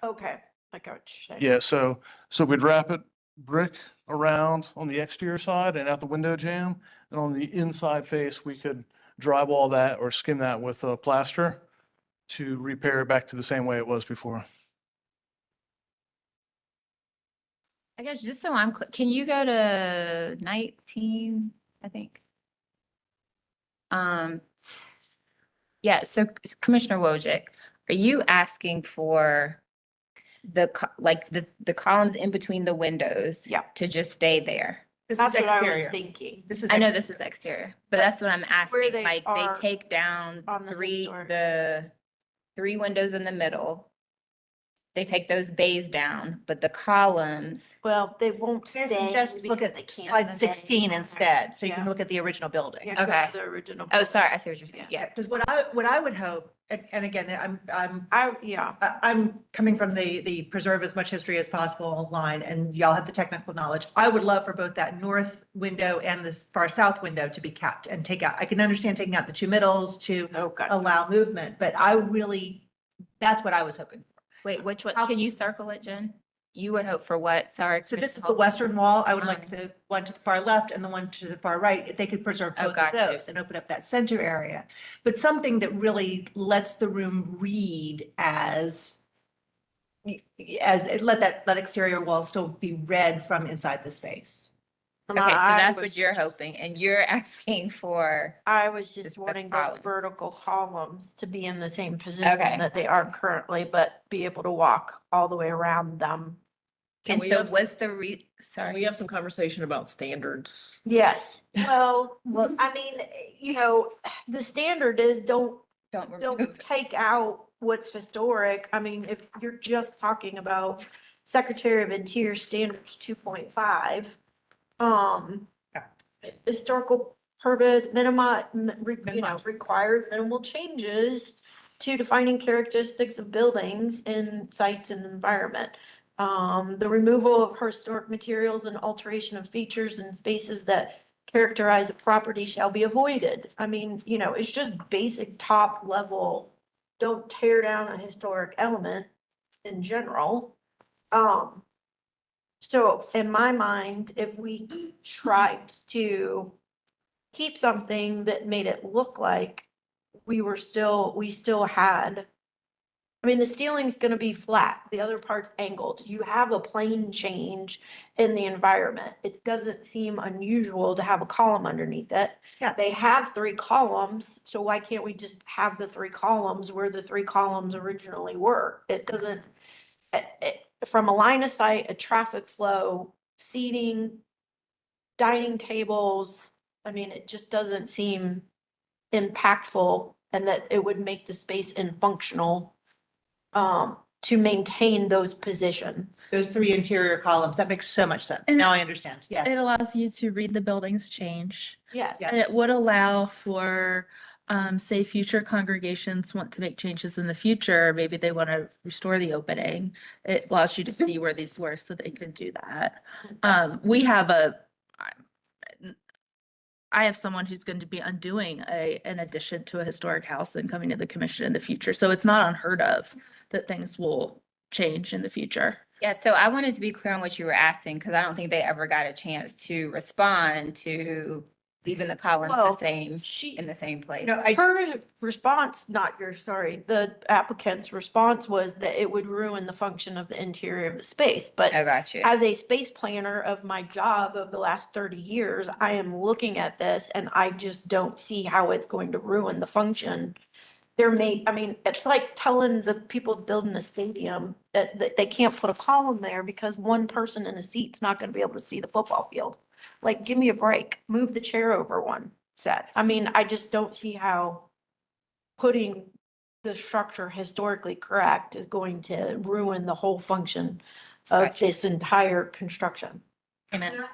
Okay. I got what you're saying. Yeah, so we'd wrap it brick around on the exterior side and out the window jamb, and on the inside face, we could drywall that or skim that with a plaster to repair it back to the same way it was before. I guess just so can you go to 19, I think? Yeah, so Commissioner Wojcik, are you asking for like the columns in between the windows. Yeah. To just stay there. This That's is what I was exterior. thinking. This is. I know this is exterior, but that's what I'm Where asking. they Like they are take down on the historic. the three windows in the middle. They take those bays down, but the columns, Well, they won't You guys stay. can just look because at they can't slide stay. 16 instead, so you can Yeah. look at the original building. Yeah, go Okay. to the original. oh, sorry, I see what you're saying. Yeah. Because what I would hope, and again, Yeah. I'm coming from the preserve as much history as possible line, and y'all have the technical knowledge. I would love for both that north window and this far south window to be kept and take out. I can understand taking out the two middles to allow movement, but that's what I was hoping. Wait, which one? Can you circle it, Jen? You would hope for what? Sorry. So this is Commissioner the Holtz. western wall. I would like the one to the far left and the one to the far right, if they could preserve Oh, both of got you. those and open up that center area. But something that really lets the room read as let exterior wall still be read from inside the space. Okay, so that's what you're hoping, and you're asking for. I was just Just the wanting those columns. vertical columns to be in the same position Okay. that they are currently, but be able to walk all the way around them. And we so have what's the sorry? We have some conversation about standards. Yes, well, I mean, the standard is don't remove. take out what's historic. I mean, if you're just talking about Secretary of Interior Standards 2.5, historical purpose, required minimal changes to defining characteristics of buildings and sites and environment. The removal of historic materials and alteration of features and spaces that characterize a property shall be avoided. I mean, it's just basic top level, don't tear down a historic element in general. So in my mind, if we tried to keep something that made it look like we still had, I mean, the ceiling's gonna be flat, the other part's angled. You have a plane change in the environment. It doesn't seem unusual to have a column underneath it. Yeah. They have 3 columns, so why can't we just have the 3 columns where the 3 columns originally were? It doesn't, from a line of sight, a traffic flow, seating, dining tables, I mean, it just doesn't seem impactful and that it would make the space functional to maintain those positions. Those 3 interior columns, that makes so much sense. And Now I understand. Yes. It allows you to read the buildings change. Yes. And it would allow for, say, future congregations want to make changes in the future. Maybe they want to restore the opening. It allows you to see where these were so they can do that. I have someone who's going to be undoing an addition to a historic house and coming to the commission in the future. So it's not unheard of that things will change in the future. Yeah, so I wanted to be clear on what you were asking, because I don't think they ever got a chance to respond to leaving the columns the Well, same, in the same place. Her response, the applicant's response was that it would ruin the function of the interior of the space, but I got you. as a space planner of my job of the last 30 years, I am looking at this and I just don't see how it's going to ruin the function. It's like telling the people building a stadium that they can't put a column there because one person in a seat's not gonna be able to see the football field. Like, give me a break, move the chair over one set. I mean, I just don't see how putting the structure historically correct is going to ruin the whole function of this entire construction. Amen.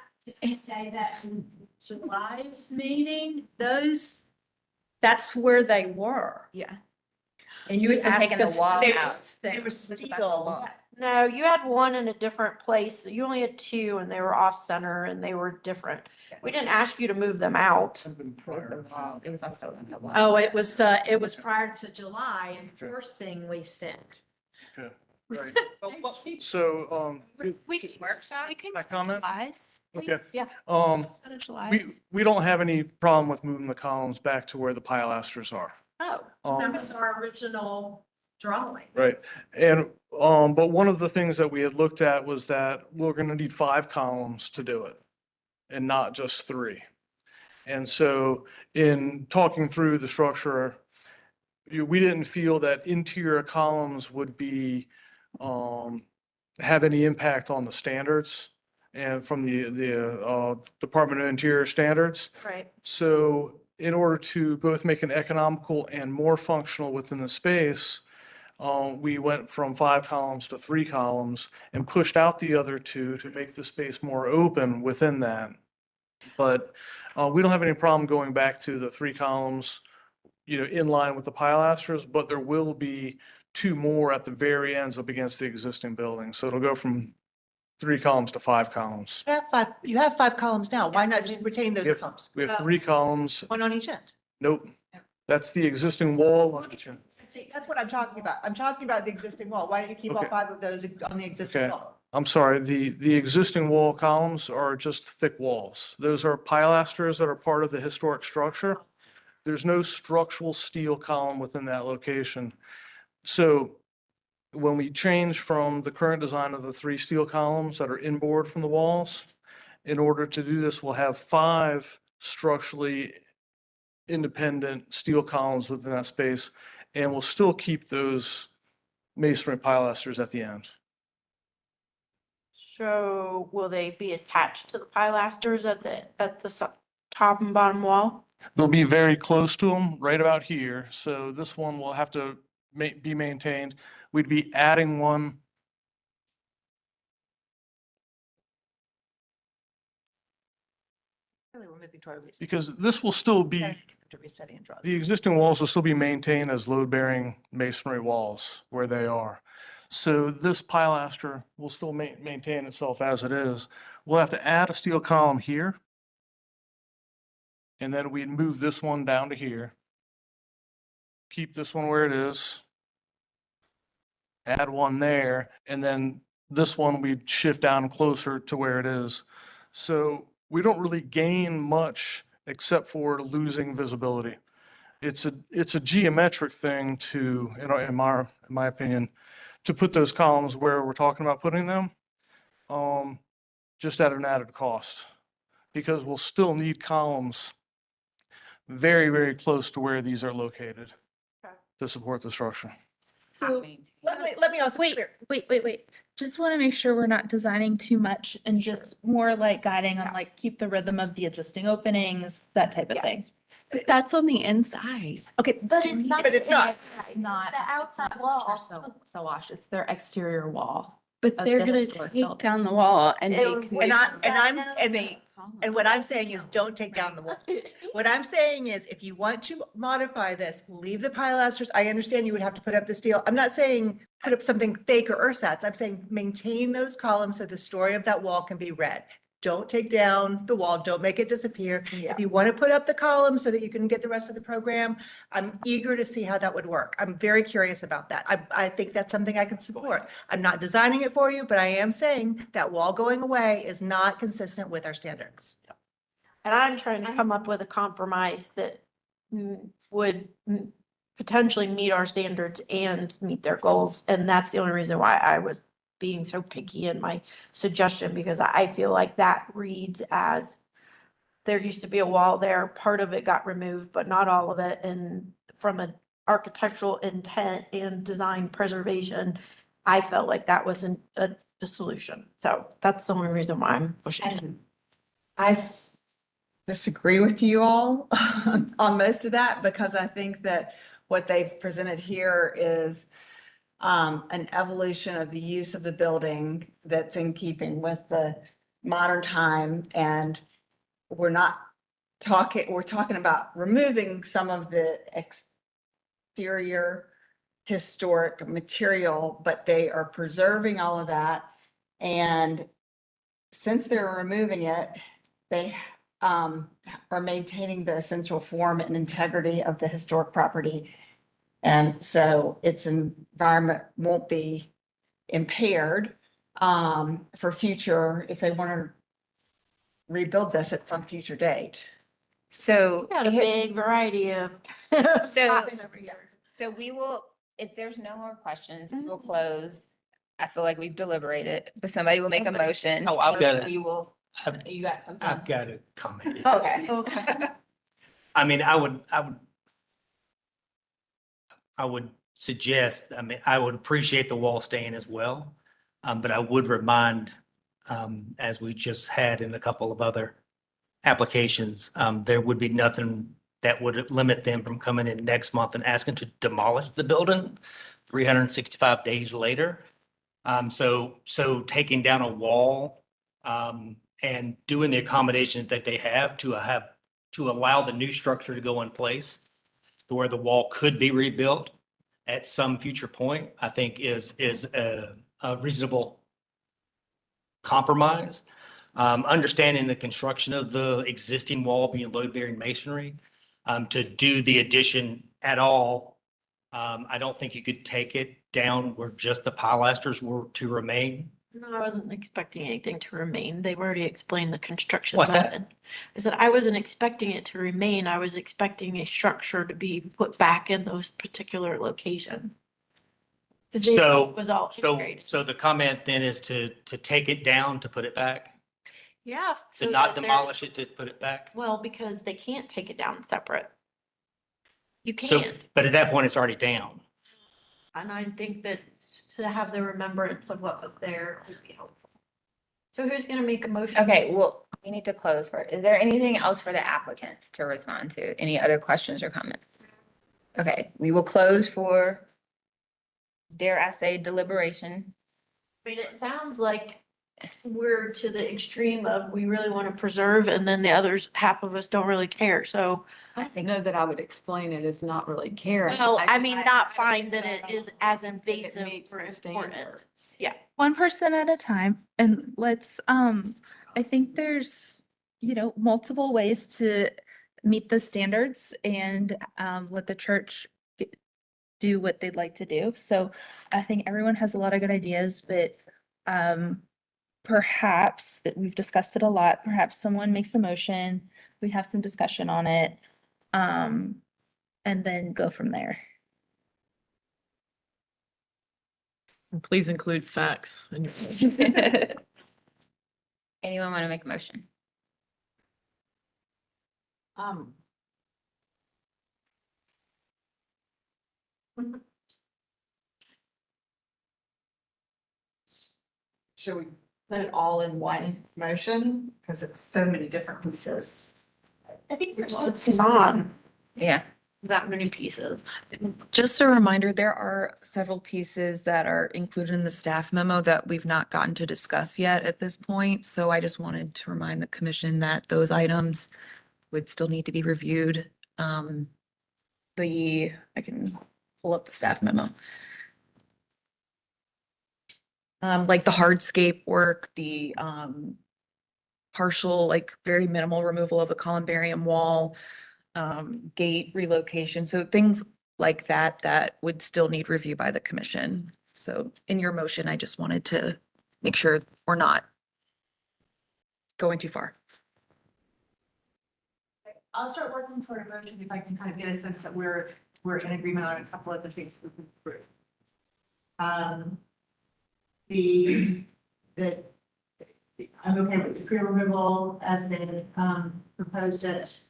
Say that in July's meeting, that's where they were. Yeah. And you were still taking the wall They out. were still. No, you had one in a different place. You only had 2 and they were off center and they were different. We didn't ask you to move them out. It was also on the wall. Oh, it was prior to July and first thing we sent. Okay. Right. So, We can workshop. We can Can I comment? July's, Okay. please. Yeah. um, Go to July's. we don't have any problem with moving the columns back to where the pilasters are. Oh. That was our original drawing. Right. And, but one of the things that we had looked at was that we're gonna need 5 columns to do it and not just 3. And so in talking through the structure, we didn't feel that interior columns would be, have any impact on the standards and from the Department of Interior standards. Right. So in order to both make it economical and more functional within the space, we went from 5 columns to 3 columns and pushed out the other 2 to make the space more open within that. But we don't have any problem going back to the 3 columns, in line with the pilasters, but there will be 2 more at the very ends up against the existing building. So it'll go from 3 columns to 5 columns. You have 5 columns now. Why not just retain those columns? We have 3 columns. One on each end. Nope. That's the existing wall on each end. That's what I'm talking about. I'm talking about the existing wall. Why don't you keep all Okay. 5 of those on the existing Okay. wall? I'm sorry, the existing wall columns are just thick walls. Those are pilasters that are part of the historic structure. There's no structural steel column within that location. So when we change from the current design of the 3 steel columns that are inboard from the walls, in order to do this, we'll have 5 structurally independent steel columns within that space, and we'll still keep those masonry pilasters at the end. So will they be attached to the pilasters at the top and bottom wall? They'll be very close to them, right about here. So this one will have to be maintained. We'd be adding one. Really, we're moving toward restudy. Because this will still be, To restudy and draw. the existing walls will still be maintained as load-bearing masonry walls where they are. So this pilaster will still maintain itself as it is. We'll have to add a steel column here. And then we'd move this one down to here. Keep this one where it is. Add one there, and then this one we'd shift down closer to where it is. So we don't really gain much except for losing visibility. It's a geometric thing to, in my opinion, to put those columns where we're talking about putting them, just at an added cost. Because we'll still need columns very, very close to where these are located to support the structure. So Let me also be wait, clear. wait. Just want to make sure we're not designing too much and just more like guiding on like keep the rhythm of the existing openings, that type of thing. But that's on the inside. Okay, But it's not. But it's not. Not the outside wall. So Wash, it's their exterior wall. But of they're the gonna historic take building. down the wall and make. And what I'm saying is don't take down the wall. What I'm saying is if you want to modify this, leave the pilasters. I understand you would have to put up the steel. I'm not saying put up something fake or ersatz. I'm saying maintain those columns so the story of that wall can be read. Don't take down the wall. Don't make it disappear. If you want to put up the columns so that you can get the rest of the program, I'm eager to see how that would work. I'm very curious about that. I think that's something I can support. I'm not designing it for you, but I am saying that wall going away is not consistent with our standards. And I'm trying to come up with a compromise that would potentially meet our standards and meet their goals. And that's the only reason why I was being so picky in my suggestion, because I feel like that reads as there used to be a wall there, part of it got removed, but not all of it. And from an architectural intent and design preservation, I felt like that wasn't a solution. So that's the only reason why I'm pushing it. I disagree with you all on most of that because I think that what they've presented here is an evolution of the use of the building that's in keeping with the modern time. And we're talking about removing some of the exterior historic material, but they are preserving all of that. And since they're removing it, they are maintaining the essential form and integrity of the historic property. And so its environment won't be impaired for future, if they want to rebuild this at some future date. So. Got a big variety of. So we will, if there's no more questions, we will close. I feel like we've deliberated, but somebody will make a motion. Oh, I've got it. We will, you got something? I've got a comment. Okay. Okay. I mean, I would suggest, I mean, I would appreciate the wall staying as well. But I would remind, as we just had in a couple of other applications, there would be nothing that would limit them from coming in next month and asking to demolish the building 365 days later. So taking down a wall, and doing the accommodations that they have to allow the new structure to go in place to where the wall could be rebuilt at some future point, I think is a reasonable compromise. Understanding the construction of the existing wall being load-bearing masonry, to do the addition at all, I don't think you could take it down where just the pilasters were to remain. No, I wasn't expecting anything to remain. They've already explained the construction What's that? method. I said I wasn't expecting it to remain. I was expecting a structure to be put back in those particular location. 'Cause they thought it was all integrated. So the comment then is to take it down, to put it back, Yeah. to so not that there's- demolish it, to put it back? Well, because they can't take it down separate. You So, can't. but at that point, it's already down. And I think that to have the remembrance of what was there would be helpful. So who's gonna make a motion? Okay, well, we need to close for it. Is there anything else for the applicants to respond to? Any other questions or comments? Okay, we will close for, dare I say, deliberation. I mean, it sounds like we're to the extreme of we really want to preserve and then the others, half of us don't really care. So, I don't know that I would explain it as not really caring. well, I mean, not find that it is as invasive meets or the important. standards. Yeah. One person at a time, and let's, I think there's, multiple ways to meet the standards and, let the church do what they'd like to do. So I think everyone has a lot of good ideas, but, perhaps that we've discussed it a lot, perhaps someone makes a motion, we have some discussion on it, and then go from there. And please include facts in your. Anyone want to make a motion? Should we put it all in one motion? Because it's so many different pieces. I think there's not Yeah. that many pieces. Just a reminder, there are several pieces that are included in the staff memo that we've not gotten to discuss yet at this point. So I just wanted to remind the commission that those items would still need to be reviewed. I can pull up the staff memo. Like the hardscape work, the partial, like very minimal removal of the columbarium wall, gate relocation. So things like that would still need review by the commission. So in your motion, I just wanted to make sure we're not going too far. I'll start working toward a motion if I can kind of get a sense that we're in agreement on a couple of the things moving through. I'm okay with the tree removal as they proposed it.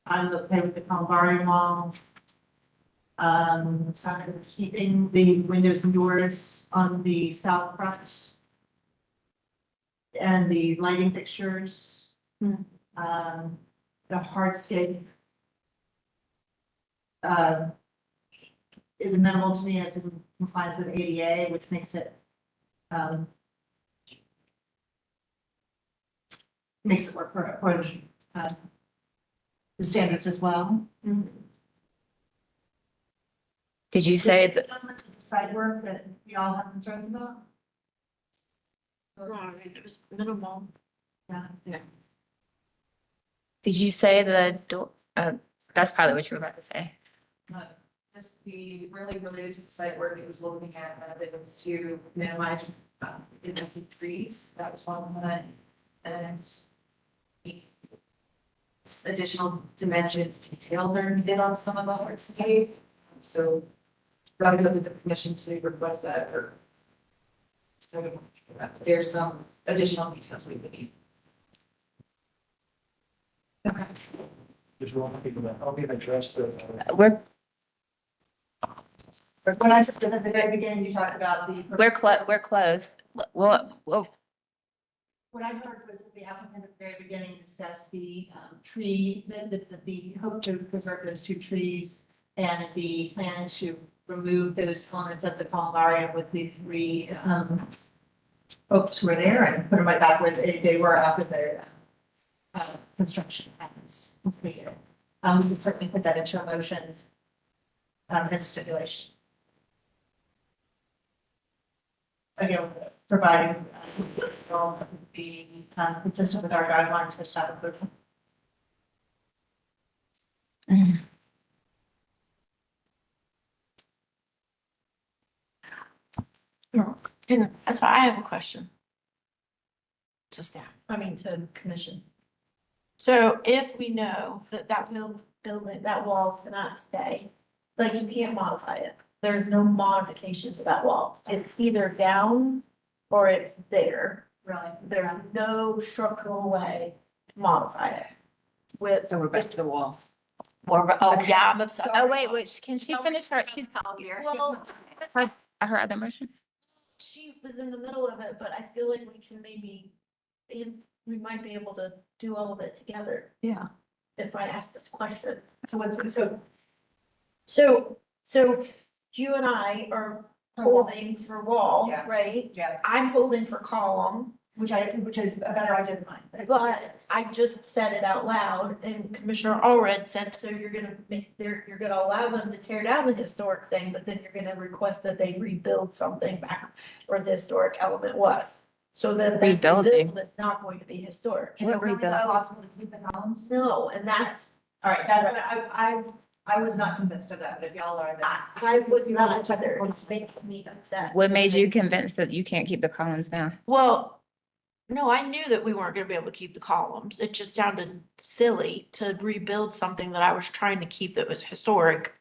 I'm okay with the columbarium wall. So I'm keeping the windows and doors on the south front. And the lighting fixtures. The hardscape is amenable to me, it's in compliance with ADA, which makes it work for the standards as well. Did you say that? Elements of the site work that we all have concerns about? No, I mean, it was minimal. Yeah. Did you say the door? That's probably what you were about to say. Just be really related to the site work it was looking at, it was to minimize invasive trees. That was one of them. And additional dimensions, details are needed on some of the hardscape. So rather than the commission to request that, or there's some additional details we would need. Did you want people to help you address the? When I said at the very beginning, you talked about the. We're close. Well, What I heard was that the applicant at the very beginning discussed the tree, the hope to preserve those two trees and the plan to remove those elements of the columbarium with the three oaks were there and put them right back where they were after their construction was completed. We could certainly put that into a motion as a stipulation. Again, providing be consistent with our guidelines for staff approval. That's why I have a question. To staff, I mean, to commission. So if we know that building, that wall cannot stay, like you can't modify it. There's no modification to that wall. It's either down or it's there. Really? There's no structural way to modify it. With. So we're back to the wall. Yeah, I'm upset. oh, wait, can she finish her, Well, her other motion? she was in the middle of it, but I feel like we can maybe, we might be able to do all of it together. Yeah. If I ask this question. So what's, So you and I are holding for wall, Yeah. right? yeah, I'm holding for column, which is a better idea than mine. but I just said it out loud and Commissioner Allred said, so you're gonna you're gonna allow them to tear down the historic thing, but then you're gonna request that they rebuild something back where the historic element was. So then that Rebuilding. rebuild is not going to be historic. Is it really not possible to keep the columns? No, and that's, All right, that's what I was not convinced of that, but if y'all are, that. I was not either. It's making me upset. What made you convinced that you can't keep the columns down? Well, no, I knew that we weren't gonna be able to keep the columns. It just sounded silly to rebuild something that I was trying to keep that was historic.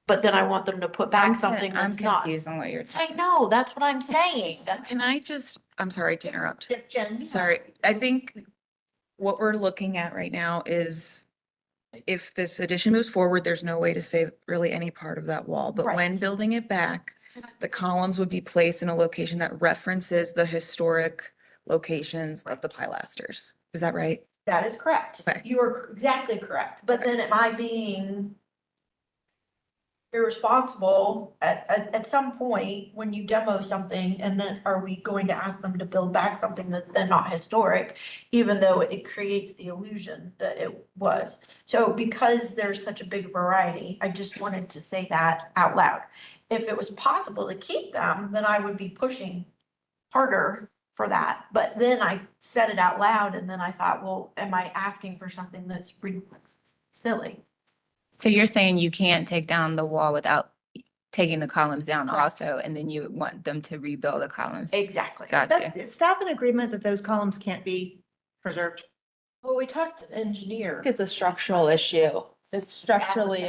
But then I want them to put back something I'm that's not. confused on what you're. I know, that's what I'm saying. That's. Can I just, I'm sorry to interrupt. Yes, Jen. Sorry, I think what we're looking at right now is if this addition moves forward, there's no way to save really any part of that wall. But when Right. building it back, the columns would be placed in a location that references the historic locations of the pilasters. Is that right? That is correct. Okay. You are exactly correct. But then am I being irresponsible at some point when you demo something and then are we going to ask them to build back something that's then not historic, even though it creates the illusion that it was? So because there's such a big variety, I just wanted to say that out loud. If it was possible to keep them, then I would be pushing harder for that. But then I said it out loud and then I thought, well, am I asking for something that's pretty silly? So you're saying you can't take down the wall without taking the columns down also, and then you want them to rebuild the columns? Exactly. Gotcha. Is staff in agreement that those columns can't be preserved? Well, we talked to the engineer. It's a structural issue. It's structurally,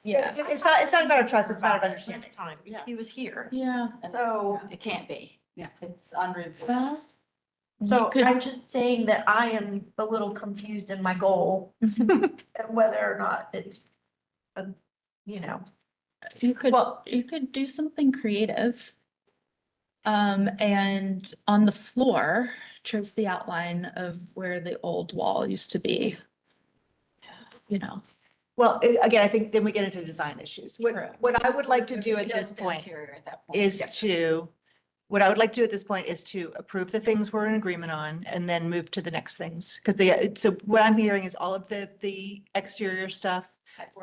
yeah. It's not about trust, it's about understanding. Time. He was here. Yeah. So, It can't be. Yeah, it's unreasonable. Well, so could- I'm just saying that I am a little confused in my goal and whether or not it's, you know. You could do something creative. And on the floor, trace the outline of where the old wall used to be. You know. Well, again, I think then we get into design issues. What I would like to do at this point is what I would like to do at this point is to approve the things we're in agreement on and then move to the next things. Because so what I'm hearing is all of the exterior stuff,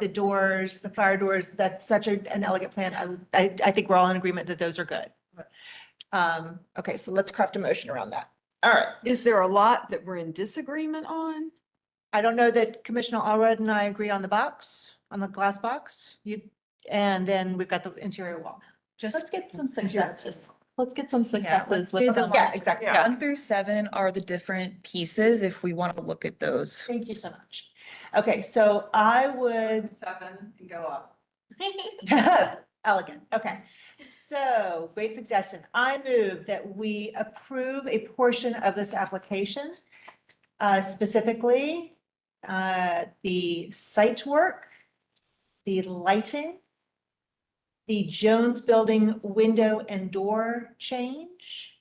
the doors, the fire doors, that's such an elegant plan. I think we're all in agreement that those are good. Okay, so let's craft a motion around that. All right. Is there a lot that we're in disagreement on? I don't know that Commissioner Allred and I agree on the box, on the glass box. And then we've got the interior wall. Let's get some successes. Let's get some successes do with the some. Yeah, exactly. 1 through 7 are the different pieces if we want to look at those. Thank you so much. Okay, so I would. 7 and go up. Elegant, okay. So, great suggestion. I move that we approve a portion of this application, specifically the site work, the lighting, the Jones Building window and door change,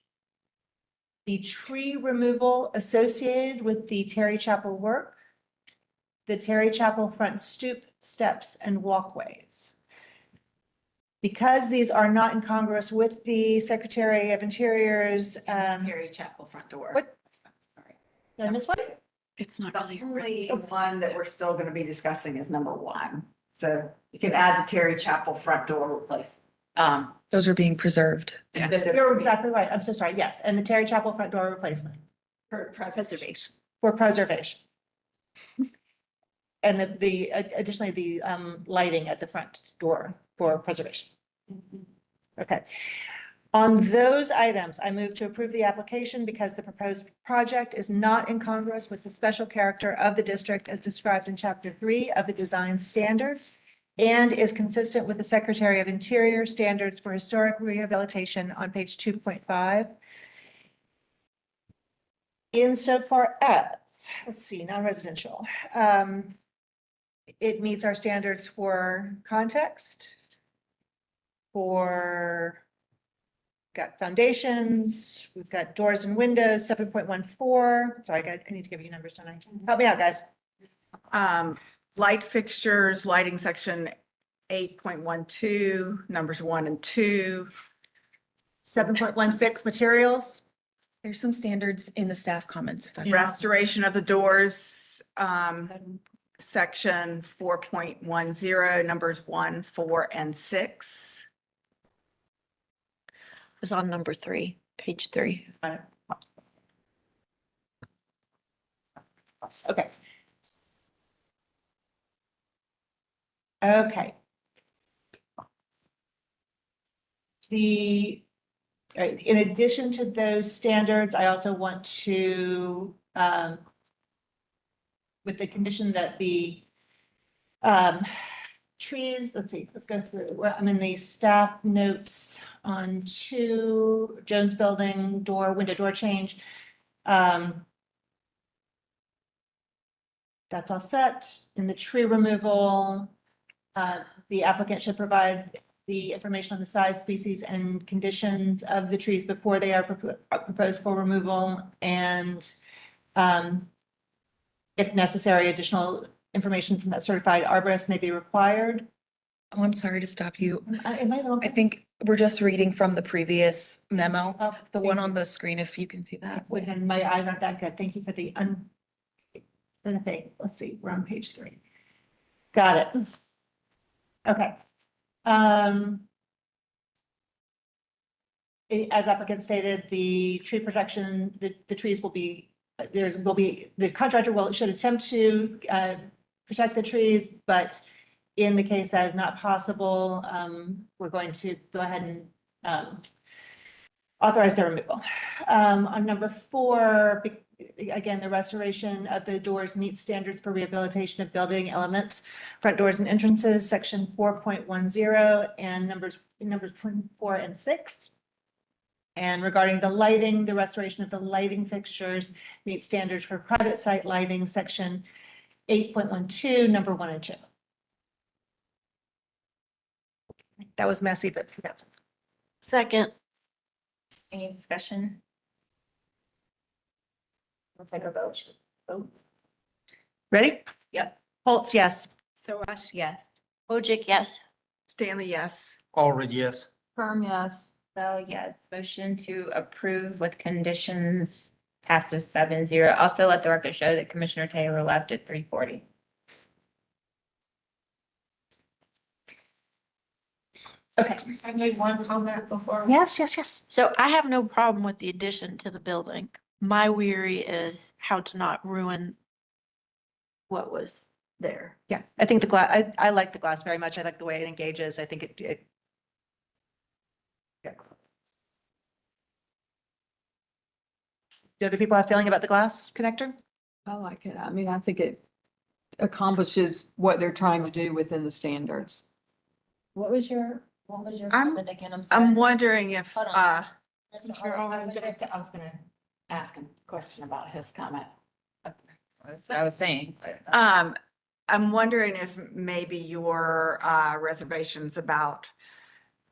the tree removal associated with the Terry Chapel work, the Terry Chapel front stoop, steps, and walkways. Because these are not incongruous with the Secretary of Interior's, Terry Chapel front door. What? Did I miss one? It's not The really. only one that we're still gonna be discussing is number 1. So you can add the Terry Chapel front door replace. Those are being preserved. You're exactly right. I'm so sorry. Yes, and the Terry Chapel front door replacement For preservation. for preservation. And additionally, the lighting at the front door for preservation. Okay. On those items, I move to approve the application because the proposed project is not incongruous with the special character of the district as described in Chapter 3 of the design standards and is consistent with the Secretary of Interior standards for historic rehabilitation on page 2.5. Insofar as, let's see, non-residential, it meets our standards for context, for got foundations, we've got doors and windows, 7.14. Sorry, I need to give you numbers, don't I? Help me out, guys. Light fixtures, lighting section 8.12, numbers 1 and 2. 7.16 materials. There's some standards in the staff comments. if that- Restoration of the doors, section 4.10, numbers 1, 4, and 6. It's on number 3, page 3. Okay. Okay. In addition to those standards, I also want to, with the condition that the trees, let's see, let's go through. Well, I'm in the staff notes on 2 Jones Building window door change. That's all set. In the tree removal, the applicant should provide the information on the size, species, and conditions of the trees before they are proposed for removal, and if necessary, additional information from that certified arborist may be required. Oh, I'm sorry to stop you. Am I wrong? I think we're just reading from the previous memo, Oh, the one on the screen, if you can see that. And my eyes aren't that good. Thank you for the thing. Let's see, we're on page 3. Got it. Okay. As applicant stated, the tree protection, the trees will be, the contractor should attempt to protect the trees, but in the case that is not possible, we're going to go ahead and authorize their removal. On number 4, again, the restoration of the doors meets standards for rehabilitation of building elements, front doors and entrances, section 4.10, and numbers 4 and 6. And regarding the lighting, the restoration of the lighting fixtures meets standards for private site lighting, section 8.12, number 1 and 2. That was messy, but that's it. Second. Any discussion? We'll take a vote. Ready? Yep. Holtz, yes. Soash, yes. Wojcik, yes. Stanley, yes. Allred, yes. Firm, yes. Bell, yes. Motion to approve with conditions passes 7-0. Also let the record show that Commissioner Taylor left at 3:40. Okay. I made one comment before. Yes, yes, yes. So I have no problem with the addition to the building. My weary is how to not ruin what was there. Yeah, I think the glass, I like the glass very much. I like the way it engages. I think it yeah. Do other people have feeling about the glass connector? I like it. I mean, I think it accomplishes what they're trying to do within the standards. What was your I'm- comment again? I'm sorry. wondering if, Hold on. I was gonna ask him a question about his comment. That's what I was saying. but- I'm wondering if maybe your reservations about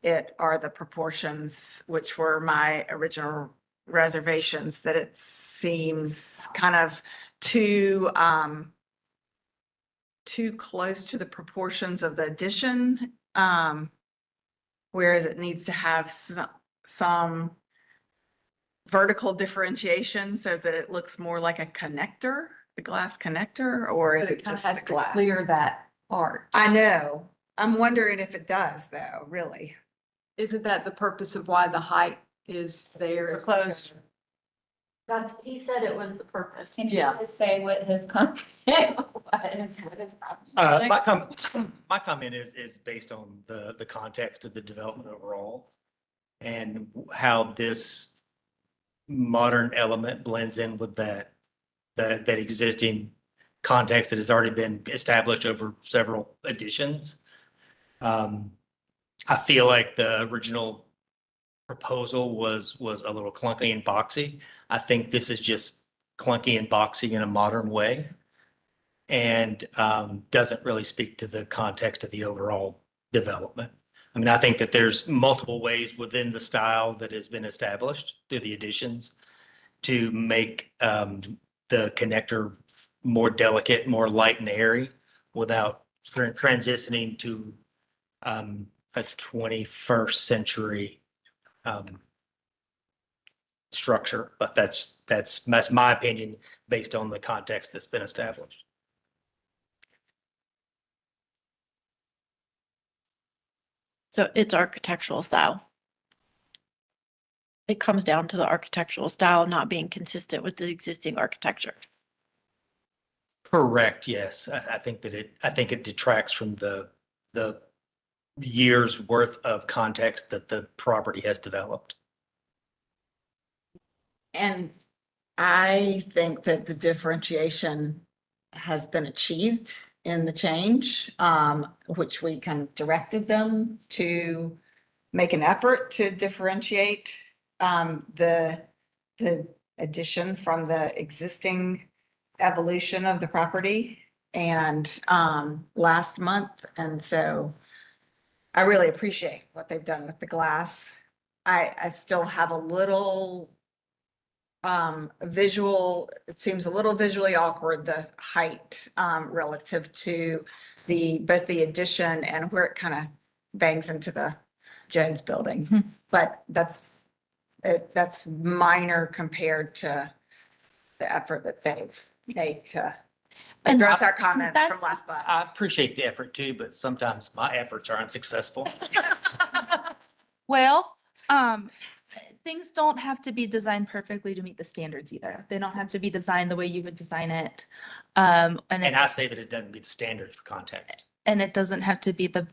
it are the proportions, which were my original reservations, that it seems kind of too close to the proportions of the addition. Whereas it needs to have some vertical differentiation so that it looks more like a connector, a glass connector, or is it just the glass? Clear that part. I know. I'm wondering if it does though, really. Isn't that the purpose of why the height is there? is Closed. That's, he said it was the purpose. Can you Yeah. just say what his comment was? What his problem- My comment is based on the context of the development overall and how this modern element blends in with that existing context that has already been established over several editions. I feel like the original proposal was a little clunky and boxy. I think this is just clunky and boxy in a modern way and doesn't really speak to the context of the overall development. I mean, I think that there's multiple ways within the style that has been established through the additions to make the connector more delicate, more light and airy without transitioning to a 21st century structure. But that's my opinion based on the context that's been established. So it's architectural style. It comes down to the architectural style not being consistent with the existing architecture. Correct, yes. I think it detracts from the years worth of context that the property has developed. And I think that the differentiation has been achieved in the change, which we kind of directed them to make an effort to differentiate the addition from the existing evolution of the property and last month. And so I really appreciate what they've done with the glass. I still have a little visual, it seems a little visually awkward, the height relative to both the addition and where it kind of bangs into the Jones building. But that's minor compared to the effort that they've made to address our comments from last month. I appreciate the effort too, but sometimes my efforts are unsuccessful. Well, things don't have to be designed perfectly to meet the standards either. They don't have to be designed the way you would design it. And I say that it doesn't meet the standard for context. And it doesn't have to be the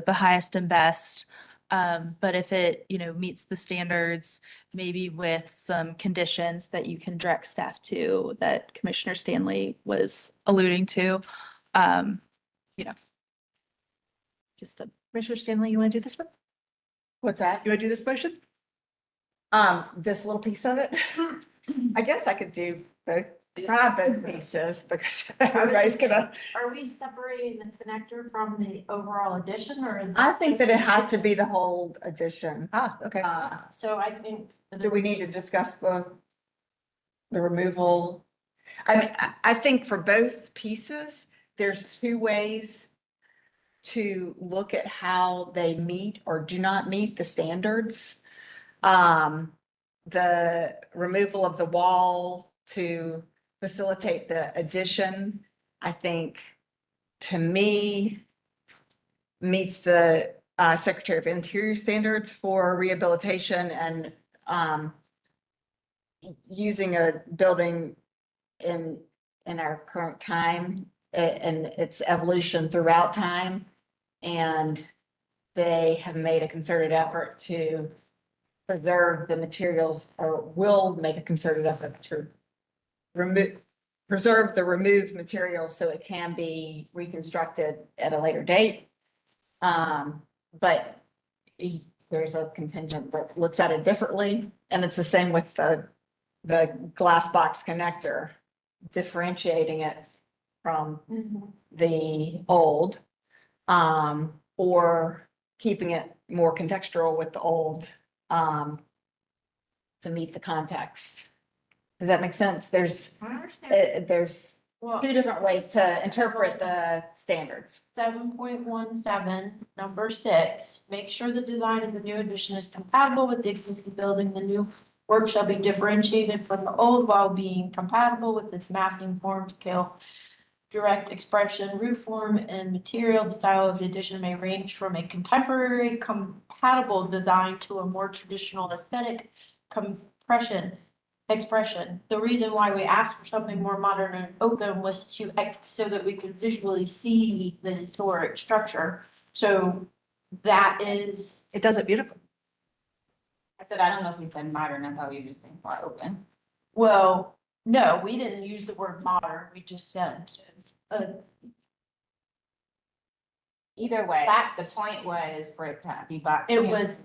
highest and best. But if it, meets the standards, maybe with some conditions that you can direct staff to that Commissioner Stanley was alluding to, Commissioner Stanley, you want to do this one? What's that? You want to do this motion? This little piece of it. I guess I could do both, try both pieces because everybody's gonna. Are we separating the connector from the overall addition or is? I think that it has to be the whole addition. Okay. So I think. Do we need to discuss the removal? I mean, I think for both pieces, there's two ways to look at how they meet or do not meet the standards. The removal of the wall to facilitate the addition, I think, to me, meets the Secretary of Interior standards for rehabilitation and using a building in our current time and its evolution throughout time. And they have made a concerted effort to preserve the materials, or will make a concerted effort to preserve the removed materials so it can be reconstructed at a later date. But there's a contingent that looks at it differently, and it's the same with the glass box connector, differentiating it from the old, or keeping it more contextual with the old, to meet the context. Does that make sense? There's two different ways to interpret the standards. 7.17, number 6, make sure the design of the new addition is compatible with the existing building. The new work shall be differentiated from the old while being compatible with its massing, form, scale, direct expression, roof form, and material. The style of the addition may range from a contemporary compatible design to a more traditional aesthetic expression. The reason why we asked for something more modern and open was so that we could visually see the historic structure. So that is. It does it beautifully. I said, I don't know if we said modern, I thought you were just saying more open. Well, no, we didn't use the word modern, we just said, Either way, the point was for it to be boxed. It in. was-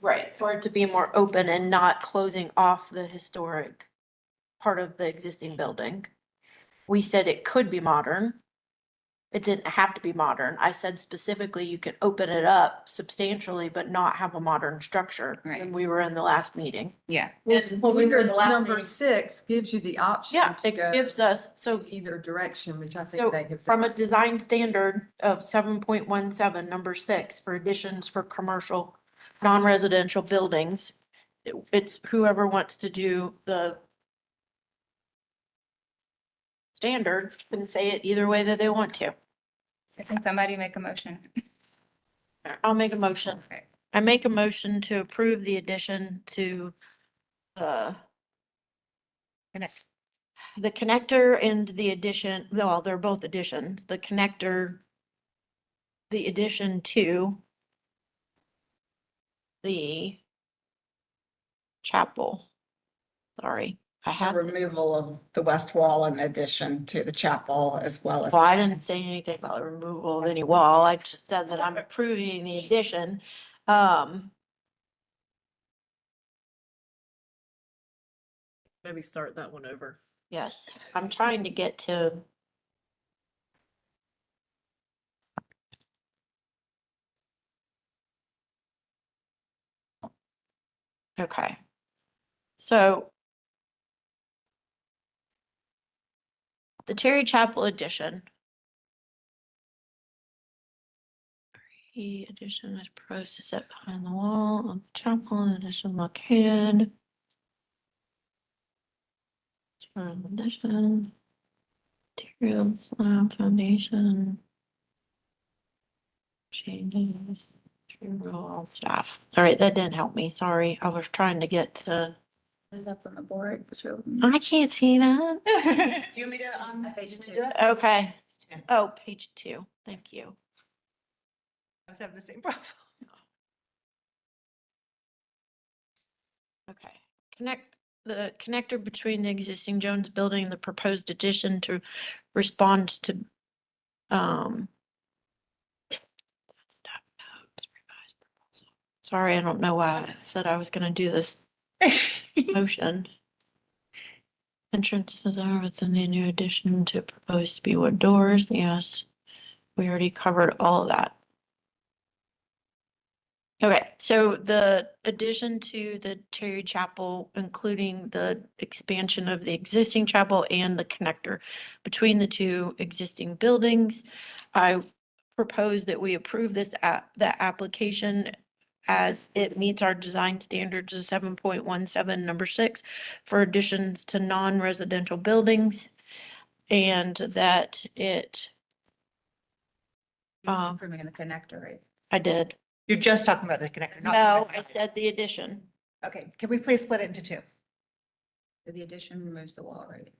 right, for it to be more open and not closing off the historic part of the existing building. We said it could be modern. It didn't have to be modern. I said specifically you can open it up substantially, but not have a modern structure. Right. When we were in the last meeting. Yeah. When we were in the last Number meeting. 6 gives you the option. Yeah, to it go gives us, so either direction, which I think So they have. from a design standard of 7.17, number 6, for additions for commercial, non-residential buildings, it's whoever wants to do the standard can say it either way that they want to. So can somebody make a motion? I'll make a motion. Okay. I make a motion to approve the addition to the connector and the addition, well, they're both additions, the connector, the addition to the chapel. Sorry, I have, Removal of the west wall in addition to the chapel as well as. well, I didn't say anything about the removal of any wall. I just said that I'm approving the addition. Maybe start that one over. Yes, I'm trying to get to. Okay. So. The Terry Chapel addition. The addition is proposed to set behind the wall of the chapel, in addition located. Addition. Material slab foundation. Changes. All staff. All right, that didn't help me. Sorry, I was trying to get to. Is up on the board? I can't see that. Do you want me to, Page 2. Okay. Oh, page 2. Thank you. I was having the same problem. Okay. The connector between the existing Jones building and the proposed addition to respond to, sorry, I don't know why I said I was gonna do this motion. Entrances are within the new addition to proposed to be wood doors, yes. We already covered all of that. Okay, so the addition to the Terry Chapel, including the expansion of the existing chapel and the connector between the two existing buildings. I propose that we approve the application as it meets our design standards of 7.17, number 6, for additions to non-residential buildings. And that it, Approving the connector, right? I did. You're just talking about the connector, not the No, rest I of it. said the addition. Okay, can we please split it into two? So the addition removes the wall, right?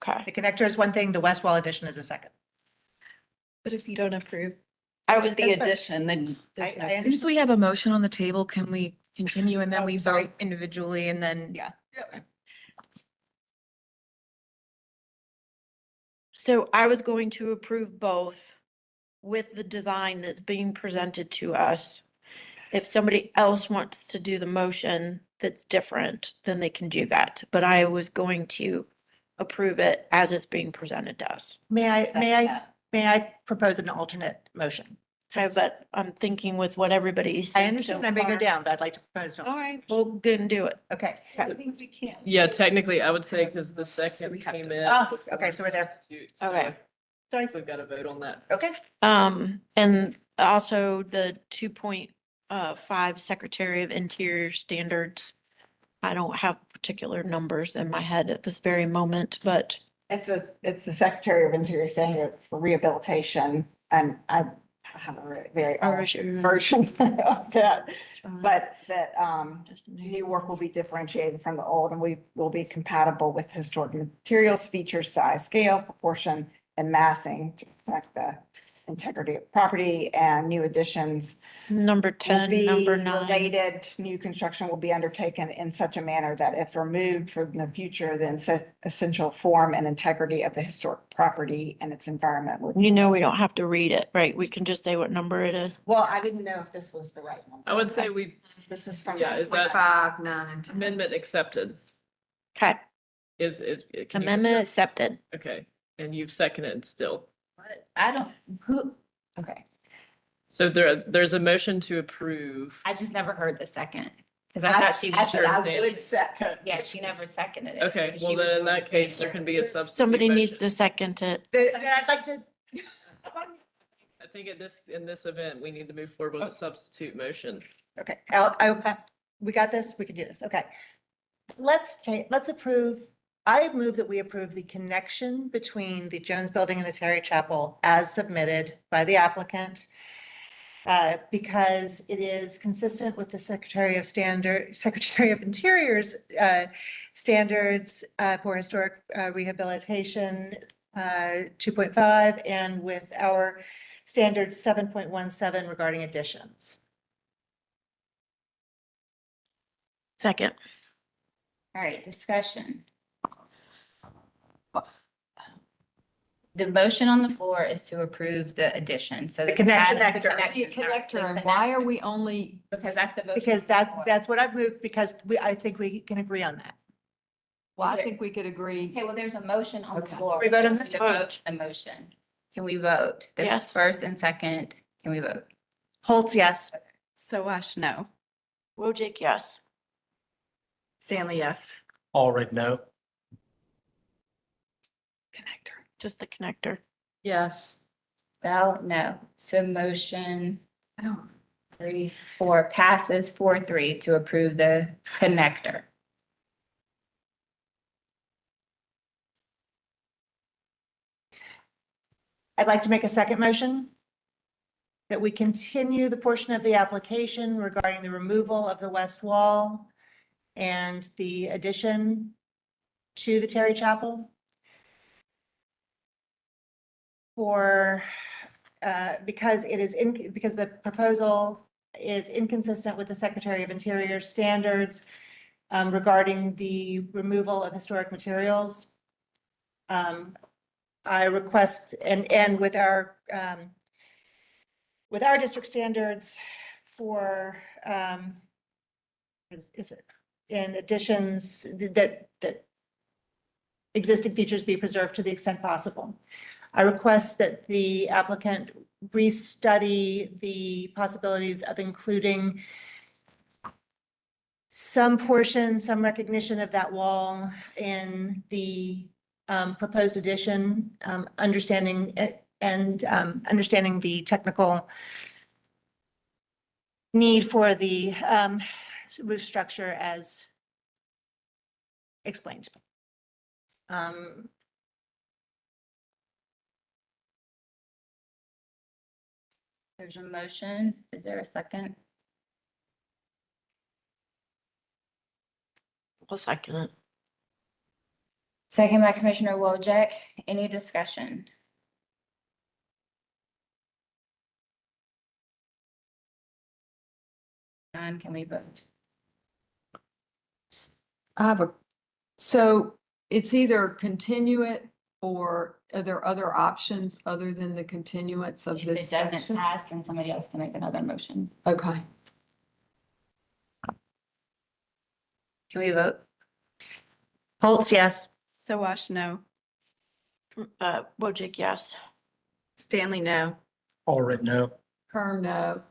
Okay. The connector is one thing, the west wall addition is a second. But if you don't approve, I was The addition, then. since we have a motion on the table, can we continue and then Oh, we sorry. vote individually and then? Yeah. So I was going to approve both with the design that's being presented to us. If somebody else wants to do the motion that's different, then they can do that. But I was going to approve it as it's being presented to us. May I propose an alternate motion? Okay, but I'm thinking with what everybody's. I understand I'm bringing it down, but I'd like to propose. All right, we'll go and do it. Okay. Yeah, technically, I would say because the second came in. Oh, okay, so we're there. substitute, so Okay. Sorry. We've got to vote on that. Okay. And also the 2.5 Secretary of Interior standards. I don't have particular numbers in my head at this very moment, but It's the Secretary of Interior Standard for rehabilitation, and I have a very old version of that. But that, new work will be differentiated from the old, and we will be compatible with historic materials, features, size, scale, proportion, and massing to protect the integrity of property, and new additions. number will 10, be number 9. related, new construction will be undertaken in such a manner that if removed from the future, then essential form and integrity of the historic property and its environment would. You know, we don't have to read it, right? We can just say what number it is. Well, I didn't know if this was the right one. I would say we, This is from. yeah, is that 5, 9, amendment accepted? Okay, Can you amendment confirm? accepted. Okay, and you've seconded still. I don't, who, okay. So there's a motion to approve. I just never heard the second, because I thought she I was. said I saying- would second. Yeah, she never seconded it. Okay, She well was then in going that to case, say there it. can be a substitute. Somebody needs motion. to second it. Then I'd like to, I think in this event, we need to move forward with a substitute motion. okay, we got this, we can do this, okay. Let's approve, I move that we approve the connection between the Jones Building and the Terry Chapel as submitted by the applicant. Because it is consistent with the Secretary of Interior's standards for historic rehabilitation 2.5 and with our standard 7.17 regarding additions. Second. All right, discussion. The motion on the floor is to approve the addition, so. The the connector. The connector, and why are we only, Because that's the. motion Because on the floor. that's what I've moved, because I think we can agree on that. well, I think we could agree. Okay, well, there's a motion on the Okay. floor. We vote on We the need to vote. vote the motion. Can we vote? The Yes. First and second, can we vote? Holtz, yes. Soash, no. Wojcik, yes. Stanley, yes. Already no. Connector. Just the connector. Yes. Bell, no. So motion 3, 4 passes 4-3 to approve the connector. I'd like to make a second motion that we continue the portion of the application regarding the removal of the west wall and the addition to the Terry Chapel for, because because the proposal is inconsistent with the Secretary of Interior standards regarding the removal of historic materials. I request, and with our district standards for, is it, in additions, that existing features be preserved to the extent possible. I request that the applicant restudy the possibilities of including some portion, some recognition of that wall in the proposed addition, understanding it and understanding the technical need for the roof structure as explained. There's a motion. Is there a second? I'll second it. Second by Commissioner Wojcik. Any discussion? None, can we vote? I have a, so it's either continue it or are there other options other than the continuance of If this it doesn't section? pass, then somebody else can make another motion. Okay. Can we vote? Holtz, yes. Soash, no. Wojcik, yes. Stanley, no. Already no. Herm, no.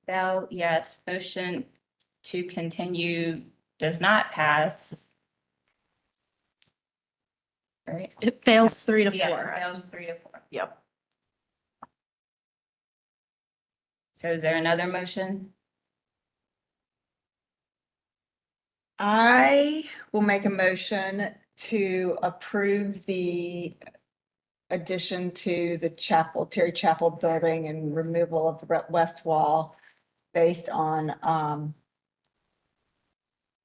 Bell, yes. Motion to continue does not pass. Right? It fails 3-4. Yeah, fails 3-4. Yep. So is there another motion? I will make a motion to approve the addition to the chapel, Terry Chapel building and removal of the west wall based on,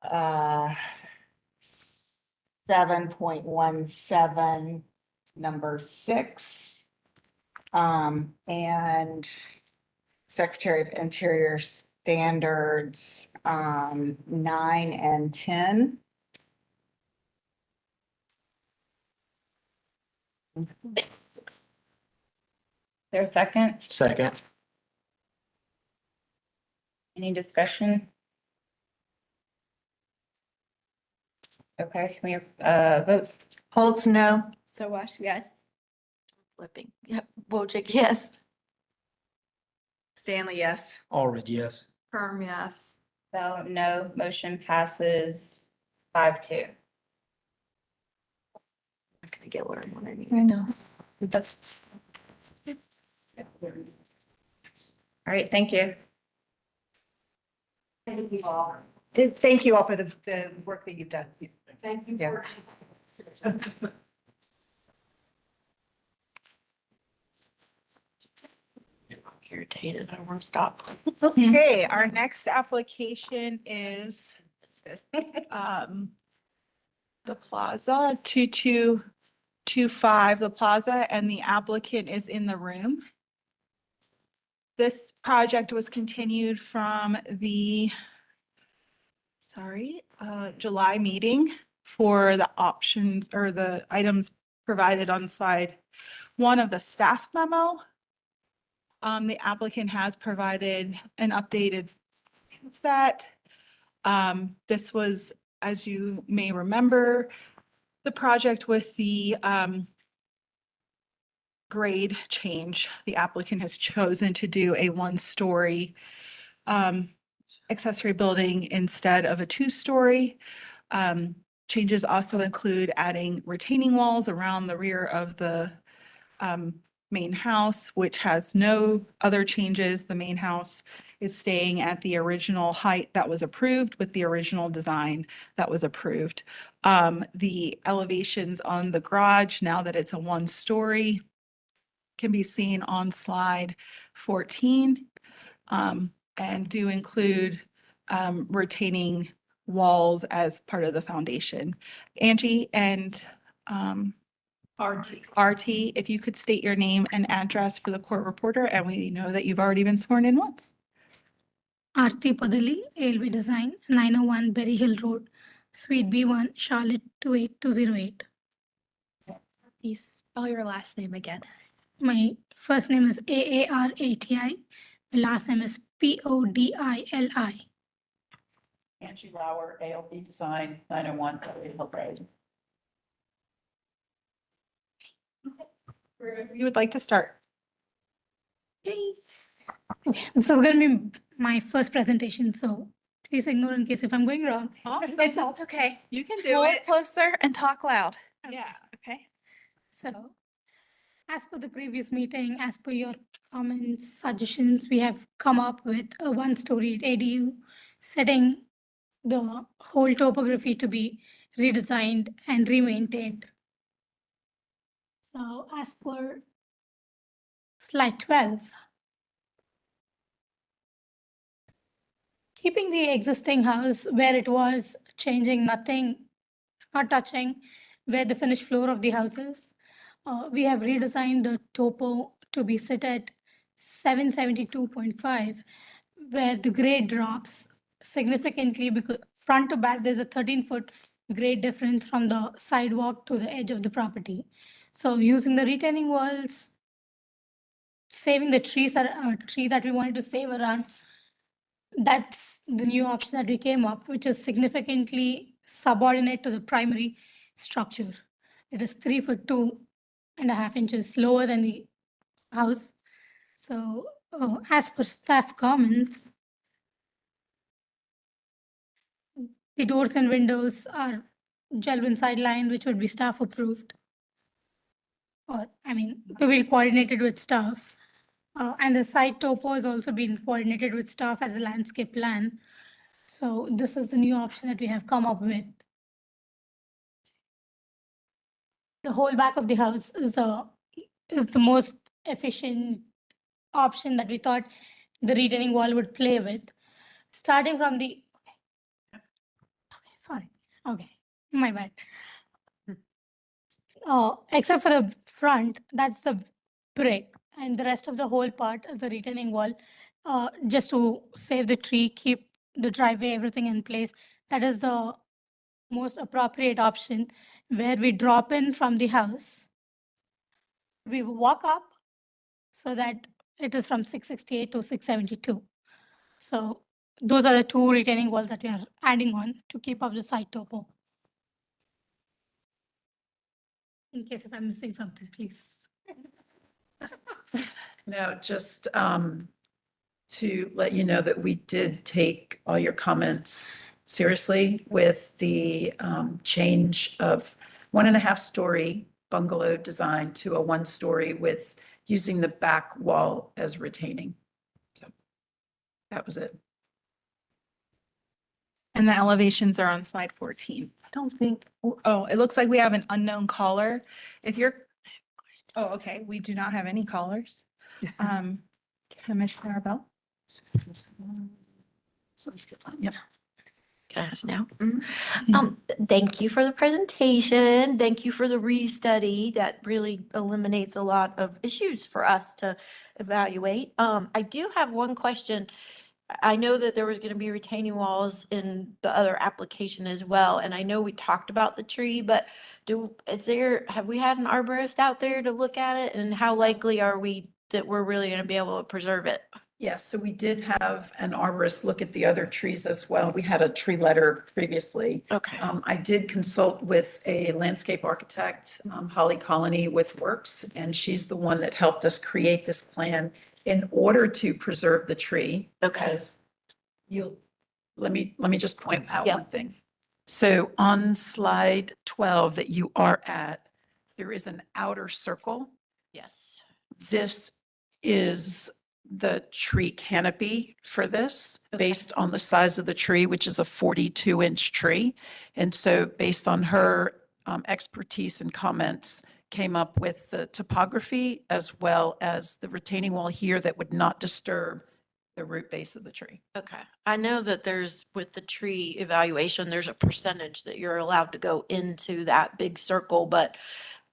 7.17, number 6. And Secretary of Interior standards, 9 and 10. There a second? Second. Any discussion? Okay, can we vote? Holtz, no. Sowash, yes. Flipping. Yep. Wojcik, yes. Stanley, yes. Allred, yes. Herm, yes. Bell, no. Motion passes 5-2. I'm gonna get what I want. I know. That's. All right, thank you. Thank you all. Thank you all for the work that you've done. Thank you Yeah. for. Irritated. I don't want to stop. Okay, our next application is the Plaza 2225, the Plaza, and the applicant is in the room. This project was continued from the July meeting for the options or the items provided on slide 1 of the staff memo. The applicant has provided an updated set. This was, as you may remember, the project with the grade change. The applicant has chosen to do a 1-story accessory building instead of a 2-story. Changes also include adding retaining walls around the rear of the main house, which has no other changes. The main house is staying at the original height that was approved with the original design that was approved. The elevations on the garage, now that it's a 1-story, can be seen on slide 14, and do include retaining walls as part of the foundation. Angie and RT, if you could state your name and address for the court reporter, and we know that you've already been sworn in once. Aarti Padali, ALB Design, 901 Berry Hill Road, Suite B1, Charlotte 28208. Please spell your last name again. My first name is AARATI. My last name is PODILI. Angie Lauer, ALB Design, 901 Berry Hill Road. You would like to start? Okay, this is going to be my first presentation, so please ignore in case if I'm going wrong. It's all okay. You can Pull it closer and talk loud. Yeah. Okay, so as per the previous meeting, as per your comments, suggestions, we have come up with a 1-story ADU, setting the whole topography to be redesigned and remaintained. So as per slide 12, keeping the existing house where it was, changing nothing, not touching where the finished floor of the house is. We have redesigned the topo to be set at 772.5, where the grade drops significantly because front to back, there's a 13-foot grade difference from the sidewalk to the edge of the property. So using the retaining walls, saving the trees, tree that we wanted to save around, that's the new option that we came up, which is significantly subordinate to the primary structure. It is 3 foot 2.5 inches lower than the house. So as per staff comments, the doors and windows are Jelvin sideline, which would be staff approved. Or, I mean, to be coordinated with staff. And the site topo has also been coordinated with staff as a landscape plan. So this is the new option that we have come up with. The whole back of the house is the most efficient option that we thought the retaining wall would play with. Starting from the, okay, sorry, okay, my bad. Except for the front, that's the brick, and the rest of the whole part is the retaining wall, just to save the tree, keep the driveway, everything in place. That is the most appropriate option, where we drop in from the house. We walk up so that it is from 668 to 672. So those are the two retaining walls that we are adding on to keep up the site topo. In case if I'm missing something, please. No, just to let you know that we did take all your comments seriously with the change of 1.5-story bungalow design to a 1-story with using the back wall as retaining. So that was it. And the elevations are on slide 14. I don't think, oh, it looks like we have an unknown caller. If you're, oh, okay, we do not have any callers. Commissioner Bell? Yep. Can I ask now? Thank you for the presentation. Thank you for the restudy. That really eliminates a lot of issues for us to evaluate. I do have one question. I know that there was going to be retaining walls in the other application as well, and I know we talked about the tree, but have we had an arborist out there to look at it, and how likely are we that we're really going to be able to preserve it? Yes, so we did have an arborist look at the other trees as well. We had a tree letter previously. Okay. I did consult with a landscape architect, Holly Colony with Works, and she's the one that helped us create this plan in order to preserve the tree. Okay. Let me just point out one thing. So on slide 12 that you are at, there is an outer circle. Yes. This is the tree canopy for this, based on the size of the tree, which is a 42-inch tree. And so based on her expertise and comments, came up with the topography as well as the retaining wall here that would not disturb the root base of the tree. Okay. I know that with the tree evaluation, there's a percentage that you're allowed to go into that big circle, but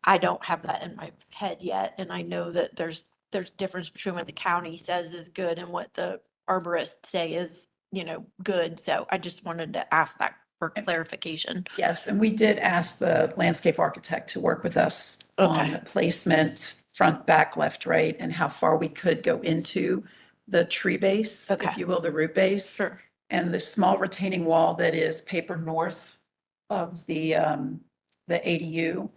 I don't have that in my head yet. And I know that there's difference between what the county says is good and what the arborists say is, good. So I just wanted to ask that for clarification. Yes, and we did ask the landscape architect to work with us on the placement, front, back, left, right, and how far we could go into the tree base, if you will, the root base. Sure. And the small retaining wall that is paper north of the ADU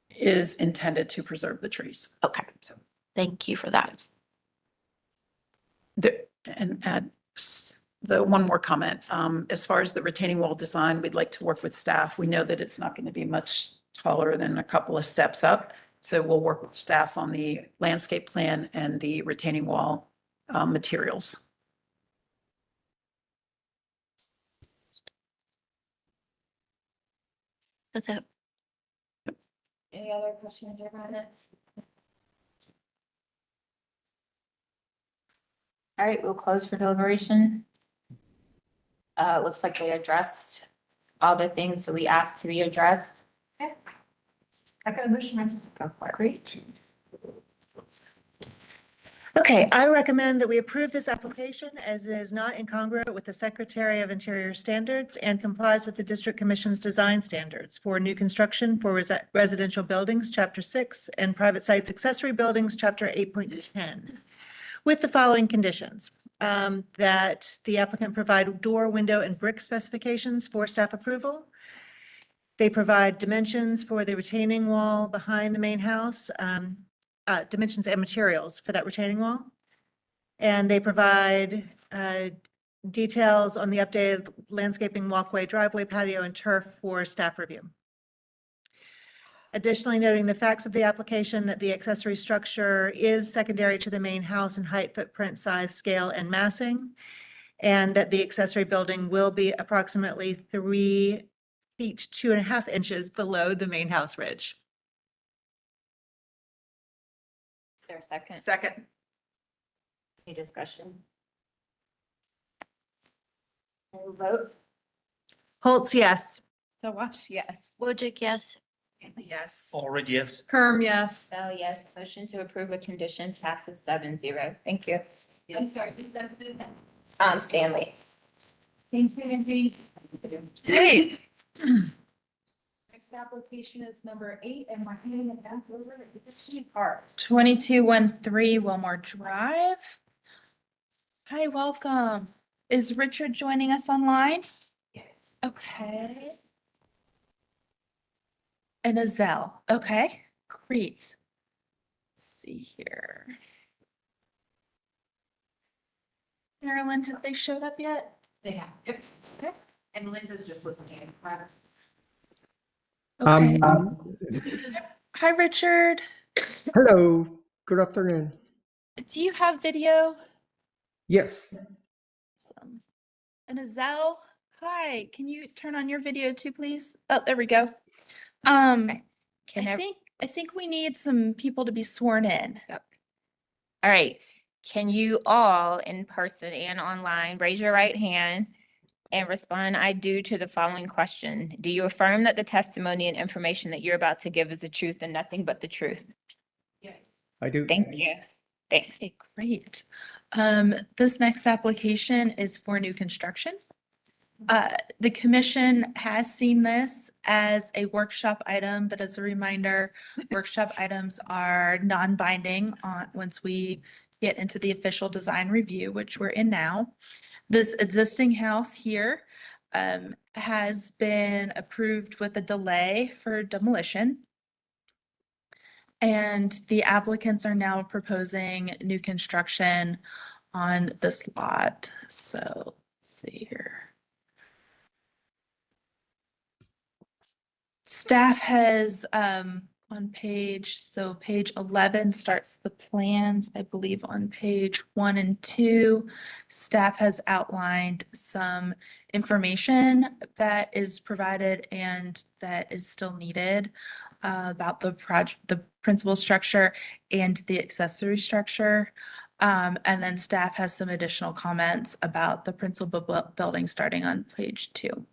is intended to preserve the trees. Okay. So thank you for that. And add the one more comment. As far as the retaining wall design, we'd like to work with staff. We know that it's not going to be much taller than a couple of steps up. So we'll work with staff on the landscape plan and the retaining wall materials. That's it. Any other questions or comments? All right, we'll close for deliberation. Looks like they addressed all the things that we asked to be addressed. Okay. I got a motion. Go for it. Great. Okay, I recommend that we approve this application as it is not incongruent with the Secretary of Interior standards and complies with the District Commission's design standards for new construction for residential buildings, Chapter 6, and private sites accessory buildings, Chapter 8.10, with the following conditions. That the applicant provide door, window, and brick specifications for staff approval. They provide dimensions for the retaining wall behind the main house, dimensions and materials for that retaining wall. And they provide details on the updated landscaping, walkway, driveway, patio, and turf for staff review. Additionally, noting the facts of the application that the accessory structure is secondary to the main house in height, footprint, size, scale, and massing, and that the accessory building will be approximately 3 feet, 2.5 inches below the main house ridge. Is there a second? Second. Any discussion? We'll vote. Holtz, yes. Sawash, yes. Wojcik, yes. Yes. Already, yes. Kerm, yes. So yes, motion to approve a condition passes 7-0. Thank you. I'm sorry. Stanley. Thank you, Andy. Hey. Next application is number 8 and we're handing it back over to the city park. 2213 Wilmore Drive. Hi, welcome. Is Richard joining us online? Yes. Okay. And Azelle. Okay, great. Let's see here. Marilyn, have they showed up yet? They have. Yep. Okay. And Linda's just listening. Okay. Hi, Richard. Hello, good afternoon. Do you have video? Yes, Awesome. And Azelle, hi, can you turn on your video too, please? Oh, there we go. Can I think we need some people to be sworn in. Yep. All right. Can you all in person and online raise your right hand and respond, I do, to the following question? Do you affirm that the testimony and information that you're about to give is the truth and nothing but the truth? I do. Thank you. Thanks. Okay, great. This next application is for new construction. The commission has seen this as a workshop item, but as a reminder, workshop items are non-binding once we get into the official design review, which we're in now. This existing house here has been approved with a delay for demolition. And the applicants are now proposing new construction on this lot. So let's see here. Staff has on page 11 starts the plans, I believe on page 1 and 2. Staff has outlined some information that is provided and that is still needed about the project, the principal structure and the accessory structure. And then staff has some additional comments about the principal building starting on page 2.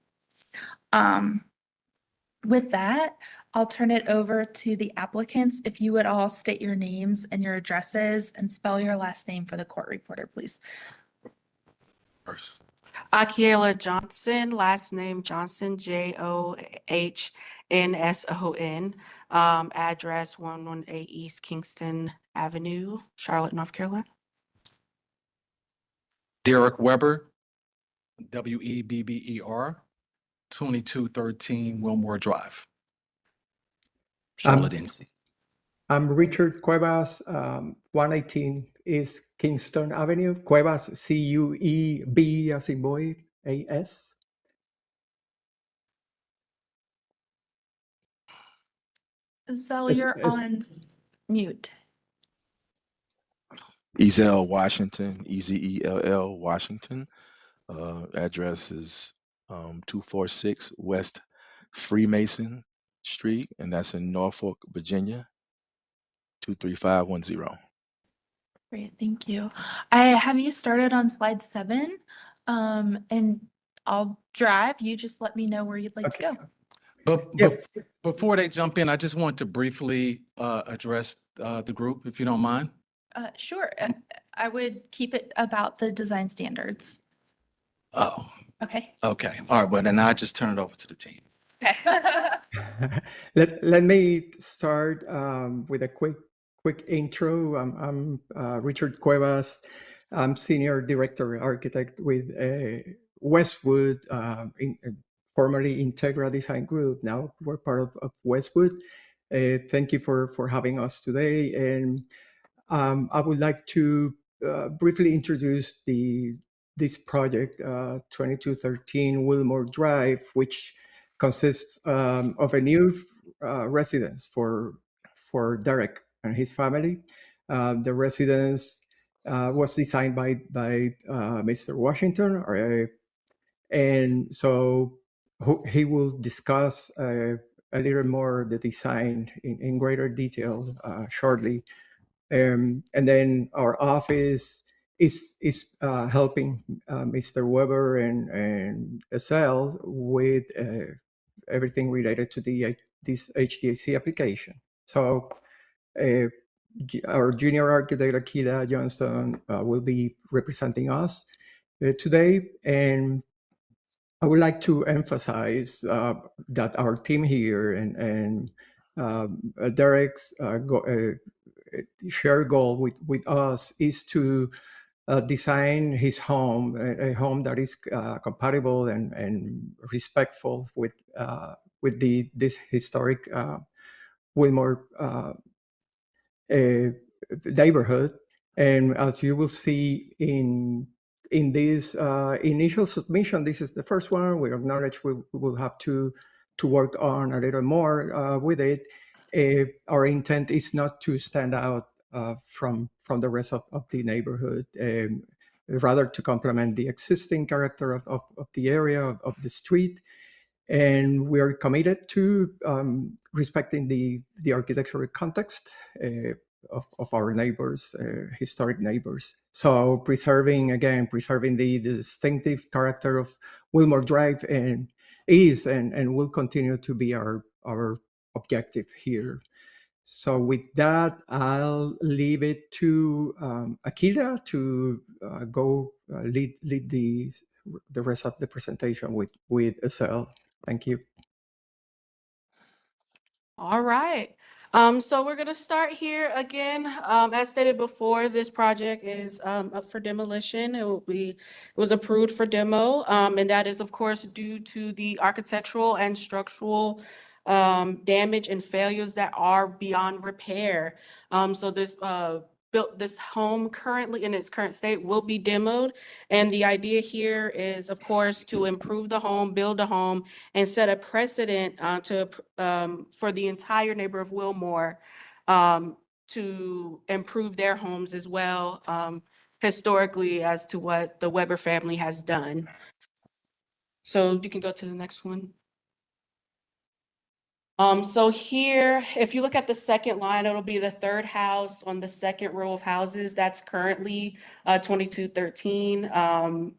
With that, I'll turn it over to the applicants. If you would all state your names and your addresses and spell your last name for the court reporter, please. Akiela Johnson, last name Johnson, Johnsson. Address 118 East Kingston Avenue, Charlotte, North Carolina. Derek Weber, Webber, 2213 Wilmore Drive, Charlotte, NC. I'm Richard Cuevas, 118 East Kingston Avenue, Cuevas, C-U-E-B as in boy, A-S. Zell, Is- you're is- on mute. Ezell Washington, Ezell Washington. Address is 246 West Freemason Street, and that's in Norfolk, Virginia, 23510. Great, thank you. I have you started on slide 7, and I'll drive. You just let me know where you'd like to go. But before they jump in, I just want to briefly address the group, if you don't mind. Sure. I would keep it about the design standards. Oh, Okay. okay. All right, well, then I just turn it over to the team. Okay. Let me start with a quick intro. I'm Richard Cuevas. I'm Senior Director Architect with Westwood, formerly Integra Design Group. Now we're part of Westwood. Thank you for having us today. And I would like to briefly introduce this project, 2213 Wilmore Drive, which consists of a new residence for Derek and his family. The residence was designed by Mr. Washington, and so he will discuss a little more the design in greater detail shortly. And then our office is helping Mr. Weber and Estelle with everything related to this HDAC application. So our junior architect, Akila Johnston, will be representing us today. And I would like to emphasize that our team here and Derek's shared goal with us is to design his home, a home that is compatible and respectful with this historic Wilmore neighborhood. And as you will see in this initial submission, this is the first one. We acknowledge we will have to work on a little more with it. Our intent is not to stand out from the rest of the neighborhood, rather to complement the existing character of the area, of the street. And we are committed to respecting the architectural context of our neighbors, historic neighbors. So preserving the distinctive character of Wilmore Drive and will continue to be our objective here. So with that, I'll leave it to Akila to go lead the rest of the presentation with Estelle. Thank you. All right. So we're gonna start here again. As stated before, this project is up for demolition. It was approved for demo, and that is of course due to the architectural and structural damage and failures that are beyond repair. So this home currently in its current state will be demoed. And the idea here is, of course, to improve the home, build a home, and set a precedent for the entire neighborhood of Wilmore to improve their homes as well, historically, as to what the Weber family has done. So you can go to the next one. So here, if you look at the second line, it'll be the third house on the second row of houses. That's currently 2213 on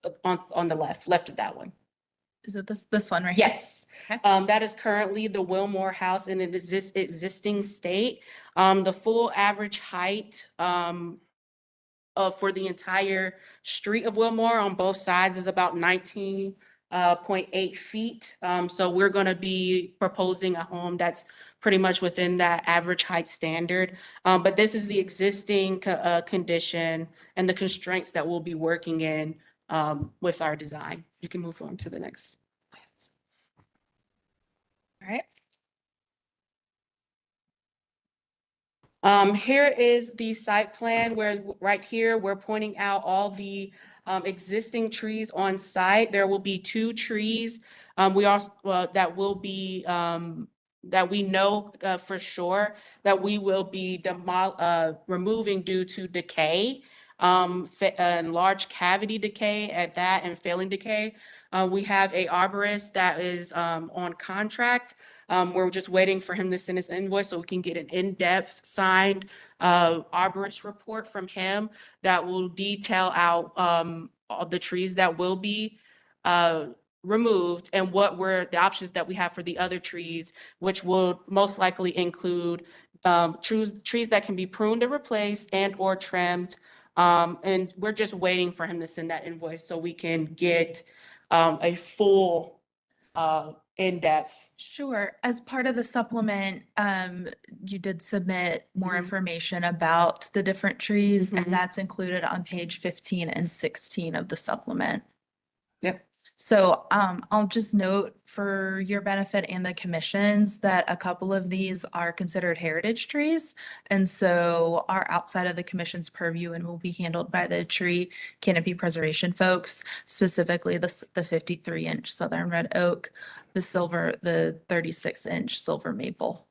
the left of that one. Is it this one right here? Yes. That is currently the Wilmore house in an existing state. The full average height for the entire street of Wilmore on both sides is about 19.8 feet. So we're going to be proposing a home that's pretty much within that average height standard. But this is the existing condition and the constraints that we'll be working in with our design. You can move on to the next. All right. Here is the site plan where right here, we're pointing out all the existing trees on site. There will be 2 trees. We also that will be that we know for sure that we will be removing due to decay, and large cavity decay at that, and failing decay. We have a arborist that is on contract. We're just waiting for him to send his invoice so we can get an in-depth signed arborist report from him that will detail out all the trees that will be removed and what were the options that we have for the other trees, which will most likely include trees that can be pruned and replaced and or trimmed. And we're just waiting for him to send that invoice so we can get a full in-depth. Sure. As part of the supplement, you did submit more information about the different trees, and that's included on page 15 and 16 of the supplement. Yep. So I'll just note for your benefit and the commissions that a couple of these are considered heritage trees. And so are outside of the commission's purview and will be handled by the tree canopy preservation folks, specifically the 53-inch southern red oak, the 36-inch silver maple.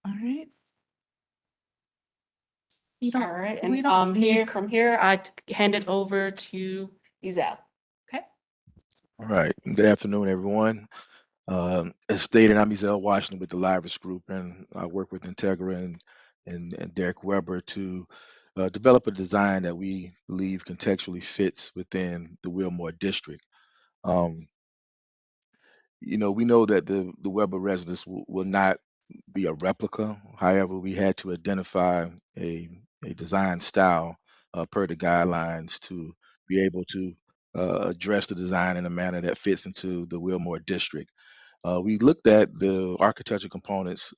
All right. You don't, All right, we and don't here, need, from here, hand it over to Ezell. okay? All right. Good afternoon, everyone. As stated, I'm Ezel Washington with the Livers Group, and I work with Integra and Derek Weber to develop a design that we believe contextually fits within the Wilmore District. Um, we know that the Weber residence will not be a replica. However, we had to identify a design style per the guidelines to be able to address the design in a manner that fits into the Wilmore District. We looked at the architectural components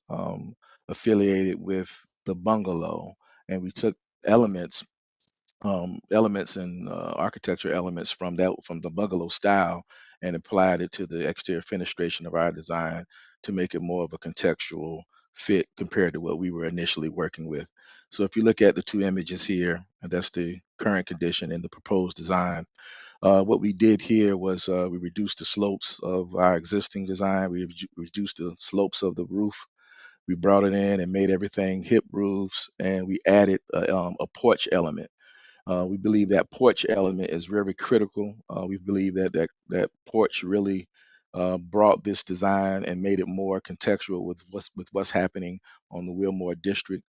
affiliated with the bungalow, and we took elements and architecture elements from the bungalow style and applied it to the exterior fenestration of our design to make it more of a contextual fit compared to what we were initially working with. So if you look at the two images here, and that's the current condition and the proposed design. What we did here was we reduced the slopes of our existing design. We reduced the slopes of the roof. We brought it in and made everything hip roofs, and we added a porch element. We believe that porch element is very critical. We believe that porch really brought this design and made it more contextual with what's happening on the Wilmore District.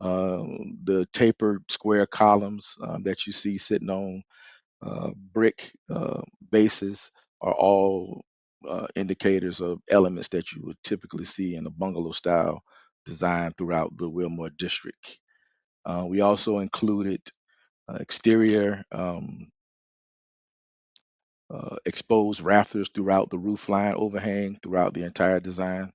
The tapered square columns that you see sitting on brick bases are all indicators of elements that you would typically see in a bungalow style design throughout the Wilmore District. We also included exterior exposed rafters throughout the roof line overhang throughout the entire design.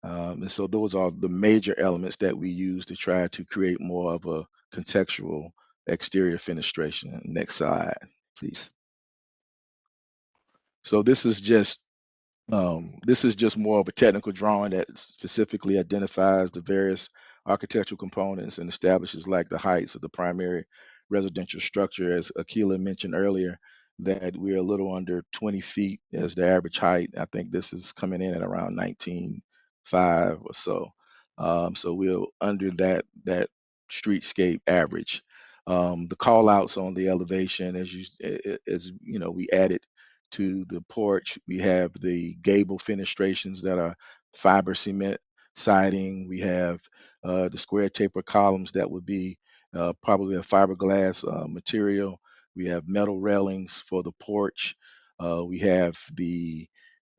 And so those are the major elements that we use to try to create more of a contextual exterior fenestration. Next slide, please. So this is just more of a technical drawing that specifically identifies the various architectural components and establishes like the heights of the primary residential structure. As Akila mentioned earlier, that we're a little under 20 feet as the average height. I think this is coming in at around 19.5 or so. So we're under that streetscape average. The call outs on the elevation, as you know, we added to the porch. We have the gable fenestrations that are fiber cement siding. We have the square taper columns that would be probably a fiberglass material. We have metal railings for the porch. We have the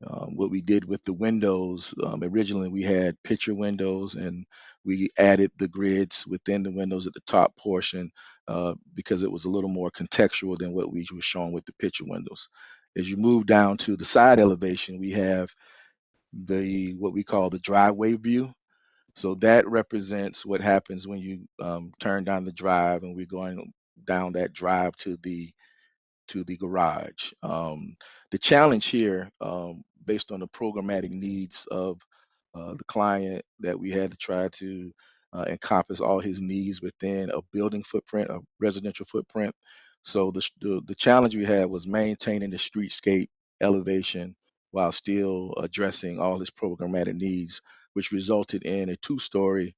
what we did with the windows. Originally, we had picture windows, and we added the grids within the windows at the top portion because it was a little more contextual than what we were showing with the picture windows. As you move down to the side elevation, we have what we call the driveway view. So that represents what happens when you turn down the drive, and we're going down that drive to the garage. The challenge here, based on the programmatic needs of the client, that we had to try to encompass all his needs within a building footprint, a residential footprint. So the challenge we had was maintaining the streetscape elevation while still addressing all his programmatic needs, which resulted in a two-story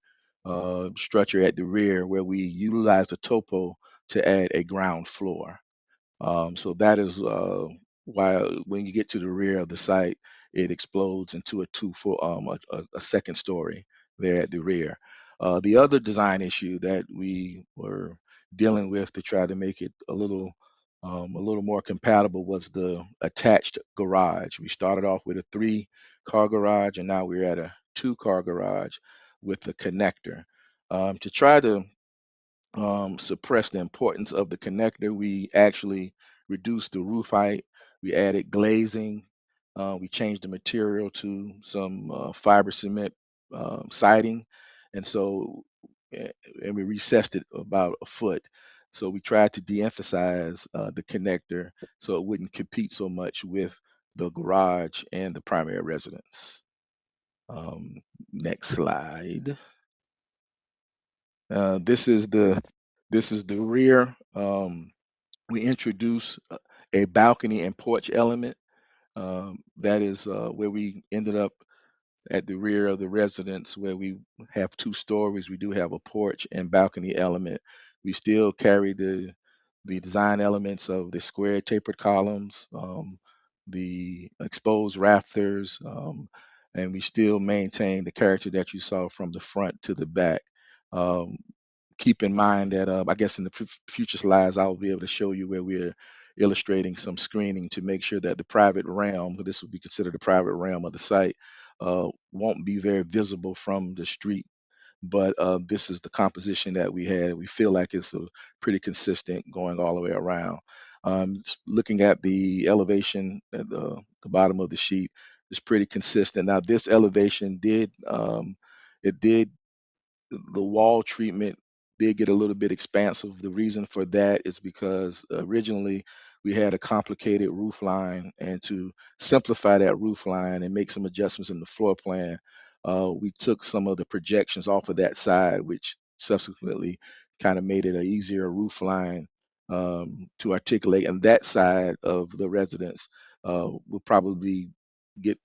structure at the rear where we utilized the topo to add a ground floor. So that is why when you get to the rear of the site, it explodes into a second story there at the rear. The other design issue that we were dealing with to try to make it a little more compatible was the attached garage. We started off with a 3-car garage, and now we're at a 2-car garage with a connector. To try to suppress the importance of the connector, we actually reduced the roof height. We added glazing. We changed the material to some fiber cement siding, and so and we recessed it about a foot. So we tried to de-emphasize the connector so it wouldn't compete so much with the garage and the primary residence. Next slide. This is the rear. We introduced a balcony and porch element. That is where we ended up at the rear of the residence, where we have 2 stories. We do have a porch and balcony element. We still carry the design elements of the square tapered columns, the exposed rafters, and we still maintain the character that you saw from the front to the back. Um, Keep in mind that I guess in the future slides, I'll be able to show you where we're illustrating some screening to make sure that the private realm, because this would be considered the private realm of the site, won't be very visible from the street. But this is the composition that we had. We feel like it's pretty consistent going all the way around. Looking at the elevation at the bottom of the sheet, it's pretty consistent. Now, this elevation did, the wall treatment did get a little bit expansive. The reason for that is because originally we had a complicated roof line, and to simplify that roof line and make some adjustments in the floor plan, we took some of the projections off of that side, which subsequently kind of made it an easier roof line to articulate. And that side of the residence will probably get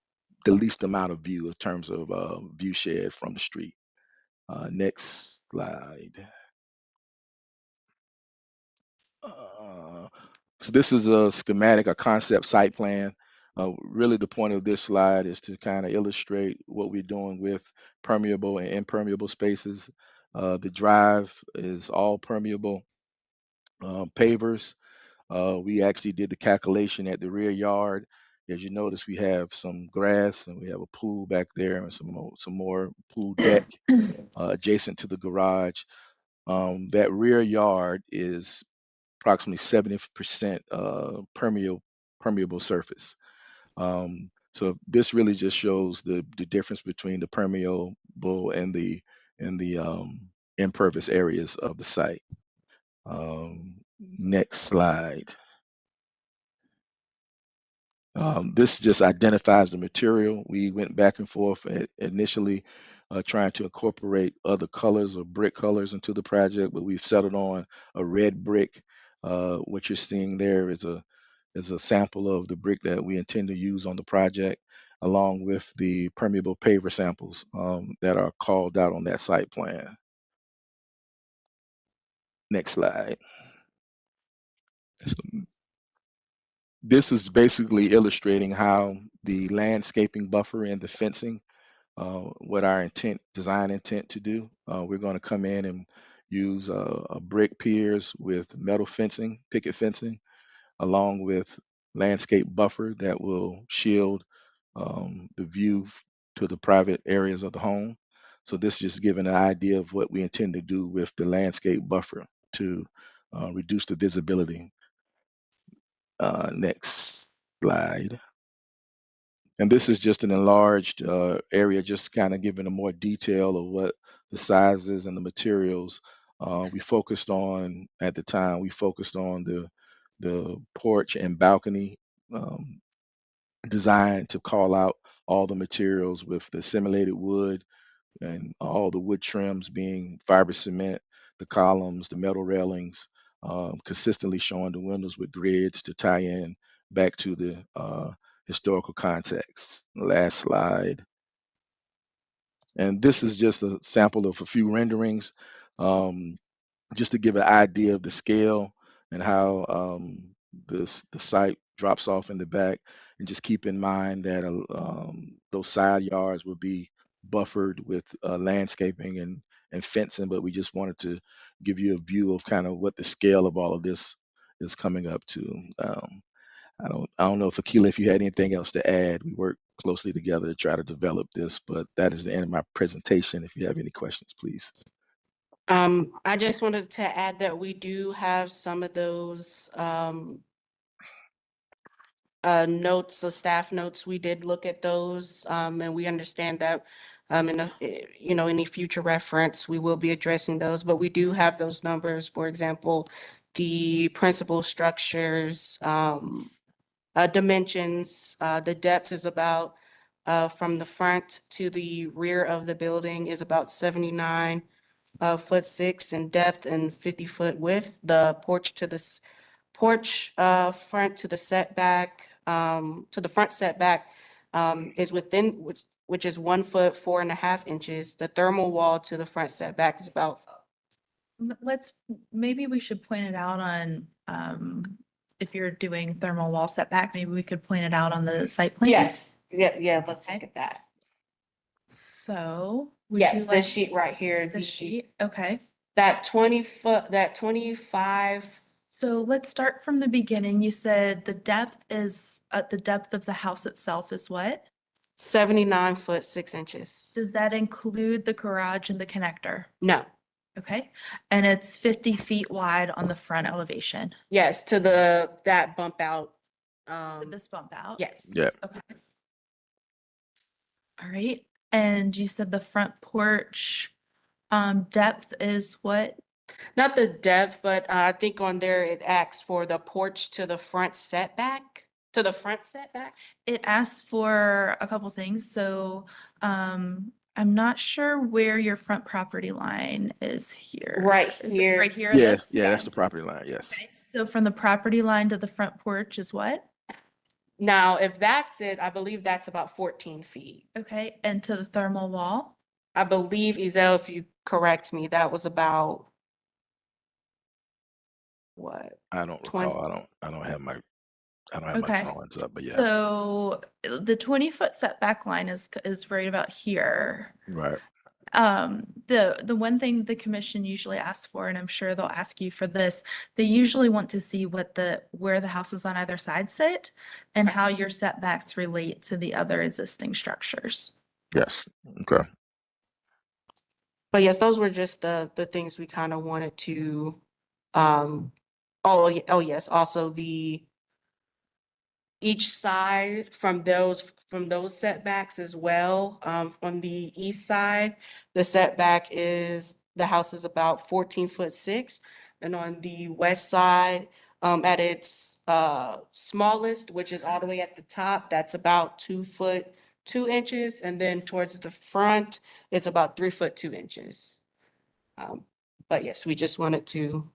the least amount of view in terms of view shed from the street. Next slide. So this is a schematic, a concept site plan. Really the point of this slide is to kind of illustrate what we're doing with permeable and impermeable spaces. The drive is all permeable pavers. We actually did the calculation at the rear yard. As you notice, we have some grass and we have a pool back there and some more pool deck adjacent to the garage. That rear yard is approximately 70% permeable surface. So this really just shows the difference between the permeable and the impervious areas of the site. Next slide. This just identifies the material. We went back and forth initially trying to incorporate other colors or brick colors into the project, but we've settled on a red brick. What you're seeing there is a sample of the brick that we intend to use on the project, along with the permeable paver samples that are called out on that site plan. Next slide. This is basically illustrating how the landscaping buffer and the fencing, what our design intent to do. We're going to come in and use a brick piers with metal fencing, picket fencing, along with landscape buffer that will shield the view to the private areas of the home. So this is just giving an idea of what we intend to do with the landscape buffer to reduce the visibility. Next slide. And this is just an enlarged area, just kind of giving a more detail of what the sizes and the materials. We focused on, at the time, we focused on the porch and balcony design to call out all the materials with the simulated wood and all the wood trims being fiber cement, the columns, the metal railings, consistently showing the windows with grids to tie in back to the historical context. Last slide. And this is just a sample of a few renderings, just to give an idea of the scale and how the site drops off in the back. And just keep in mind that those side yards will be buffered with landscaping and fencing, but we just wanted to give you a view of kind of what the scale of all of this is coming up to. I don't know if Akila, if you had anything else to add. We worked closely together to try to develop this, but that is the end of my presentation. If you have any questions, please. I just wanted to add that we do have some of those notes, the staff notes. We did look at those, and we understand that any future reference, we will be addressing those, but we do have those numbers. For example, the principal structures, dimensions, the depth is about, from the front to the rear of the building is about 79 foot 6 in depth and 50-foot width. The porch to the front to the setback, to the front setback, is within, which is 1 foot 4.5 inches. The thermal wall to the front setback is about. Maybe we should point it out on, if you're doing thermal wall setback, maybe we could point it out on the site plan. Yeah, let's look at that. So. would Yes, you the like sheet right here. The sheet, okay. That 25. So let's start from the beginning. You said the depth is, the depth of the house itself is what? 79 foot 6 inches. Does that include the garage and the connector? No. Okay, and it's 50 feet wide on the front elevation. Yes, to that bump out. To this bump out? Yes. Yeah. Okay. All right, and you said the front porch, depth is what? Not the depth, but I think on there it asks for the porch to the front setback. To the front setback? It asks for a couple things, so, I'm not sure where your front property line is here. Right Is it here. right here? Yes, this? yeah, that's the property line, yes. Okay, so from the property line to the front porch is what? Now, if that's it, I believe that's about 14 feet. Okay, and to the thermal wall? I believe, Ezel, if you correct me, that was about what? I don't 20. recall. I don't have my Okay. drawings up, but yeah. So the 20-foot setback line is right about here. Right. The one thing the commission usually asks for, and I'm sure they'll ask you for this, they usually want to see where the houses on either side sit and how your setbacks relate to the other existing structures. Yes, okay. But yes, those were just the things we kind of wanted to, yes, also each side from those setbacks as well. On the east side, the house is about 14 foot 6. And on the west side, at its smallest, which is all the way at the top, that's about 2 foot 2 inches. And then towards the front, it's about 3 foot 2 inches. But yes, we just wanted to,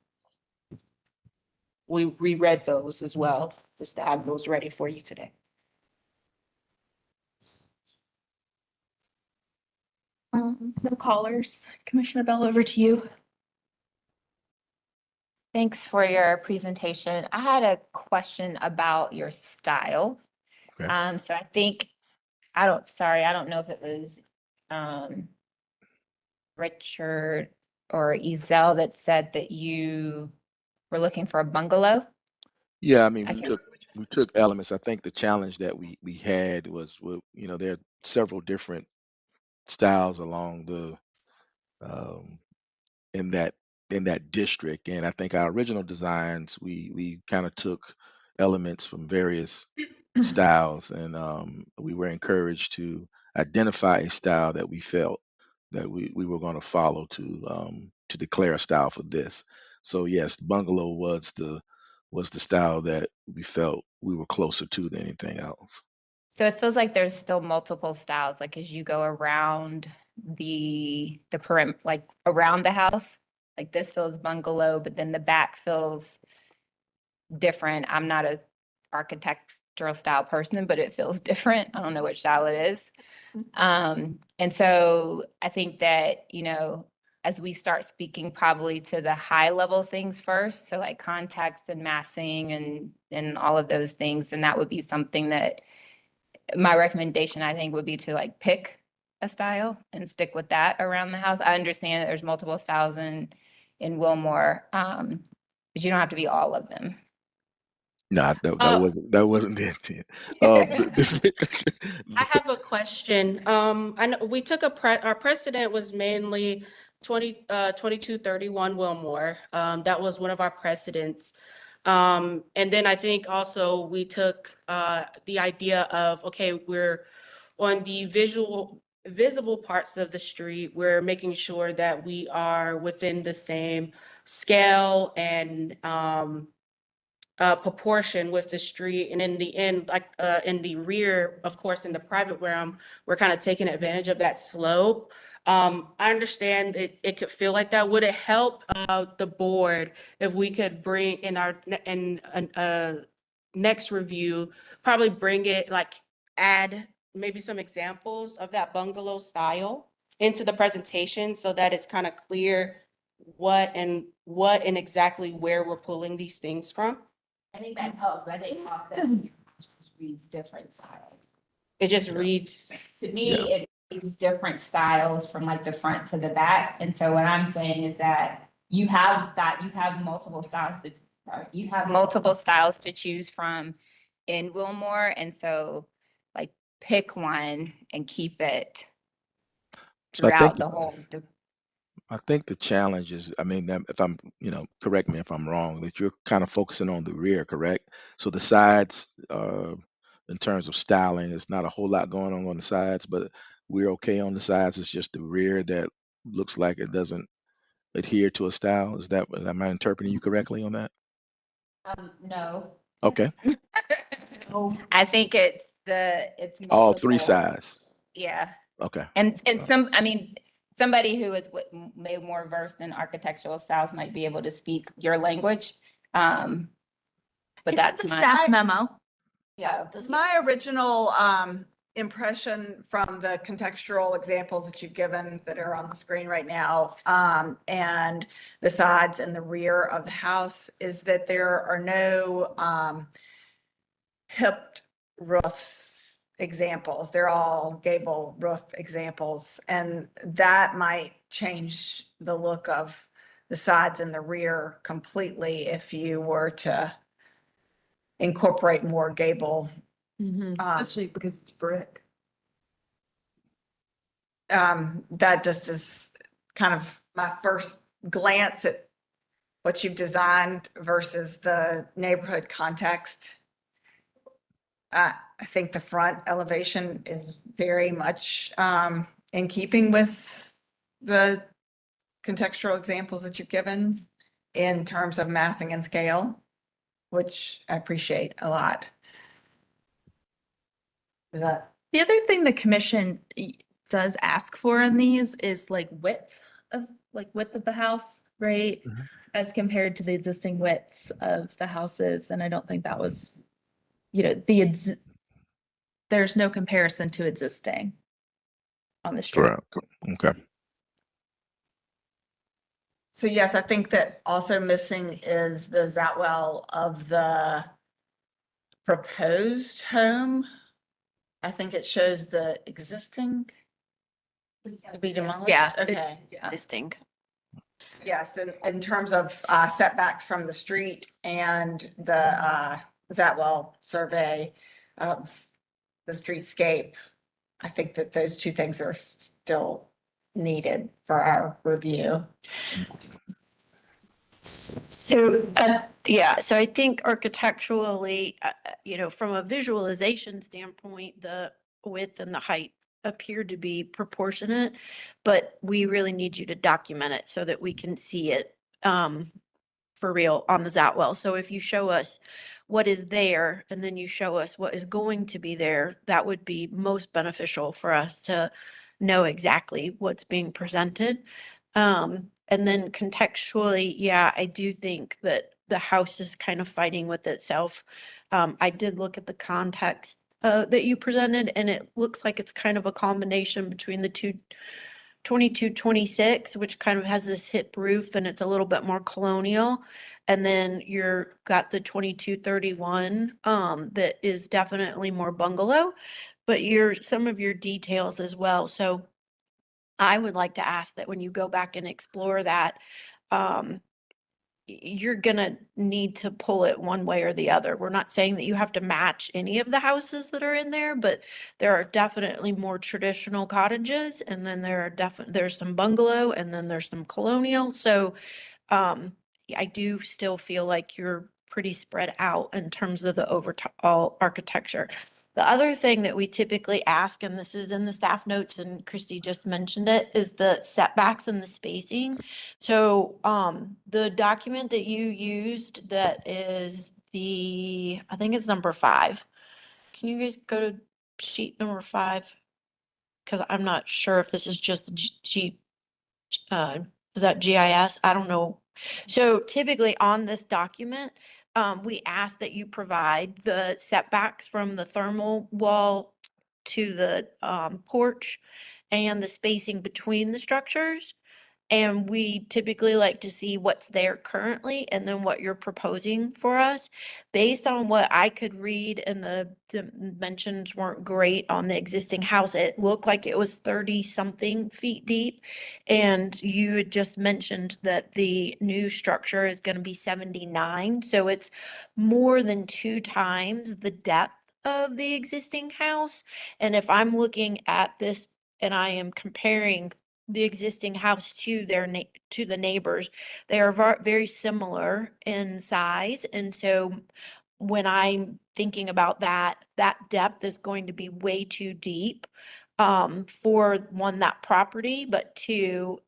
we reread those as well, just to have those ready for you today. No callers. Commissioner Bell, over to you. Thanks for your presentation. I had a question about your style. Okay. So I think, I don't know if it was Richard or Ezel that said that you were looking for a bungalow. Yeah, I mean, I we can't took elements. I think the challenge that we had was, there are several different styles along the in that district, and I think our original designs we kind of took elements from various styles, and we were encouraged to identify a style that we felt that we were going to follow to declare a style for this. So yes, bungalow was the style that we felt we were closer to than anything else. So it feels like there's still multiple styles, like as you go around the perimeter, like around the house, like this feels bungalow, but then the back feels different. I'm not a architectural style person, but it feels different. I don't know which style it is. And so I think that, as we start speaking probably to the high level things first, so like context and massing and all of those things, and that would be something that my recommendation, I think, would be to like pick a style and stick with that around the house. I understand that there's multiple styles in Wilmore, but you don't have to be all of them. No, that wasn't the intent. I have a question. I know we took our precedent was mainly 2231 Wilmore. That was one of our precedents. And then I think also we took the idea of, okay, we're on the visible parts of the street, we're making sure that we are within the same scale and proportion with the street. And in the end, like in the rear, of course, in the private realm, we're kind of taking advantage of that slope. I understand it could feel like that. Would it help the board if we could bring in our next review, probably bring it like add maybe some examples of that bungalow style into the presentation so that it's kind of clear what and exactly where we're pulling these things from? I think that helps. I think also just reads different styles. It just reads. To me, it reads different styles from like the front to the back. And so what I'm saying is that you have multiple styles to choose from in Wilmore. And so like pick one and keep it So I think throughout the whole. I think the challenge is, I mean, if I'm, correct me if I'm wrong, that you're kind of focusing on the rear, correct? So the sides, in terms of styling, there's not a whole lot going on the sides, but we're okay on the sides. It's just the rear that looks like it doesn't adhere to a style. Am I interpreting you correctly on that? No. Okay. I think it's All three multiple. sides. Yeah. Okay. And somebody who is maybe more versed in architectural styles might be able to speak your language. But that's the my staff memo. Yeah. My original impression from the contextual examples that you've given that are on the screen right now, and the sides and the rear of the house, is that there are no hipped roofs examples. They're all gable roof examples, and that might change the look of the sides and the rear completely if you were to incorporate more gable. Especially because it's brick. That just is kind of my first glance at what you've designed versus the neighborhood context. I think the front elevation is very much in keeping with the contextual examples that you've given in terms of massing and scale, which I appreciate a lot. The other thing the commission does ask for in these is like width of the house, right? As compared to the existing widths of the houses. And I don't think that was, there's no comparison to existing on the street. Correct. Okay. So yes, I think that also missing is the Zatwell of the proposed home. I think it shows the existing to be demolished. Yeah. Okay. Distinct. Yes, in terms of setbacks from the street and the Zatwell survey of the streetscape, I think that those two things are still needed for our review. So, so I think architecturally, from a visualization standpoint, the width and the height appear to be proportionate, but we really need you to document it so that we can see it for real on the Zatwell. So if you show us what is there and then you show us what is going to be there, that would be most beneficial for us to know exactly what's being presented. And then contextually, yeah, I do think that the house is kind of fighting with itself. I did look at the context that you presented, and it looks like it's kind of a combination between the 2226, which kind of has this hip roof and it's a little bit more colonial. And then you're got the 2231 that is definitely more bungalow, but some of your details as well. So I would like to ask that when you go back and explore that, you're gonna need to pull it one way or the other. We're not saying that you have to match any of the houses that are in there, but there are definitely more traditional cottages, and then there's some bungalow, and then there's some colonial. So I do still feel like you're pretty spread out in terms of the overall architecture. The other thing that we typically ask, and this is in the staff notes and Christy just mentioned it, is the setbacks and the spacing. So the document that you used that is I think it's number 5. Can you guys go to sheet number 5? Because I'm not sure if this is just is that GIS? I don't know. So typically on this document, we ask that you provide the setbacks from the thermal wall to the porch and the spacing between the structures. And we typically like to see what's there currently and then what you're proposing for us. Based on what I could read, and the dimensions weren't great on the existing house, it looked like it was 30-something feet deep. And you had just mentioned that the new structure is going to be 79. So it's more than 2 times the depth of the existing house. And if I'm looking at this and I am comparing the existing house to to the neighbors, they are very similar in size. And so when I'm thinking about that depth is going to be way too deep for one, that property, but two,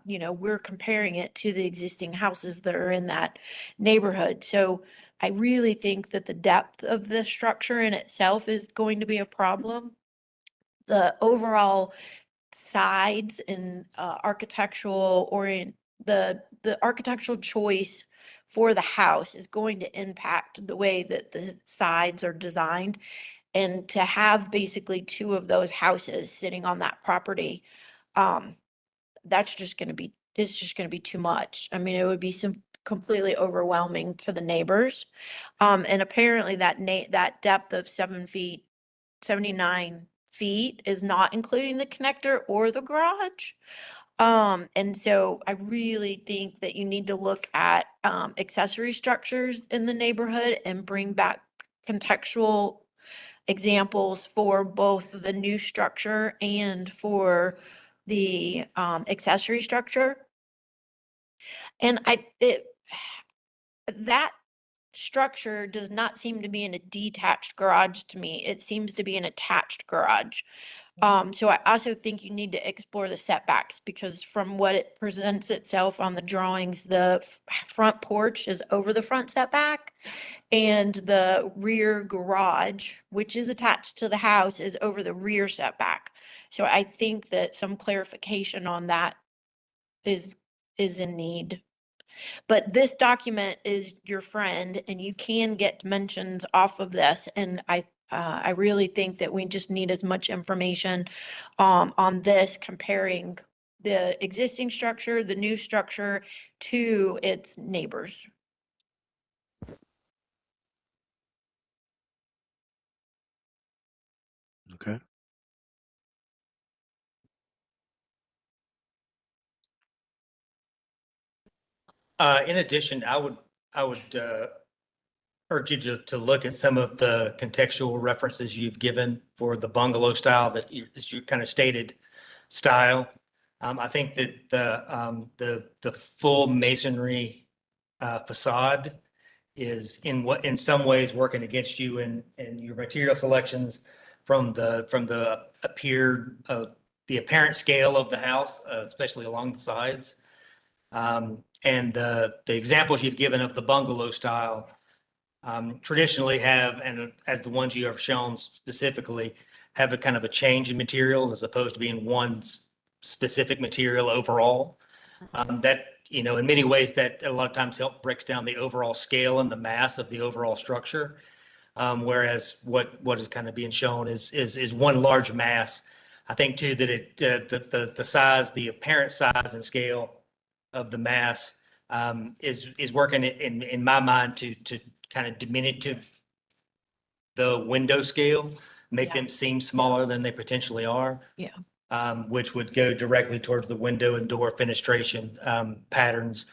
we're comparing it to the existing houses that are in that neighborhood. So I really think that the depth of the structure in itself is going to be a problem. The overall sides and the architectural choice for the house is going to impact the way that the sides are designed. And to have basically 2 of those houses sitting on that property, it's just going to be too much. I mean, it would be completely overwhelming to the neighbors. And apparently that depth of 79 feet is not including the connector or the garage. And so I really think that you need to look at accessory structures in the neighborhood and bring back contextual examples for both the new structure and for the accessory structure. And that structure does not seem to be in a detached garage to me. It seems to be an attached garage. So I also think you need to explore the setbacks, because from what it presents itself on the drawings, the front porch is over the front setback and the rear garage, which is attached to the house, is over the rear setback. So I think that some clarification on that is in need. But this document is your friend and you can get dimensions off of this. And I really think that we just need as much information on this, comparing the existing structure, the new structure to its neighbors. Okay. In addition, I would urge you to look at some of the contextual references you've given for the bungalow style that you kind of stated style. I think that the full masonry facade is in some ways working against you in your material selections from the apparent scale of the house, especially along the sides. And the examples you've given of the bungalow style traditionally have, and as the ones you have shown specifically, have a kind of a change in materials as opposed to being one specific material overall. That, in many ways that a lot of times breaks down the overall scale and the mass of the overall structure. Whereas what is kind of being shown is one large mass. I think too that the size, the apparent size and scale of the mass is working in my mind to kind of diminutive the window scale, make them seem smaller than they potentially are. Yeah. Which would go directly towards the window and door fenestration patterns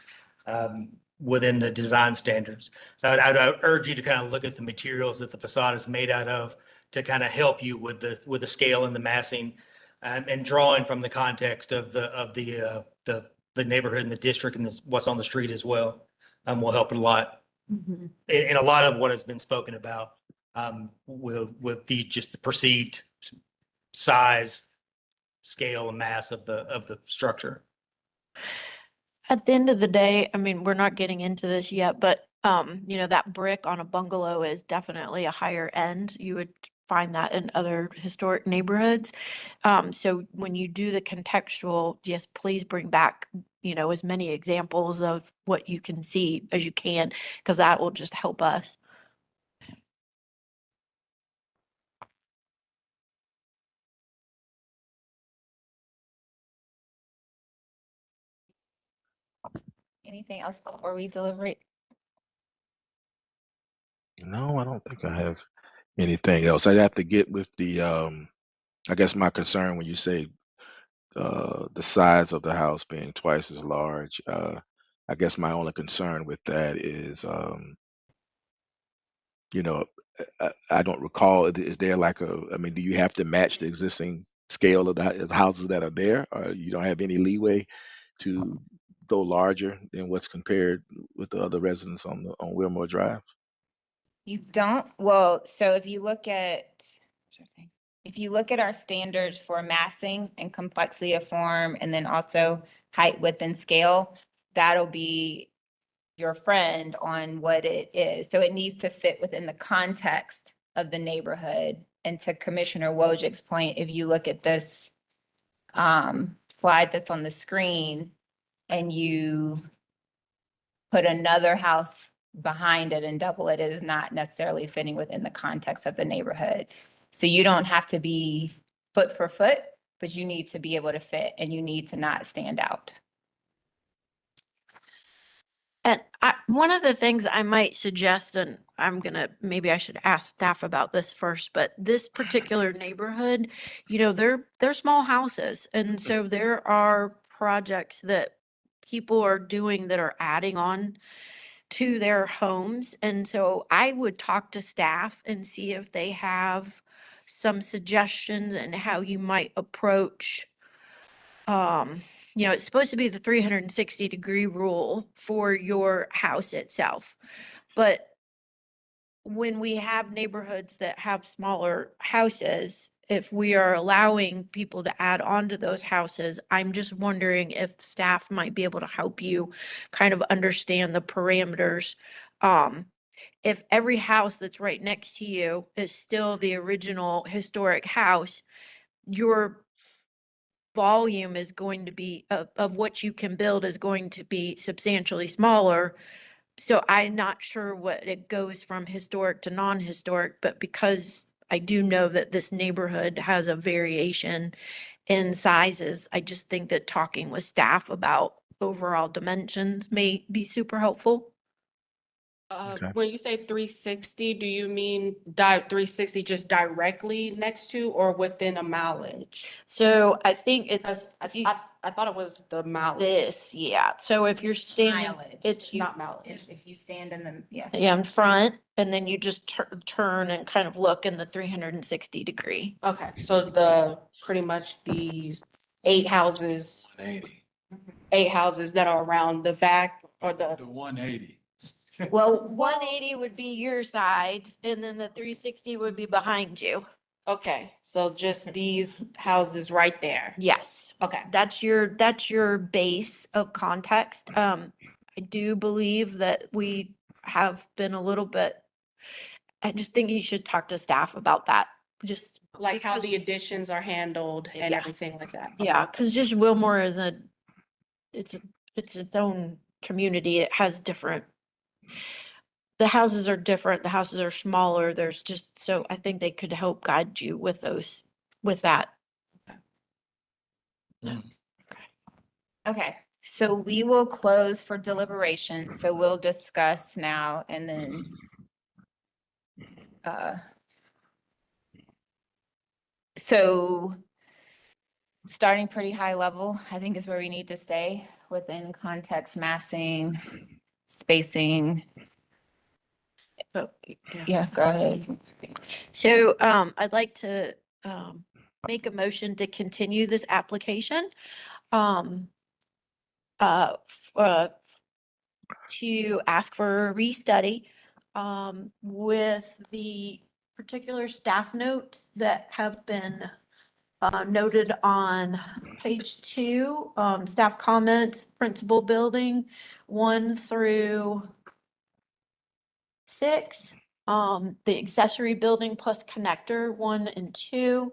within the design standards. So I'd urge you to kind of look at the materials that the facade is made out of to kind of help you with the scale and the massing, and drawing from the context of the neighborhood and the district and what's on the street as well, will help a lot. Mm-hmm. In a lot of what has been spoken about with just the perceived size, scale and mass of the structure. At the end of the day, I mean, we're not getting into this yet, but you know, that brick on a bungalow is definitely a higher end. You would find that in other historic neighborhoods. So when you do the contextual, yes, please bring back, you know, as many examples of what you can see as you can, because that will just help us. Anything else before we deliberate? No, I don't think I have anything else. I'd have to get with the, I guess my concern when you say the size of the house being twice as large, I guess my only concern with that is, you know, I don't recall, is there like I mean, do you have to match the existing scale of the houses that are there, or you don't have any leeway to go larger than what's compared with the other residents on Wilmore Drive? You don't, well, so if you look at, our standards for massing and complexity of form, and then also height, width, and scale, that'll be your friend on what it is. So it needs to fit within the context of the neighborhood. And to Commissioner Wojcik's point, if you look at this slide that's on the screen and you put another house behind it and double it, it is not necessarily fitting within the context of the neighborhood. So you don't have to be foot for foot, but you need to be able to fit and you need to not stand out. And one of the things I might suggest, and maybe I should ask staff about this first, but this particular neighborhood, you know, they're small houses. And so there are projects that people are doing that are adding on to their homes. And so I would talk to staff and see if they have some suggestions and how you might approach, you know, it's supposed to be the 360-degree rule for your house itself. But when we have neighborhoods that have smaller houses, if we are allowing people to add on to those houses, I'm just wondering if staff might be able to help you kind of understand the parameters. If every house that's right next to you is still the original historic house, your volume is going to be of what you can build is going to be substantially smaller. So I'm not sure what it goes from historic to non-historic, but because I do know that this neighborhood has a variation in sizes, I just think that talking with staff about overall dimensions may be super helpful. Okay. When you say 360, do you mean 360 just directly next to or within a mileage? So I think it's, I thought it was the mileage. this, yeah. So if you're standing, Mileage. it's Not mileage. If you stand in the, yeah. yeah, in front, and then you just turn and kind of look in the 360 degree. Okay, so pretty much these 8 houses, 180. 8 houses that are around the back or the. The 180. Well, 180 would be your sides, and then the 360 would be behind you. Okay, so just these houses right there. Yes. Okay. That's your base of context. I do believe that we have been a little bit, I just think you should talk to staff about that. Just Like how because- the additions are handled and Yeah. everything like that. Yeah, because just Wilmore is it's its own community. It has different, the houses are different, the houses are smaller. There's just, so I think they could help guide you with that. Okay, so we will close for deliberation. So we'll discuss now and then so starting pretty high level, I think is where we need to stay within context, massing, spacing. Yeah, go ahead. So I'd like to make a motion to continue this application to ask for a restudy with the particular staff notes that have been noted on page 2, staff comments, principal building, 1 through 6. The accessory building plus connector, 1 and 2,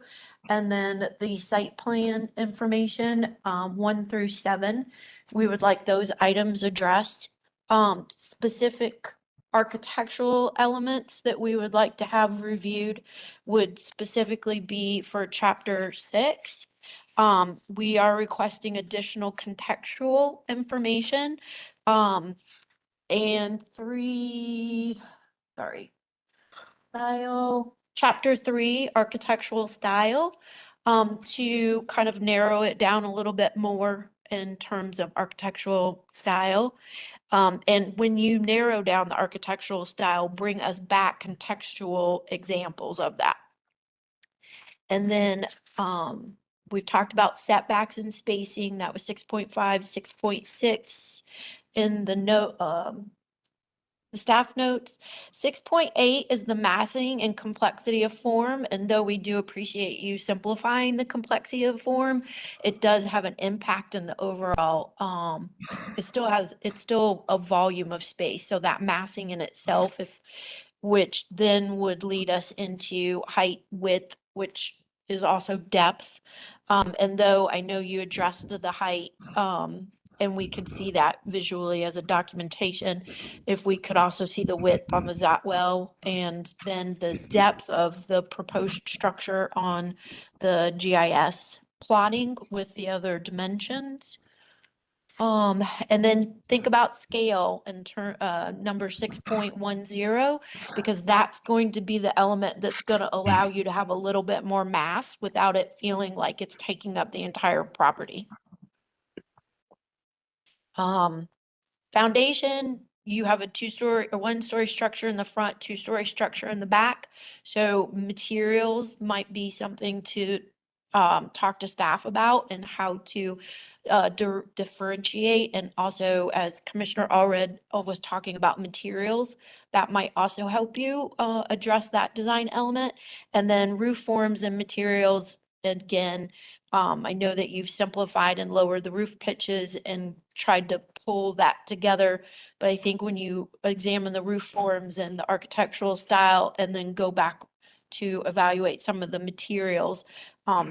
and then the site plan information, 1 through 7. We would like those items addressed. Specific architectural elements that we would like to have reviewed would specifically be for chapter 6. We are requesting additional contextual information. And 3, sorry. Style, chapter 3, architectural style, to kind of narrow it down a little bit more in terms of architectural style. And when you narrow down the architectural style, bring us back contextual examples of that. And then, we've talked about setbacks and spacing. That was 6.5, 6.6 in the note, the staff notes. 6.8 is the massing and complexity of form, and though we do appreciate you simplifying the complexity of form, it does have an impact in the overall, it's still a volume of space, so that massing in itself, which then would lead us into height, width, which is also depth. And though I know you addressed the height, and we could see that visually as a documentation, if we could also see the width on the Zatwell and then the depth of the proposed structure on the GIS plotting with the other dimensions. And then think about scale in number 6.10, because that's going to be the element that's going to allow you to have a little bit more mass without it feeling like it's taking up the entire property. Foundation, you have a 2-story or 1-story structure in the front, 2-story structure in the back. So materials might be something to talk to staff about and how to differentiate. And also, as Commissioner Allred was talking about materials, that might also help you address that design element. And then roof forms and materials, again, I know that you've simplified and lowered the roof pitches and tried to pull that together. But I think when you examine the roof forms and the architectural style and then go back to evaluate some of the materials,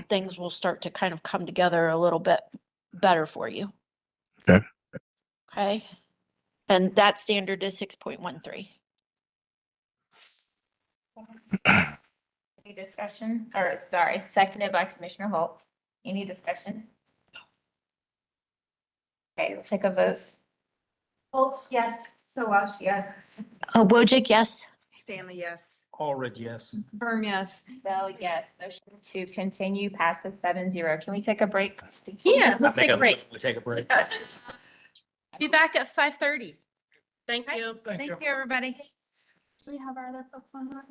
things will start to kind of come together a little bit better for you. Okay. Okay. And that standard is 6.13. Any discussion, or sorry, seconded by Commissioner Holt. Any discussion? Okay, we'll take a vote. Holtz, yes. Sawash, yes. Wojcik, yes. Stanley, yes. Allred, yes. Berm, yes. Bell, yes. Motion to continue passes 7-0. Can we take a break, Christie? Yeah, let's I make take a break. We take a break. Be back at 5:30. Thank you. Thank you, everybody. Do we have our other folks on that?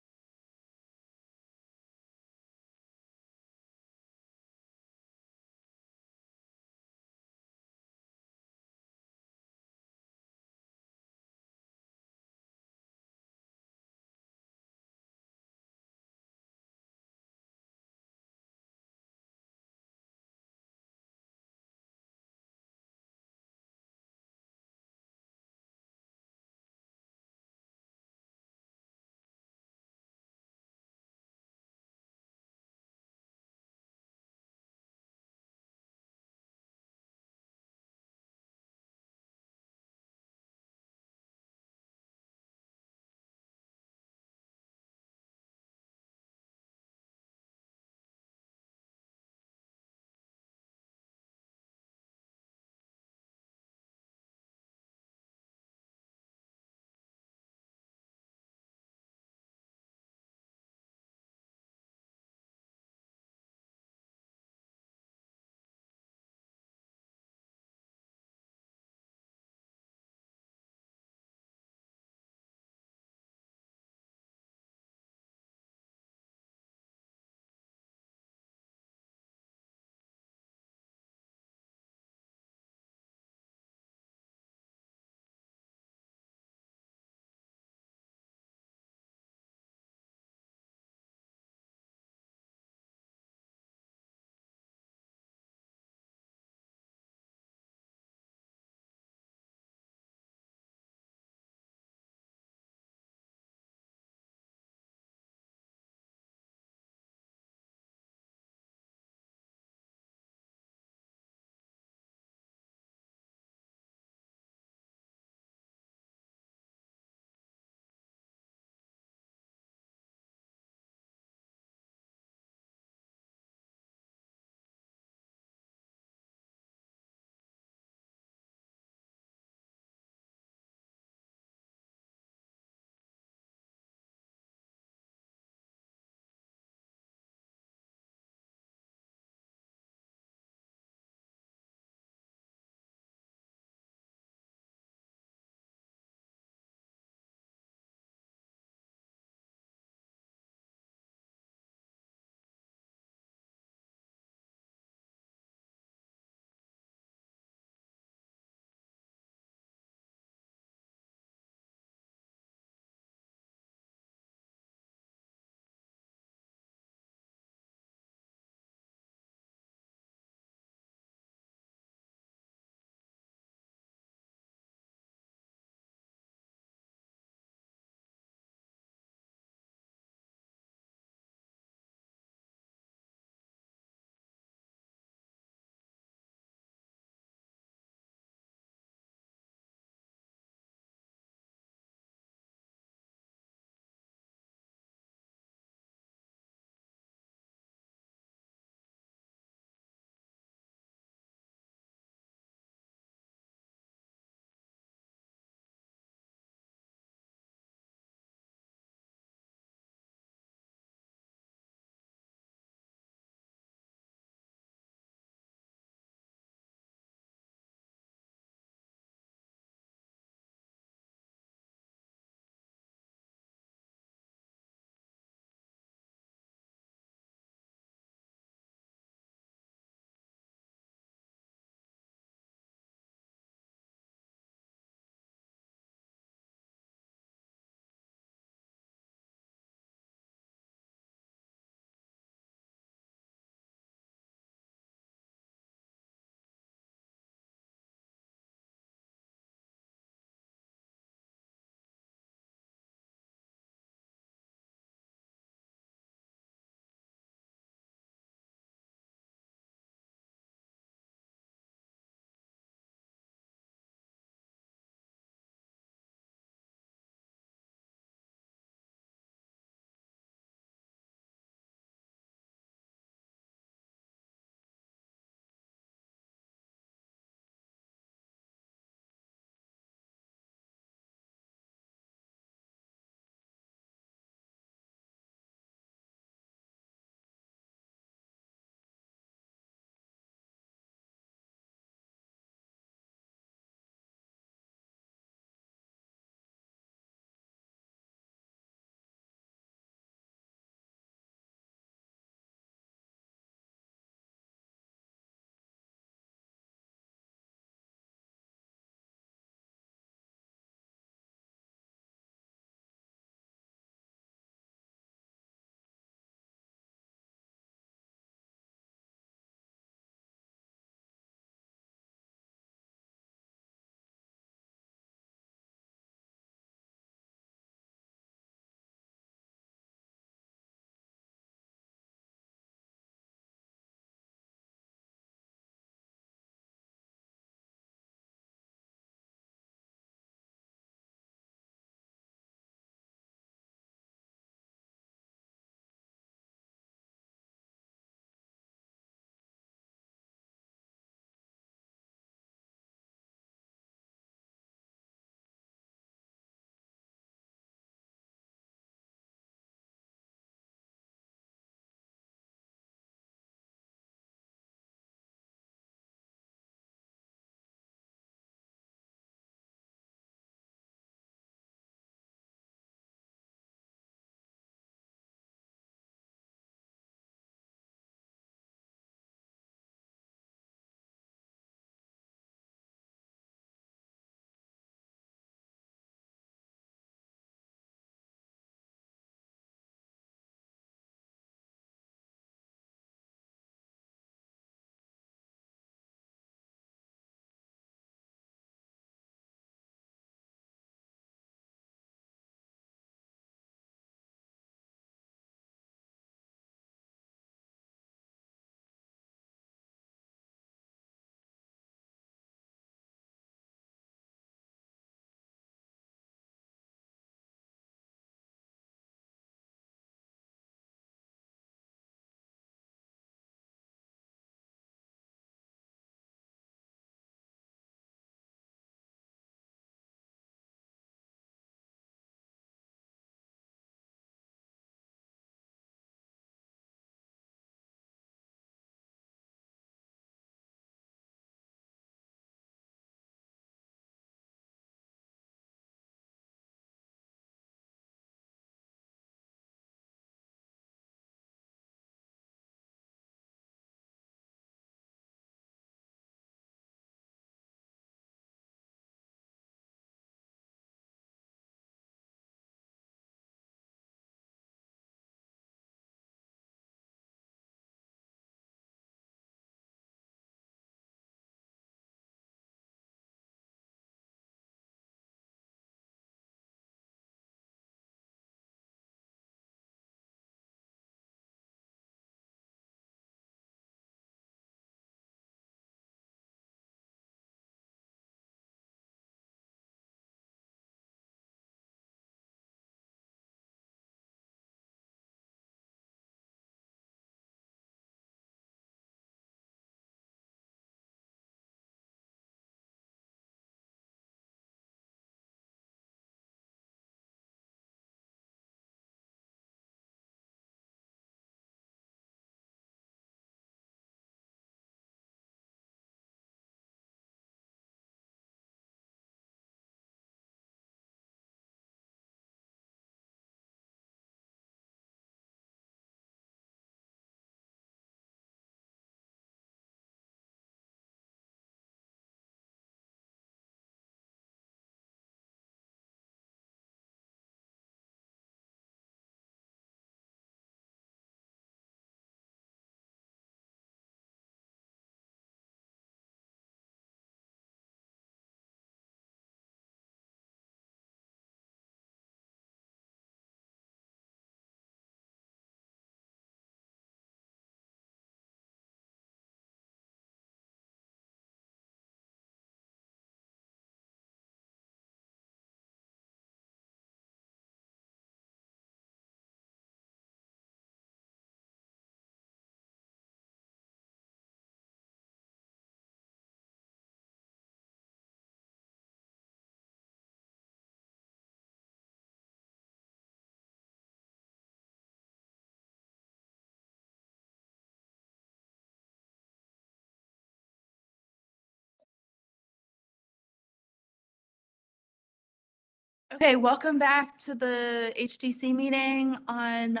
Okay, welcome back to the HDC meeting on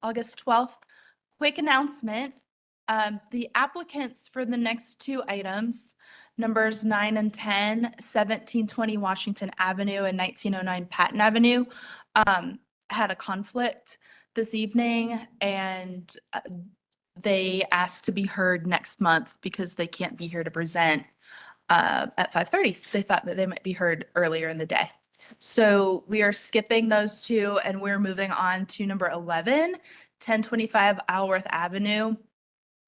August 12th. Quick announcement. The applicants for the next two items, numbers 9 and 10, 1720 Washington Avenue and 1909 Patton Avenue, had a conflict this evening, and they asked to be heard next month because they can't be here to present at 5:30. They thought that they might be heard earlier in the day. So we are skipping those two and we're moving on to number 11, 1025 Alworth Avenue.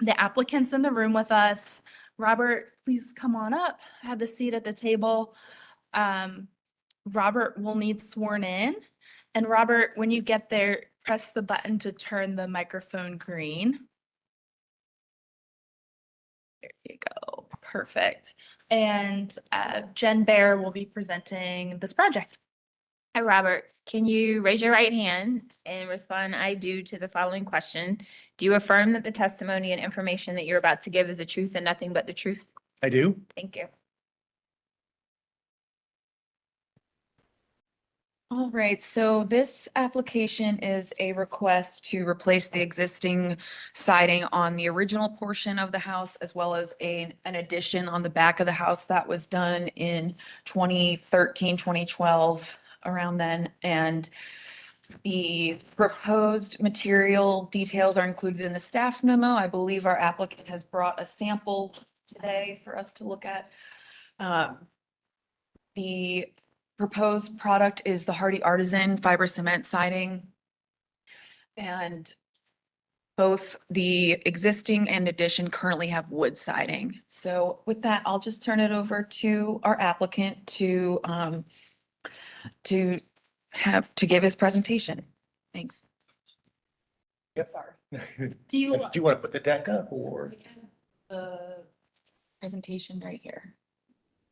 The applicant's in the room with us. Robert, please come on up, have a seat at the table. Robert will need sworn in. And Robert, when you get there, press the button to turn the microphone green. There you go. Perfect. And Jen Bear will be presenting this project. Hi, Robert. Can you raise your right hand and respond, I do, to the following question? Do you affirm that the testimony and information that you're about to give is the truth and nothing but the truth? I do. Thank you. All right, so this application is a request to replace the existing siding on the original portion of the house, as well as an addition on the back of the house that was done in 2013, 2012, around then. And the proposed material details are included in the staff memo. I believe our applicant has brought a sample today for us to look at. The proposed product is the Hardy Artisan fiber cement siding. And both the existing and addition currently have wood siding. So with that, I'll just turn it over to our applicant to give his presentation. Thanks. Yep. Sorry. Do you want to put the deck up or? The presentation right here.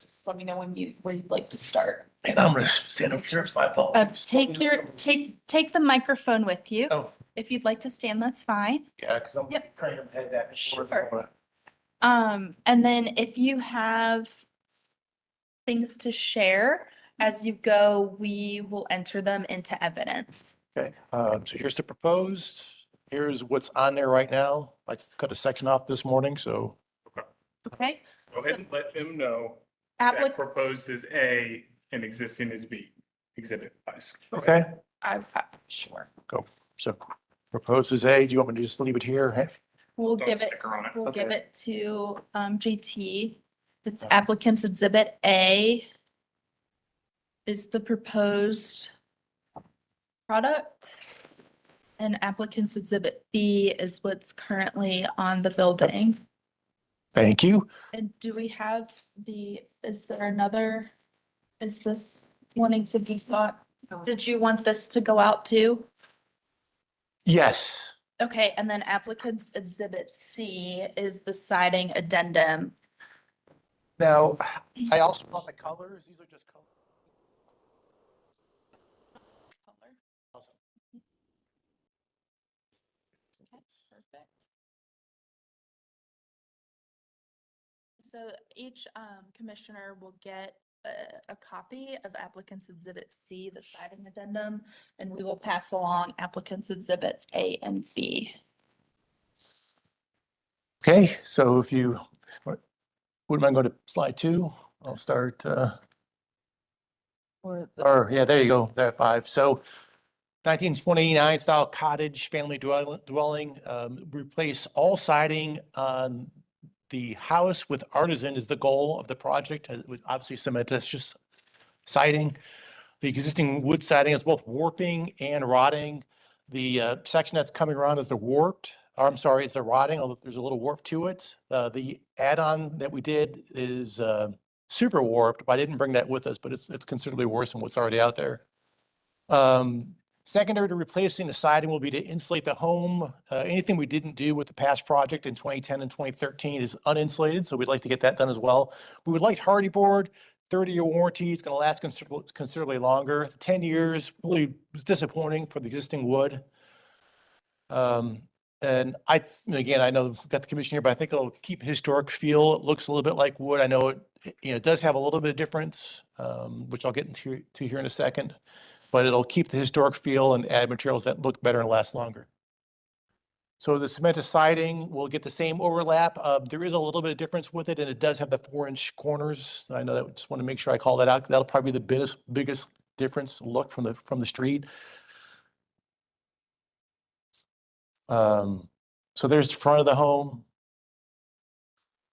Just let me know where you'd like to start. And I'm gonna stand up here, my apologies. Take the microphone with you. Oh. If you'd like to stand, that's fine. Yeah, because I'm Yep. trying to head that. Sure. And then if you have things to share as you go, we will enter them into evidence. Okay, so here's the proposed. Here's what's on there right now. I cut a section off this morning, so. Okay? Go ahead and let him know Applic- that proposed is A and existing is B. Exhibit wise. Okay, Sure. go. So proposed is A. Do you want me to just leave it here? Hey? We'll Don't give it, sticker on it. we'll give Okay. it to JT. It's applicant's exhibit A is the proposed product. And applicant's exhibit B is what's currently on the building. Thank you. And do we have is there another, is this wanting to be thought? Did you want this to go out too? Yes. Okay, and then applicant's exhibit C is the siding addendum. Now, I also want the colors. These are just colors. Awesome. Okay, perfect. So each commissioner will get a copy of applicant's exhibit C, the siding addendum, and we will pass along applicant's exhibits A and B. Okay, so if you, wouldn't mind going to slide 2? I'll start, or yeah, there you go, there 5. So 1929 style cottage family dwelling, replace all siding on the house with artisan is the goal of the project, with obviously cementitious siding. The existing wood siding is both warping and rotting. The section that's coming around is the warped, or I'm sorry, it's the rotting, although there's a little warp to it. The add-on that we did is super warped, but I didn't bring that with us, but it's considerably worse than what's already out there. Secondary to replacing the siding will be to insulate the home. Anything we didn't do with the past project in 2010 and 2013 is uninsulated, so we'd like to get that done as well. We would like hardy board, 30-year warranty. It's going to last considerably longer. 10 years really was disappointing for the existing wood. And again, I know we've got the commission here, but I think it'll keep a historic feel. It looks a little bit like wood. I know it does have a little bit of difference, which I'll get into here in a second, but it'll keep the historic feel and add materials that look better and last longer. So the cemented siding will get the same overlap. There is a little bit of difference with it, and it does have the 4-inch corners. I know that, just want to make sure I call that out. That'll probably be the biggest difference look from the street. So there's the front of the home.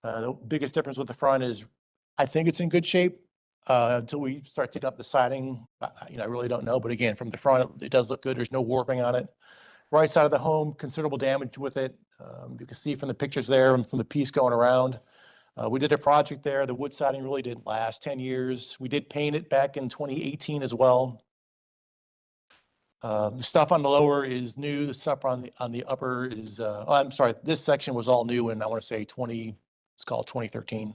The biggest difference with the front is I think it's in good shape until we start taking up the siding. I really don't know. But again, from the front, it does look good. There's no warping on it. Right side of the home, considerable damage with it. You can see from the pictures there and from the piece going around. We did a project there. The wood siding really didn't last 10 years. We did paint it back in 2018 as well. The stuff on the lower is new. The stuff on the upper is, I'm sorry, this section was all new, and I want to say it's called 2013.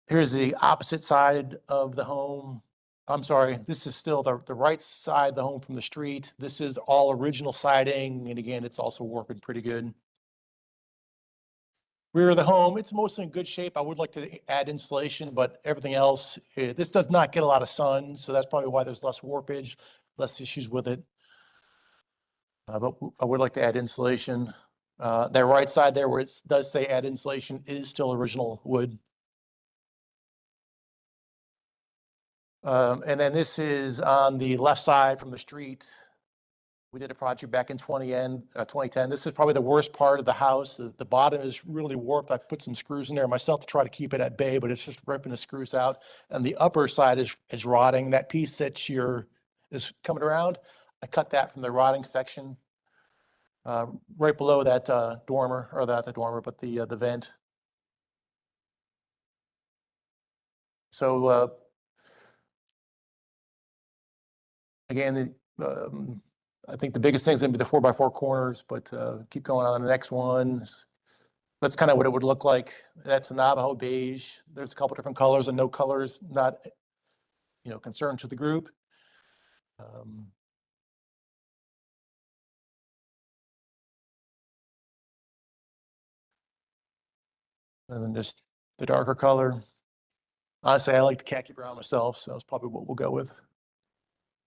Here's the opposite side of the home. I'm sorry, this is still the right side of the home from the street. This is all original siding, and again, it's also working pretty good. Rear of the home, it's mostly in good shape. I would like to add insulation, but everything else, this does not get a lot of sun, so that's probably why there's less warpage, less issues with it. But I would like to add insulation. That right side there where it does say add insulation is still original wood. And then this is on the left side from the street. We did a project back in 2010. This is probably the worst part of the house. The bottom is really warped. I've put some screws in there myself to try to keep it at bay, but it's just ripping the screws out. And the upper side is rotting. That piece that is coming around, I cut that from the rotting section. Right below that dormer, or not the dormer, but the vent. So again, I think the biggest thing is going to be the 4x4 corners, but keep going on the next one. That's kind of what it would look like. That's a Navajo beige. There's a couple different colors and no colors, not concern to the group. And then just the darker color. Honestly, I like the khaki brown myself, so that's probably what we'll go with.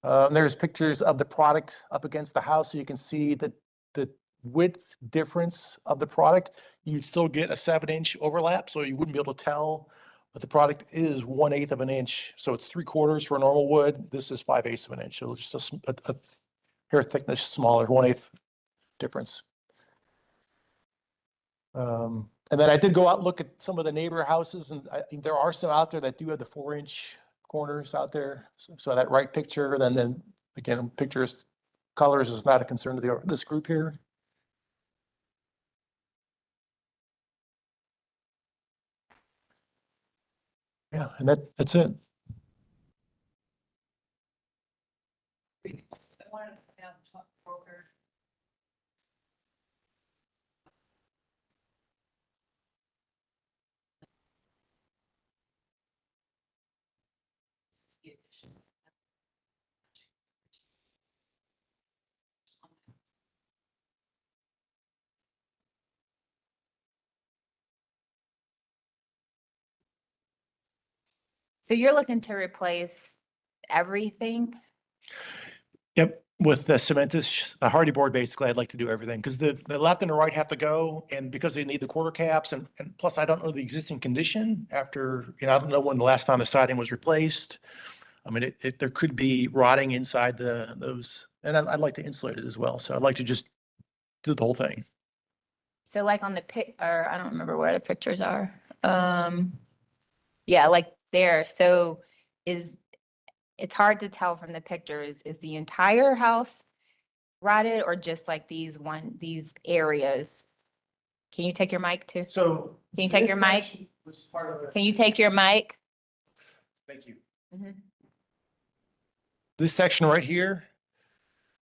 There's pictures of the product up against the house, so you can see the width difference of the product. You'd still get a 7-inch overlap, so you wouldn't be able to tell, but the product is 1/8 of an inch. So it's 3/4 for a normal wood. This is 5/8 of an inch. So it's just a hair thickness smaller, 1/8 difference. And then I did go out and look at some of the neighbor houses, and there are some out there that do have the 4-inch corners out there. So that right picture, then again, pictures, colors is not a concern to this group here. Yeah, and that's it. So you're looking to replace everything? Yep, with the cementous, the hardy board, basically, I'd like to do everything because the left and the right have to go, and because they need the quarter caps, and plus I don't know the existing condition after, I don't know when the last time the siding was replaced. I mean, there could be rotting inside those, and I'd like to insulate it as well. So I'd like to just do the whole thing. So like on the or I don't remember where the pictures are. Yeah, like there. So it's hard to tell from the pictures. Is the entire house rotted or just like these areas? Can you take your mic too? So can you take your mic? Can you take your mic? Thank you. Mm-hmm. This section right here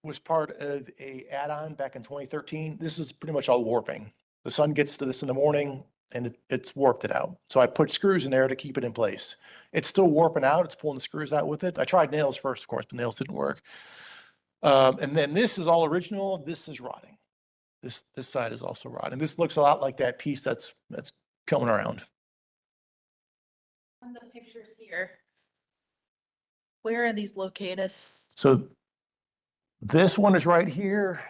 was part of a add-on back in 2013. This is pretty much all warping. The sun gets to this in the morning and it's warped it out. So I put screws in there to keep it in place. It's still warping out. It's pulling the screws out with it. I tried nails first, of course, but nails didn't work. And then this is all original. This is rotting. This side is also rotting. This looks a lot like that piece that's coming around. On the pictures here, where are these located? So this one is right here.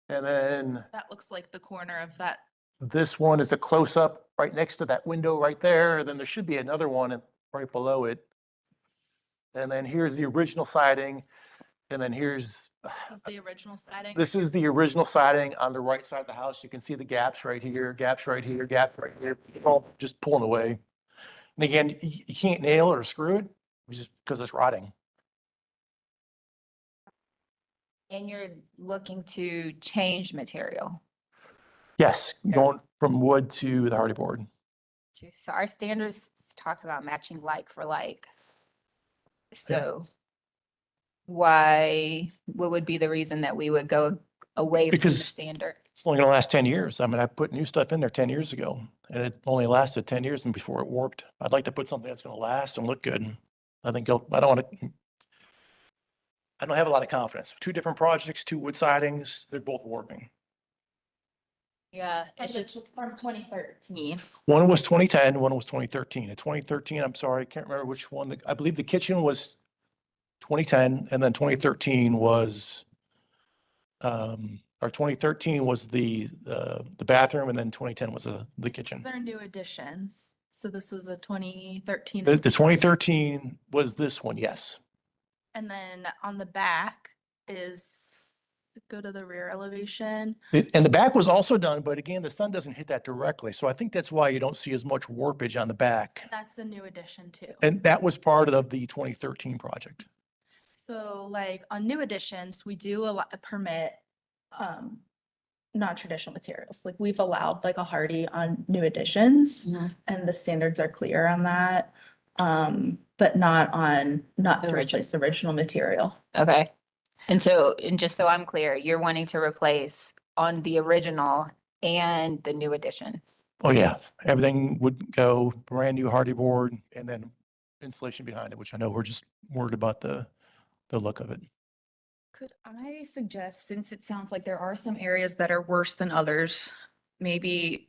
And then That looks like the corner of that. this one is a close-up right next to that window right there. And then there should be another one right below it. And then here's the original siding. And then here's, This is the original siding. this is the original siding on the right side of the house. You can see the gaps right here, gaps right here, gaps right here, all just pulling away. And again, you can't nail it or screw it just because it's rotting. And you're looking to change material. Yes, going from wood to the hardy board. So our standards talk about matching like for like. So what would be the reason that we would go away from the Because standard? it's only gonna last 10 years. I mean, I put new stuff in there 10 years ago and it only lasted 10 years and before it warped. I'd like to put something that's gonna last and look good. I think I don't have a lot of confidence. 2 different projects, 2 wood sidings, they're both warping. Yeah, it's just from 2013. One was 2010, one was 2013. In 2013, I'm sorry, I can't remember which one. I believe the kitchen was 2010 and then 2013 was, or 2013 was the bathroom and then 2010 was the kitchen. These are new additions. So this is a 2013. The 2013 was this one, yes. And then on the back is, go to the rear elevation. And the back was also done, but again, the sun doesn't hit that directly. So I think that's why you don't see as much warpage on the back. That's a new addition too. And that was part of the 2013 project. So like on new additions, we do permit non-traditional materials. Like we've allowed like a hardy on new additions and the standards are clear on that. But not to replace original material. Okay. And just so I'm clear, you're wanting to replace on the original and the new addition. Oh, yeah. Everything would go brand new hardy board and then insulation behind it, which I know we're just worried about the look of it. Could I suggest, since it sounds like there are some areas that are worse than others, maybe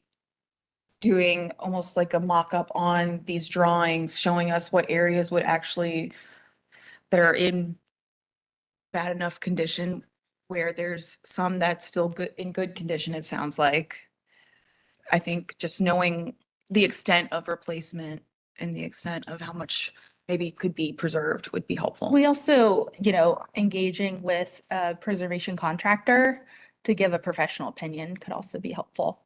doing almost like a mock-up on these drawings, showing us what areas would actually, that are in bad enough condition, where there's some that's still good, in good condition, it sounds like. I think just knowing the extent of replacement and the extent of how much maybe could be preserved would be helpful. We also, engaging with a preservation contractor to give a professional opinion could also be helpful.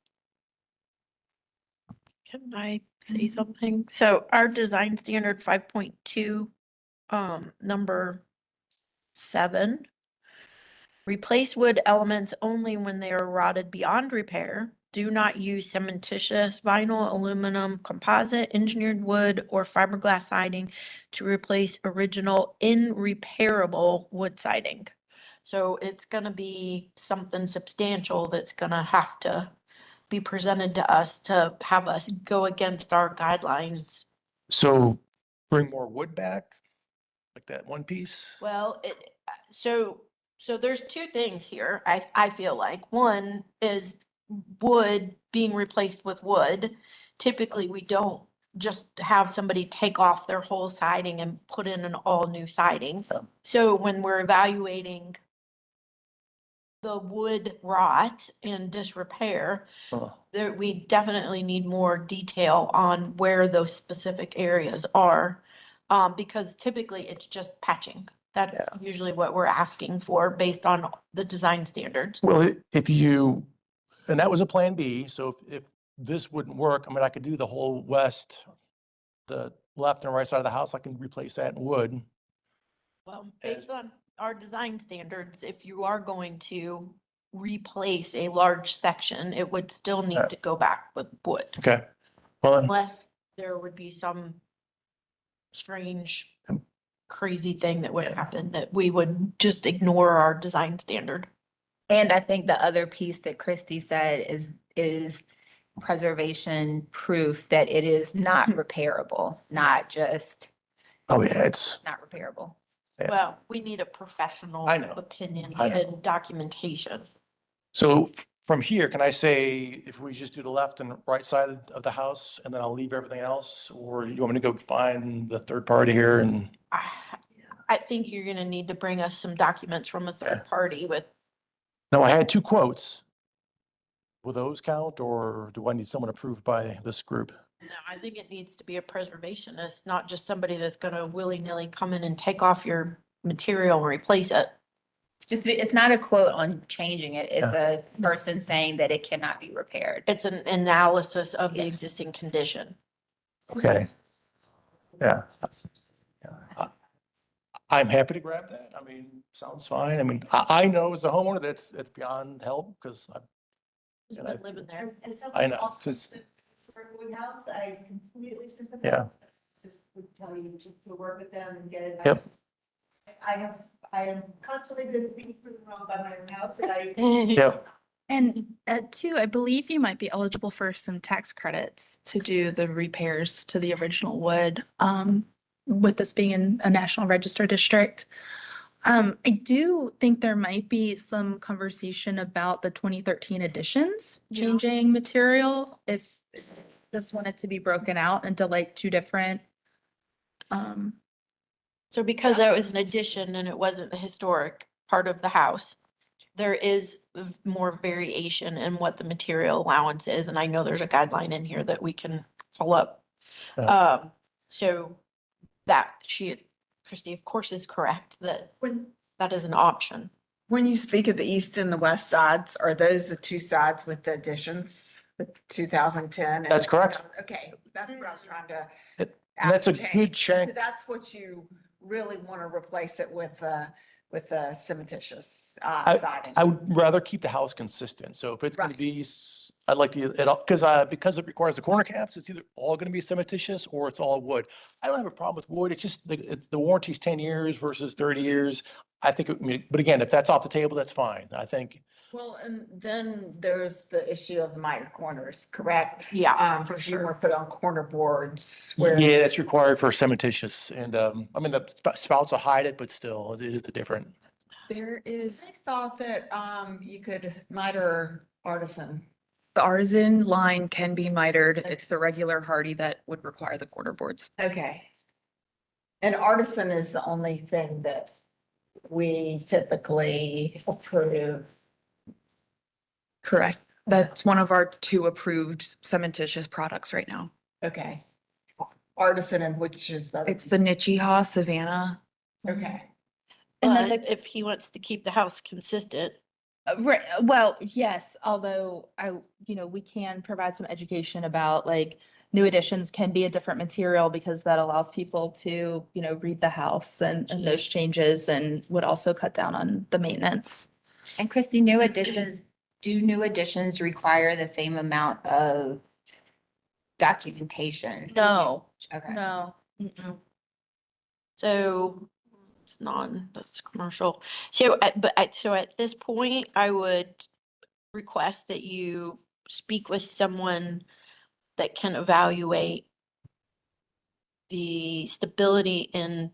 Can I say something? So our design standard 5.2, number 7, replace wood elements only when they are rotted beyond repair. Do not use cementitious vinyl, aluminum, composite, engineered wood, or fiberglass siding to replace original irreparable wood siding. So it's gonna be something substantial that's gonna have to be presented to us to have us go against our guidelines. So bring more wood back, like that one piece. Well, so there's 2 things here, I feel like. One is wood being replaced with wood. Typically, we don't just have somebody take off their whole siding and put in an all new siding. So when we're evaluating the wood rot and disrepair, there, we definitely need more detail on where those specific areas are. Because typically it's just patching. That's usually what we're asking for based on the design standards. Well, and that was a plan B. So if this wouldn't work, I mean, I could do the whole west, the left and right side of the house. I can replace that in wood. Well, based on our design standards, if you are going to replace a large section, it would still need to go back with wood. Okay. Well, Unless there would be some strange, crazy thing that would happen, that we would just ignore our design standard. And I think the other piece that Christy said is preservation proof that it is not repairable, not just. Oh, yeah, it's not repairable. Yeah. Well, we need a professional I know. opinion I know. and documentation. So from here, can I say if we just do the left and right side of the house and then I'll leave everything else? Or you want me to go find the third party here and? I think you're gonna need to bring us some documents from a third party with, No, I had two quotes. Will those count or do I need someone approved by this group? no, I think it needs to be a preservationist, not just somebody that's gonna willy-nilly come in and take off your material and replace it. It's not a quote on changing it. It's Yeah. a person saying that it cannot be repaired. It's an analysis of the existing condition. Okay. Yeah. Yeah. I'm happy to grab that. I mean, sounds fine. I mean, I know as a homeowner, it's beyond help because You've And I- been living there. As I someone know, also just- to Historic Woodhouse, I completely sympathize. Yeah. Just would tell you to work with them and get Yep. advice. I am constantly being proven wrong by my own house and I. Yep. And two, I believe you might be eligible for some tax credits to do the repairs to the original wood, with this being in a National Register district. I do think there might be some conversation about the 2013 additions, changing material, if this wanted to be broken out into like two different. So because that was an addition and it wasn't the historic part of the house, there is more variation in what the material allowance is, and I know there's a guideline in here that we can pull up. So that Christie, of course, is correct that that is an option. When you speak of the east and the west sides, are those the two sides with the additions, the 2010? and- That's correct. Okay, that's what I was trying to. And that's a ascertain. good So check. that's what you really want to replace it with the cementitious siding. I would rather keep the house consistent. So if it's going to be, I'd like to, because it requires the corner caps, it's either all going to be cementitious or it's all wood. I don't have a problem with wood. It's just the warranty's 10 years versus 30 years. I think, but again, if that's off the table, that's fine. I think. Well, and then there's the issue of miter corners, correct? Yeah, for sure. You were put on corner boards. Yeah, whereas- that's required for cementitious. And I mean, the spouts will hide it, but still, it is different. There is. I thought that you could miter artisan. The artisan line can be mitered. It's the regular hardy that would require the corner boards. Okay. And artisan is the only thing that we typically approve. Correct. That's one of our two approved cementitious products right now. Okay. Artisan, and which is the. It's the Nichiha Savannah. Okay. And then if he wants to keep the house consistent, Right, well, yes, although we can provide some education about like new additions can be a different material because that allows people to, read the house and those changes and would also cut down on the maintenance. And Christy, do new additions require the same amount of documentation? no, Okay. no. So it's that's commercial. So, so at this point, I would request that you speak with someone that can evaluate the stability in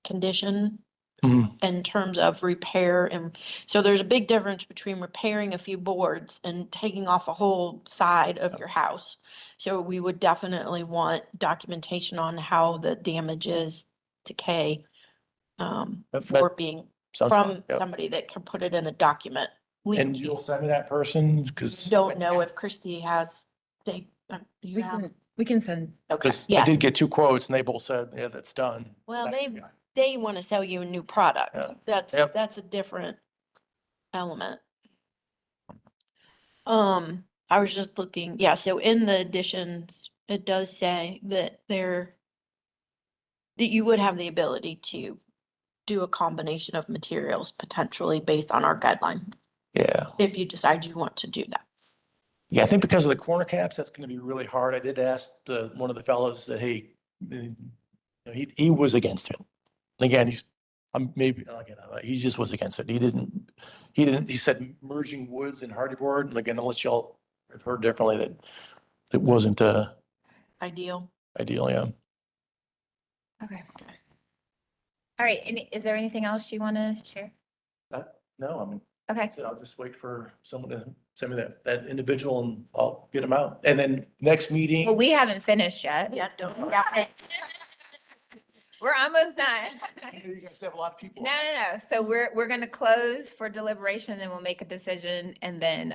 condition in terms of repair. And so there's a big difference between repairing a few boards and taking off a whole side of your house. So we would definitely want documentation on how the damage is, decay, for being sounds from fine, yep. somebody that can put it in a document. And you'll send me that person because. Don't know if Christie has, We can send. Okay, Because I yes. did get two quotes and they both said, yeah, that's done. Well, they want to sell you a new product. Yeah. That's a different element. I was just looking, yeah, so in the additions, it does say that that you would have the ability to do a combination of materials potentially based on our guidelines, Yeah. if you decide you want to do that. Yeah, I think because of the corner caps, that's going to be really hard. I did ask one of the fellows that, hey, he was against it. And again, he just was against it. He said merging woods and hardy board. And again, unless y'all have heard differently, that it wasn't Ideal. ideal, yeah. Okay. All right, is there anything else you want to share? No, I mean, Okay. so I'll just wait for someone to send me that individual and I'll get them out. And then next meeting. Well, we haven't finished yet. Yeah, don't. We're almost done. You guys have a lot of people. No. So we're gonna close for deliberation, and we'll make a decision, and then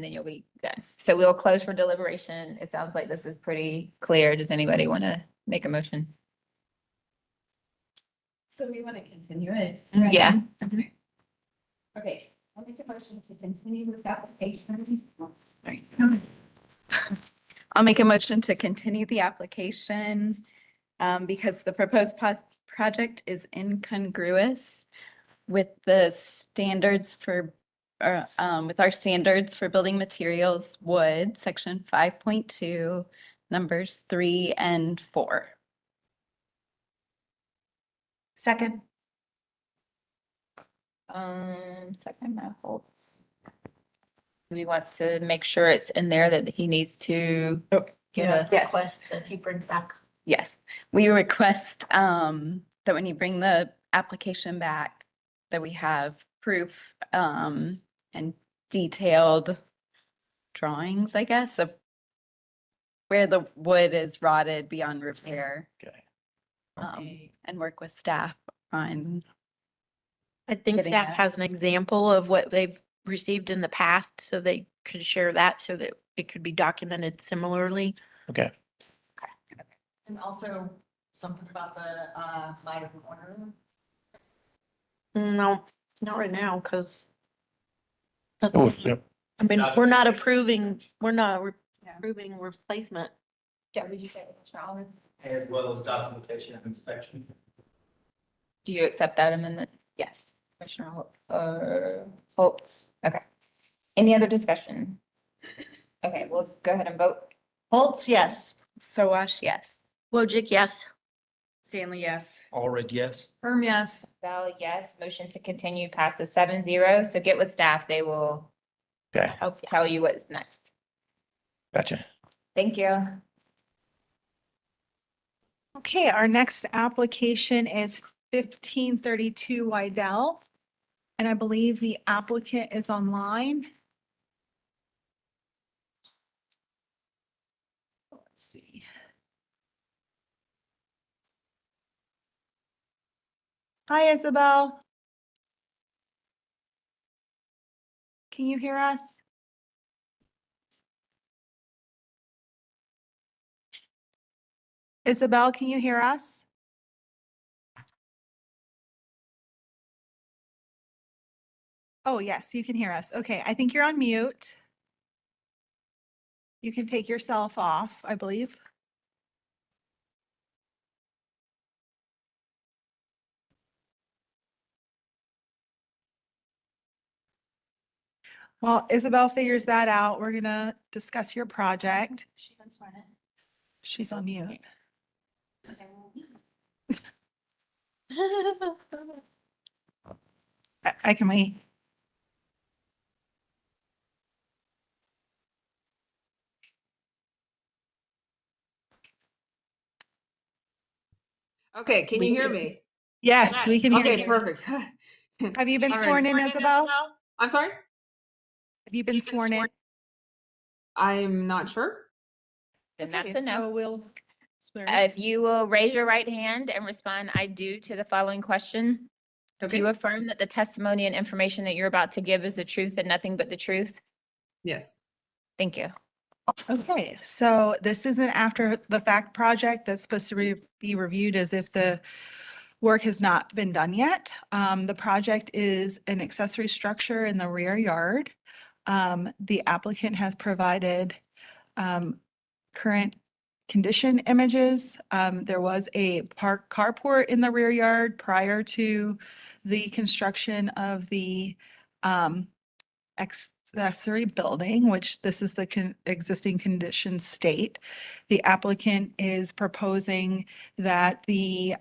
you'll be done. So we'll close for deliberation. It sounds like this is pretty clear. Does anybody want to make a motion? So we want to continue it? Yeah. Okay, I'll make a motion to continue this application. I'll make a motion to continue the application because the proposed project is incongruous with the standards for, with our standards for building materials, wood, section 5.2, numbers 3 and 4. Second. Second by Holtz. We want to make sure it's in there that he needs to give a. Yes. Request that he brings back. Yes, we request that when you bring the application back, that we have proof and detailed drawings, I guess, of where the wood is rotted beyond repair. Okay. And work with staff on. I think Getting staff that. has an example of what they've received in the past, so they could share that so that it could be documented similarly. Okay. And also something about the light corner. No, not right now, because Oh, yeah. I mean, we're not approving replacement. As well as documentation of inspection. Do you accept that amendment? Yes. Commissioner Holtz. Okay. Any other discussion? Okay, we'll go ahead and vote. Holtz, yes. Sowash, yes. Wojcik, yes. Stanley, yes. Allred, yes. Yes. Val, yes. Motion to continue passes 7-0. So get with staff. They will Okay. tell you what's next. Gotcha. Thank you. Okay, our next application is 1532 Wydell. And I believe the applicant is online. Let's see. Hi, Isabel. Can you hear us? Isabel, can you hear us? Oh, yes, you can hear us. Okay, I think you're on mute. You can take yourself off, I believe. While Isabel figures that out, we're gonna discuss your project. She's on mute. I can wait. Okay, can you hear me? Yes, we can hear you. Okay, perfect. Have you been All right. sworn in, Isabel? I'm sorry? Have you been sworn in? I'm not sure. And that's Okay, a no. so we'll swear. If you will raise your right hand and respond, I do to the following question. Do you affirm that the testimony and information that you're about to give is the truth and nothing but the truth? Yes. Thank you. Okay, so this is an after the fact project that's supposed to be reviewed as if the work has not been done yet. The project is an accessory structure in the rear yard. The applicant has provided current condition images. There was a carport in the rear yard prior to the construction of the accessory building, which this is the existing condition state. The applicant is proposing that the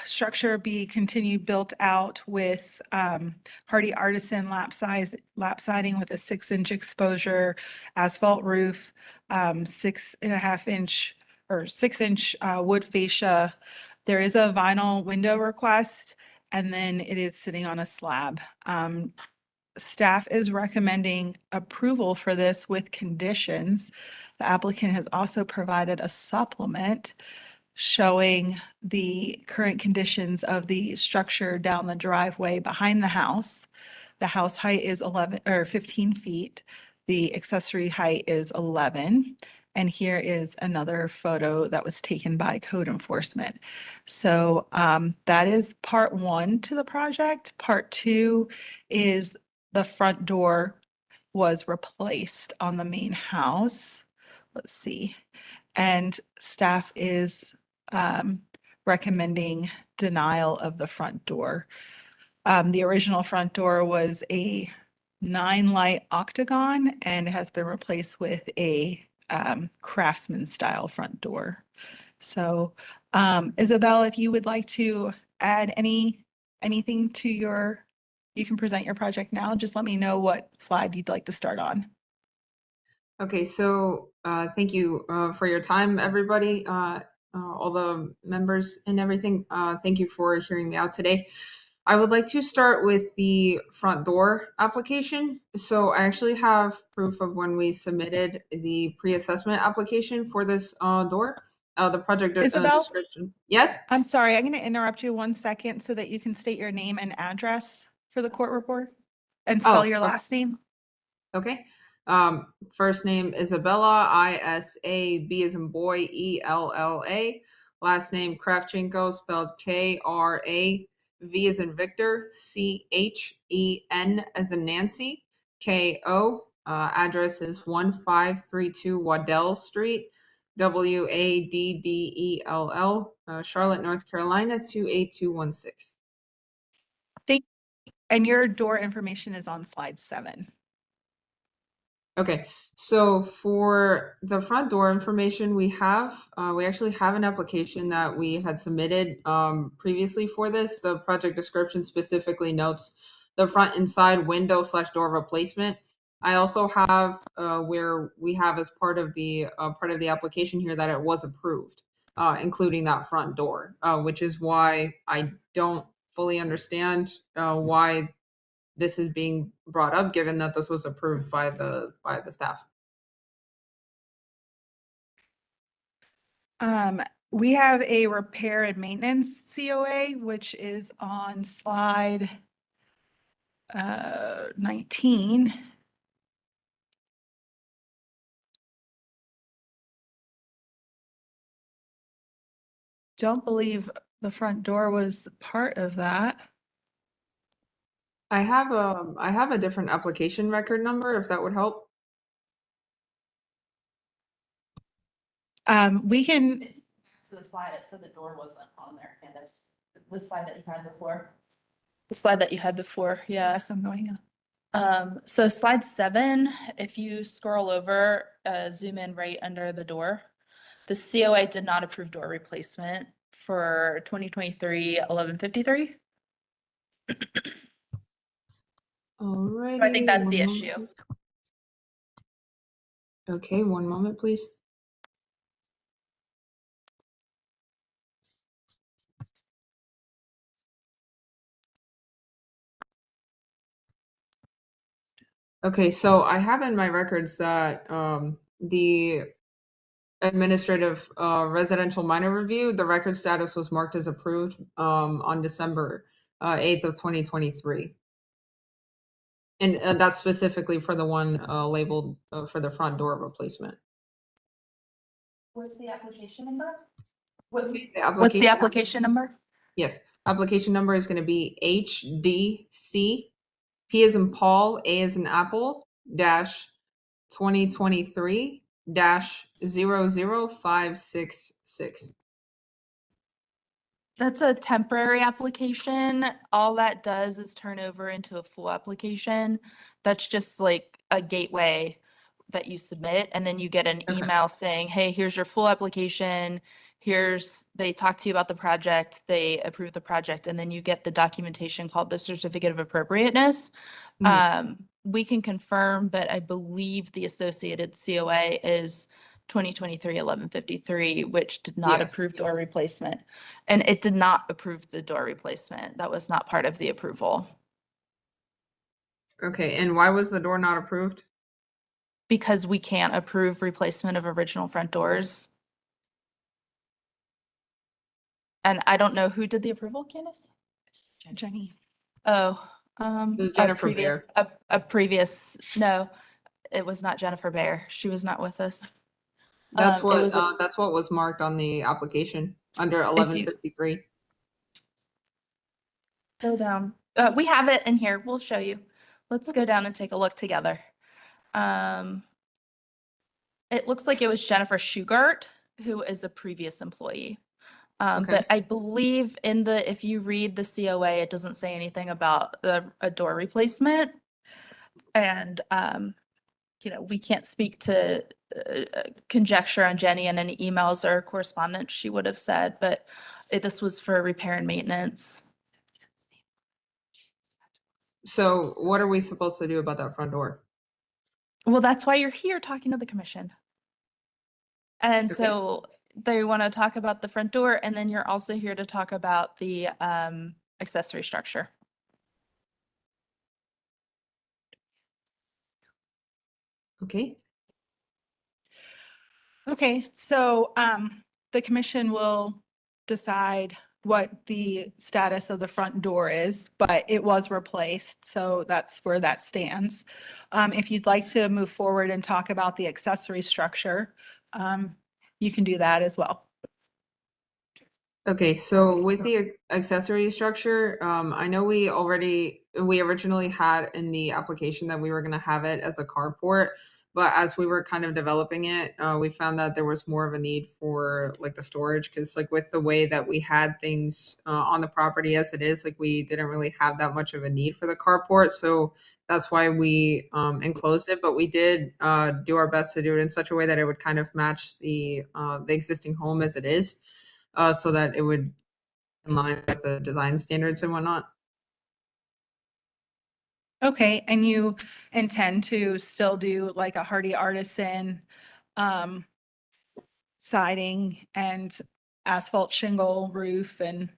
structure be continued built out with hardy artisan lap siding with a 6-inch exposure, asphalt roof, 6.5-inch or 6-inch wood fascia, There is a vinyl window request, and then it is sitting on a slab. Staff is recommending approval for this with conditions. The applicant has also provided a supplement showing the current conditions of the structure down the driveway behind the house. The house height is 15 feet. The accessory height is 11. And here is another photo that was taken by code enforcement. So that is part one to the project. Part two is the front door was replaced on the main house. Let's see. And staff is recommending denial of the front door. The original front door was a 9-light octagon and has been replaced with a craftsman style front door. So Isabel, if you would like to add anything to you can present your project now. Just let me know what slide you'd like to start on. Okay, so thank you for your time, everybody, all the members and everything. Thank you for hearing me out today. I would like to start with the front door application. So I actually have proof of when we submitted the pre-assessment application for this door. The project Isabel? description. Yes? I'm sorry, I'm going to interrupt you 1 second so that you can state your name and address for the court report and spell your last name. Okay. First name Isabella, I-S-A-B as in boy, E-L-L-A. Last name Kravchenko, spelled K-R-A-V as in Victor, C-H-E-N as in Nancy, K-O. Address is 1532 Waddell Street, W-A-D-D-E-L-L, Charlotte, North Carolina, 28216. And your door information is on slide 7. Okay, so for the front door information, we actually have an application that we had submitted previously for this. The project description specifically notes the front and side window / door replacement. I also have where we have as part of the application here that it was approved, including that front door, which is why I don't fully understand why this is being brought up, given that this was approved by the staff. We have a repair and maintenance COA, which is on slide 19. Don't believe the front door was part of that. I have a different application record number, if that would help. We can. To the slide, it said the door wasn't on there, and that's the slide that you had before. The slide that you had before, yeah. Yes, I'm going So slide 7, if you scroll over, zoom in right under the door. The COA did not approve door replacement for 2023-1153. All right. I think that's the issue. Okay, one moment, please. Okay, so I have in my records that the administrative residential minor review, the record status was marked as approved on December 8th of 2023. And that's specifically for the one labeled for the front door replacement. What's the application number? What's application the application number? Yes, application number is going to be HDC, P as in Paul, A as in Apple, dash 2023 dash 00566. That's a temporary application. All that does is turn over into a full application. That's just like a gateway that you submit, and then you get an email saying, hey, here's your full application. They talk to you about the project, they approve the project, and then you get the documentation called the Certificate of Appropriateness. We can confirm, but I believe the associated COA is 2023 1153, which did not Yes. approve door replacement. And it did not approve the door replacement. That was not part of the approval Okay, and why was the door not approved? because we can't approve replacement of original front doors. And I don't know who did the approval, Candace? Jenny. Oh, It was a Jennifer previous, a previous, no, it was not Jennifer Bayer. She was not with us. That's It what was a- that's what was marked on the application under 1153. Go down. We have it in here. We'll show you. Let's go down and take a look together. It looks like it was Jennifer Shugart, who is a previous employee. Okay. But I believe if you read the COA, it doesn't say anything about a door replacement. And, we can't speak to conjecture on Jenny and any emails or correspondence she would have said, but this was for repair and maintenance. So what are we supposed to do about that front door? Well, that's why you're here talking to the commission. And Okay. so they want to talk about the front door, and then you're also here to talk about the accessory structure. Okay. Okay, so the commission will decide what the status of the front door is, but it was replaced, so that's where that stands. If you'd like to move forward and talk about the accessory structure, you can do that as well. Okay, so with the accessory structure, I know we originally had in the application that we were going to have it as a carport, but as we were kind of developing it, we found that there was more of a need for like the storage, because like with the way that we had things on the property as it is, like we didn't really have that much of a need for the carport, so that's why we enclosed it. But we did do our best to do it in such a way that it would kind of match the existing home as it is. So that it would in line with the design standards and whatnot. Okay, and you intend to still do like a Hardy Artisan siding and asphalt shingle roof and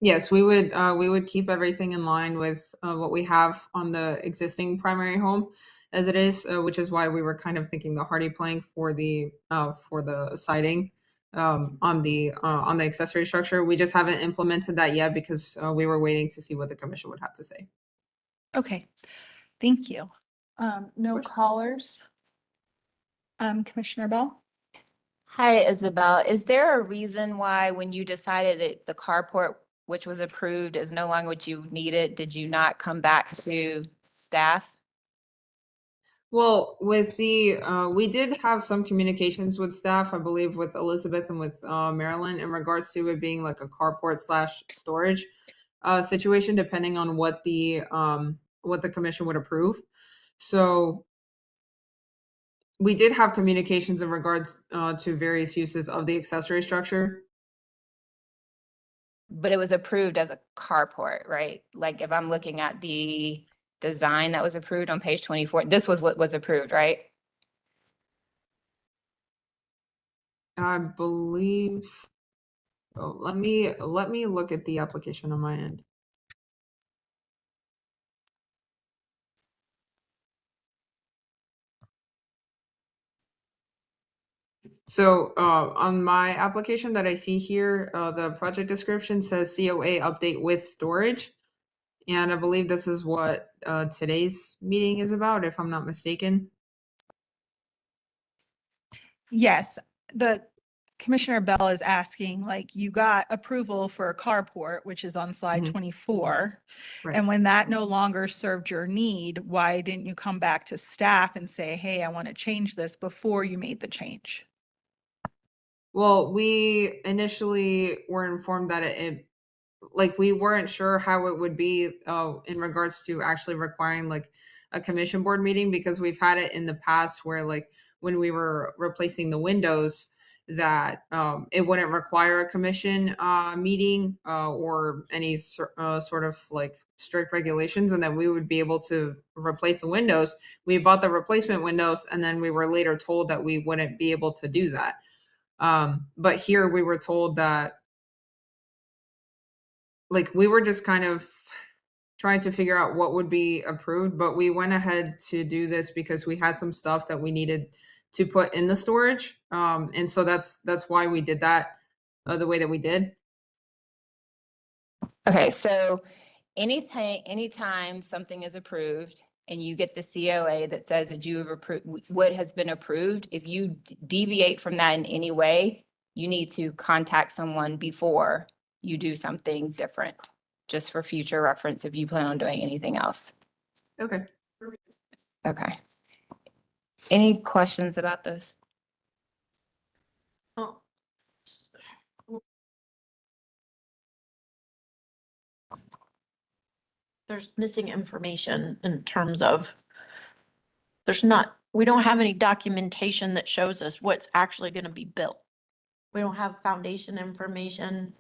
Yes, we would keep everything in line with what we have on the existing primary home as it is, which is why we were kind of thinking the hardy plank for the siding on the accessory structure. We just haven't implemented that yet because we were waiting to see what the commission would have to say. okay, thank you. No callers. Commissioner Bell? Hi, Isabel. Is there a reason why when you decided that the carport, which was approved, is no longer what you needed, did you not come back to staff? Well, with we did have some communications with staff, I believe with Elizabeth and with Marilyn in regards to it being like a carport / storage situation, depending on what the commission would approve. So we did have communications in regards to various uses of the accessory structure. But it was approved as a carport, right? Like if I'm looking at the design that was approved on page 24, this was what was approved, right? I believe. Oh, let me look at the application on my end. So on my application that I see here, the project description says COA update with storage. And I believe this is what today's meeting is about, if I'm not mistaken. Yes, the Commissioner Bell is asking, like, you got approval for a carport, which is on slide 24. Right. And when that no longer served your need, why didn't you come back to staff and say, hey, I want to change this before you made the change? Well, we initially were informed that like we weren't sure how it would be in regards to actually requiring like a commission board meeting, because we've had it in the past where like when we were replacing the windows, that it wouldn't require a commission meeting or any sort of like strict regulations, and that we would be able to replace the windows. We bought the replacement windows, and then we were later told that we wouldn't be able to do that. But here we were told that, like, we were just kind of trying to figure out what would be approved, but we went ahead to do this because we had some stuff that we needed to put in the storage. And so that's why we did that the way that we did. Okay, so anytime something is approved and you get the COA that says that you have approved, what has been approved, if you deviate from that in any way, you need to contact someone before you do something different, just for future reference if you plan on doing anything else. Okay. Okay. Any questions about this? Oh. There's missing information in terms of, we don't have any documentation that shows us what's actually gonna be built. We don't have foundation information.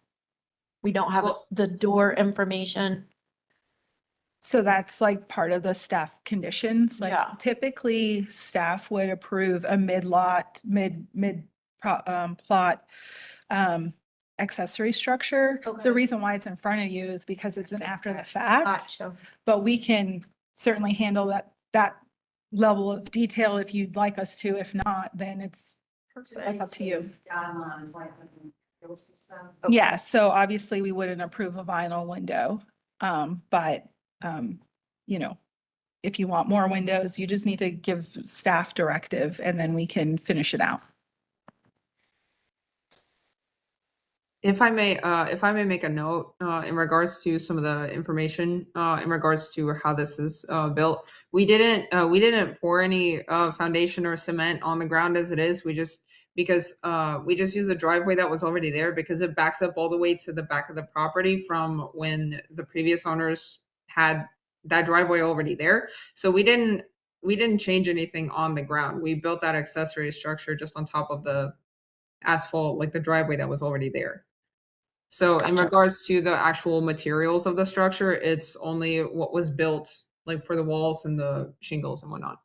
We don't have the door information. So that's like part of the staff conditions. Like Yeah. typically staff would approve a plot accessory structure. Okay. The reason why it's in front of you is because it's an after the fact, Gotcha. but we can certainly handle that level of detail if you'd like us to. If not, then that's up to you. Guidelines like stuff. Yeah, so obviously we wouldn't approve a vinyl window. But you know, if you want more windows, you just need to give staff directive and then we can finish it out. If I may make a note in regards to some of the information in regards to how this is built, we didn't pour any foundation or cement on the ground as it is. We just used a driveway that was already there because it backs up all the way to the back of the property from when the previous owners had that driveway already there. So we didn't change anything on the ground. We built that accessory structure just on top of the asphalt, like the driveway that was already there. So in regards to the actual materials of the structure, it's only what was built, like for the walls and the shingles and whatnot.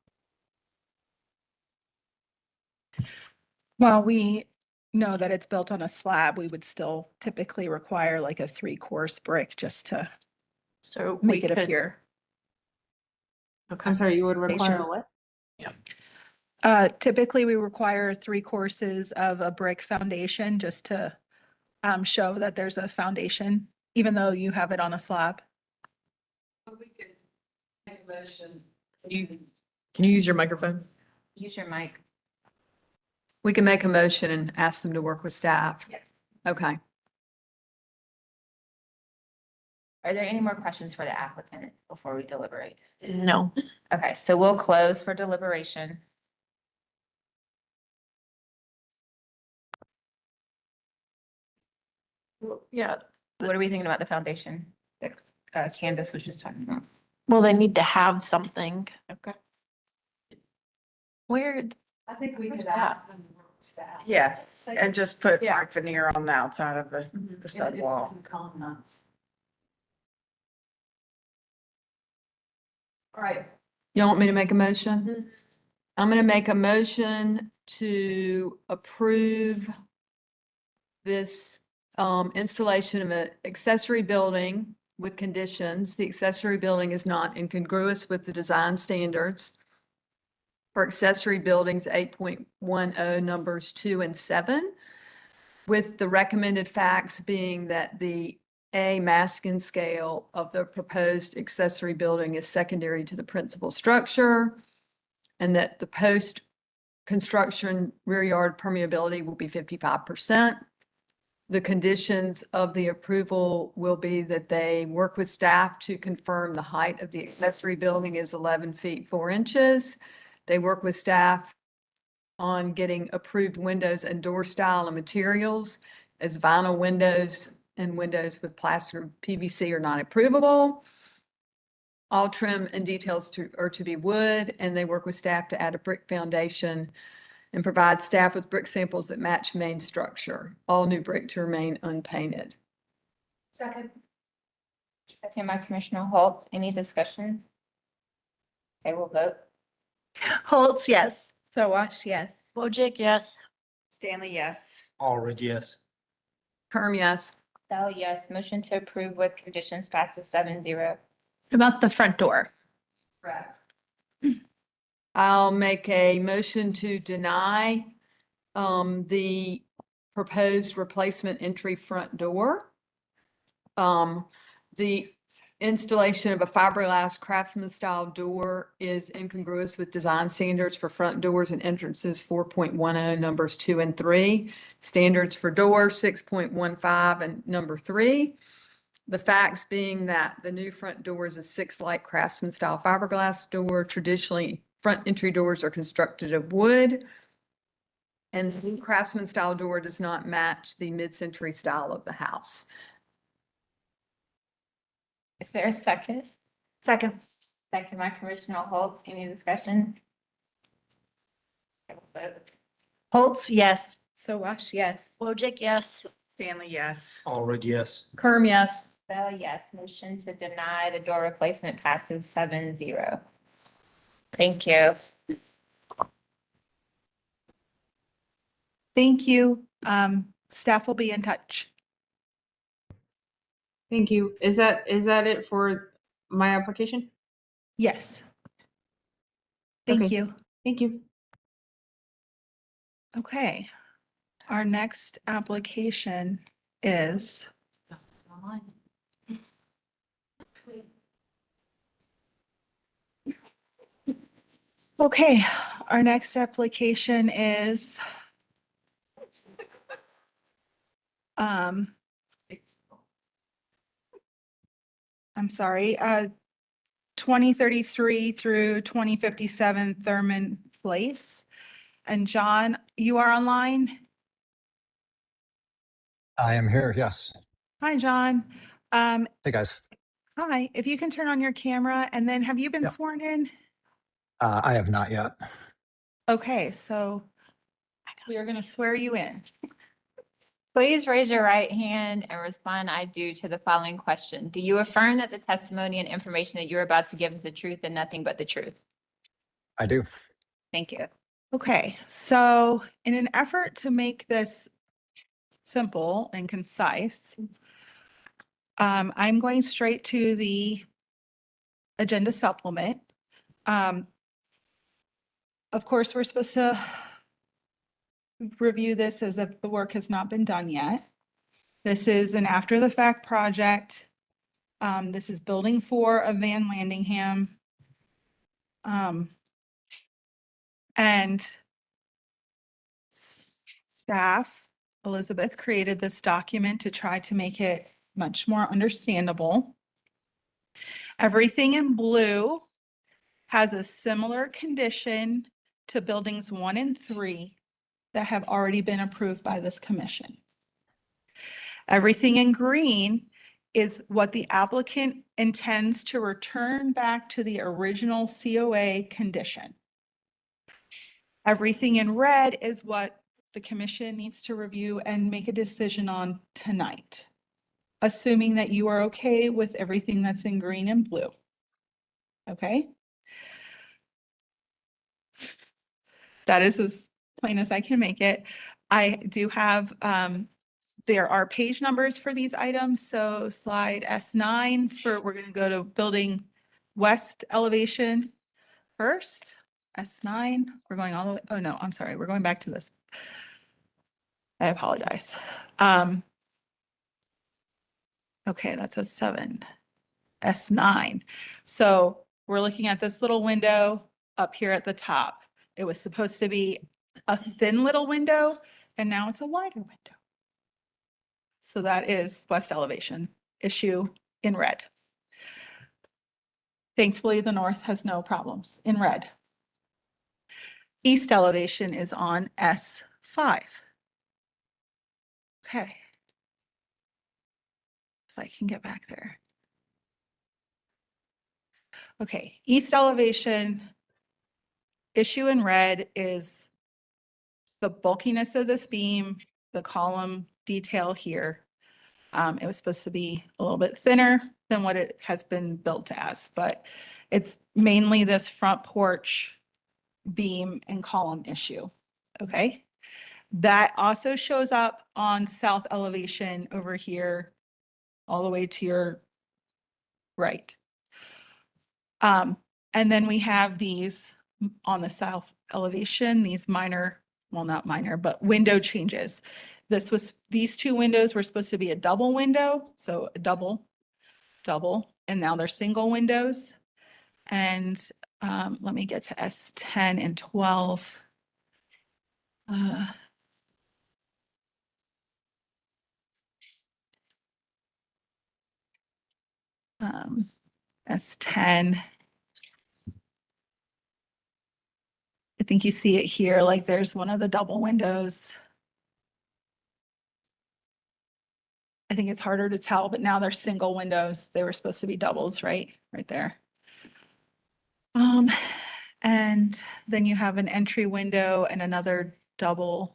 While we know that it's built on a slab, we would still typically require like a 3-course brick just to So make we it could- appear. I'm sorry, you would require sure. what? Typically we require 3 courses of a brick foundation just to show that there's a foundation, even though you have it on a slab. We could make a motion. Can you use your microphone? Use your mic. We can make a motion and ask them to work with staff. Yes. Okay. Are there any more questions for the applicant before we deliberate? No. Okay, so we'll close for deliberation. Yeah. What are we thinking about the foundation that Candace was just talking about? Well, they need to have something. Okay. Where? I think we Where's could that? ask them to work with staff. Yes, and just put Yeah. brick veneer on the outside of the stud It's wall. some comments. All right. You want me to make a motion? I'm going to make a motion to approve this installation of an accessory building with conditions. The accessory building is not incongruous with the design standards for accessory buildings 8.10 numbers 2 and 7, with the recommended facts being that the mass scale of the proposed accessory building is secondary to the principal structure, and that the post-construction rear yard permeability will be 55%. The conditions of the approval will be that they work with staff to confirm the height of the accessory building is 11 feet 4 inches. They work with staff on getting approved windows and door style and materials, as vinyl windows and windows with plaster PVC are not approvable. All trim and details are to be wood, and they work with staff to add a brick foundation and provide staff with brick samples that match main structure. All new brick to remain unpainted. Second. Second by Commissioner Holtz. Any discussion? Okay, we'll vote. Holtz, yes. Sowash, yes. Wojcik, yes. Stanley, yes. Allred, yes. Kerm, yes. Bell, yes. Motion to approve with conditions passes 7-0. What about the front door? I'll make a motion to deny the proposed replacement entry front door. The installation of a fiberglass craftsman style door is incongruous with design standards for front doors and entrances 4.10 numbers 2 and 3. Standards for doors 6.15 and number 3. The facts being that the new front door is a 6-light craftsman style fiberglass door. Traditionally, front entry doors are constructed of wood. And the new craftsman style door does not match the mid-century style of the house. Is there a second? Second. Second by Commissioner Holtz. Any discussion? Okay, we'll vote. Holtz, yes. Sowash, yes. Wojcik, yes. Stanley, yes. Allred, yes. Kerm, yes. Bell, yes. Motion to deny the door replacement passes 7-0. Thank you. Thank you. Staff will be in touch. Thank you. Is that it for my application? Yes. Thank Okay. you. Thank you. Okay. Our next application is okay. Our next application is I'm sorry, 2033 through 2057 Thurman Place. And John, you are online? I am here, yes. Hi, John. Hey, guys. Hi, if you can turn on your camera, and then have you been Yep. sworn in? I have not yet. Okay, so we are going to swear you in. Please raise your right hand and respond I do to the following question. Do you affirm that the testimony and information that you're about to give is the truth and nothing but the truth? I do. Thank you. Okay, so in an effort to make this simple and concise, I'm going straight to the agenda supplement. Of course, we're supposed to review this as if the work has not been done yet. This is an after the fact project. This is building 4 of Van Landingham. And staff, Elizabeth, created this document to try to make it much more understandable. Everything in blue has a similar condition to buildings 1 and 3 that have already been approved by this commission. Everything in green is what the applicant intends to return back to the original COA condition. Everything in red is what the commission needs to review and make a decision on tonight, assuming that you are okay with everything that's in green and blue. Okay? That is as plain as I can make it. I do have, there are page numbers for these items. So slide S9 for, we're going to go to building west elevation first. S9, we're going all the way, oh no, I'm sorry, we're going back to this. I apologize. Okay, that's a 7. S9. So we're looking at this little window up here at the top. It was supposed to be a thin little window, and now it's a wider window. So that is west elevation issue in red. Thankfully, the north has no problems in red. East elevation is on S5. Okay. If I can get back there. Okay, east elevation issue in red is the bulkiness of this beam, the column detail here. It was supposed to be a little bit thinner than what it has been built as, but it's mainly this front porch beam and column issue, okay? That also shows up on south elevation over here, all the way to your right. And then we have these on the south elevation, these minor, well, not minor, but window changes. These two windows were supposed to be a double window, so a double, and now they're single windows. And let me get to S10 and 12. S10. I think you see it here, like there's one of the double windows. I think it's harder to tell, but now they're single windows. They were supposed to be doubles, right? Right there. And then you have an entry window and another double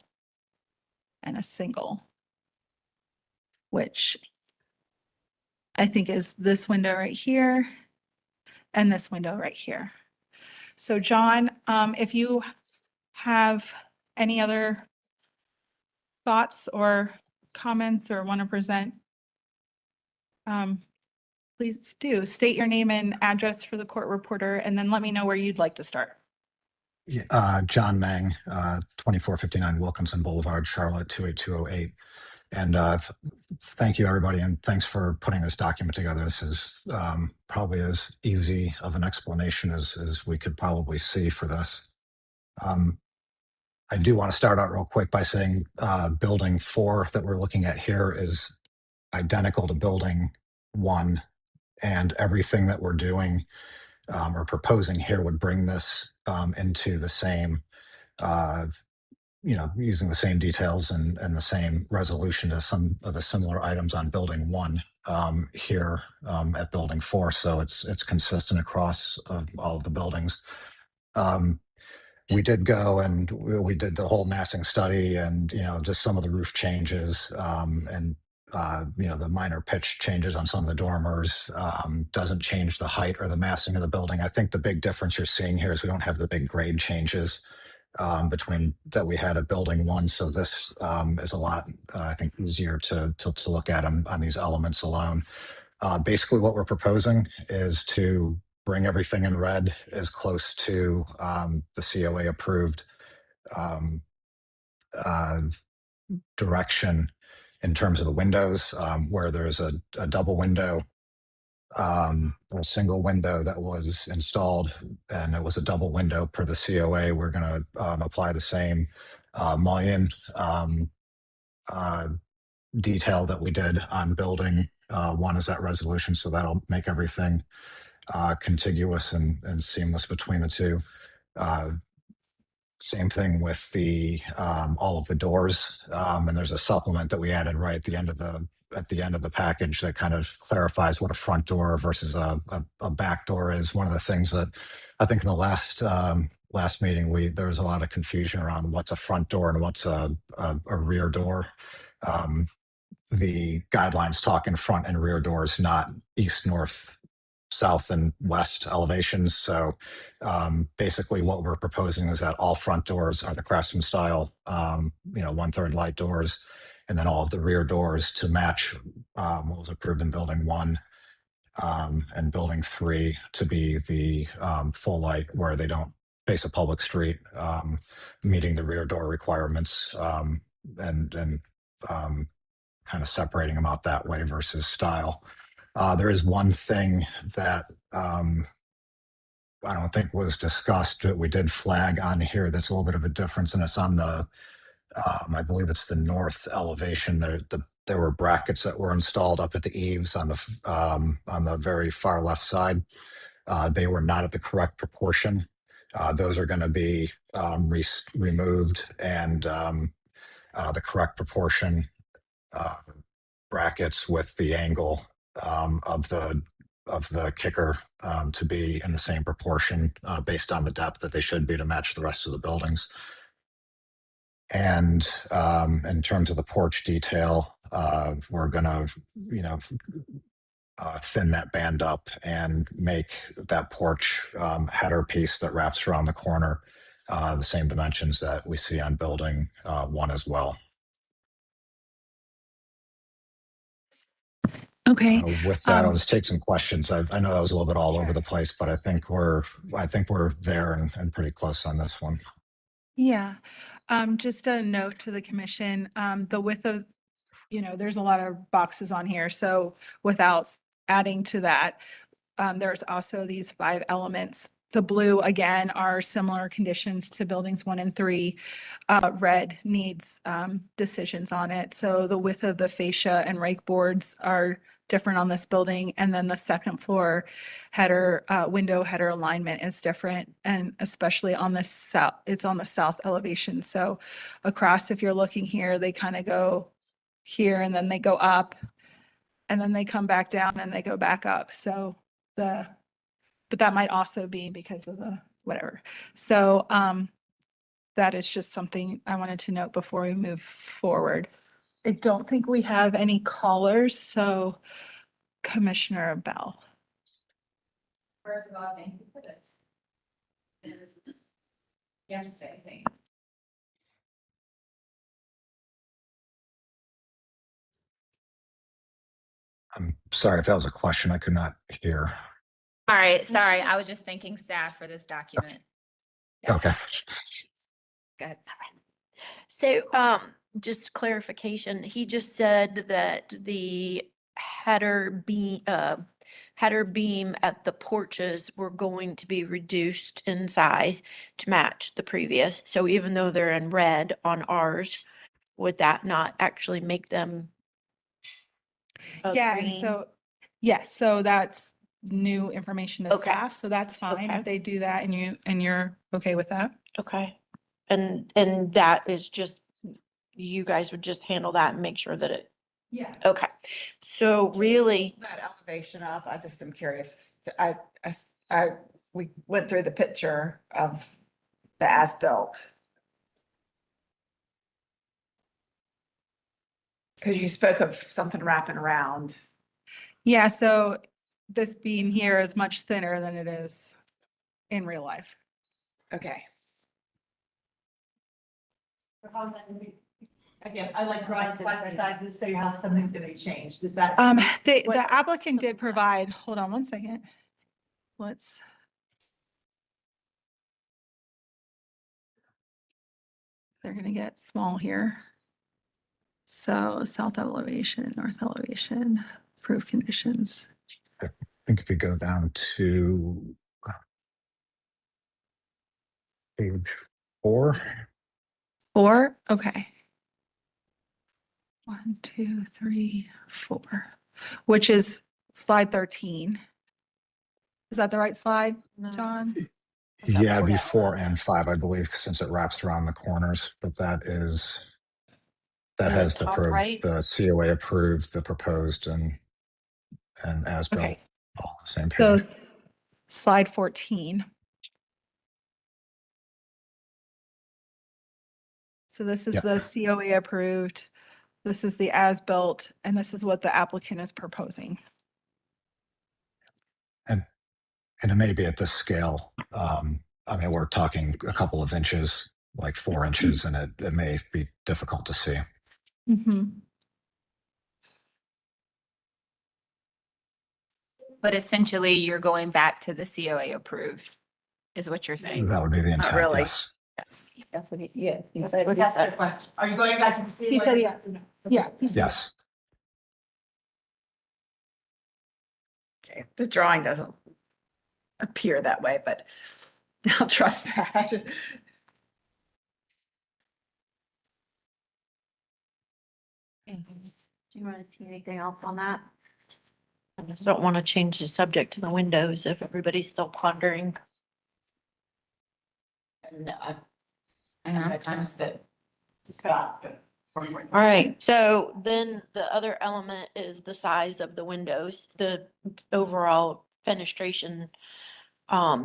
and a single, which I think is this window right here and this window right here. So John, if you have any other thoughts or comments or want to present, please do. State your name and address for the court reporter, and then let me know where you'd like to start. John Mang, 2459 Wilkinson Boulevard, Charlotte 28208. And thank you, everybody, and thanks for putting this document together. This is probably as easy of an explanation as we could probably see for this. I do want to start out real quick by saying building 4 that we're looking at here is identical to building 1, and everything that we're doing or proposing here would bring this into the same, using the same details and the same resolution as some of the similar items on building 1 here at building 4. So it's consistent across all of the buildings. We did go and we did the whole massing study and, just some of the roof changes and the minor pitch changes on some of the dormers doesn't change the height or the massing of the building. I think the big difference you're seeing here is we don't have the big grade changes between that we had at building 1. So this is a lot, I think, easier to look at on these elements alone. Basically, what we're proposing is to bring everything in red as close to the COA approved direction in terms of the windows, where there's a double window or a single window that was installed, and it was a double window per the COA. We're going to apply the same mullion detail that we did on building 1 as that resolution. So that'll make everything contiguous and seamless between the two. Same thing with the all of the doors, and there's a supplement that we added right at the end of the package that kind of clarifies what a front door versus a back door is. One of the things that I think in the last meeting there was a lot of confusion around what's a front door and what's a rear door. The guidelines talk in front and rear doors, not east, north, south, and west elevations. So basically what we're proposing is that all front doors are the Craftsman style, 1/3 light doors, and then all of the rear doors to match what was approved in building 1 and building 3 to be the full light where they don't face a public street, meeting the rear door requirements and kind of separating them out that way versus style. There is one thing that I don't think was discussed, but we did flag on here that's a little bit of a difference, and it's on the, I believe it's the north elevation. There were brackets that were installed up at the eaves on the very far left side. They were not at the correct proportion. Those are going to be removed, and the correct proportion brackets with the angle of the kicker to be in the same proportion based on the depth that they should be to match the rest of the buildings. And in terms of the porch detail, we're gonna, thin that band up and make that porch header piece that wraps around the corner the same dimensions that we see on building 1 as well. Okay. With that, I'll just take some questions. I know that was a little bit all over the place, but I think we're there and pretty close on this one. Yeah, just a note to the commission, the width of, there's a lot of boxes on here, so without adding to that, there's also these 5 elements. The blue, again, are similar conditions to buildings 1 and 3. Red needs, decisions on it, so the width of the fascia and rake boards are different on this building, and then the second floor header, window header alignment is different, and especially on the south, it's on the south elevation. So across, if you're looking here, they kind of go here and then they go up and then they come back down and they go back up. So but that might also be because of the whatever. So that is just something I wanted to note before we move forward. I don't think we have any callers, so Commissioner Bell. First of all, thank you for this. Yesterday, I think. I'm sorry if that was a question I could not hear. All right, sorry, I was just thanking staff for this document. Okay. Good. So, just clarification, he just said that the header beam at the porches were going to be reduced in size to match the previous. So even though they're in red on ours, would that not actually make them Yeah, and green? so, yes, so that's new information to Okay. staff, so that's fine Okay. if they do that and you're okay with that. Okay. And that is just, you guys would just handle that and make sure that it, Yeah. okay. So really, That elevation up, I just am curious. We went through the picture of the as-built. Because you spoke of something wrapping around. Yeah, so this beam here is much thinner than it is in real life. Okay. Again, I like drawing side by side to say how something's gonna be changed. Is that? The applicant did provide, hold on one second. They're gonna get small here. So south elevation, north elevation, approved conditions. I think if you go down to page 4. 4, okay. 1, 2, 3, 4, which is slide 13. Is that the right slide, John? Yeah, it'd be 4 and 5, I believe, since it wraps around the corners, but that has the top right? the COA approved, the proposed and as built, Okay. all on the same So page. slide 14. So this is Yep. the COA approved. This is the as-built, and this is what the applicant is proposing. And it may be at this scale. I mean, we're talking a couple of inches, like 4 inches, and it may be difficult to see. But essentially, you're going back to the COA approved, is what you're saying. That would be the Not intent, really. yes. Yes, that's what yeah. That's the question. Are you going back to the city? He said, yeah. Yeah. Yes. Okay, the drawing doesn't appear that way, but I'll trust that. Do you want to see anything else on that? I just don't want to change the subject to the windows if everybody's still pondering. No, I All right, so then the other element is the size of the windows, the overall fenestration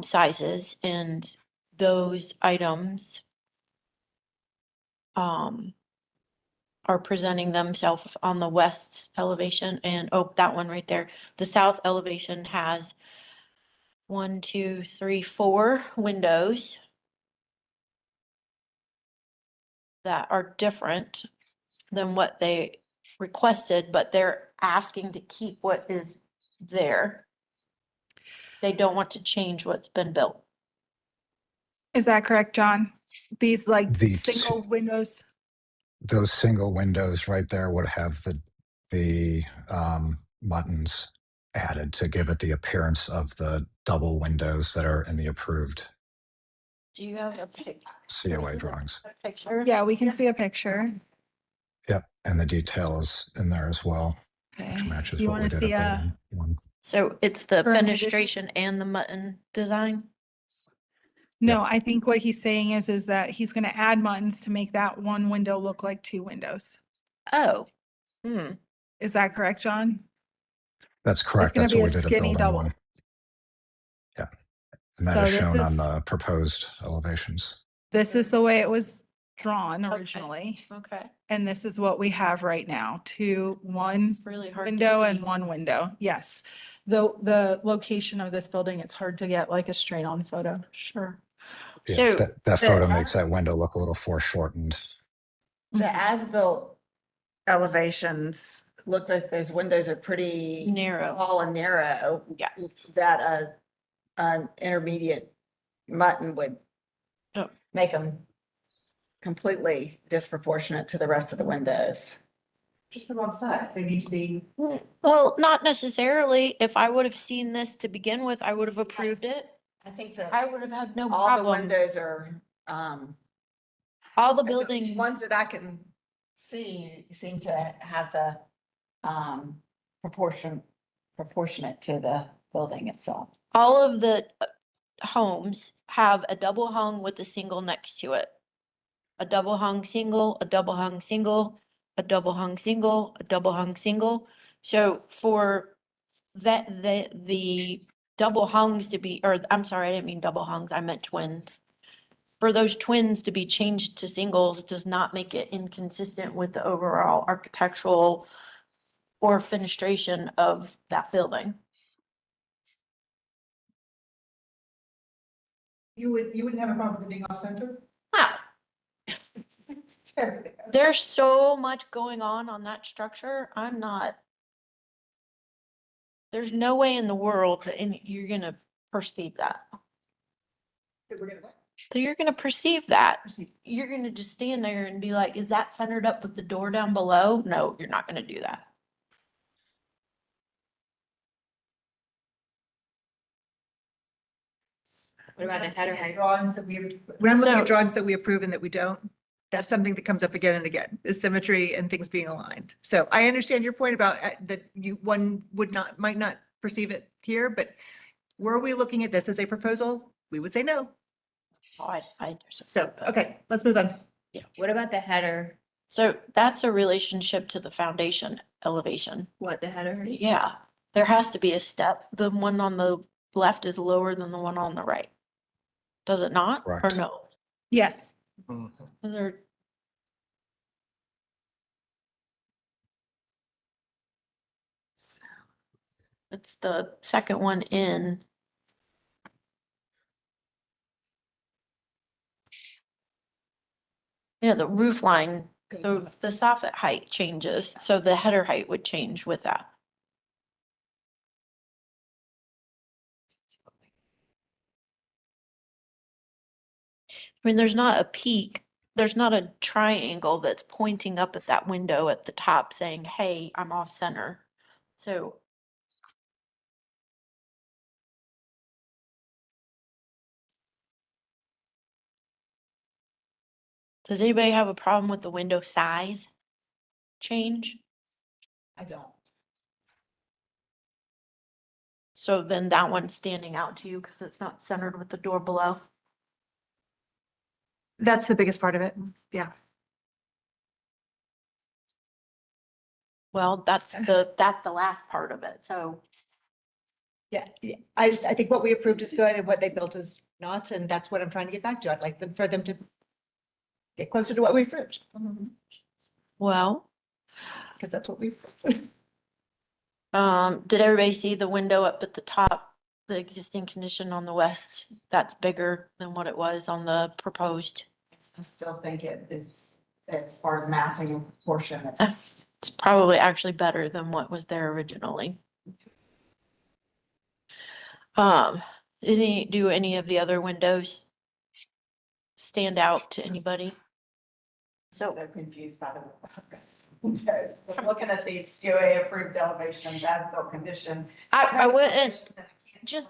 sizes, and those items are presenting themselves on the west elevation, and, oh, that one right there. The south elevation has 1, 2, 3, 4 windows that are different than what they requested, but they're asking to keep what is there. They don't want to change what's been built. Is that correct, John? These like The single windows? Those single windows right there would have the buttons added to give it the appearance of the double windows that are in the approved Do you have a COA drawings. picture? Yeah, we can see a picture. Yep, and the detail is in there as well, which Okay. matches You what we wanna did see at a- building one. So it's the Current condition? fenestration and the mutton design? No, I think what he's saying is that he's gonna add muttons to make that one window look like 2 windows. Oh. Is that correct, John? That's correct. gonna That's be what a we did at skinny building double. one. Yeah. And that So is this shown on is- the proposed elevations. This is the way it was drawn originally. Okay. And this is what we have right now, one It's really hard to window and see. one window. Yes. The location of this building, it's hard to get like a straight on photo. Sure. Yeah, So that photo makes that window look a little foreshortened. The as-built elevations look like those windows are pretty narrow. tall and narrow. Yeah. That an intermediate mutton would Oh. make them completely disproportionate to the rest of the windows. Just the wrong size. They need to be. Well, not necessarily. If I would have seen this to begin with, I would have approved it. I think that I would have had no all the problem. windows are, All the the buildings. ones that I can see seem to have the, proportionate to the building itself. All of the homes have a double hung with a single next to it. A double hung single, a double hung single, a double hung single, a double hung single. So for that, the double hungs to be, or I'm sorry, I didn't mean double hungs, I meant twins. For those twins to be changed to singles does not make it inconsistent with the overall architectural or fenestration of that building. You wouldn't have a problem with it being off center? Wow. There's so much going on that structure. There's no way in the world that you're gonna perceive that. So you're gonna perceive that. You're gonna just stand there and be like, is that centered up with the door down below? No, you're not gonna do that. What about the header height? Drawings that when I'm looking So- at drawings that we approve and that we don't, that's something that comes up again and again, is symmetry and things being aligned. So I understand your point about that one might not perceive it here, but were we looking at this as a proposal? We would say no. Oh, So, okay, let's move on. Yeah. What about the header? So that's a relationship to the foundation elevation. What, the header? Yeah, there has to be a step. The one on the left is lower than the one on the right. Does it not? Or Correct. no? Yes. They're- It's the second one in. Yeah, the roof line, the soffit height changes, so the header height would change with that. I mean, there's not a peak, there's not a triangle that's pointing up at that window at the top saying, hey, I'm off center. So. Does anybody have a problem with the window size change? I don't. So then that one's standing out to you because it's not centered with the door below? That's the biggest part of it. Yeah. Well, that's the last part of it, so. Yeah, I think what we approved is good and what they built is not, and that's what I'm trying to get back to. I'd like for them to get closer to what we approved. Well, Because that's what we. did everybody see the window up at the top? The existing condition on the west, that's bigger than what it was on the proposed. I still think it is, as far as massing and proportion, It's probably actually better than what was there originally. Do any of the other windows stand out to anybody? so they're confused by the. Because we're looking at these COA approved elevations as built condition. I wouldn't, just,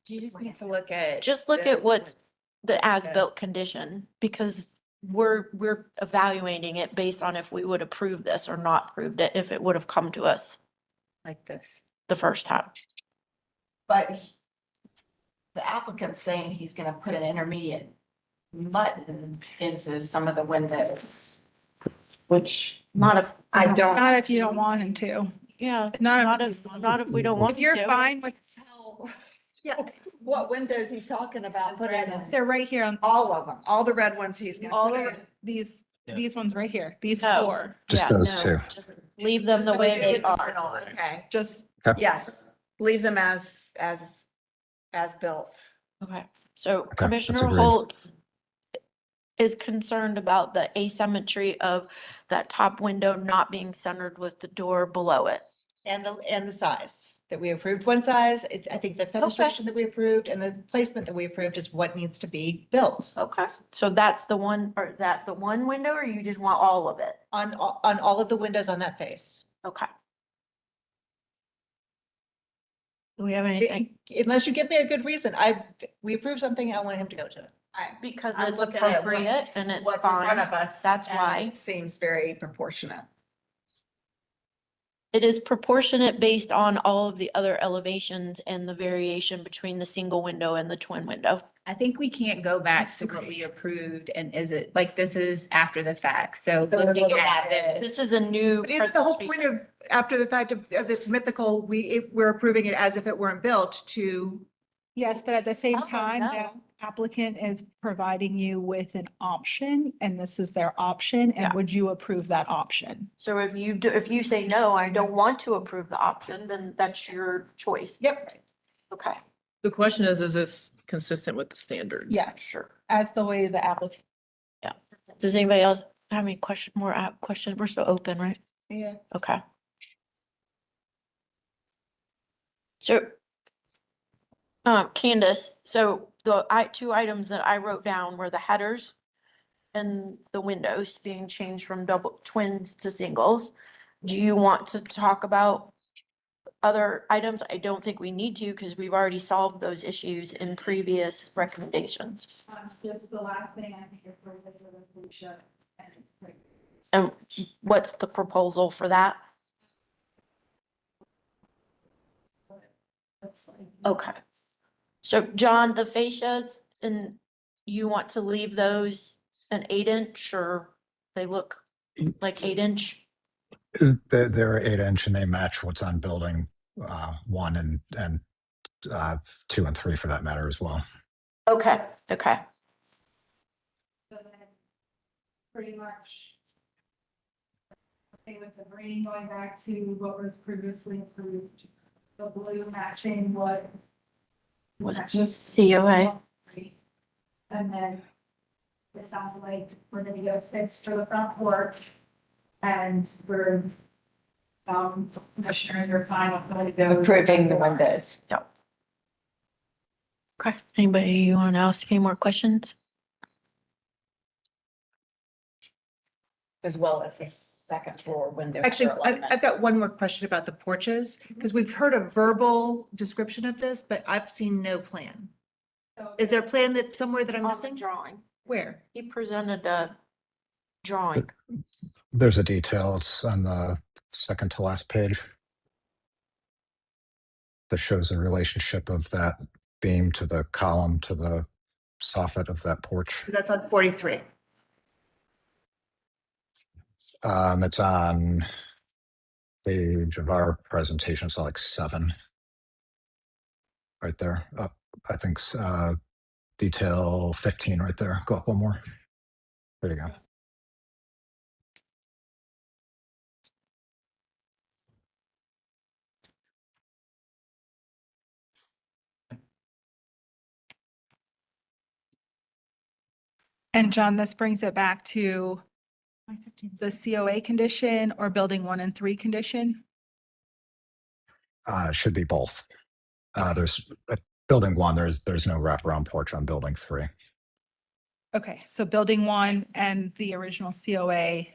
You just need to look at. just look at what's the as-built condition, because we're evaluating it based on if we would approve this or not approved it, if it would have come to us Like this. the first time. But the applicant's saying he's gonna put an intermediate button into some of the windows. Which, Not if, I don't. Not if you don't want him to. yeah, Not not if we don't want If you're to. fine with, Yeah, what windows he's talking about, put it in. they're right here on All of them, all the red ones he's gonna. all put of in. these, Yeah. these ones right here, these No. 4. Just Yeah, those two. Just leave them the way they are. Okay, Just, Okay. yes, leave them as built. Okay, so that's Commissioner agreed. Holtz is concerned about the asymmetry of that top window not being centered with the door below it. And the size, that we approved one size. I think the fenestration that we approved and the placement that we approved is what needs to be built Okay. So that's the one, or is that the one window, or you just want all of it? on all of the windows on that face. Okay. Do we have anything? Unless you give me a good reason, we approved something, I want him to go to it. Because I'm it's looking at appropriate what's- and it's what's in front fine. of us, That's and why. it seems very proportionate. It is proportionate based on all of the other elevations and the variation between the single window and the twin window. I think we can't go back to what we approved and is it, like, this is after the fact, so So we're looking looking at at it. this. This is a new. But isn't the whole presentation. point of, after the fact of this mythical, we're approving it as if it weren't built to, yes, but at the same Tell them time, the no. applicant is providing you with an option, and this is their option, Yeah. and would you approve that option? So if you say, no, I don't want to approve the option, then that's your choice. yep. Okay. The question is this consistent with the standards? Yeah, Sure. as the way the applicant. Does anybody else have any more questions? We're still open, right? Yeah. Okay. So, Candace, so the two items that I wrote down were the headers and the windows being changed from double twins to singles. Do you want to talk about other items? I don't think we need to because we've already solved those issues in previous recommendations. This is the last thing I think you're for the resolution. And what's the proposal for that? Okay. So John, the fascias, and you want to leave those an 8-inch, or they look like 8-inch? They're 8-inch and they match what's on building 1 and 2 and 3 for that matter as well. Okay, okay. Pretty much. Okay, with the green going back to what was previously approved, the blue matching what. Was just COA? And then it sounds like we're gonna go fixed for the front porch. And we're, commissioners are fine with what it goes. Approving the windows. Yep. Okay, anybody you want to ask any more questions? As well as the second floor window. Actually, I've got one more question about the porches, because we've heard a verbal description of this, but I've seen no plan. Is there a plan that somewhere that I'm missing? Drawing. Where? He presented a drawing. There's a detail. It's on the second to last page that shows the relationship of that beam to the column to the soffit of that porch. That's on 43. It's on page of our presentation. It's like 7 right there. I think detail 15 right there. Go up one more. There you go. And John, this brings it back to the COA condition or building 1 and 3 condition? Should be both. There's building 1, there's no wraparound porch on building 3. Okay, so building 1 and the original COA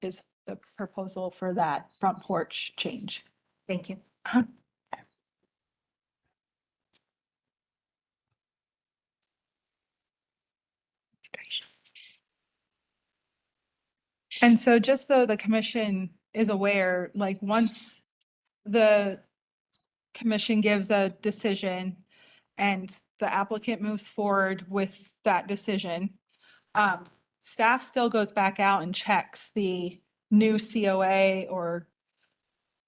is the proposal for that front porch change. Thank you. Uh-huh. And so just so the commission is aware, like once the commission gives a decision and the applicant moves forward with that decision, staff still goes back out and checks the new COA or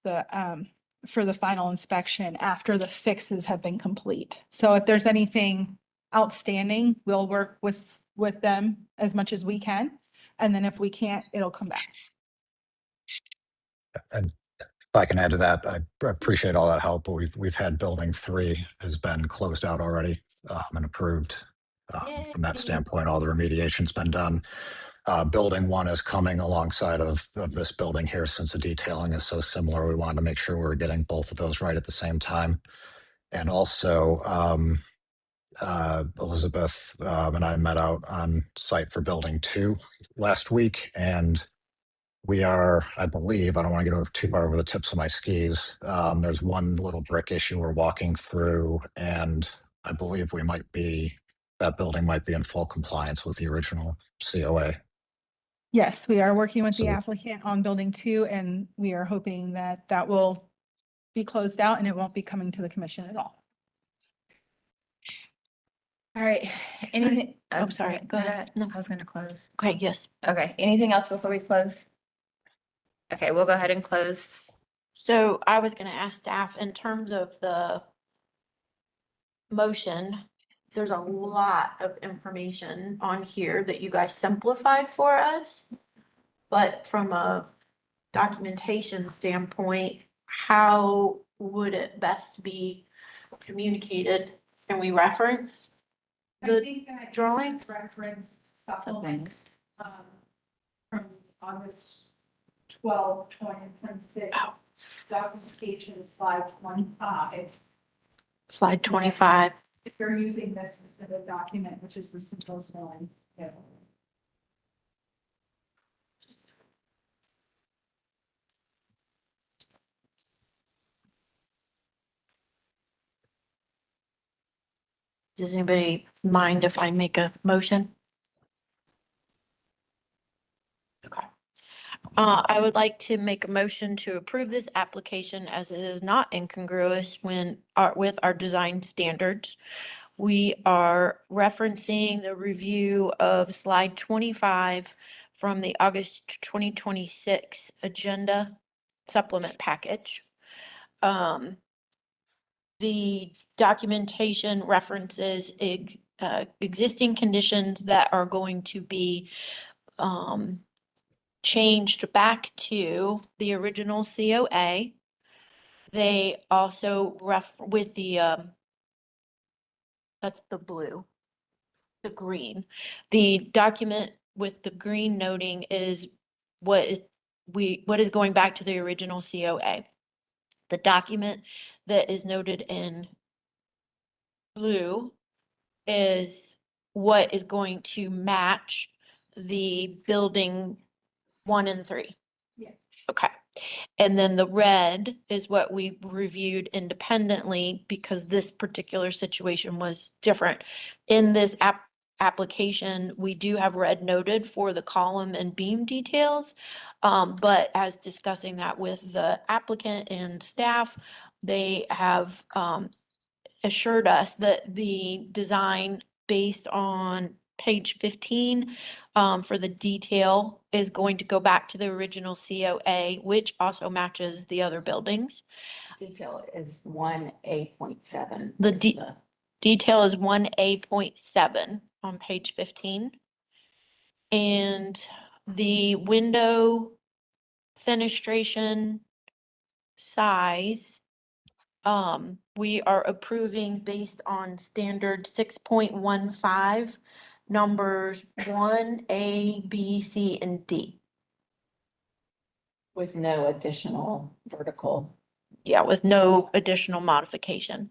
the, for the final inspection after the fixes have been complete. So if there's anything outstanding, we'll work with them as much as we can. And then if we can't, it'll come back. And if I can add to that, I appreciate all that help, but we've had building 3 has been closed out already and approved. From that standpoint, all the remediation's been done. Building 1 is coming alongside of this building here. Since the detailing is so similar, we wanted to make sure we were getting both of those right at the same time. And also, Elizabeth and I met out on site for building 2 last week, and we are, I believe, I don't want to get too far over the tips of my skis. There's one little brick issue we're walking through, and I believe that building might be in full compliance with the original COA. Yes, we are working with the So- applicant on building 2, and we are hoping that that will be closed out and it won't be coming to the commission at all. All right, anything? I'm sorry, go ahead. No. I was gonna close. Okay, yes. Okay, anything else before we close? Okay, we'll go ahead and close. So I was gonna ask staff, in terms of the motion, there's a lot of information on here that you guys simplified for us. But from a documentation standpoint, how would it best be communicated? Can we reference the drawings? Reference from August 12, 2026. Documentation slide 25. Slide 25. If you're using this specific document, which is the simplest one. Yeah. Does anybody mind if I make a motion? Okay. I would like to make a motion to approve this application as it is not incongruous with our design standards. We are referencing the review of slide 25 from the August 2026 agenda supplement package. The documentation references existing conditions that are going to be changed back to the original COA. They also with the that's the blue, the green. The document with the green noting is what is going back to the original COA. The document that is noted in blue is what is going to match the building 1 and 3. Yes. Okay. And then the red is what we reviewed independently because this particular situation was different. In this application, we do have red noted for the column and beam details. But as discussing that with the applicant and staff, they have assured us that the design based on page 15 for the detail is going to go back to the original COA, which also matches the other buildings. Detail is 1A.7. The detail is 1A.7 on page 15. And the window fenestration size, we are approving based on standard 6.15, numbers 1, A, B, C, and D. With no additional vertical. Yeah, with no additional modification.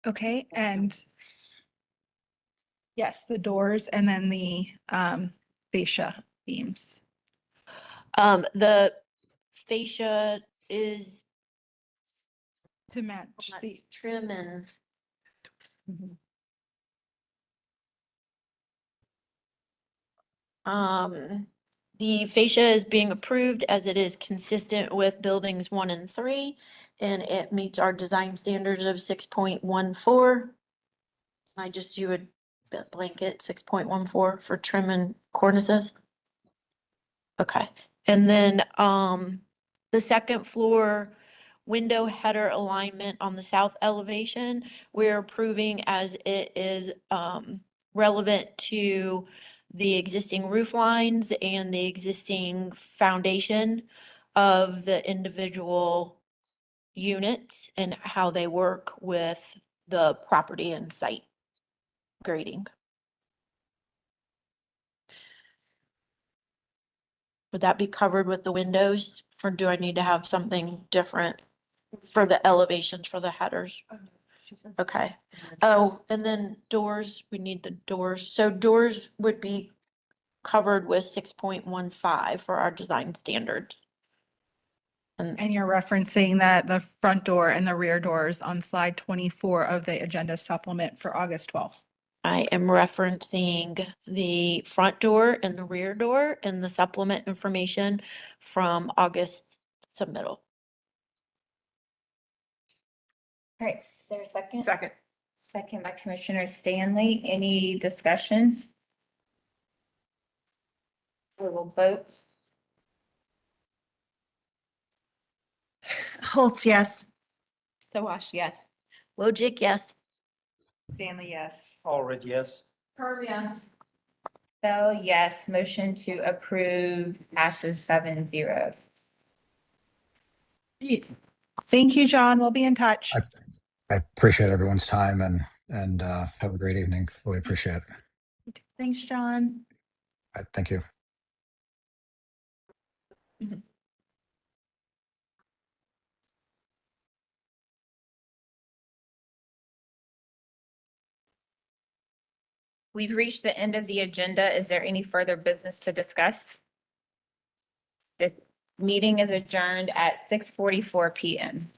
Okay, and yes, the doors and then the fascia beams. The fascia is To match the trim and the fascia is being approved as it is consistent with buildings 1 and 3, and it meets our design standards of 6.14. I just do a blanket 6.14 for trim and cornices. Okay, and then the second floor window header alignment on the south elevation, we're approving as it is relevant to the existing roof lines and the existing foundation of the individual units and how they work with the property and site grading. Would that be covered with the windows, or do I need to have something different for the elevations for the headers? Okay. Oh, and then doors, we need the doors. So doors would be covered with 6.15 for our design standards. And you're referencing that the front door and the rear doors on slide 24 of the agenda supplement for August 12th. I am referencing the front door and the rear door and the supplement information from August submittal. All right, is there a second? Second. Second by Commissioner Stanley. Any discussion? We will vote. Holtz, yes. Sawash, yes. Wojcik, yes. Stanley, yes. Allred, yes. Herb, yes. Bell, yes. Motion to approve passes 7-0. Thank you, John. We'll be in touch. I appreciate everyone's time and have a great evening. Really appreciate it. Thanks, John. All right, thank you. We've reached the end of the agenda. Is there any further business to discuss? This meeting is adjourned at 6:44 p.m.